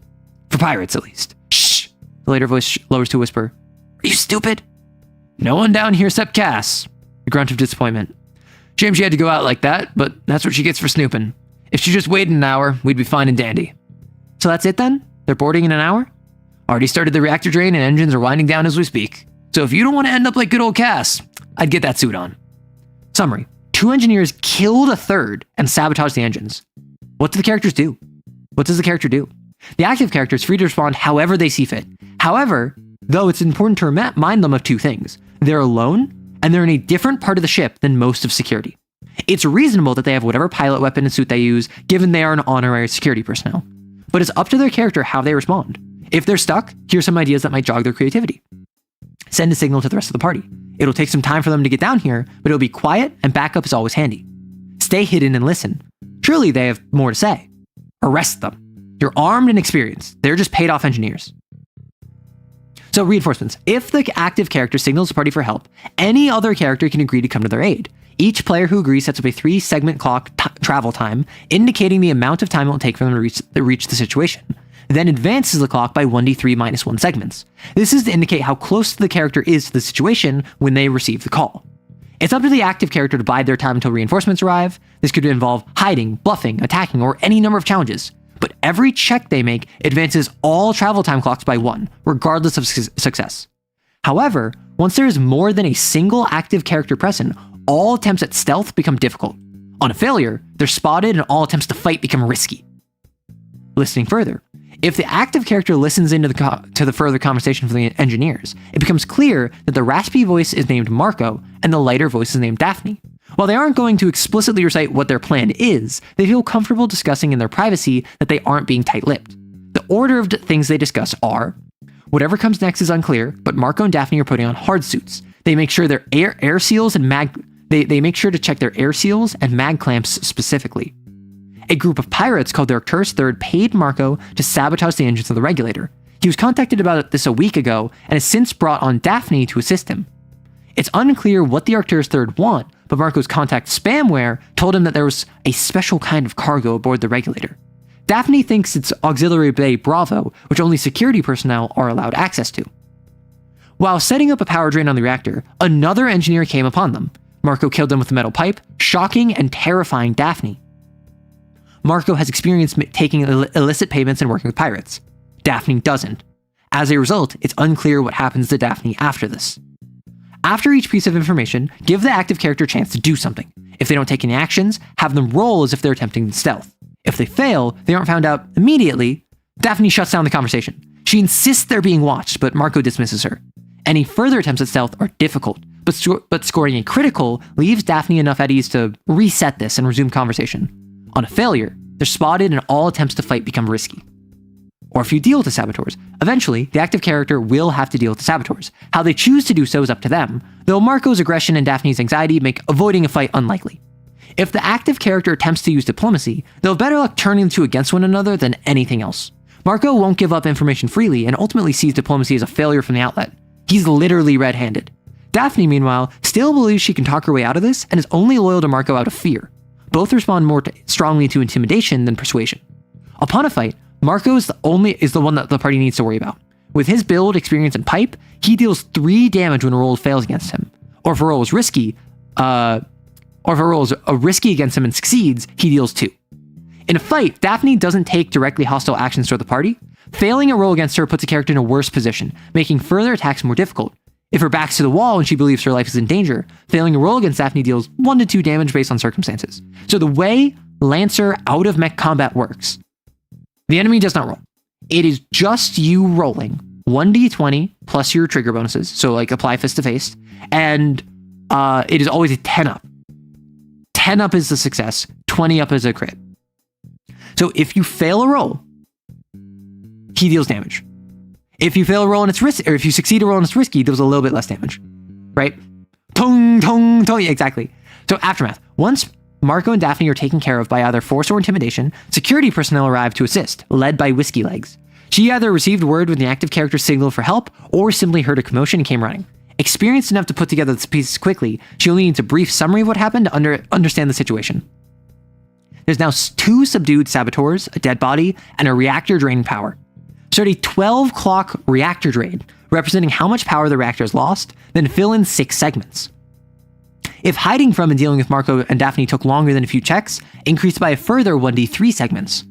For pirates, at least. Shh! The later voice lowers to a whisper. Are you stupid? No one down here except Cass. A grunt of disappointment. Shame she had to go out like that, but that's what she gets for snooping. If she just waited an hour, we'd be fine and dandy. So that's it then? They're boarding in an hour? Already started the reactor drain and engines are winding down as we speak. So if you don't want to end up like good old Cass, I'd get that suit on. Summary. 2 engineers killed a third and sabotaged the engines. What do the characters do? What does the character do? The active character is free to respond however they see fit. However, though, it's important to remind them of 2 things. They're alone, and they're in a different part of the ship than most of security. It's reasonable that they have whatever pilot weapon and suit they use, given they are an honorary security personnel. But it's up to their character how they respond. If they're stuck, here's some ideas that might jog their creativity. Send a signal to the rest of the party. It'll take some time for them to get down here, but it'll be quiet and backup is always handy. Stay hidden and listen. Surely they have more to say. Arrest them. You're armed and experienced. They're just paid off engineers. So reinforcements. If the active character signals the party for help, any other character can agree to come to their aid. Each player who agrees sets up a 3-segment clock travel time, indicating the amount of time it will take for them to reach the situation. Then advances the clock by 1d3 minus 1 segments. This is to indicate how close the character is to the situation when they receive the call. It's up to the active character to bide their time until reinforcements arrive. This could involve hiding, bluffing, attacking, or any number of challenges. But every check they make advances all travel time clocks by 1, regardless of success. However, once there is more than a single active character present, all attempts at stealth become difficult. On a failure, they're spotted and all attempts to fight become risky. Listening further, if the active character listens into the further conversation from the engineers, it becomes clear that the raspy voice is named Marco and the lighter voice is named Daphne. While they aren't going to explicitly recite what their plan is, they feel comfortable discussing in their privacy that they aren't being tight-lipped. The order of things they discuss are, whatever comes next is unclear, but Marco and Daphne are putting on hard suits. They make sure their air seals and they make sure to check their air seals and mag clamps specifically. A group of pirates called the Arcturus III paid Marco to sabotage the engines of the regulator. He was contacted about this a week ago and has since brought on Daphne to assist him. It's unclear what the Arcturus III want, but Marco's contact Spamware told him that there was a special kind of cargo aboard the regulator. Daphne thinks it's Auxiliary Bay Bravo, which only security personnel are allowed access to. While setting up a power drain on the reactor, another engineer came upon them. Marco killed them with a metal pipe, shocking and terrifying Daphne. Marco has experience taking illicit payments and working with pirates. Daphne doesn't. As a result, it's unclear what happens to Daphne after this. After each piece of information, give the active character a chance to do something. If they don't take any actions, have them roll as if they're attempting stealth. If they fail, they aren't found out immediately. Daphne shuts down the conversation. She insists they're being watched, but Marco dismisses her. Any further attempts at stealth are difficult, but scoring a critical leaves Daphne enough at ease to reset this and resume conversation. On a failure, they're spotted and all attempts to fight become risky. or if you deal with the saboteurs. Eventually, the active character will have to deal with the saboteurs. How they choose to do so is up to them, though Marco's aggression and Daphne's anxiety make avoiding a fight unlikely. If the active character attempts to use diplomacy, they'll have better luck turning the two against one another than anything else. Marco won't give up information freely and ultimately sees diplomacy as a failure from the outlet. He's literally red-handed. Daphne, meanwhile, still believes she can talk her way out of this and is only loyal to Marco out of fear. Both respond more strongly to intimidation than persuasion. Upon a fight, Marco is the one that the party needs to worry about. With his build, experience, and pipe, he deals 3 damage when a roll fails against him. Or if a roll is risky against him and succeeds, he deals 2. In a fight, Daphne doesn't take directly hostile actions toward the party. Failing a roll against her puts a character in a worse position, making further attacks more difficult. If her back's to the wall and she believes her life is in danger, failing a roll against Daphne deals 1 to 2 damage based on circumstances. So the way Lancer out of mech combat works, the enemy does not roll. It is just you rolling 1d20 plus your trigger bonuses, so like apply fist to face, and it is always a 10 up. 10 up is the success, 20 up is a crit. So if you fail a roll, he deals damage. If you fail a roll and it's risky, or if you succeed a roll and it's risky, he deals a little bit less damage, right? Tong, tong, tong, exactly. So aftermath. Once Marco and Daphne are taken care of by either force or intimidation, security personnel arrive to assist, led by Whiskey Legs. She either received word when the active character signaled for help, or simply heard a commotion and came running. Experienced enough to put together the pieces quickly, she only needs a brief summary of what happened to understand the situation. There's now 2 subdued saboteurs, a dead body, and a reactor draining power. Start a 12 clock reactor drain, representing how much power the reactor has lost, then fill in 6 segments. If hiding from and dealing with Marco and Daphne took longer than a few checks, increased by a further 1d3 segments.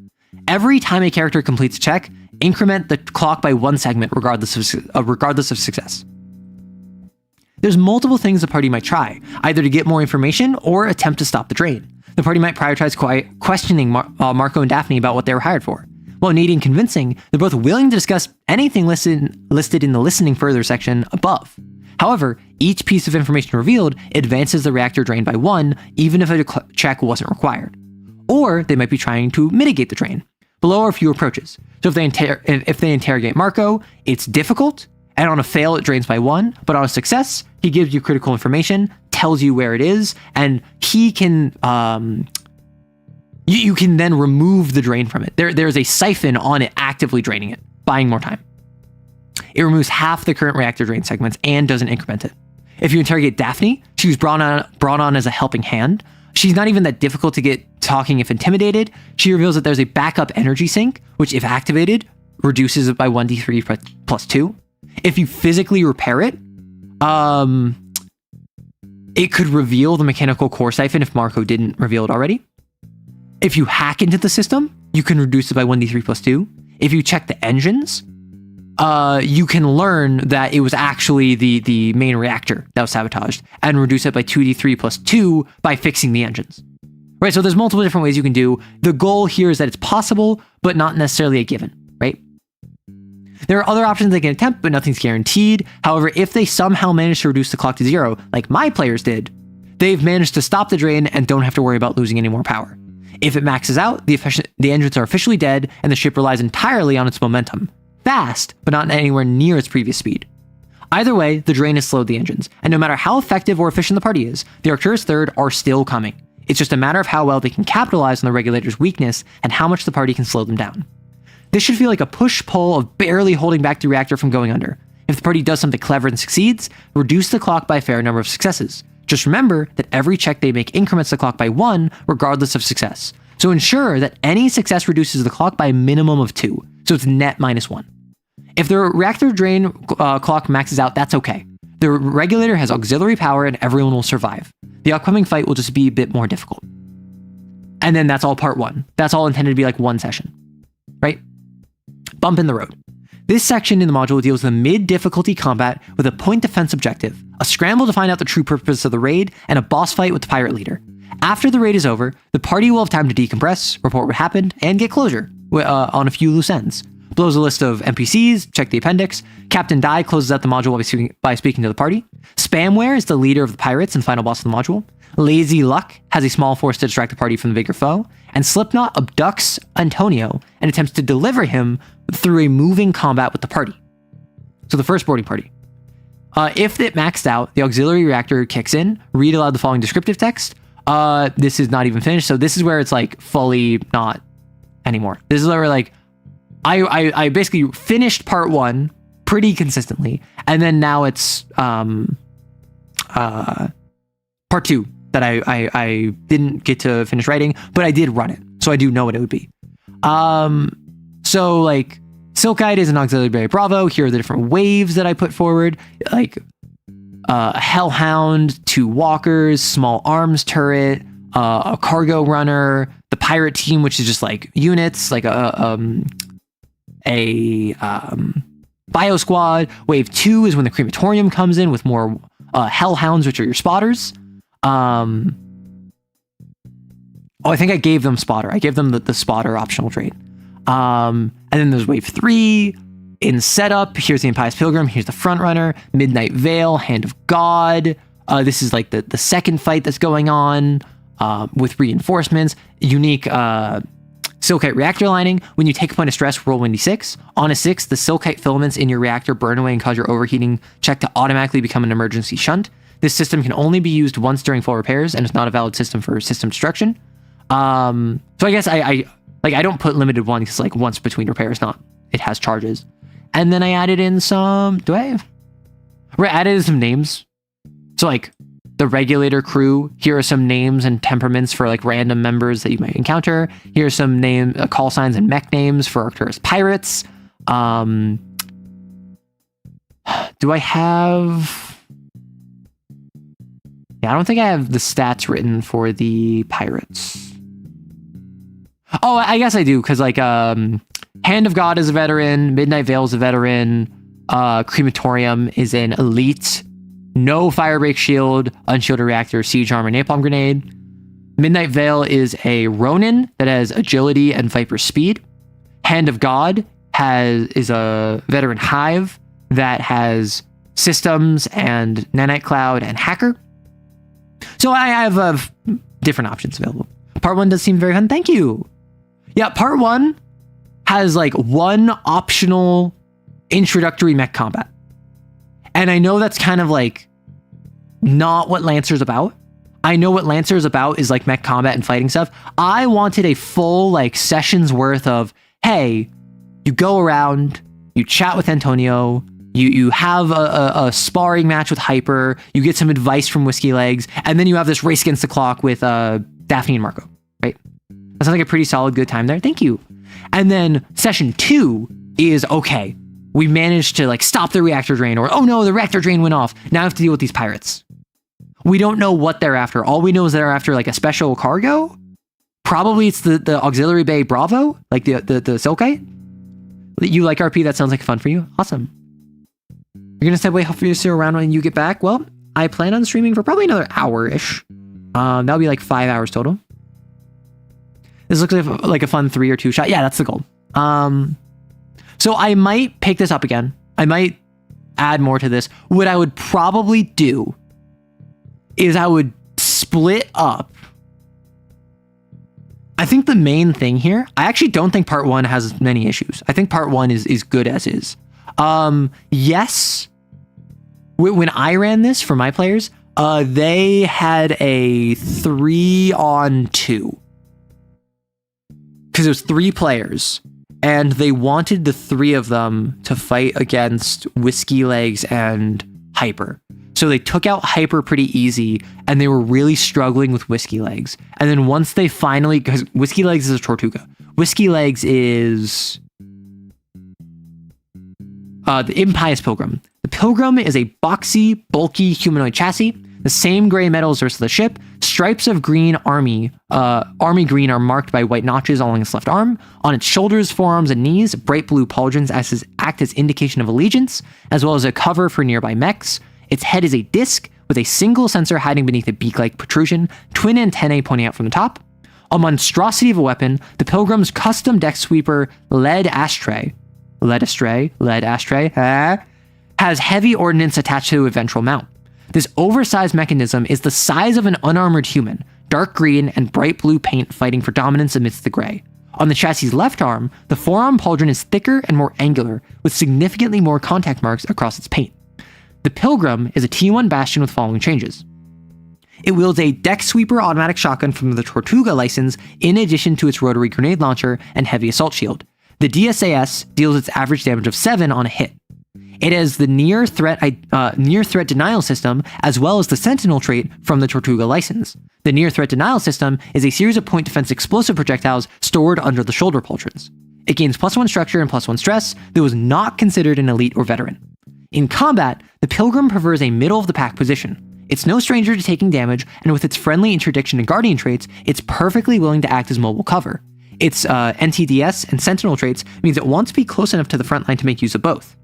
Every time a character completes a check, increment the clock by 1 segment regardless of success. There's multiple things the party might try, either to get more information or attempt to stop the drain. The party might prioritize questioning Marco and Daphne about what they were hired for. While needing convincing, they're both willing to discuss anything listed in the listening further section above. However, each piece of information revealed advances the reactor drain by 1, even if a check wasn't required. Or they might be trying to mitigate the drain. Below are a few approaches. So if they interrogate Marco, it's difficult, and on a fail it drains by 1, but on a success, he gives you critical information, tells you where it is, and he can you can then remove the drain from it. There's a siphon on it actively draining it, buying more time. It removes half the current reactor drain segments and doesn't increment it. If you interrogate Daphne, she was brought on as a helping hand. She's not even that difficult to get talking if intimidated. She reveals that there's a backup energy sink, which if activated, reduces it by 1d3 plus 2. If you physically repair it, it could reveal the mechanical core siphon if Marco didn't reveal it already. If you hack into the system, you can reduce it by 1d3 plus 2. If you check the engines, you can learn that it was actually the main reactor that was sabotaged and reduce it by 2d3 plus 2 by fixing the engines. Right, so there's multiple different ways you can do. The goal here is that it's possible, but not necessarily a given, right? There are other options they can attempt, but nothing's guaranteed. However, if they somehow manage to reduce the clock to 0, like my players did, they've managed to stop the drain and don't have to worry about losing any more power. If it maxes out, the engines are officially dead and the ship relies entirely on its momentum. Fast, but not anywhere near its previous speed. Either way, the drain has slowed the engines, and no matter how effective or efficient the party is, the Arcturus Third are still coming. It's just a matter of how well they can capitalize on the regulator's weakness and how much the party can slow them down. This should feel like a push-pull of barely holding back the reactor from going under. If the party does something clever and succeeds, reduce the clock by a fair number of successes. Just remember that every check they make increments the clock by 1, regardless of success. So ensure that any success reduces the clock by a minimum of 2, so it's net -1. If the reactor drain clock maxes out, that's okay. The regulator has auxiliary power and everyone will survive. The upcoming fight will just be a bit more difficult. And then that's all part 1. That's all intended to be like one session, right? Bump in the road. This section in the module deals with mid-difficulty combat with a point defense objective, a scramble to find out the true purpose of the raid, and a boss fight with the pirate leader. After the raid is over, the party will have time to decompress, report what happened, and get closure on a few loose ends. Blows a list of NPCs, check the appendix. Captain Dai closes out the module by speaking to the party. Spamware is the leader of the pirates and final boss of the module. Lazy Luck has a small force to distract the party from the bigger foe. and Slipknot abducts Antonio and attempts to deliver him through a moving combat with the party. So the first boarding party. If it maxed out, the auxiliary reactor kicks in. Read aloud the following descriptive text. This is not even finished. So this is where it's like fully not anymore. This is where like I basically finished part 1 pretty consistently, and then now it's part 2 that I didn't get to finish writing, but I did run it, so I do know what it would be. So like Silkite is an auxiliary Bay Bravo. Here are the different waves that I put forward, like Hellhound, 2 walkers, small arms turret, a cargo runner, the pirate team, which is just like units, like a bio squad. Wave 2 is when the crematorium comes in with more Hellhounds, which are your spotters. I think I gave them spotter. I gave them the spotter optional trait. And then there's wave 3 in setup. Here's the Impious Pilgrim. Here's the front runner, Midnight Veil, Hand of God. This is like the second fight that's going on with reinforcements. Unique Silkite reactor lining. When you take a point of stress, roll 1d6. On a 6, the Silkite filaments in your reactor burn away and cause your overheating check to automatically become an emergency shunt. This system can only be used once during full repairs and is not a valid system for system destruction. So I guess I don't put limited one because like once between repairs, it has charges. And then I added in some, I added some names. So like the regulator crew, here are some names and temperaments for like random members that you might encounter. Here are some call signs and mech names for Arcturus pirates. Do I have... Yeah, I don't think I have the stats written for the pirates. Oh, I guess I do, because like Hand of God is a veteran, Midnight Veil is a veteran, Crematorium is an elite, no firebreak shield, unshielded reactor, siege armor, napalm grenade. Midnight Veil is a Ronin that has agility and Viper speed. Hand of God is a veteran hive that has systems and nanite cloud and hacker. So I have different options available. Part 1 does seem very fun. Thank you. Yeah, part 1 has like one optional introductory mech combat. And I know that's kind of like not what Lancer's about. I know what Lancer is about is like mech combat and fighting stuff. I wanted a full like session's worth of, hey, you go around, you chat with Antonio, you have a sparring match with Hyper, you get some advice from Whiskey Legs, and then you have this race against the clock with Daphne and Marco, right? That sounds like a pretty solid good time there. Thank you. And then session 2 is, okay, we managed to like stop the reactor drain, or oh no, the reactor drain went off. Now I have to deal with these pirates. We don't know what they're after. All we know is they're after like a special cargo. Probably it's the auxiliary bay Bravo, like the Silkite. You like RP? That sounds like fun for you. Awesome. You're gonna stay away around when you get back? Well, I plan on streaming for probably another hour-ish. That'll be like 5 hours total. This looks like a fun 3 or 2 shot. Yeah, that's the goal. So I might pick this up again. I might add more to this. What I would probably do is I would split up. I think the main thing here, I actually don't think part 1 has many issues. I think part 1 is good as is. Yes, when I ran this for my players, they had a 3-on-2. Because it was 3 players, and they wanted the 3 of them to fight against Whiskey Legs and Hyper. So they took out Hyper pretty easy, and they were really struggling with Whiskey Legs. And then once they finally, because Whiskey Legs is a Tortuga. Whiskey Legs is the Impious Pilgrim. The Pilgrim is a boxy, bulky humanoid chassis. The same gray metal as the rest of the ship. Stripes of green army green are marked by white notches along its left arm. On its shoulders, forearms, and knees, bright blue pauldrons act as indication of allegiance, as well as a cover for nearby mechs. Its head is a disc with a single sensor hiding beneath a beak-like protrusion, twin antennae pointing out from the top. A monstrosity of a weapon, the Pilgrim's custom deck sweeper lead ashtray has heavy ordnance attached to a ventral mount. This oversized mechanism is the size of an unarmored human. dark green and bright blue paint fighting for dominance amidst the gray. On the chassis' left arm, the forearm pauldron is thicker and more angular, with significantly more contact marks across its paint. The Pilgrim is a T1 Bastion with following changes. It wields a deck sweeper automatic shotgun from the Tortuga license in addition to its rotary grenade launcher and heavy assault shield. The DSAS deals its average damage of 7 on a hit. It has the near threat denial system as well as the Sentinel trait from the Tortuga license. The near threat denial system is a series of point defense explosive projectiles stored under the shoulder pauldrons. It gains +1 structure and +1 stress, though was not considered an elite or veteran. In combat, the Pilgrim prefers a middle of the pack position. It's no stranger to taking damage, and with its friendly interdiction and guardian traits, it's perfectly willing to act as mobile cover. Its NTDS and Sentinel traits means it wants to be close enough to the front line to make use of both.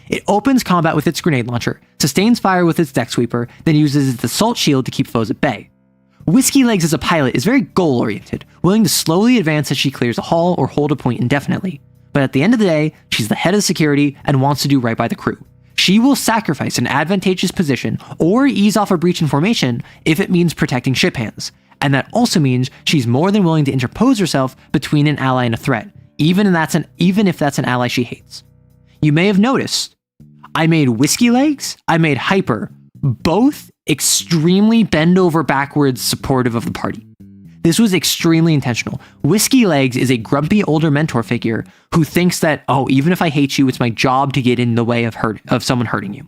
It opens combat with its grenade launcher, sustains fire with its deck sweeper, then uses its assault shield to keep foes at bay. Whiskey Legs as a pilot is very goal-oriented, willing to slowly advance as she clears a hall or hold a point indefinitely. But at the end of the day, she's the head of security and wants to do right by the crew. She will sacrifice an advantageous position or ease off a breach in formation if it means protecting ship hands. And that also means she's more than willing to interpose herself between an ally and a threat, even if that's an ally she hates. You may have noticed, I made Whiskey Legs, I made Hyper, both extremely bend over backwards supportive of the party. This was extremely intentional. Whiskey Legs is a grumpy older mentor figure who thinks that, oh, even if I hate you, it's my job to get in the way of someone hurting you.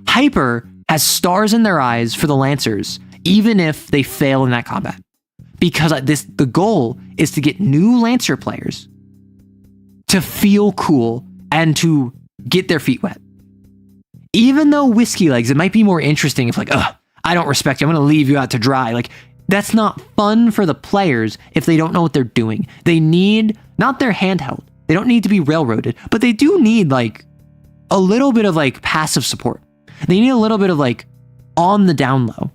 Hyper has stars in their eyes for the Lancers, even if they fail in that combat. Because the goal is to get new Lancer players to feel cool and to get their feet wet. Even though Whiskey Legs, it might be more interesting if I don't respect you, I'm going to leave you out to dry. That's not fun for the players if they don't know what they're doing. They need, not their handheld, they don't need to be railroaded, but they do need a little bit of passive support. They need a little bit of on the down low,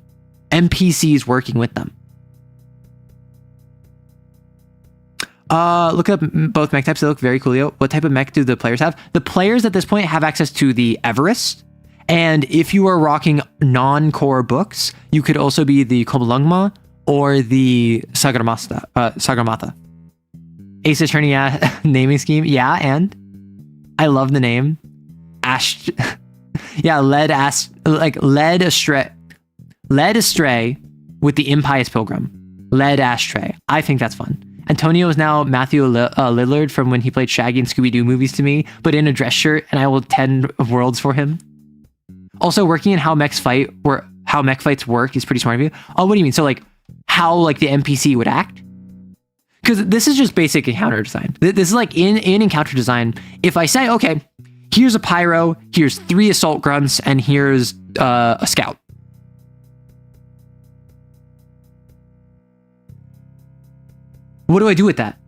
NPCs working with them. Look up both mech types, they look very coolio. What type of mech do the players have? The players at this point have access to the Everest, and if you are rocking non-core books, you could also be the Kobalungma or the Sagarmatha. Ace Attorney, yeah, naming scheme, yeah, and I love the name. Yeah, led astray with the Impious Pilgrim. Led Ashtray. I think that's fun. Antonio is now Matthew Lillard from when he played Shaggy in Scooby-Doo movies to me, but in a dress shirt, and I will tend worlds for him. Also, working in how mech fights work is pretty smart of you. Oh, what do you mean? So how the NPC would act? Because this is just basic encounter design. This is in encounter design. If I say, okay, here's a pyro, here's 3 assault grunts, and here's a scout. What do I do with that?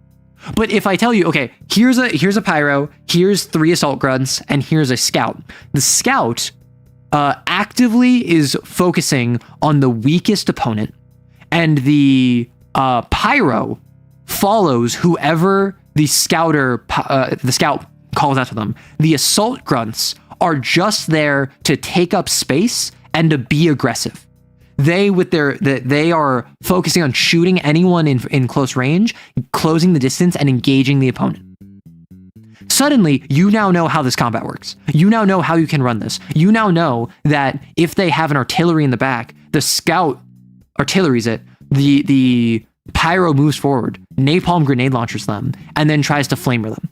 But if I tell you, okay, here's a pyro, here's 3 assault grunts, and here's a scout. The scout actively is focusing on the weakest opponent, and the pyro follows whoever the scout calls out to them. The assault grunts are just there to take up space and to be aggressive. They are focusing on shooting anyone in close range, closing the distance, and engaging the opponent. Suddenly, you now know how this combat works. You now know how you can run this. You now know that if they have an artillery in the back, the scout artilleries it, the pyro moves forward, napalm grenade launchers them, and then tries to flamer them.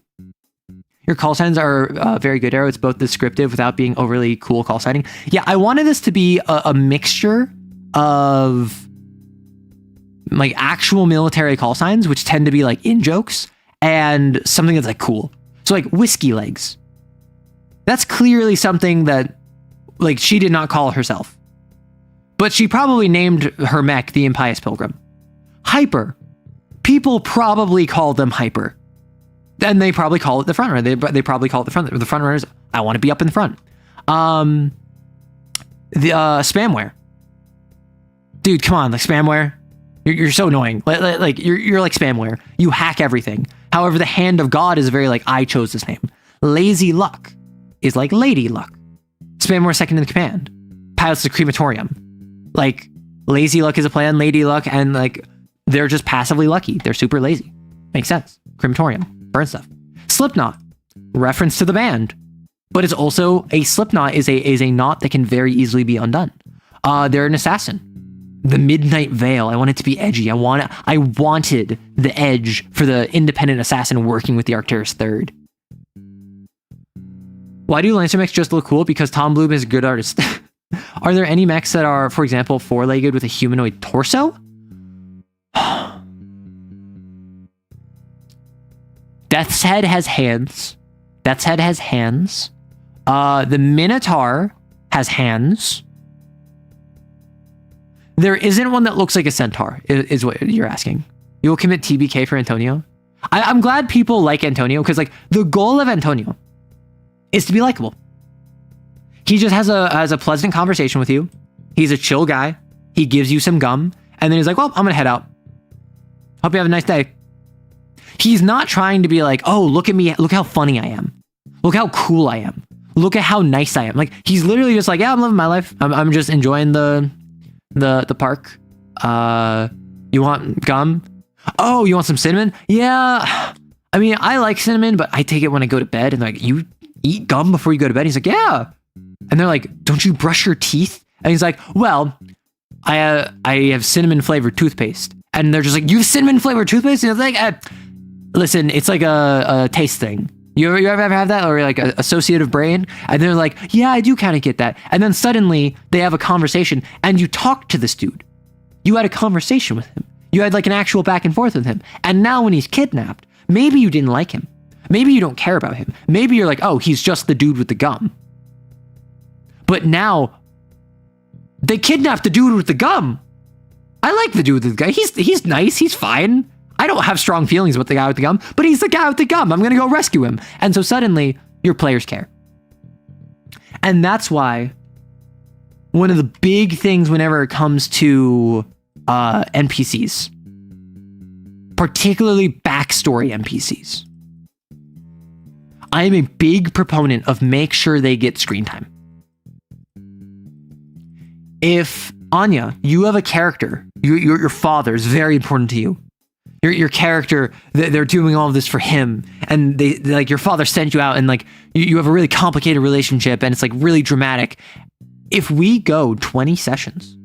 Your call signs are very good, Arrow. It's both descriptive without being overly cool call signing. Yeah, I wanted this to be a mixture of actual military call signs, which tend to be in jokes, and something that's cool. So Whiskey Legs. That's clearly something that she did not call herself. But she probably named her mech the Impious Pilgrim. Hyper. People probably call them Hyper. And they probably call it the front runner. They probably call it the front runners. I want to be up in the front. The spamware. Dude, come on, spamware. You're so annoying. You're like spamware. You hack everything. However, the hand of God is very I chose this name. Lazy Luck is like Lady Luck. Spamware second in command. Pilots the crematorium. Lazy luck is a plan, lady luck, and like they're just passively lucky. They're super lazy. Makes sense. Crematorium, burn stuff. Slipknot, reference to the band, but it's also a slipknot is a knot that can very easily be undone. They're an assassin. The Midnight Veil. I want it to be edgy. I wanted the edge for the independent assassin working with the Arcturus Third. Why do Lancer mechs just look cool? Because Tom Bloom is a good artist. Are there any mechs that are, for example, four-legged with a humanoid torso? Death's Head has hands. Death's Head has hands. The Minotaur has hands. There isn't one that looks like a centaur, is what you're asking. You will commit TBK for Antonio? I'm glad people like Antonio, because like the goal of Antonio is to be likable. He just has a pleasant conversation with you. He's a chill guy. He gives you some gum, and then he's like, well, I'm gonna head out. Hope you have a nice day. He's not trying to be like, oh, look at me, look how funny I am. Look how cool I am. Look at how nice I am. Like, he's literally just like, yeah, I'm living my life. I'm just enjoying the park. You want gum? Oh, you want some cinnamon? Yeah. I mean, I like cinnamon, but I take it when I go to bed. And like, you eat gum before you go to bed? He's like, yeah. And they're like, don't you brush your teeth? And he's like, well, I have cinnamon flavored toothpaste. And they're just like, you have cinnamon flavored toothpaste? And it's like, listen, it's like a taste thing. You ever have that, or like an associative brain? And they're like, yeah, I do kind of get that. And then suddenly they have a conversation, and you talk to this dude. You had a conversation with him. You had like an actual back and forth with him. And now when he's kidnapped, maybe you didn't like him. Maybe you don't care about him. Maybe you're like, oh, he's just the dude with the gum. But now they kidnapped the dude with the gum. I like the dude with the gum. He's nice. He's fine. I don't have strong feelings about the guy with the gum, but he's the guy with the gum. I'm going to go rescue him. And so suddenly your players care. And that's why one of the big things whenever it comes to NPCs, particularly backstory NPCs, I am a big proponent of make sure they get screen time. If Anya, you have a character, your father is very important to you. Your character, they're doing all of this for him, and they like your father sent you out, and like you have a really complicated relationship, and it's like really dramatic. If we go 20 sessions,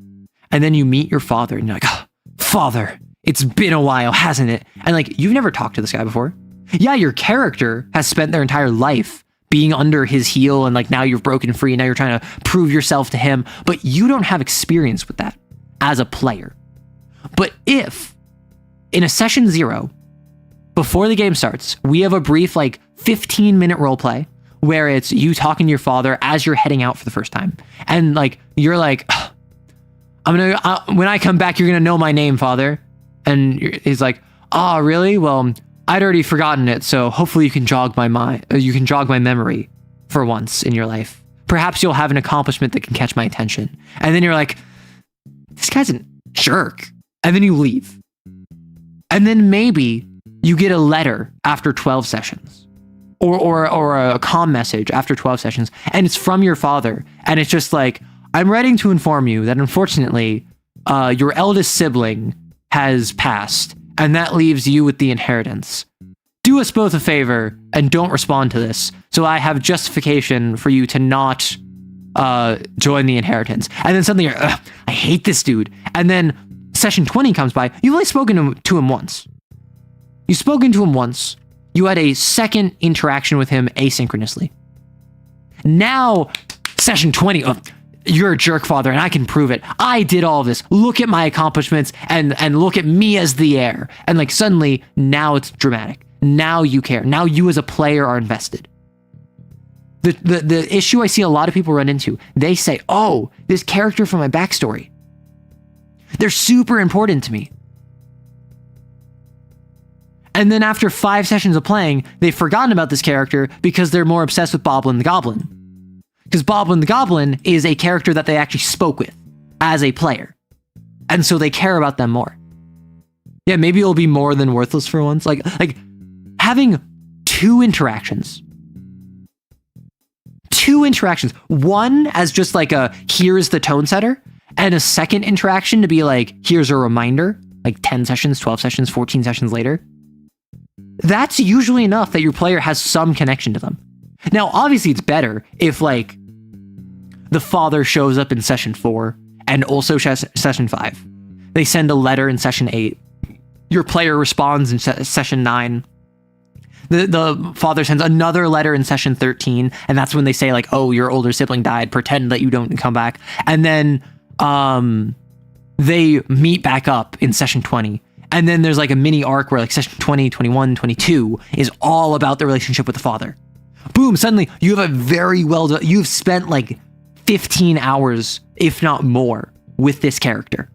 and then you meet your father, and you're like, oh, father, it's been a while, hasn't it? And like you've never talked to this guy before. Yeah, your character has spent their entire life being under his heel, and like now you've broken free, and now you're trying to prove yourself to him, but you don't have experience with that as a player. But if in a session 0, before the game starts, we have a brief like 15-minute role play where it's you talking to your father as you're heading out for the first time. And like, you're like, when I come back, you're going to know my name, father. And he's like, oh, really? Well, I'd already forgotten it. So hopefully you can jog my memory for once in your life. Perhaps you'll have an accomplishment that can catch my attention. And then you're like, this guy's a jerk. And then you leave. And then maybe you get a letter after 12 sessions or a comm message after 12 sessions, and it's from your father. And it's just like, I'm writing to inform you that unfortunately, your eldest sibling has passed, and that leaves you with the inheritance. Do us both a favor and don't respond to this, so I have justification for you to not join the inheritance. And then suddenly you're, I hate this dude. And then session 20 comes by. You've only spoken to him once. You've spoken to him once. You had a second interaction with him asynchronously. Now, session 20, you're a jerk, father, and I can prove it. I did all of this. Look at my accomplishments and look at me as the heir. And like suddenly, now it's dramatic. Now you care. Now you as a player are invested. The issue I see a lot of people run into, they say, oh, this character from my backstory, they're super important to me. And then after 5 sessions of playing, they've forgotten about this character because they're more obsessed with Boblin the Goblin. Because Boblin the Goblin is a character that they actually spoke with as a player. And so they care about them more. Yeah, maybe it'll be more than worthless for once. Like having 2 interactions. 2 interactions. One as just like a, here's the tone setter. and a second interaction to be like, here's a reminder, like 10 sessions, 12 sessions, 14 sessions later, that's usually enough that your player has some connection to them. Now, obviously, it's better if like the father shows up in session 4 and also session 5. They send a letter in session 8. Your player responds in session 9. The father sends another letter in session 13, and that's when they say like, oh, your older sibling died, pretend that you don't come back. And then they meet back up in session 20. And then there's like a mini arc where like session 20, 21, 22 is all about the relationship with the father. Boom, suddenly you have a very you've spent like 15 hours, if not more, with this character.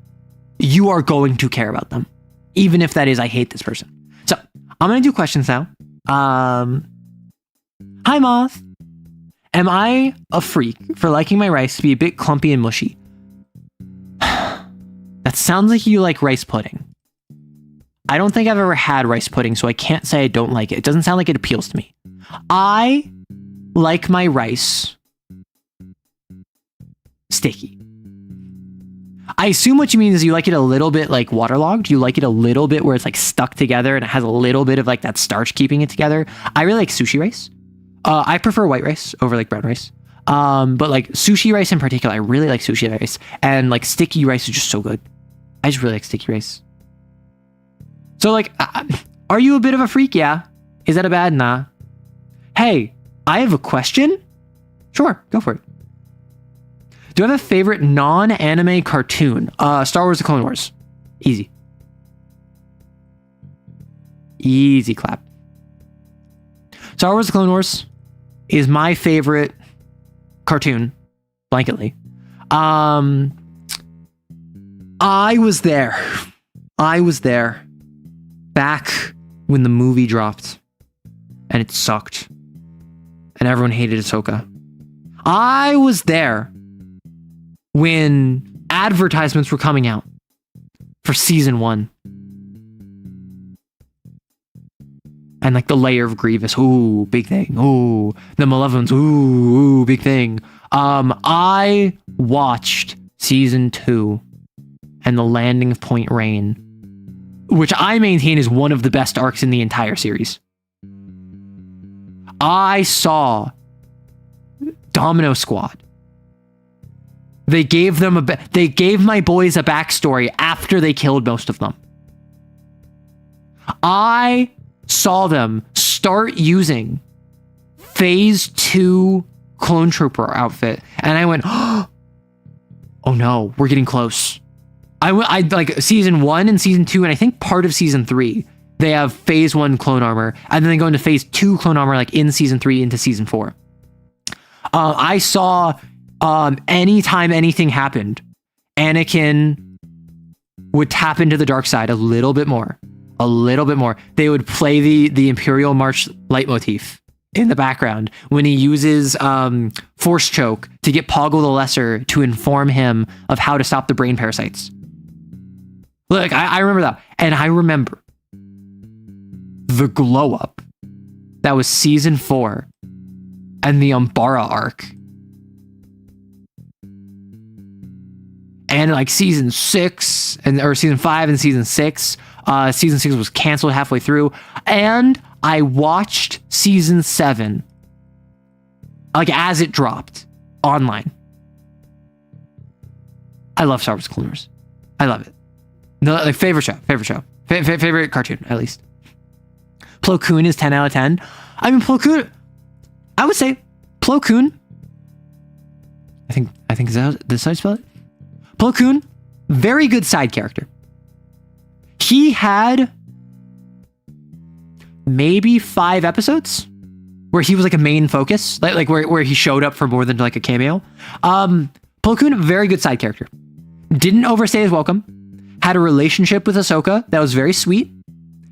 You are going to care about them, even if that is, I hate this person. So I'm going to do questions now. Hi, Moth. Am I a freak for liking my rice to be a bit clumpy and mushy? That sounds like you like rice pudding. I don't think I've ever had rice pudding, so I can't say I don't like it. It doesn't sound like it appeals to me. I like my rice sticky. I assume what you mean is you like it a little bit like waterlogged. You like it a little bit where it's like stuck together and it has a little bit of like that starch keeping it together. I really like sushi rice. I prefer white rice over like brown rice. But like sushi rice in particular, I really like sushi rice. And like sticky rice is just so good. I just really like sticky rice. So like, are you a bit of a freak? Yeah. Is that a bad? Nah. Hey, I have a question. Sure, go for it. Do you have a favorite non-anime cartoon? Star Wars: The Clone Wars. Easy. Easy clap. Star Wars: The Clone Wars is my favorite cartoon, blanketly. I was there back when the movie dropped and it sucked and everyone hated Ahsoka. I was there when advertisements were coming out for season 1. And like the layer of Grievous, ooh, big thing. Ooh, the Malevolence, ooh, big thing. I watched season 2 and the landing of Point Rain, which I maintain is one of the best arcs in the entire series. I saw Domino Squad. They gave them they gave my boys a backstory after they killed most of them. I saw them start using Phase 2 Clone Trooper outfit, and I went, oh no, we're getting close. I like season 1 and season 2, and I think part of season 3, they have Phase 1 clone armor, and then they go into Phase 2 clone armor, like in season 3 into season 4. I saw anytime anything happened, Anakin would tap into the dark side a little bit more. They would play the Imperial March leitmotif in the background when he uses Force Choke to get Poggle the Lesser to inform him of how to stop the brain parasites. Look, I remember that. And I remember the glow up that was season 4 and the Umbara arc. And like season 6 or season 5 and season 6. Season 6 was canceled halfway through. And I watched season 7 like as it dropped online. I love Star Wars Clone Wars. I love it. No, like favorite cartoon, at least. Plo Koon is 10 out of 10. I mean, Plo Koon, I would say Plo Koon. I think is that this how you spell it? Plo Koon, very good side character. He had maybe 5 episodes where he was like a main focus, like where he showed up for more than like a cameo. Plo Koon, very good side character. Didn't overstay his welcome. Had a relationship with Ahsoka that was very sweet.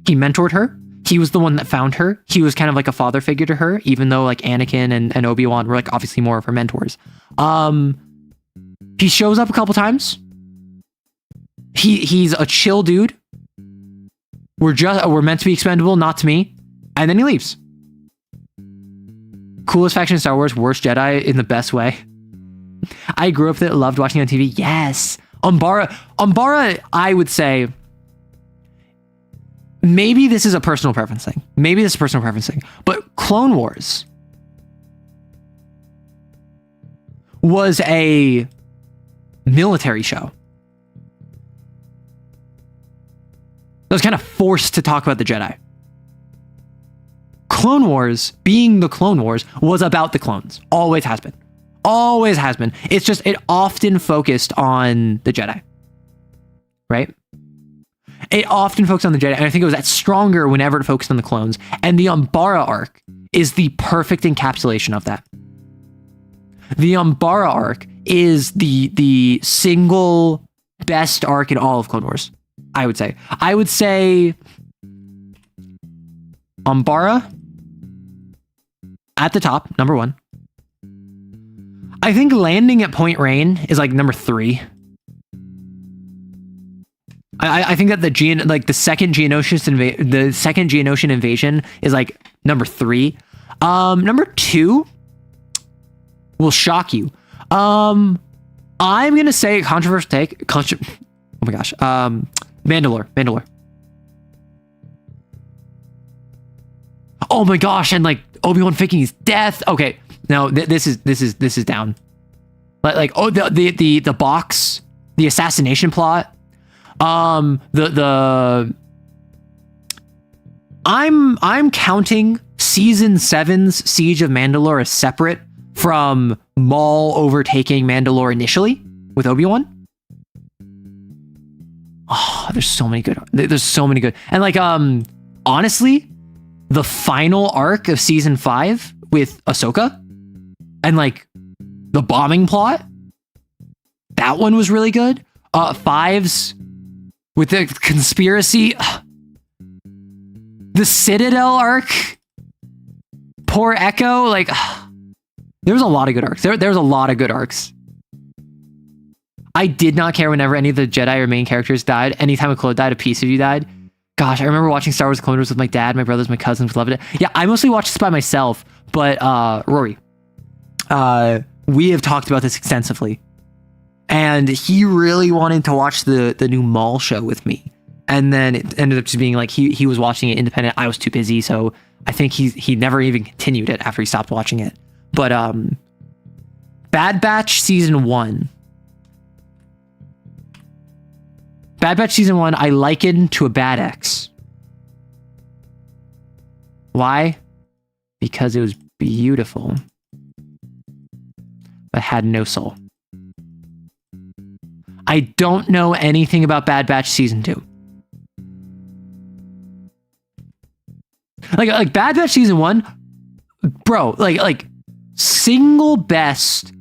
He mentored her. He was the one that found her. He was kind of like a father figure to her, even though like Anakin and Obi-Wan were like obviously more of her mentors. He shows up a couple times. He's a chill dude. We're meant to be expendable, not to me. And then he leaves. Coolest faction in Star Wars, worst Jedi in the best way. I grew up that loved watching on TV. Yes. Umbara, I would say, maybe this is a personal preference thing. But Clone Wars was a military show. I was kind of forced to talk about the Jedi. Clone Wars, being the Clone Wars, was about the clones. Always has been. It's just, it often focused on the Jedi. Right? It often focused on the Jedi, and I think it was stronger whenever it focused on the clones. And the Umbara arc is the perfect encapsulation of that. The Umbara arc is the single best arc in all of Clone Wars, I would say. I would say Umbara at the top, number 1. I think landing at Point Rain is like number 3. I think that the second Geonosian invasion is like number 3. Number 2 will shock you. I'm gonna say controversial take. Oh my gosh. Mandalore. Oh my gosh, and like Obi-Wan faking his death. Okay, no, this is down. The box, the assassination plot. I'm counting season 7's Siege of Mandalore as separate from Maul overtaking Mandalore initially with Obi-Wan. Oh, there's so many good. And like, honestly, the final arc of season 5 with Ahsoka and like the bombing plot, that one was really good. 5's with the conspiracy, the Citadel arc, poor Echo, like, there was a lot of good arcs. There was a lot of good arcs. I did not care whenever any of the Jedi or main characters died. Anytime a clone died, a piece of you died. Gosh, I remember watching Star Wars Clone Wars with my dad, my brothers, my cousins, loved it. Yeah, I mostly watched this by myself, but Rory, we have talked about this extensively. And he really wanted to watch the new Maul show with me. And then it ended up just being like he was watching it independent. I was too busy, so I think he never even continued it after he stopped watching it. But Bad Batch season 1. Bad Batch season 1 I likened to a bad ex. Why? Because it was beautiful, but had no soul. I don't know anything about Bad Batch season 2. Like Bad Batch season 1, bro, like single best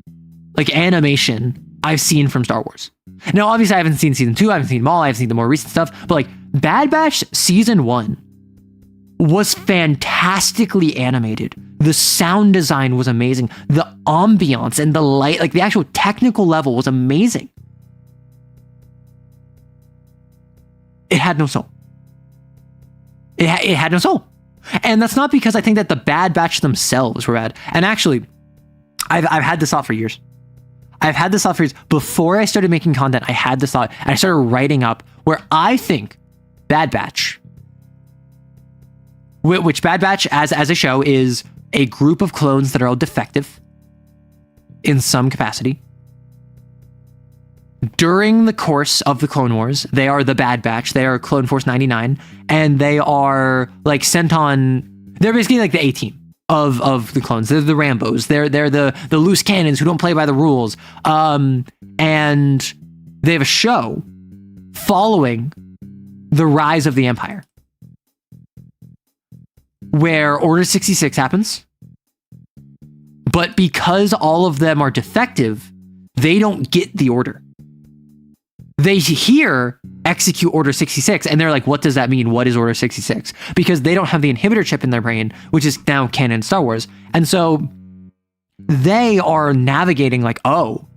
like animation I've seen from Star Wars. Now, obviously I haven't seen season 2, I haven't seen Maul, I haven't seen the more recent stuff, but like Bad Batch season 1 was fantastically animated. The sound design was amazing. The ambiance and the light, like the actual technical level was amazing. It had no soul. It had no soul. And that's not because I think that the Bad Batch themselves were bad. And actually, I've had this thought for years. Before I started making content, I had this thought, and I started writing up where I think Bad Batch, which Bad Batch as a show is a group of clones that are all defective in some capacity. During the course of the Clone Wars, they are the Bad Batch. They are Clone Force 99, and they are like sent on. They're basically like the A-team of the clones. They're the Rambos. They're the loose cannons who don't play by the rules. And they have a show following the rise of the Empire, where Order 66 happens. But because all of them are defective, they don't get the order. They hear execute Order 66, and they're like, what does that mean? What is Order 66? Because they don't have the inhibitor chip in their brain, which is now canon in Star Wars. And so they are navigating like, oh,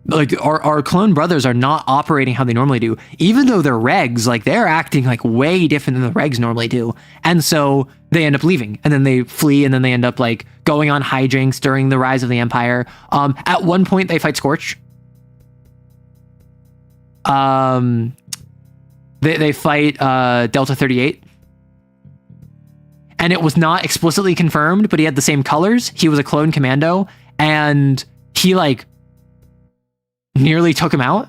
like our clone brothers are not operating how they normally do. Even though they're regs, like they're acting like way different than the regs normally do. And so they end up leaving, and then they flee, and then they end up like going on hijinks during the rise of the Empire. At one point they fight Scorch. They fight Delta 38. And it was not explicitly confirmed, but he had the same colors. He was a clone commando, and he like nearly took him out.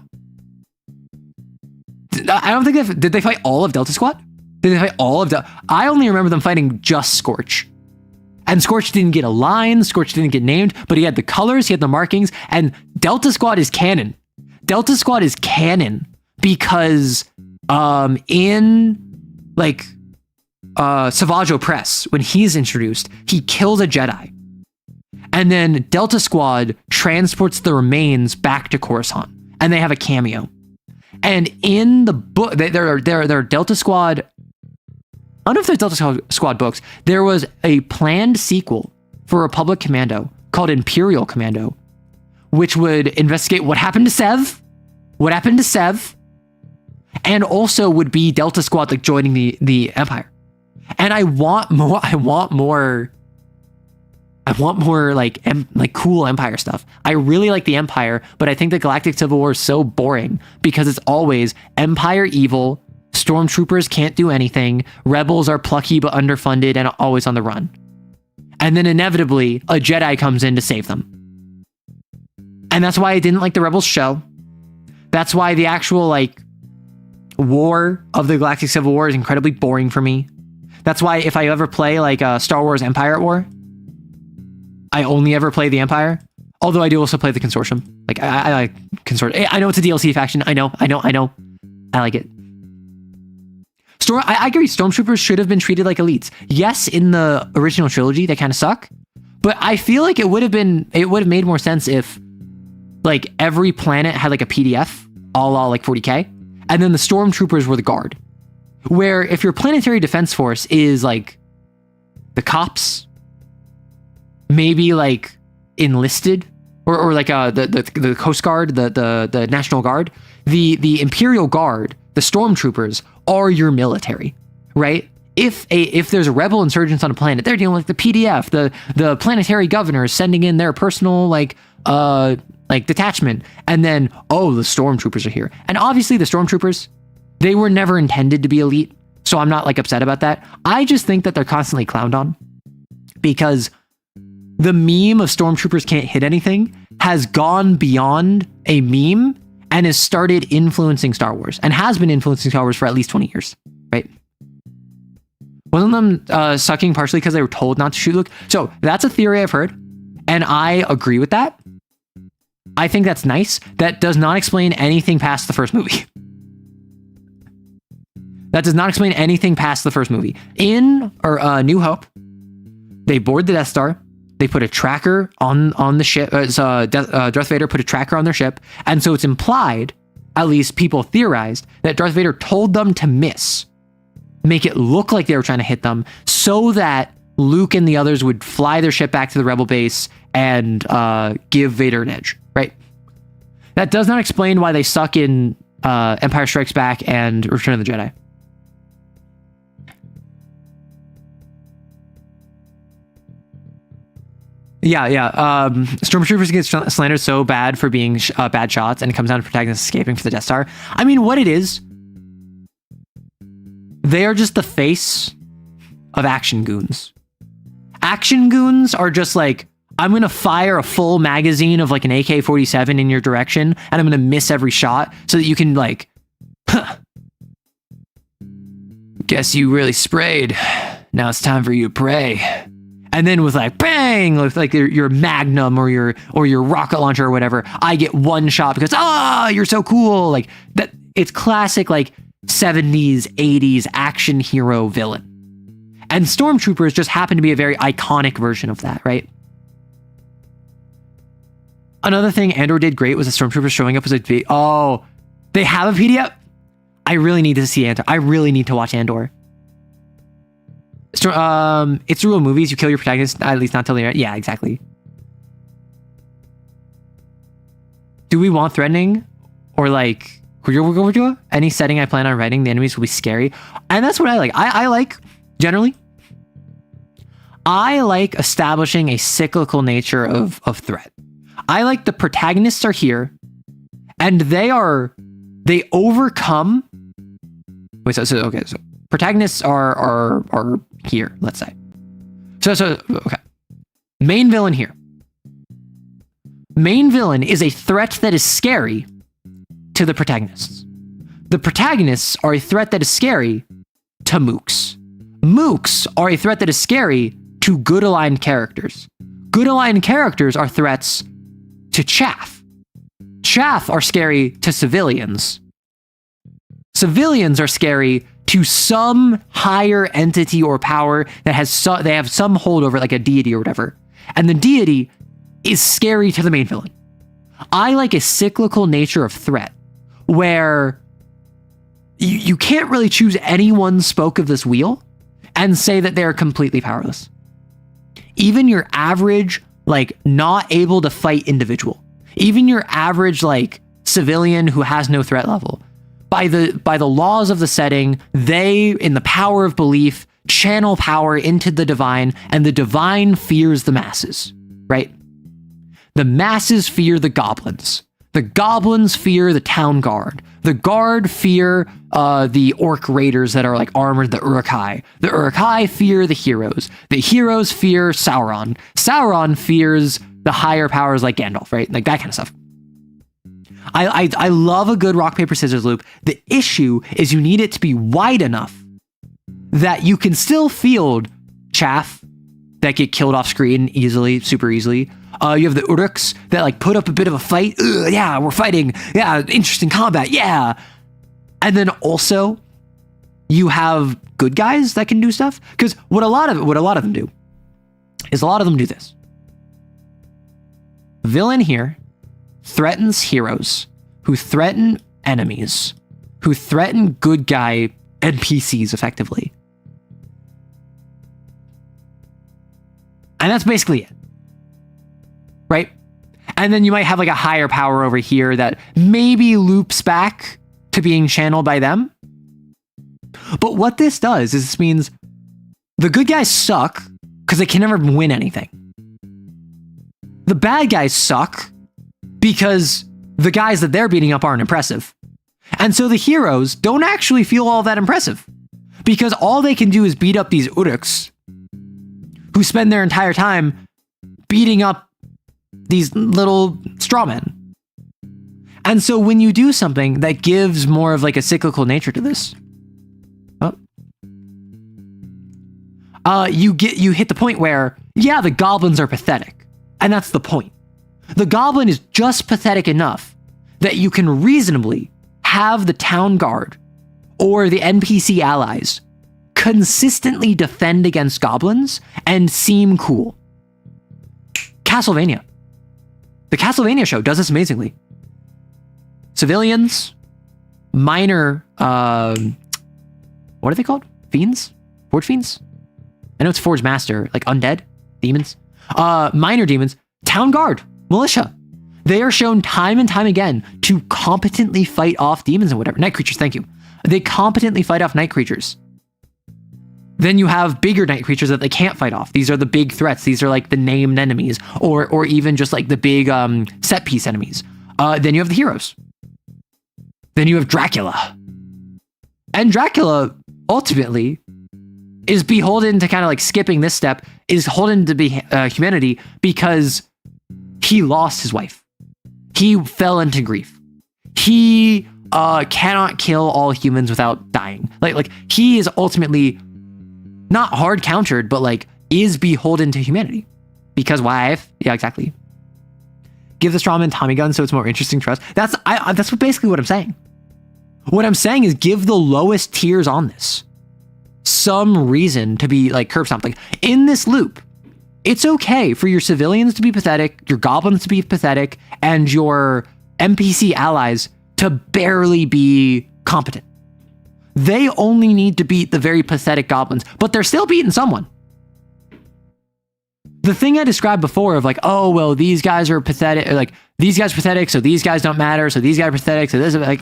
I don't think did they fight all of Delta Squad? Did they fight all of I only remember them fighting just Scorch. And Scorch didn't get a line, Scorch didn't get named, but he had the colors, he had the markings, and Delta Squad is canon. Delta Squad is canon because in like Savage Opress, when he's introduced, he kills a Jedi. And then Delta Squad transports the remains back to Coruscant, and they have a cameo. And in the book, there are Delta Squad. I don't know if there's Delta Squad books. There was a planned sequel for Republic Commando called Imperial Commando, which would investigate what happened to Sev, and also would be Delta Squad like joining the Empire. And I want more like cool Empire stuff. I really like the Empire, but I think the Galactic Civil War is so boring because it's always Empire evil, stormtroopers can't do anything, rebels are plucky but underfunded and always on the run. And then inevitably, a Jedi comes in to save them. And that's why I didn't like the Rebels show. That's why the actual like war of the Galactic Civil War is incredibly boring for me. That's why if I ever play like Star Wars Empire at War, I only ever play the Empire. Although I do also play the Consortium. Like I like Consortium. I know it's a DLC faction. I know. I like it. I agree. Stormtroopers should have been treated like elites. Yes, in the original trilogy, they kind of suck. But I feel like it would have made more sense if like every planet had like a PDF, a la like 40K, and then the Stormtroopers were the guard. Where if your planetary defense force is like the cops, maybe like enlisted, or like the Coast Guard, the National Guard, the Imperial Guard, the Stormtroopers are your military, right? If there's a rebel insurgents on a planet, they're dealing with the PDF, the planetary governors sending in their personal like detachment, and then the Stormtroopers are here, and obviously the Stormtroopers, they were never intended to be elite, so I'm not like upset about that. I just think that they're constantly clowned on because the meme of Stormtroopers can't hit anything has gone beyond a meme and has started influencing Star Wars and has been influencing Star Wars for at least 20 years, right? Wasn't them sucking partially because they were told not to shoot Luke? So that's a theory I've heard, and I agree with that. I think that's nice. That does not explain anything past the first movie. That does not explain anything past the first movie. In New Hope, they board the Death Star. They put a tracker on the ship. Darth Vader put a tracker on their ship. And so it's implied, at least people theorized, that Darth Vader told them to miss. Make it look like they were trying to hit them so that Luke and the others would fly their ship back to the Rebel base and give Vader an edge, right? That does not explain why they suck in Empire Strikes Back and Return of the Jedi. Yeah. Stormtroopers get slandered so bad for being bad shots, and it comes down to protagonists escaping for the Death Star. I mean, what it is, they are just the face of action goons. Action goons are just like, I'm going to fire a full magazine of like an AK-47 in your direction, and I'm going to miss every shot so that you can like, guess you really sprayed. Now it's time for you to pray. And then with like bang, with like your Magnum or your rocket launcher or whatever, I get one shot because you're so cool. Like that, it's classic like 70s, 80s action hero villain. And Stormtroopers just happen to be a very iconic version of that, right? Another thing Andor did great was the Stormtroopers showing up as they have a PDF? I really need to see Andor. I really need to watch Andor. It's the rule of movies. You kill your protagonist, at least not till the end. Yeah, exactly. Do we want threatening? Or like, any setting I plan on writing, the enemies will be scary. And that's what I like. I like, generally, I like establishing a cyclical nature of threat. I like the protagonists are here, and they are they overcome. Wait, so protagonists are here, let's say. So okay. Main villain here. Main villain is a threat that is scary to the protagonists. The protagonists are a threat that is scary to mooks. Mooks are a threat that is scary to good aligned characters. Good aligned characters are threats to chaff. Chaff are scary to civilians. Civilians are scary to some higher entity or power that they have some hold over, like a deity or whatever. And the deity is scary to the main villain. I like a cyclical nature of threat where you can't really choose any one spoke of this wheel and say that they're completely powerless. Even your average, like, not able to fight individual, even your average, like, civilian who has no threat level, by the laws of the setting, they, in the power of belief, channel power into the divine, and the divine fears the masses, right? The masses fear the goblins. The goblins fear the town guard. The guard fear the orc raiders that are like armored, the Uruk-hai. The Uruk-hai fear the heroes. The heroes fear Sauron. Sauron fears the higher powers like Gandalf, right? Like that kind of stuff. I love a good rock, paper, scissors loop. The issue is you need it to be wide enough that you can still field chaff that get killed off screen easily, super easily. You have the Uruks that like put up a bit of a fight. Yeah, we're fighting. Yeah, interesting combat. Yeah. And then also you have good guys that can do stuff. Because what a lot of them do is a lot of them do this. Villain here threatens heroes who threaten enemies, who threaten good guy NPCs effectively. And that's basically it. Right? And then you might have like a higher power over here that maybe loops back to being channeled by them. But what this does is this means the good guys suck because they can never win anything. The bad guys suck because the guys that they're beating up aren't impressive. And so the heroes don't actually feel all that impressive because all they can do is beat up these Uruks who spend their entire time beating up these little strawmen. And so when you do something that gives more of like a cyclical nature to this, you hit the point where, yeah, the goblins are pathetic. And that's the point. The goblin is just pathetic enough that you can reasonably have the town guard or the NPC allies consistently defend against goblins and seem cool. Castlevania. The Castlevania show does this amazingly. Civilians, minor, what are they called? Fiends? Forge fiends? I know it's Forge Master, like undead demons. Minor demons, town guard, militia. They are shown time and time again to competently fight off demons and whatever. Night creatures, thank you. They competently fight off night creatures. Then you have bigger night creatures that they can't fight off. These are the big threats. These are like the named enemies, or even just like the big set piece enemies. Then you have the heroes. Then you have Dracula. And Dracula ultimately is beholden to kind of like skipping this step, is beholden to be humanity because he lost his wife. He fell into grief. He cannot kill all humans without dying. Like he is ultimately not hard countered, but like is beholden to humanity because wife. Yeah, exactly. Give the strawman Tommy gun so it's more interesting to us. That's basically what I'm saying. What I'm saying is give the lowest tiers on this some reason to be like curb stomped. Like in this loop, it's okay for your civilians to be pathetic, your goblins to be pathetic, and your NPC allies to barely be competent. They only need to beat the very pathetic goblins, but they're still beating someone. The thing I described before of like, oh, well, these guys are pathetic, like these guys are pathetic, so these guys don't matter, so these guys are pathetic, so this is like,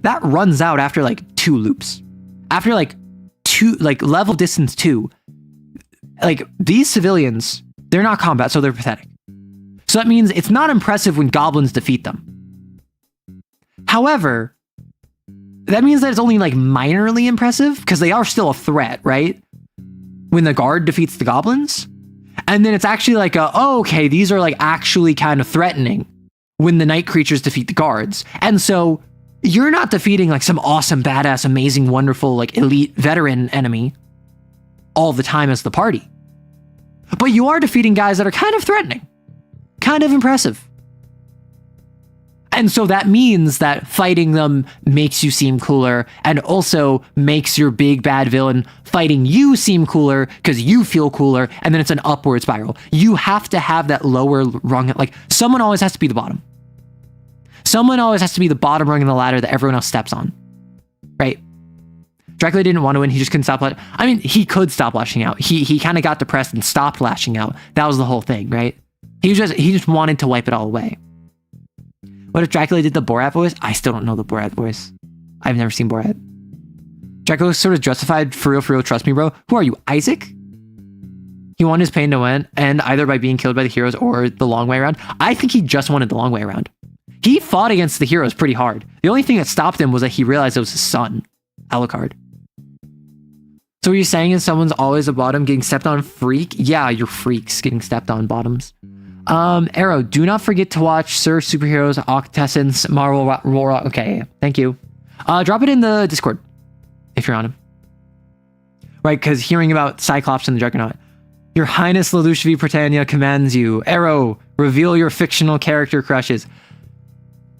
that runs out after like 2 loops. After like 2, like level distance 2, like these civilians, they're not combat, so they're pathetic. So that means it's not impressive when goblins defeat them. However, that means that it's only like minorly impressive because they are still a threat, right? When the guard defeats the goblins. And then it's actually like okay, these are like actually kind of threatening when the night creatures defeat the guards. And so you're not defeating like some awesome, badass, amazing, wonderful, like elite veteran enemy all the time as the party. But you are defeating guys that are kind of threatening, kind of impressive. And so that means that fighting them makes you seem cooler and also makes your big bad villain fighting you seem cooler because you feel cooler. And then it's an upward spiral. You have to have that lower rung. Like someone always has to be the bottom. Someone always has to be the bottom rung of the ladder that everyone else steps on. Right? Dracula didn't want to win. He just couldn't stop. I mean, he could stop lashing out. He kind of got depressed and stopped lashing out. That was the whole thing, right? He just wanted to wipe it all away. What if Dracula did the Borat voice? I still don't know the Borat voice. I've never seen Borat. Dracula sort of justified, for real, trust me, bro. Who are you, Isaac? He wanted his pain to win, and either by being killed by the heroes or the long way around. I think he just wanted the long way around. He fought against the heroes pretty hard. The only thing that stopped him was that he realized it was his son, Alucard. So what you're saying is someone's always a bottom getting stepped on? Freak? Yeah, you're freaks getting stepped on bottoms. Arrow, do not forget to watch Sir Superheroes, Octessence, Marvel, Roar. Okay, thank you. Drop it in the Discord if you're on him. Right, because hearing about Cyclops and the Juggernaut. Your Highness Lelouch V. Britannia commands you. Arrow, reveal your fictional character crushes.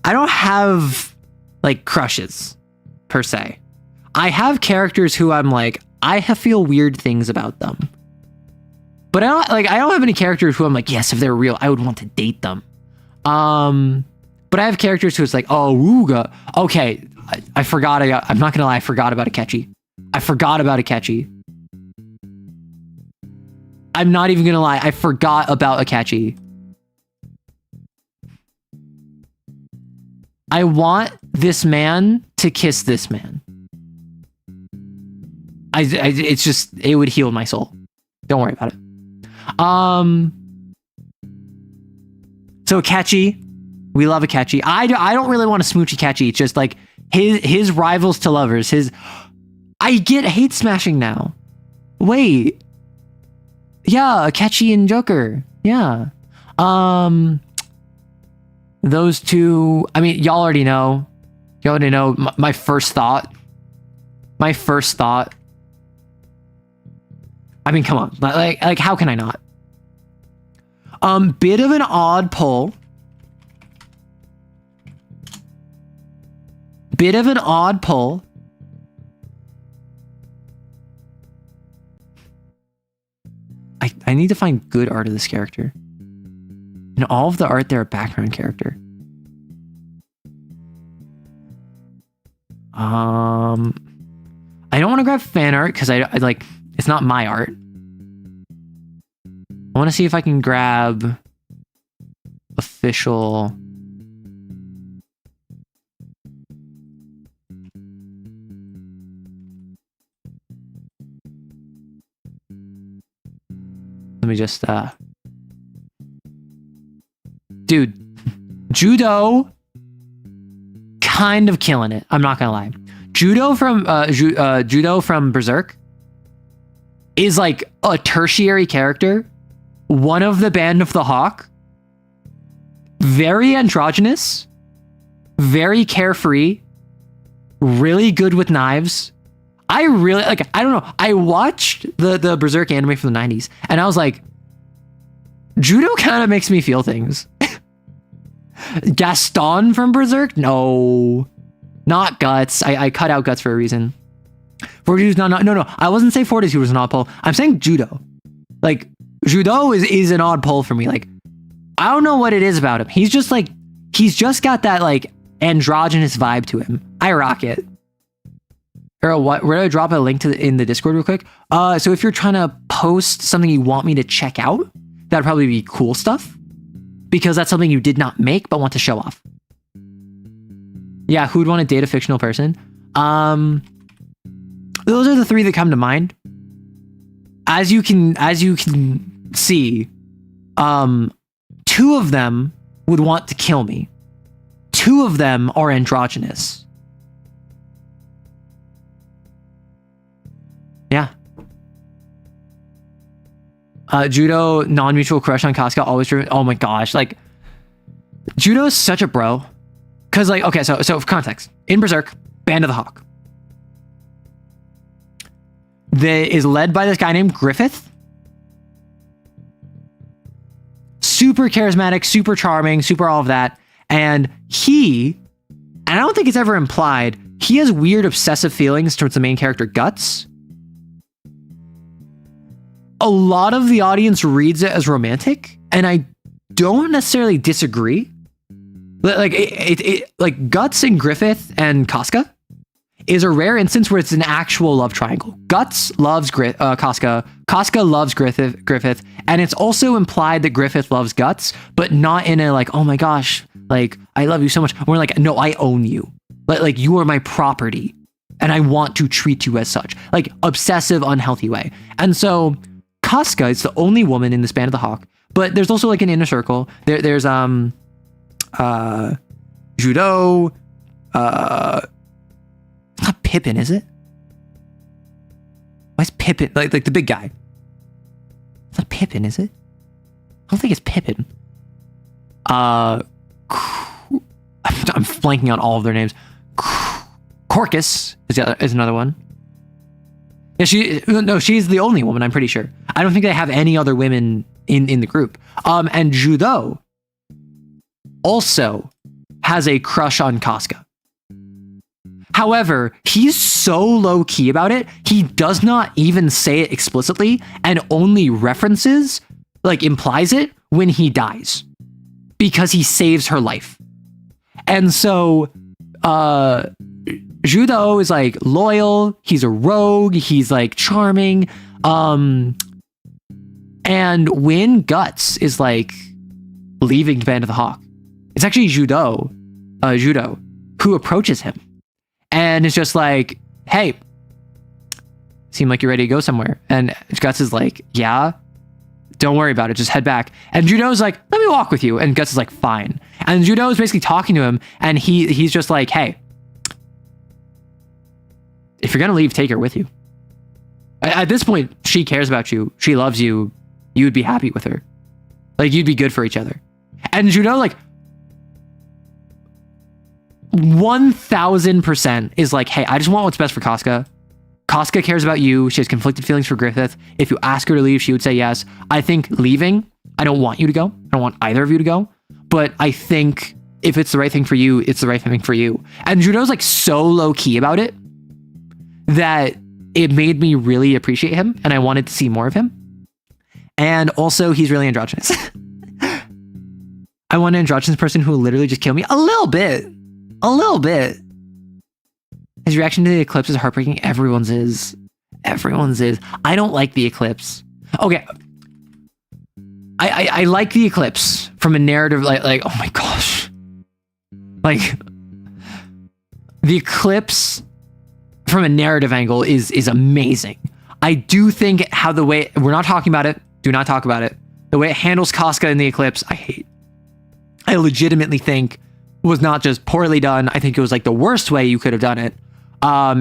I don't have, like, crushes, per se. I have characters who I'm like, I feel weird things about them. But I don't have any characters who I'm like, yes, if they're real, I would want to date them. But I have characters who it's like, oh, Ooga. Okay, I forgot. I'm not gonna lie, I forgot about Akechi. I'm not even gonna lie, I forgot about Akechi. I want this man to kiss this man. It's just, it would heal my soul. Don't worry about it. So Akechi, we love Akechi. I don't really want to smooch Akechi. It's just like his rivals to lovers. I get hate smashing now. Wait. Yeah, Akechi and Joker. Yeah. Those two, I mean, y'all already know. My first thought. I mean, come on. Like how can I not? Bit of an odd pull. I need to find good art of this character. In all of the art, they're a background character. I don't want to grab fan art because I like, it's not my art. I want to see if I can grab official. Let me just, dude, Judo, kind of killing it. I'm not gonna lie. Judo from Berserk is like a tertiary character. One of the Band of the Hawk. Very androgynous. Very carefree. Really good with knives. I really, like, I don't know. I watched the Berserk anime from the 90s, and I was like, Judo kind of makes me feel things. Gaston from Berserk? No. Not Guts. I cut out Guts for a reason. Fortitude's no. I wasn't saying Fortitude was an odd pull. I'm saying Judo. Like, Judo is an odd pull for me. Like, I don't know what it is about him. He's just got that, like, androgynous vibe to him. I rock it. Or what? Where do I drop a link to in the Discord real quick? So if you're trying to post something you want me to check out, that'd probably be cool stuff. Because that's something you did not make but want to show off. Yeah, who'd want to date a fictional person? Those are the three that come to mind. As you can see, two of them would want to kill me. 2 of them are androgynous. Yeah. Judo, non-mutual crush on Casca, always driven. Oh my gosh, like Judo is such a bro. Cause like, okay, so for context, in Berserk, Band of the Hawk, is led by this guy named Griffith. Super charismatic, super charming, super all of that. And I don't think it's ever implied, he has weird obsessive feelings towards the main character, Guts. A lot of the audience reads it as romantic, and I don't necessarily disagree. Like like Guts and Griffith and Casca is a rare instance where it's an actual love triangle. Guts loves Casca, Casca loves Griffith, and it's also implied that Griffith loves Guts, but not in a like, oh my gosh, like I love you so much. We're like, no, I own you. Like you are my property, and I want to treat you as such. Like obsessive, unhealthy way. And so Casca is the only woman in this Band of the Hawk, but there's also like an inner circle. There's Judo, it's not Pippin, is it? Why is Pippin like the big guy? It's not Pippin, is it? I don't think it's Pippin. I'm blanking on all of their names. Corcus is another one. Yeah, she's the only woman, I'm pretty sure. I don't think they have any other women in the group. And Judo also has a crush on Casca. However, he's so low key about it, he does not even say it explicitly and only references, like implies it when he dies, because he saves her life. And so, Judo is like loyal, he's a rogue, he's like charming. And when Guts is like leaving Band of the Hawk, it's actually Judo who approaches him and is just like, hey, seem like you're ready to go somewhere. And Guts is like, yeah, don't worry about it, just head back. And Judo's like, let me walk with you. And Guts is like, fine. And Judo is basically talking to him, and he's just like, hey, if you're gonna leave, take her with you. At this point, she cares about you, she loves you, you would be happy with her, like you'd be good for each other. And Judo like 1000% is like, hey, I just want what's best for Casca. Casca cares about you. She has conflicted feelings for Griffith. If you ask her to leave, she would say yes. I think leaving, I don't want you to go. I don't want either of you to go. But I think if it's the right thing for you, it's the right thing for you. And Judo's like so low key about it that it made me really appreciate him, and I wanted to see more of him. And also, he's really androgynous. I want an androgynous person who will literally just kill me a little bit. A little bit. His reaction to the eclipse is heartbreaking. Everyone's is. I don't like the eclipse. Okay. I like the eclipse from a narrative, like oh my gosh. Like, the eclipse from a narrative angle is amazing. I do think how the way, we're not talking about it, do not talk about it. The way it handles Casca in the eclipse, I hate. I legitimately think was not just poorly done, I think it was like the worst way you could have done it,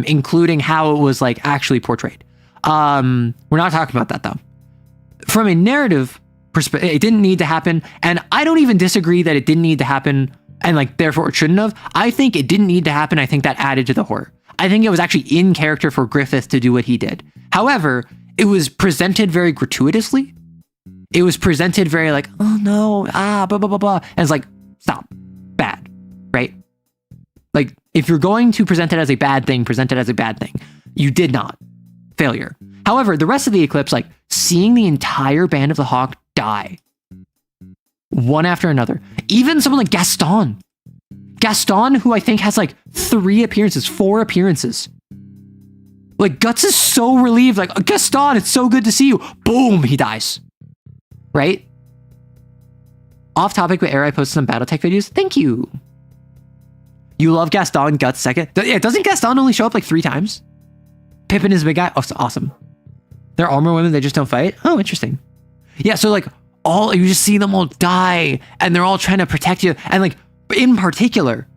including how it was like actually portrayed. We're not talking about that though. From a narrative perspective, it didn't need to happen, and I don't even disagree that it didn't need to happen, and like therefore it shouldn't have. I think it didn't need to happen. I think that added to the horror. I think it was actually in character for Griffith to do what he did. However, it was presented very gratuitously. It was presented very like, oh no, blah, blah, blah, blah. And it's like, stop, bad, right? Like, if you're going to present it as a bad thing, present it as a bad thing. You did not. Failure. However, the rest of the eclipse, like seeing the entire Band of the Hawk die, one after another, even someone like Gaston, who I think has like 4 appearances. Like, Guts is so relieved, like, Gaston, it's so good to see you. Boom, he dies. Right? Off topic, but I posted some Battletech videos. Thank you. You love Gaston, Guts second. Yeah, doesn't Gaston only show up like 3 times? Pippin is a big guy. Oh, awesome. They're armor women, they just don't fight? Oh, interesting. Yeah, so like, you just see them all die, and they're all trying to protect you, and like, In particular,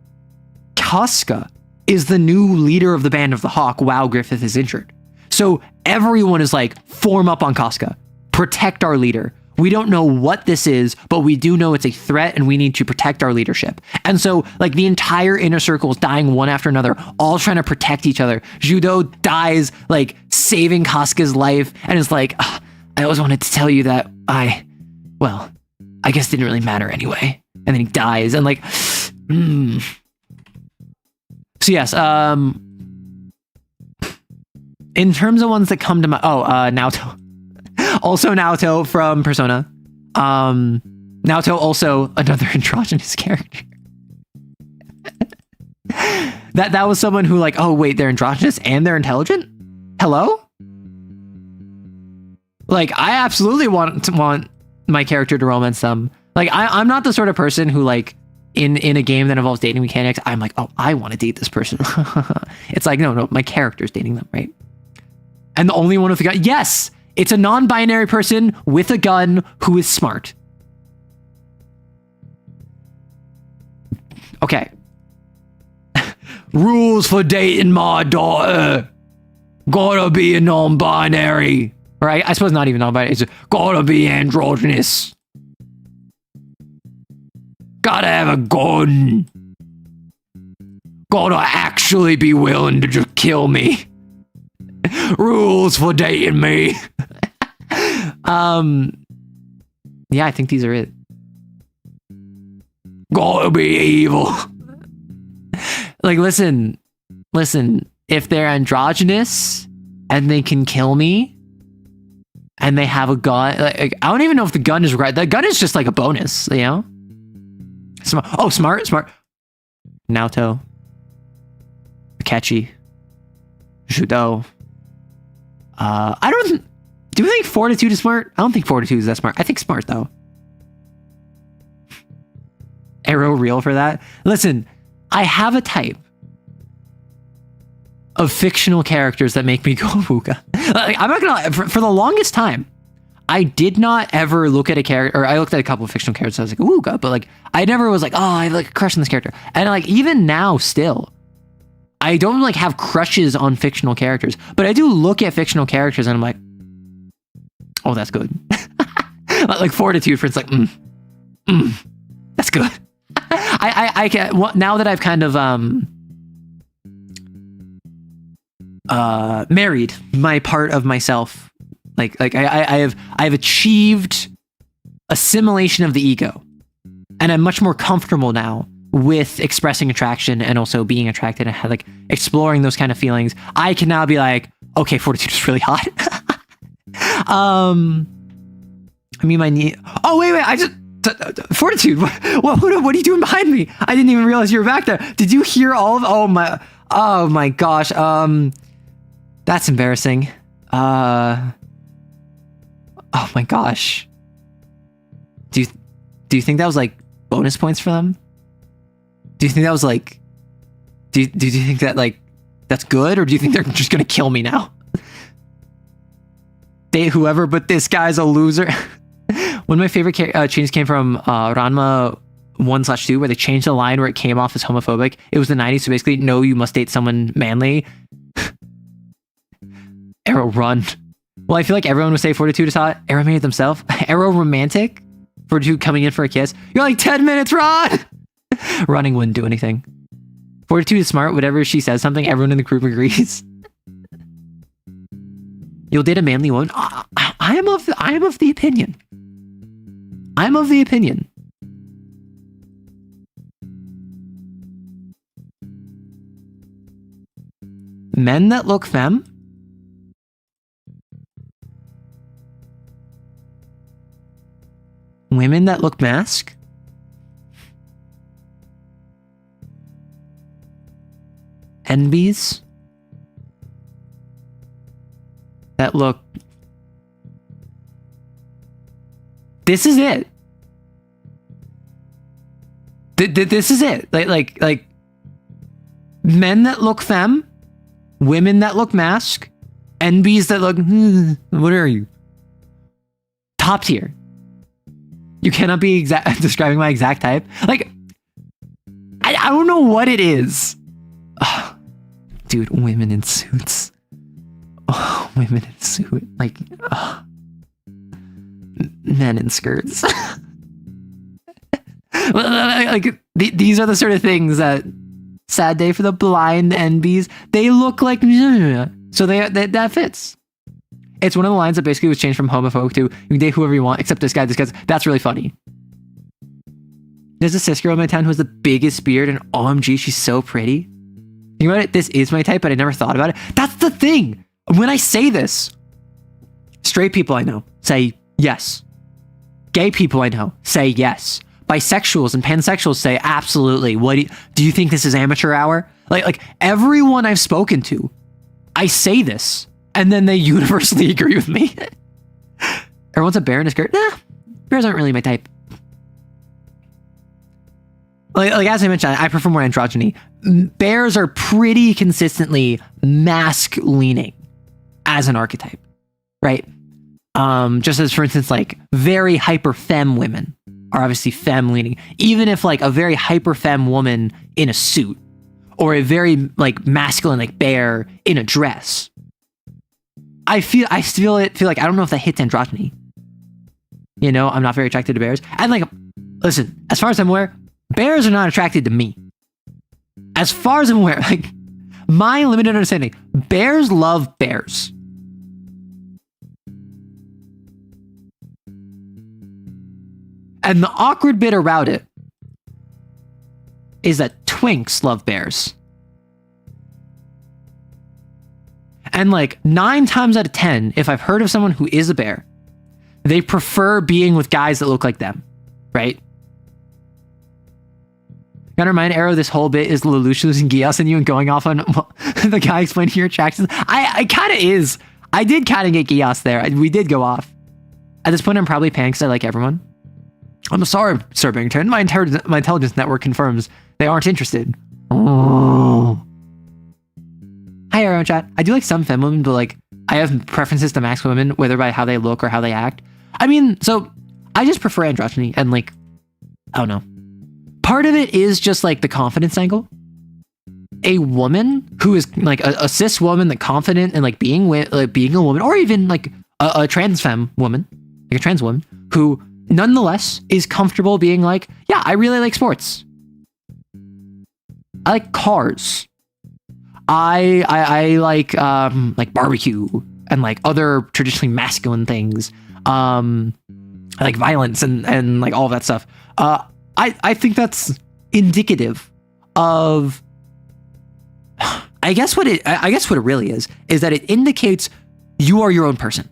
Casca is the new leader of the Band of the Hawk while Griffith is injured. So everyone is like, form up on Casca, protect our leader. We don't know what this is, but we do know it's a threat and we need to protect our leadership. And so like the entire inner circle is dying one after another, all trying to protect each other. Judo dies like saving Casca's life and is like, I always wanted to tell you that I guess it didn't really matter anyway. And then he dies and like, So yes, in terms of ones that come to my, Naoto. Also Naoto from Persona. Naoto also another androgynous character. that was someone who like, oh wait, they're androgynous and they're intelligent? Hello? Like, I absolutely want my character to romance them. Like, I'm not the sort of person who like, in a game that involves dating mechanics, I'm like, oh, I want to date this person. It's like, no, my character's dating them, right? And the only one with a gun, yes, it's a non-binary person with a gun who is smart. Okay. Rules for dating my daughter. Gotta be a non-binary. Or I suppose not even non-binary. It's gotta be androgynous. Gotta have a gun. Gotta actually be willing to just kill me. Rules for dating me. Yeah, I think these are it. Gotta be evil. Like, listen, if they're androgynous and they can kill me and they have a gun, like, I don't even know if the gun is right. The gun is just like a bonus, you know? Smart. Naoto. Akechi. Judo. Do you think Fortitude is smart? I don't think Fortitude is that smart. I think smart though. Arrow real for that. Listen, I have a type of fictional characters that make me go wooga. Like, I'm not gonna lie, for the longest time, I did not ever look at a character, or I looked at a couple of fictional characters, I was like, wooga, but like, I never was like, oh, I have like a crush on this character. And like, even now still, I don't like have crushes on fictional characters, but I do look at fictional characters and I'm like, oh, that's good. Like Fortitude, for instance, like, that's good. I can, now that I've kind of married my part of myself, like I've achieved assimilation of the ego, and I'm much more comfortable now with expressing attraction and also being attracted and like exploring those kind of feelings. I can now be like, okay, Fortitude is really hot. I mean, my knee. Oh wait, I just Fortitude. What are you doing behind me? I didn't even realize you were back there. Did you hear all of? Oh my gosh. That's embarrassing. Oh my gosh. Do you think that was like bonus points for them? Do you think that was like? Do you think that like that's good, or do you think they're just gonna kill me now? Whoever, but this guy's a loser. One of my favorite changes came from Ranma 1/2, where they changed the line where it came off as homophobic. It was the 90s, so basically, no, you must date someone manly. Arrow, run. Well, I feel like everyone would say Fortitude is hot. Arrow made it themselves. Arrow romantic. Fortitude coming in for a kiss. You're like 10 minutes, run! Running wouldn't do anything. Fortitude is smart. Whatever she says something, everyone in the group agrees. You'll date a manly woman. I am of the opinion. I'm of the opinion. Men that look femme. Women that look masc. NBs that look. This is it. This is it. Like men that look femme, women that look masc, NBs that look. What are you? Top tier. You cannot be describing my exact type. Like, know what it is. Ugh. Dude, women in suits. Oh, women in suits. Like, men in skirts. Like, these are the sort of things that sad day for the blind NBs. They look like, so that fits. It's one of the lines that basically was changed from homophobic to you can date whoever you want, except this guy's. That's really funny. There's a cis girl in my town who has the biggest beard, and OMG, she's so pretty. Think about it, this is my type, but I never thought about it. That's the thing. When I say this, straight people I know say yes. Gay people I know say yes. Bisexuals and pansexuals say absolutely. What do you think this is amateur hour? Like everyone I've spoken to, I say this, and then they universally agree with me. Everyone's a bear in a skirt. Nah, bears aren't really my type. Like as I mentioned, I prefer more androgyny. Bears are pretty consistently mask-leaning as an archetype, right? Just as, for instance, like very hyper-femme women are obviously femme-leaning. Even if like a very hyper-femme woman in a suit or a very like masculine like bear in a dress, I feel like I don't know if that hits androgyny. You know, I'm not very attracted to bears. And like, listen, as far as I'm aware, bears are not attracted to me. As far as I'm aware, like my limited understanding, bears love bears. And the awkward bit about it is that twinks love bears. And like 9 times out of 10, if I've heard of someone who is a bear, they prefer being with guys that look like them, right? Gotta remind Arrow, this whole bit is Lelouch losing Gios and you and going off on the guy explaining your attractions. I kind of is. I did kind of get Gios there. We did go off. At this point, I'm probably paying because I like everyone. I'm sorry, Sir Bington. My intelligence network confirms they aren't interested. Oh. Hi, Arrow chat. I do like some femme women, but like I have preferences to max women, whether by how they look or how they act. I mean, so I just prefer androgyny and like, I don't know. Part of it is just like the confidence angle. A woman who is like a cis woman, that confident and like being a woman, or even like a trans femme woman, like a trans woman who nonetheless is comfortable being like, yeah, I really like sports. I like cars. I like barbecue and like other traditionally masculine things. I like violence and like all that stuff. I think that's indicative of, I guess what it really is that it indicates you are your own person.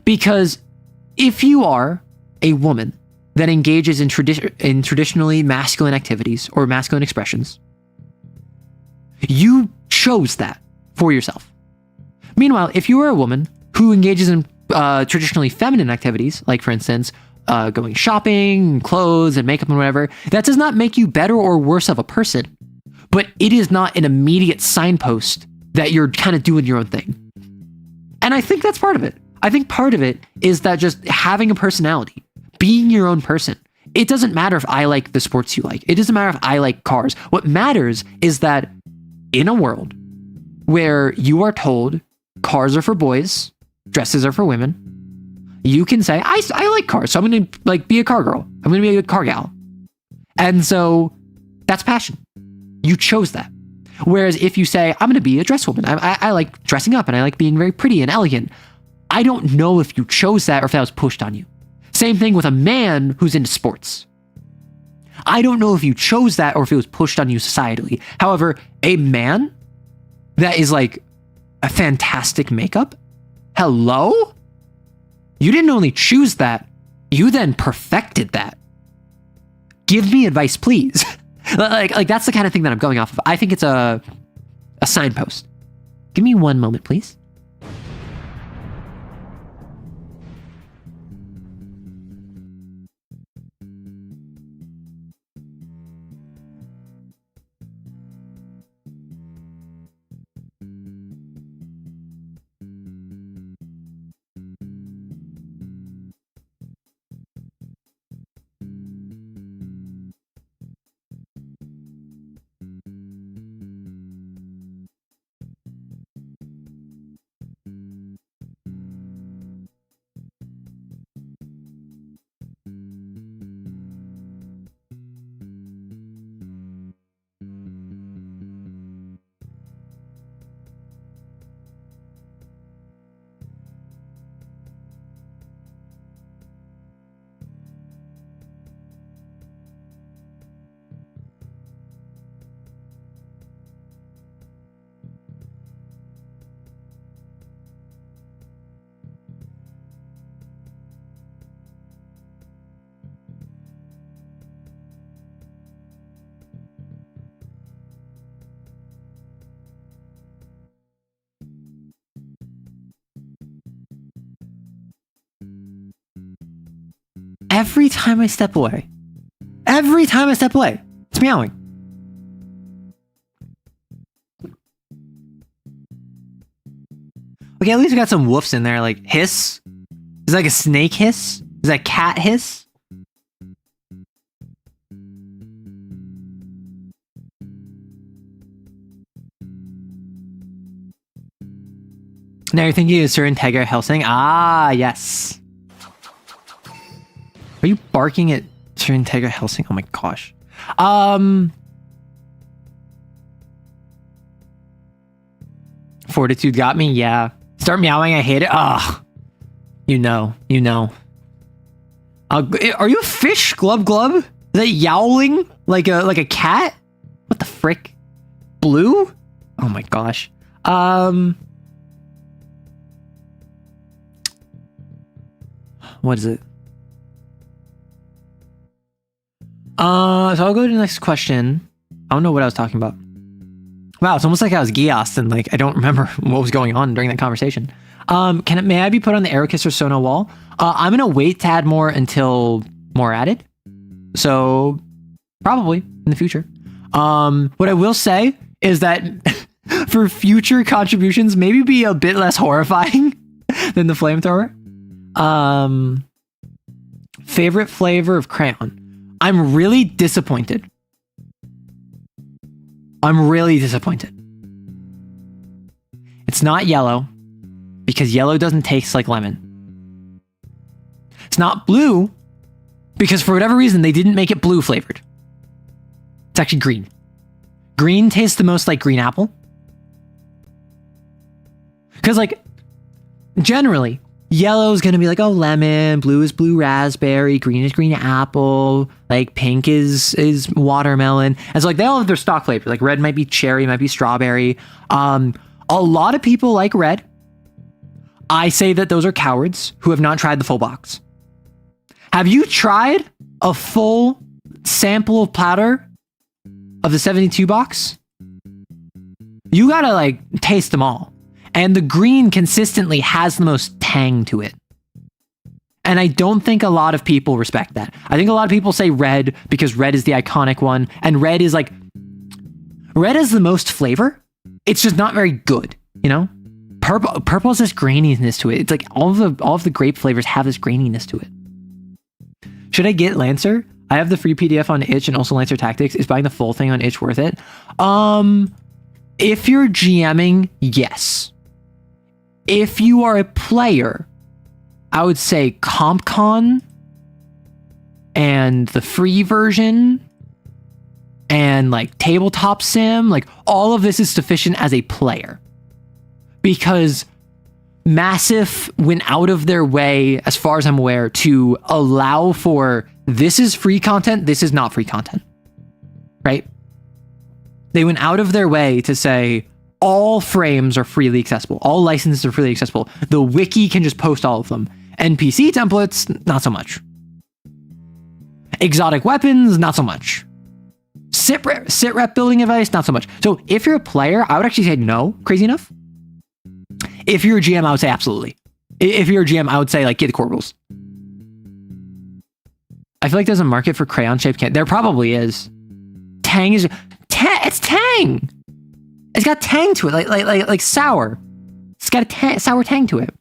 Because if you are a woman that engages in traditionally masculine activities or masculine expressions, you chose that for yourself. Meanwhile, if you are a woman who engages in traditionally feminine activities, like for instance, going shopping, clothes, and makeup and whatever, that does not make you better or worse of a person, but it is not an immediate signpost that you're kind of doing your own thing. And I think that's part of it. I think part of it is that just having a personality, being your own person. It doesn't matter if I like the sports you like. It doesn't matter if I like cars. What matters is that in a world where you are told cars are for boys, dresses are for women, you can say, I like cars, so I'm going to like be a car girl. I'm going to be a car gal. And so that's passion. You chose that. Whereas if you say, I'm going to be a dress woman, I like dressing up and I like being very pretty and elegant. I don't know if you chose that or if that was pushed on you. Same thing with a man who's into sports. I don't know if you chose that or if it was pushed on you societally. However, a man that is like a fantastic makeup, hello? You didn't only choose that, you then perfected that. Give me advice, please. like that's the kind of thing that I'm going off of. I think it's a signpost. Give me one moment, please. every time I step away. Every time I step away, it's meowing. Okay, at least we got some woofs in there, like hiss. Is that like a snake hiss? Is that cat hiss? Now you're thinking of Sir Integra Helsing? Ah, yes. Are you barking at Sir Integra Helsing? Oh my gosh. Fortitude got me? Yeah. Start meowing, I hate it. Ugh. You know. Are you a fish, Glub Glub? Is that yowling like a cat? What the frick? Blue? Oh my gosh. What is it? So I'll go to the next question. I don't know what I was talking about. Wow, it's almost like I was Gios and like I don't remember what was going on during that conversation. May I be put on the Aerokisser Sono wall? I'm gonna wait to add more until more added. So probably in the future. What I will say is that for future contributions, maybe be a bit less horrifying than the flamethrower. Favorite flavor of crayon. I'm really disappointed. It's not yellow because yellow doesn't taste like lemon. It's not blue because for whatever reason they didn't make it blue flavored. It's actually green. Green tastes the most like green apple. Because like generally yellow is going to be like, oh, lemon, blue is blue raspberry, green is green apple, like pink is watermelon. And so like they all have their stock flavors. Like red might be cherry, might be strawberry. A lot of people like red. I say that those are cowards who have not tried the full box. Have you tried a full sample of platter of the 72 box? You gotta like taste them all. And the green consistently has the most tang to it. And I don't think a lot of people respect that. I think a lot of people say red because red is the iconic one. And red is the most flavor. It's just not very good, you know? Purple has this graininess to it. It's like all of the grape flavors have this graininess to it. Should I get Lancer? I have the free PDF on Itch and also Lancer Tactics. Is buying the full thing on Itch worth it? If you're GMing, yes. If you are a player, I would say CompCon and the free version and like tabletop sim, like all of this is sufficient as a player. Because Massive went out of their way, as far as I'm aware, to allow for this is free content, this is not free content. Right? They went out of their way to say all frames are freely accessible. All licenses are freely accessible. The wiki can just post all of them. NPC templates, not so much. Exotic weapons, not so much. Sit rep building advice, not so much. So if you're a player, I would actually say no, crazy enough. If you're a GM, I would say absolutely. If you're a GM, I would say like get the core rules. I feel like there's a market for crayon-shaped can. There probably is. Tang is... It's tang! It's got tang to it, like sour. It's got a sour tang to it.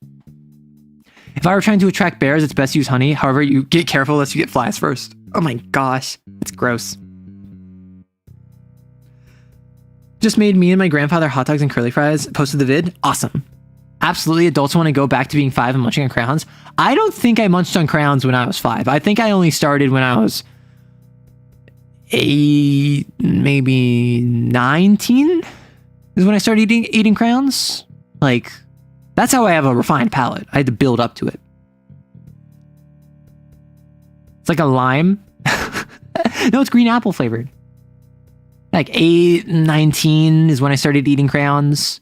If I were trying to attract bears, it's best to use honey. However, you get careful lest you get flies first. Oh my gosh, it's gross. Just made me and my grandfather hot dogs and curly fries. Posted the vid. Awesome. Absolutely, adults want to go back to being 5 and munching on crayons. I don't think I munched on crayons when I was 5. I think I only started when I was 8, maybe 19 is when I started eating crayons. Like, that's how I have a refined palate. I had to build up to it. It's like a lime. No, it's green apple flavored. Like 8, 19 is when I started eating crayons.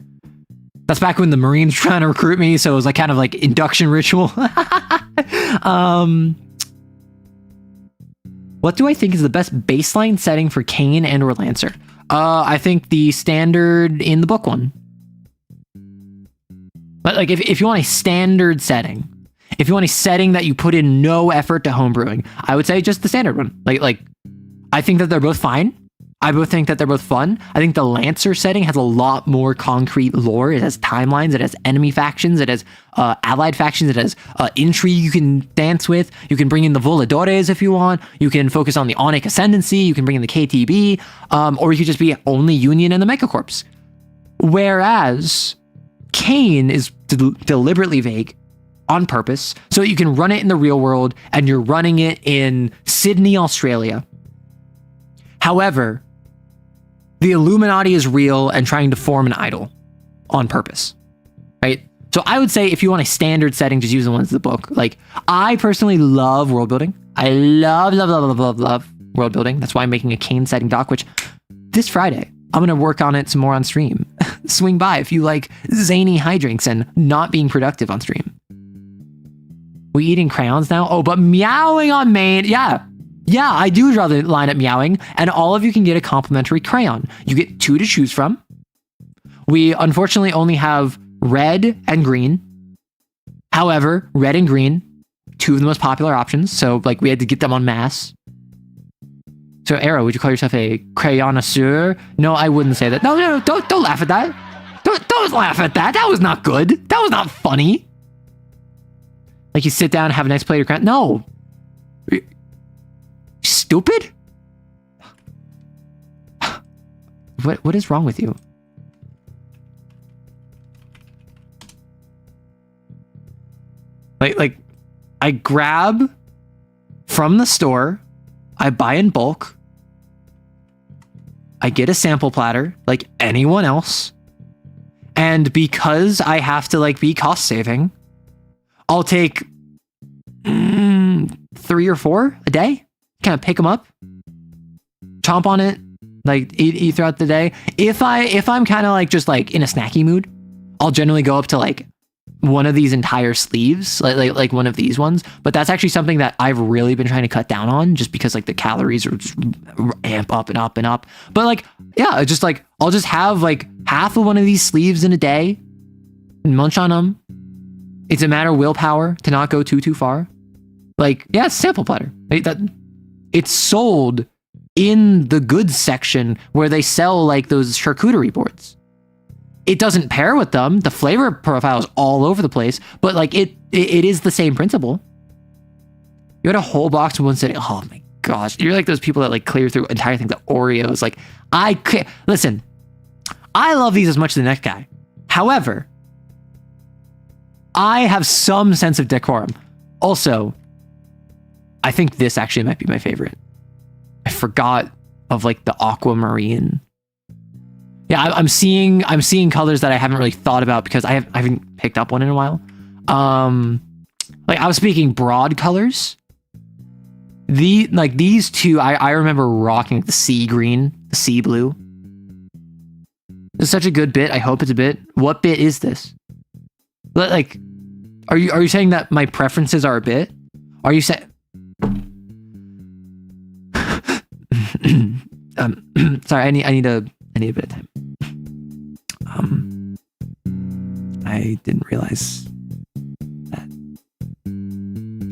That's back when the Marines were trying to recruit me, so it was like kind of like induction ritual. What do I think is the best baseline setting for Kane and or Lancer? I think the standard in the book one. But like if you want a standard setting, If you want a setting that you put in no effort to homebrewing, I would say just the standard one. Like I think that they're both fine. I both think that they're both fun. I think the Lancer setting has a lot more concrete lore. It has timelines. It has enemy factions. It has allied factions. It has intrigue you can dance with. You can bring in the Voladores if you want. You can focus on the Onic Ascendancy. You can bring in the KTB. Or you could just be only Union and the Megacorps. Whereas Kane is deliberately vague on purpose so that you can run it in the real world and you're running it in Sydney, Australia. However, the Illuminati is real and trying to form an idol on purpose, right? So I would say if you want a standard setting, just use the ones in the book. Like, I personally love world building. I love world building. That's why I'm making a Kane setting doc, which this Friday, I'm going to work on it some more on stream. Swing by if you like zany hijinks and not being productive on stream. We eating crayons now? Oh, but meowing on main. Yeah, I do draw the line at meowing, and all of you can get a complimentary crayon. You get 2 to choose from. We unfortunately only have red and green. However, red and green, 2 of the most popular options, so like we had to get them en masse. So Arrow, would you call yourself a crayonasseur? No, I wouldn't say that. No, don't laugh at that. Don't laugh at that. That was not good. That was not funny. Like you sit down and have a nice plate of crayon. No. Stupid? What is wrong with you? Like I grab from the store, I buy in bulk, I get a sample platter like anyone else, and because I have to like be cost saving, I'll take 3 or 4 a day. Kind of pick them up, chomp on it, like eat throughout the day. If I'm kind of like just like in a snacky mood, I'll generally go up to like one of these entire sleeves, like one of these ones. But that's actually something that I've really been trying to cut down on, just because like the calories are just amp up and up and up. But like, yeah, just like I'll just have like half of one of these sleeves in a day, and munch on them. It's a matter of willpower to not go too far. Like, yeah, it's a sample platter. It's sold in the goods section where they sell like those charcuterie boards. It doesn't pair with them. The flavor profile is all over the place, but like it is the same principle. You had a whole box in one sitting. Oh my gosh. You're like those people that like clear through entire things of Oreos. Like listen, I love these as much as the next guy. However, I have some sense of decorum. Also, I think this actually might be my favorite. I forgot of like the aquamarine. Yeah, I'm seeing colors that I haven't really thought about because I haven't picked up one in a while. Like I was speaking broad colors. These 2, I remember rocking the sea green, the sea blue. It's such a good bit. I hope it's a bit. What bit is this? Like, are you saying that my preferences are a bit? Are you saying? Sorry, I need a bit of time. I didn't realize that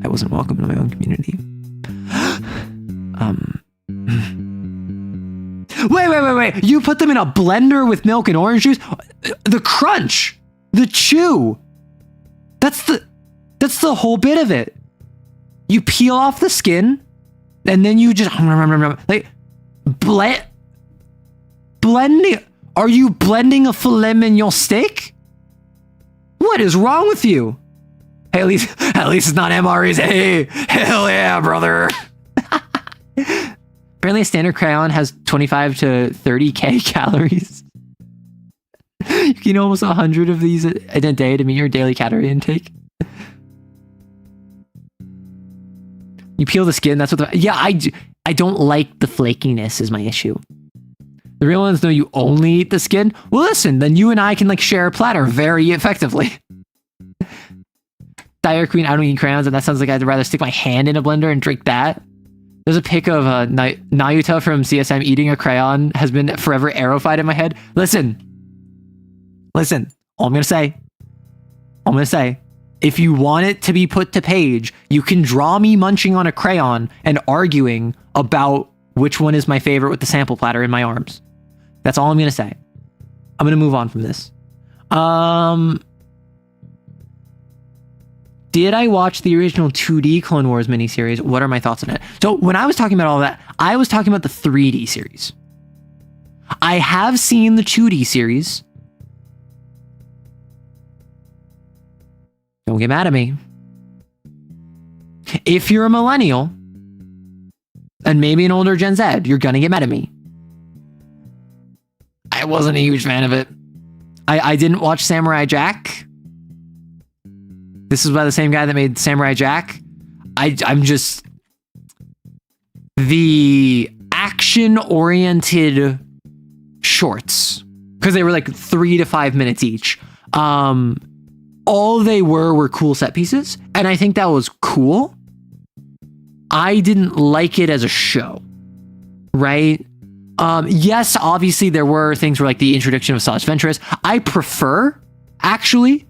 I wasn't welcome to my own community. Wait. You put them in a blender with milk and orange juice? The crunch, the chew. That's the whole bit of it. You peel off the skin and then you just like blending. Are you blending a filet mignon steak? What is wrong with you? Hey, at least it's not MREs. Hey, hell yeah, brother. Apparently a standard crayon has 25 to 30k calories. You can eat almost 100 of these in a day to meet your daily calorie intake. You peel the skin, that's what I don't like the flakiness is my issue. The real ones know you only eat the skin. Well, listen, then you and I can like share a platter very effectively. Dire Queen, I don't eat crayons, and that sounds like I'd rather stick my hand in a blender and drink that. There's a pic of Nayuta from CSM eating a crayon has been forever arrowified in my head. Listen, all I'm gonna say If you want it to be put to page, you can draw me munching on a crayon and arguing about which one is my favorite with the sample platter in my arms. That's all I'm going to say. I'm going to move on from this. Did I watch the original 2D Clone Wars miniseries? What are my thoughts on it? So when I was talking about all that, I was talking about the 3D series. I have seen the 2D series. Don't get mad at me. If you're a millennial, and maybe an older Gen Z, you're gonna get mad at me. I wasn't a huge fan of it. I didn't watch Samurai Jack. This is by the same guy that made Samurai Jack. I'm just... The action-oriented shorts, because they were like 3 to 5 minutes each. All they were cool set pieces, and I think that was cool. I didn't like it as a show, right? Yes, obviously there were things where like the introduction of Silas Ventress. I prefer, actually,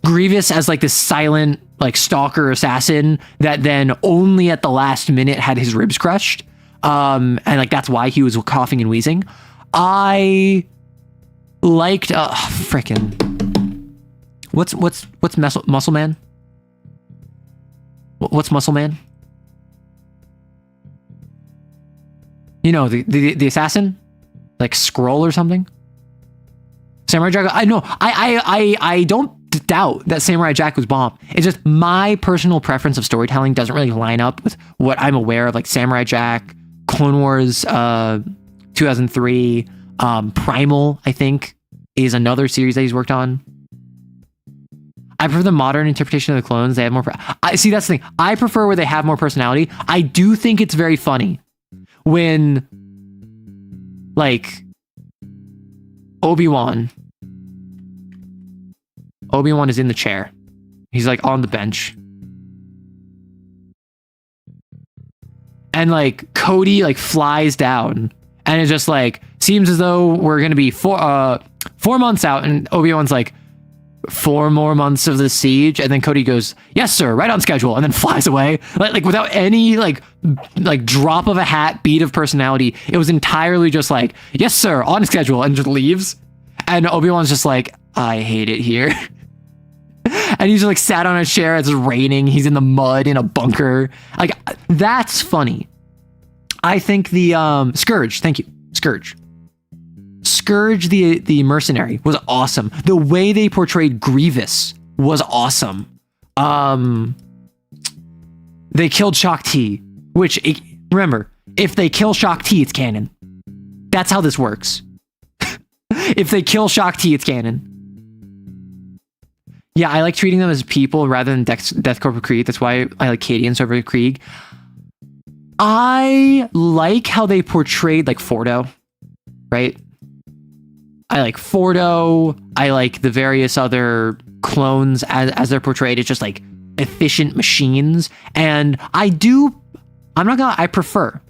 Grievous as like this silent like stalker assassin that then only at the last minute had his ribs crushed. And like that's why he was coughing and wheezing. I liked frickin' what's Muscle Man? What's Muscle Man? You know, the assassin? Like Scroll or something? Samurai Jack. I know. I don't doubt that Samurai Jack was bomb. It's just my personal preference of storytelling doesn't really line up with what I'm aware of, like Samurai Jack, Clone Wars 2003, Primal, I think, is another series that he's worked on. I prefer the modern interpretation of the clones. They have more... I see, that's the thing. I prefer where they have more personality. I do think it's very funny when, like, Obi-Wan is in the chair. He's, like, on the bench. And, like, Cody, like, flies down. And it's just, like, seems as though we're going to be 4 months out. And Obi-Wan's like, 4 more months of the siege. And then Cody goes, yes, sir, right on schedule. And then flies away. Like without any, like drop of a hat, beat of personality. It was entirely just like, yes, sir, on schedule. And just leaves. And Obi-Wan's just like, I hate it here. And he's just like sat on a chair. It's raining. He's in the mud in a bunker. Like, that's funny. I think the Scourge. Thank you. Scourge, the mercenary, was awesome. The way they portrayed Grievous was awesome. They killed Shaak Ti, which, remember, if they kill Shaak Ti, it's canon. That's how this works. If they kill Shaak Ti, it's canon. Yeah, I like treating them as people rather than Death Corp Krieg. That's why I like Cadians over Krieg. I like how they portrayed, like, Fordo, right? I like Fordo. I like the various other clones as they're portrayed. It's just, like, efficient machines. And I prefer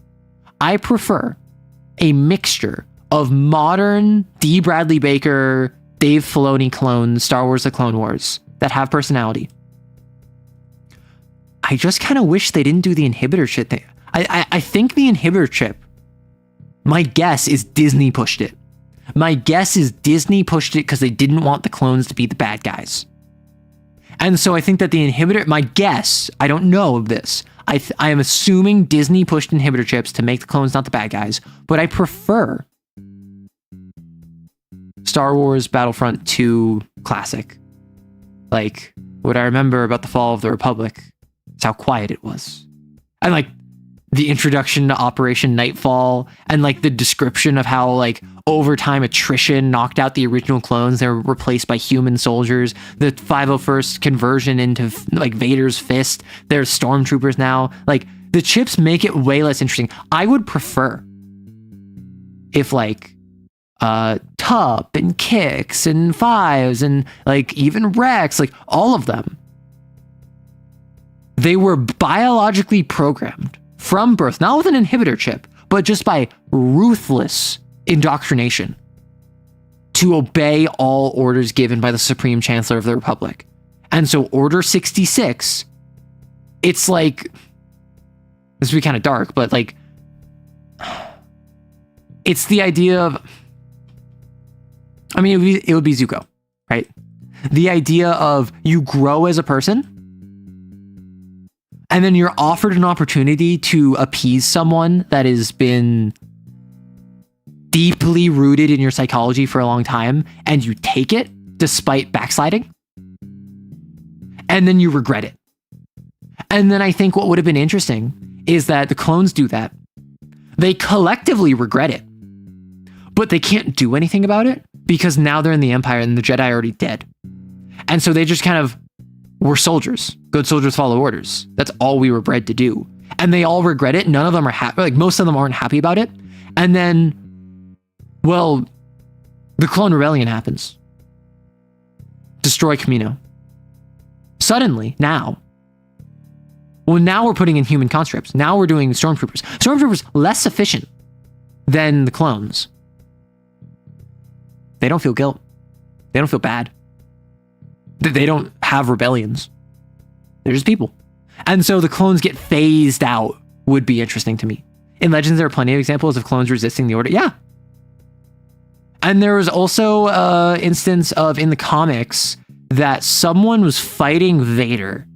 a mixture of modern D. Bradley Baker, Dave Filoni clones, Star Wars: The Clone Wars, that have personality. I just kind of wish they didn't do the inhibitor shit thing. I think the inhibitor chip, my guess is Disney pushed it. My guess is Disney pushed it because they didn't want the clones to be the bad guys. And so I think that the inhibitor, my guess, I don't know of this. I am assuming Disney pushed inhibitor chips to make the clones not the bad guys, but I prefer Star Wars Battlefront 2 Classic. Like, what I remember about the fall of the Republic is how quiet it was. And like, the introduction to Operation Nightfall, and like the description of how like over time attrition knocked out the original clones. They were replaced by human soldiers. The 501st conversion into like Vader's fist. There's stormtroopers now. Like, the chips make it way less interesting. I would prefer if like Tup and Kix and Fives and like even Rex, like all of them, they were biologically programmed from birth, not with an inhibitor chip, but just by ruthless indoctrination to obey all orders given by the Supreme Chancellor of the Republic. And so Order 66, it's like, this would be kind of dark, but like, it's the idea of, I mean, it would be Zuko, right? The idea of you grow as a person, and then you're offered an opportunity to appease someone that has been deeply rooted in your psychology for a long time, and you take it despite backsliding, and then you regret it. And then I think what would have been interesting is that the clones do that. They collectively regret it, but they can't do anything about it because now they're in the Empire and the Jedi are already dead. And so they just kind of, we're soldiers. Good soldiers follow orders. That's all we were bred to do. And they all regret it. None of them are happy. Like, most of them aren't happy about it. And then, well, the Clone Rebellion happens. Destroy Kamino. Suddenly, now. Well, now we're putting in human conscripts. Now we're doing stormtroopers. Stormtroopers less efficient than the clones. They don't feel guilt. They don't feel bad. They don't have rebellions. They're just people. And so the clones get phased out would be interesting to me. In Legends, there are plenty of examples of clones resisting the order. Yeah. And there was also an instance of, in the comics, that someone was fighting Vader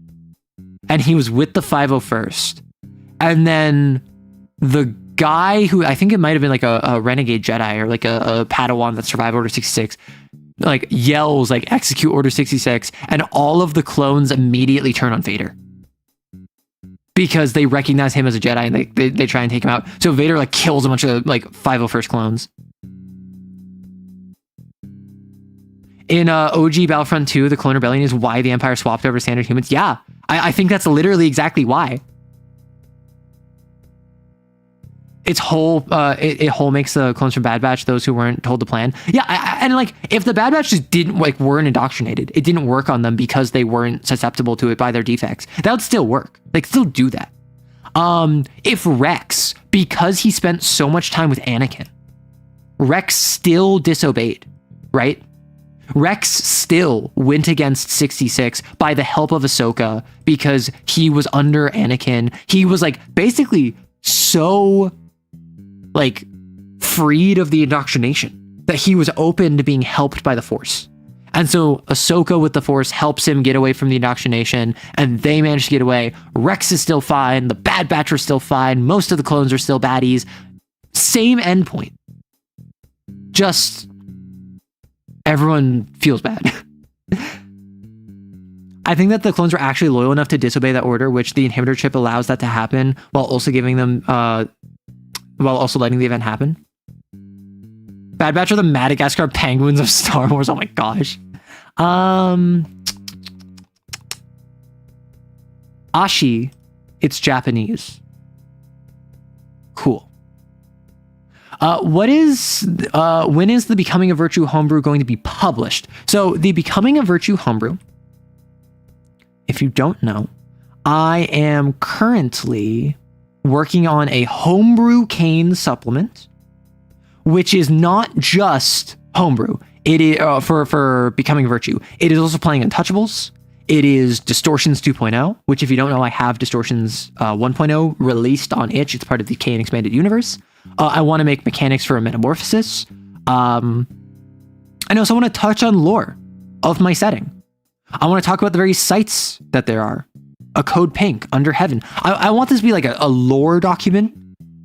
and he was with the 501st. And then the guy who, I think it might have been like a renegade Jedi or like a Padawan that survived Order 66, like yells like execute Order 66, and all of the clones immediately turn on Vader because they recognize him as a Jedi and they try and take him out. So Vader like kills a bunch of like 501st clones. In OG Battlefront 2, the Clone Rebellion is why the Empire swapped over standard humans. Yeah, I think that's literally exactly why. Its whole it whole makes the clones from Bad Batch those who weren't told the plan. Yeah, and like if the Bad Batch just weren't indoctrinated, it didn't work on them because they weren't susceptible to it by their defects. That would still work. They could still do that. If Rex, because he spent so much time with Anakin, Rex still disobeyed, right? Rex still went against 66 by the help of Ahsoka because he was under Anakin. He was like basically so like freed of the indoctrination that he was open to being helped by the Force. And so Ahsoka with the Force helps him get away from the indoctrination, and they manage to get away. Rex is still fine. The Bad Batch are still fine. Most of the clones are still baddies. Same endpoint. Just everyone feels bad. I think that the clones were actually loyal enough to disobey that order, which the inhibitor chip allows that to happen, while also giving them, while also letting the event happen. Bad Batch are the Madagascar penguins of Star Wars. Oh my gosh. Ashi, it's Japanese. Cool. When is the Becoming a Virtue homebrew going to be published? So the Becoming a Virtue homebrew, if you don't know, I am currently working on a homebrew cane supplement, which is not just homebrew. It is for Becoming a Virtue. It is also playing Untouchables. It is Distortions 2.0, which if you don't know, I have Distortions 1.0 released on itch. It's part of the Kane Expanded Universe. I want to make mechanics for a Metamorphosis. I also want to touch on lore of my setting. I want to talk about the various sites that there are. A Code Pink, Under Heaven. I want this to be like a lore document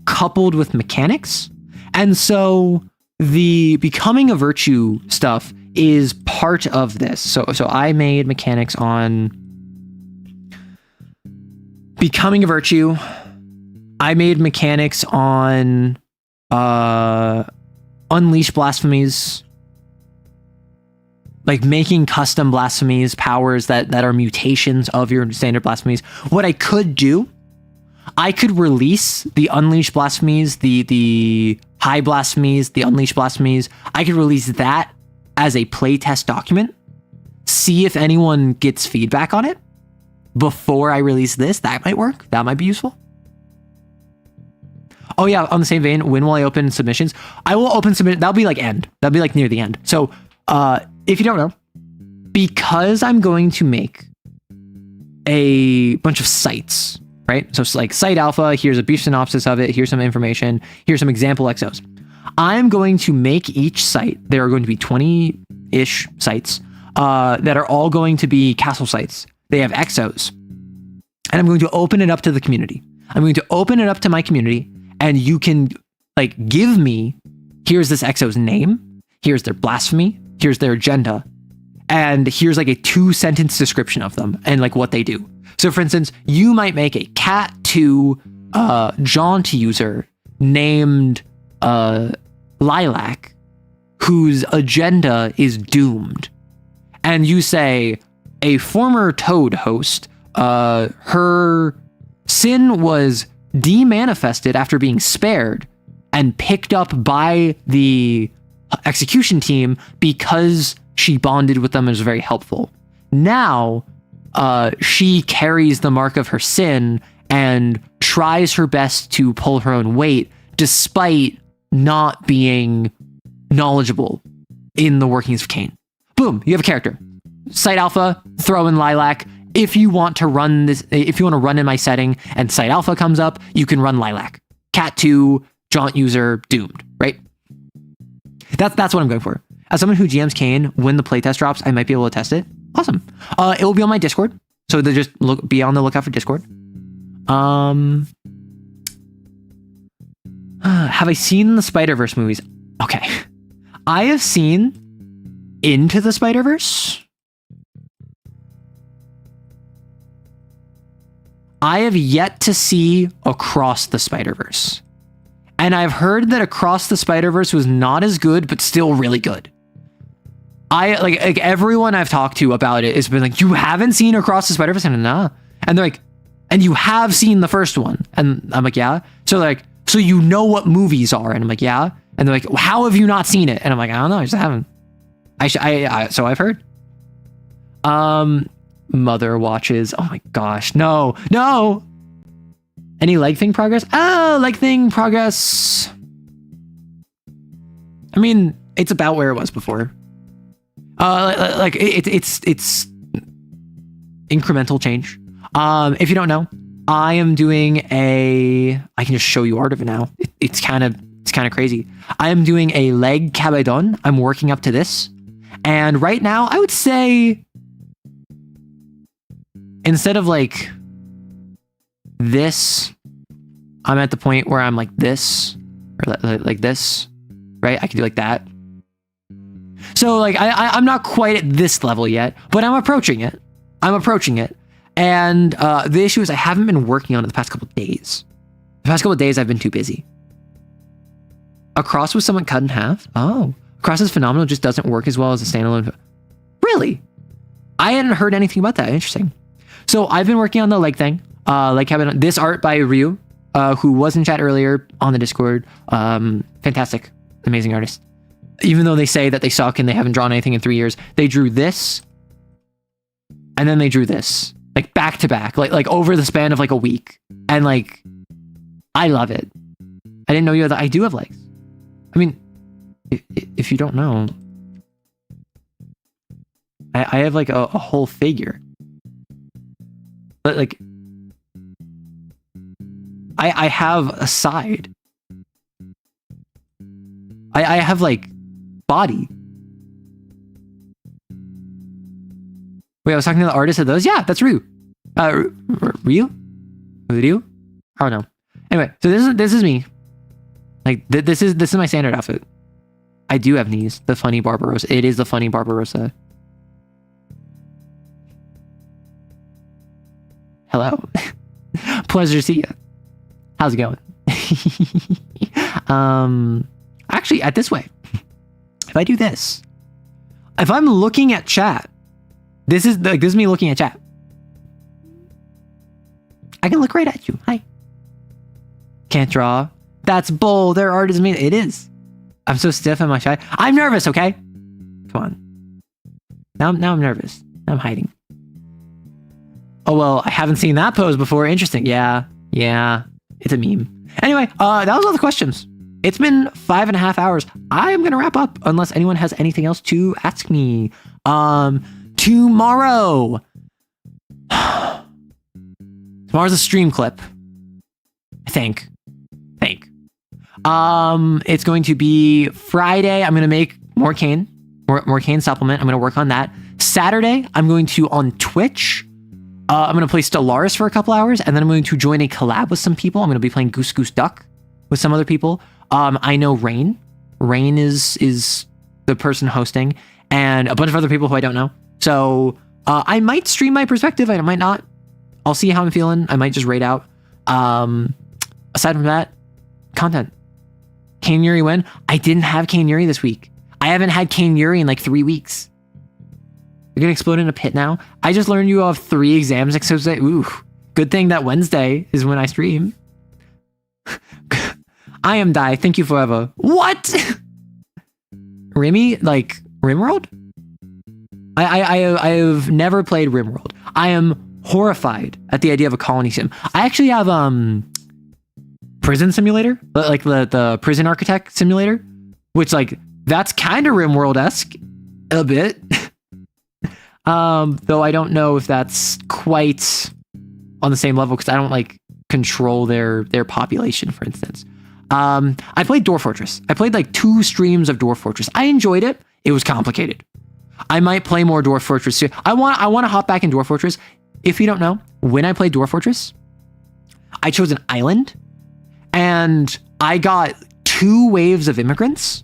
coupled with mechanics. And so the Becoming a Virtue stuff is part of this. So I made mechanics on Becoming a Virtue. I made mechanics on Unleash Blasphemies, like making custom blasphemies, powers that are mutations of your standard blasphemies. What I could do, I could release the Unleash Blasphemies, the High Blasphemies, the Unleash Blasphemies. I could release that as a playtest document, see if anyone gets feedback on it before I release this. That might work. That might be useful. Oh yeah, on the same vein, when will I open submissions? I will open submission. That'll be like end. That'll be like near the end. So if you don't know, because I'm going to make a bunch of sites, right? So it's like site alpha, here's a brief synopsis of it, here's some information, here's some example XOs. I'm going to make each site, there are going to be 20-ish sites that are all going to be castle sites. They have XOs. And I'm going to open it up to the community. I'm going to open it up to my community, and you can like give me, here's this XO's name, here's their blasphemy, here's their agenda, and here's like a 2-sentence description of them and like what they do. So for instance, you might make a cat to jaunt user named Lilac, whose agenda is doomed. And you say, a former Toad host, her sin was demanifested after being spared and picked up by the execution team because she bonded with them and was very helpful. Now, she carries the mark of her sin and tries her best to pull her own weight despite not being knowledgeable in the workings of Cain. Boom, you have a character. Site alpha, throw in Lilac. If you want to run this, if you want to run in my setting and site alpha comes up, you can run Lilac. Cat 2, jaunt user, doomed, right? That's what I'm going for. As someone who GMs Cain, when the playtest drops, I might be able to test it. Awesome. It will be on my Discord, so just be on the lookout for Discord. Have I seen the Spider-Verse movies? Okay. I have seen Into the Spider-Verse. I have yet to see Across the Spider-Verse. And I've heard that Across the Spider-Verse was not as good, but still really good. I like everyone I've talked to about it has been like, you haven't seen Across the Spider-Verse? And nah. And they're like, and you have seen the first one. And I'm like, yeah. So they're like, so you know what movies are? And I'm like, yeah. And they're like, well, how have you not seen it? And I'm like, I don't know. I just haven't. So I've heard. Mother watches. Oh my gosh. No. Any leg thing progress? Oh, leg thing progress. I mean, it's about where it was before. Like it's incremental change. If you don't know, I am doing I can just show you art of it now. It's kind of crazy. I am doing a leg cabedon. I'm working up to this. And right now, I would say instead of like this, I'm at the point where I'm like this or like this, right? I can do like that. So like I'm not quite at this level yet, but I'm approaching it. And the issue is I haven't been working on it the past couple of days. The past couple of days I've been too busy. Across was somewhat cut in half. Oh, Across is phenomenal, just doesn't work as well as a standalone. Really? I hadn't heard anything about that. Interesting. So I've been working on the leg thing. Like having this art by Ryu, who was in chat earlier on the Discord. Fantastic, amazing artist. Even though they say that they suck and they haven't drawn anything in 3 years, they drew this, and then they drew this, like back to back, like over the span of like a week, and like I love it. I didn't know you had. I do have legs. I mean, if you don't know, I have like a whole figure. But like, I have a side. I have like body. Wait, I was talking to the artist of those? Yeah, that's Ryu. Ryu? Ryu? I don't know. Anyway, so this is me. Like this is my standard outfit. I do have knees. The funny Barbarossa. It is the funny Barbarossa. Hello. Pleasure to see you. How's it going? Actually, at this way, if I do this, if I'm looking at chat, this is me looking at chat. I can look right at you. Hi. Can't draw. That's bull. Their art is made. It is. I'm so stiff in my shy. I'm nervous. Okay. Come on. Now I'm nervous. I'm hiding. Oh well, I haven't seen that pose before. Interesting. Yeah. It's a meme. Anyway, that was all the questions. It's been 5.5 hours. I am gonna wrap up unless anyone has anything else to ask me. To tomorrow. Tomorrow's a stream clip. I think. It's going to be Friday. I'm going to make more cane supplement. I'm going to work on that. Saturday, I'm going to on Twitch. I'm going to play Stellaris for a couple hours, and then I'm going to join a collab with some people. I'm going to be playing Goose Goose Duck with some other people. I know Rain. Rain is the person hosting, and a bunch of other people who I don't know. So I might stream my perspective. I might not. I'll see how I'm feeling. I might just raid out. Aside from that, content. Kane Yuri win. I didn't have Kane Yuri this week. I haven't had Kane Yuri in like 3 weeks. You're gonna explode in a pit now. I just learned you have 3 exams next Tuesday. Ooh, good thing that Wednesday is when I stream. I am die. Thank you forever. What? Remy, like Rimworld? I have never played Rimworld. I am horrified at the idea of a colony sim. I actually have Prison Simulator, like the Prison Architect Simulator, which like that's kind of Rimworld-esque a bit. Though I don't know if that's quite on the same level because I don't like control their population, for instance. I played Dwarf Fortress. I played like 2 streams of Dwarf Fortress. I enjoyed it. It was complicated. I might play more Dwarf Fortress too. I want to hop back in Dwarf Fortress. If you don't know, when I played Dwarf Fortress, I chose an island and I got 2 waves of immigrants,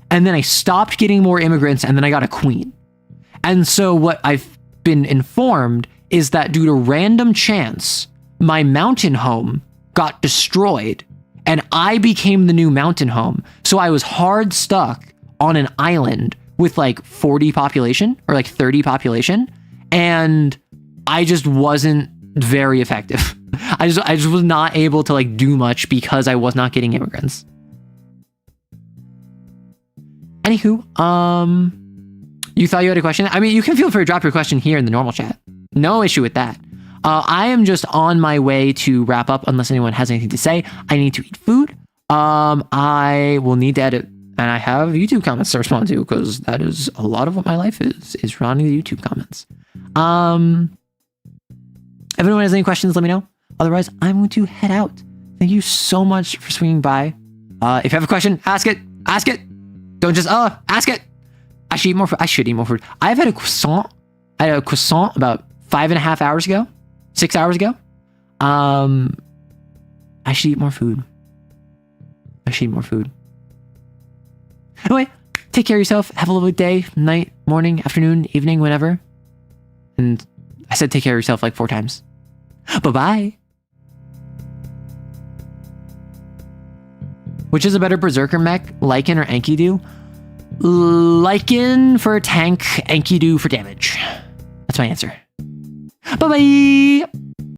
and then I stopped getting more immigrants, and then I got a queen. And so what I've been informed is that due to random chance, my mountain home got destroyed and I became the new mountain home. So I was hard stuck on an island with like 40 population or like 30 population. And I just wasn't very effective. I just was not able to like do much because I was not getting immigrants. Anywho, you thought you had a question? I mean, you can feel free to drop your question here in the normal chat. No issue with that. I am just on my way to wrap up unless anyone has anything to say. I need to eat food. I will need to edit, and I have YouTube comments to respond to because that is a lot of what my life is running the YouTube comments. If anyone has any questions, let me know. Otherwise, I'm going to head out. Thank you so much for swinging by. If you have a question, ask it. Ask it. Don't just, ask it. I should eat more food. I've had a croissant. I had a croissant about 5.5 hours ago. 6 hours ago. I should eat more food. Anyway, take care of yourself. Have a lovely day, night, morning, afternoon, evening, whenever. And I said take care of yourself like 4 times. Bye-bye. Which is a better Berserker mech, Lycan or Enkidu? Lycan for tank, Enkidu for damage. That's my answer. Bye-bye!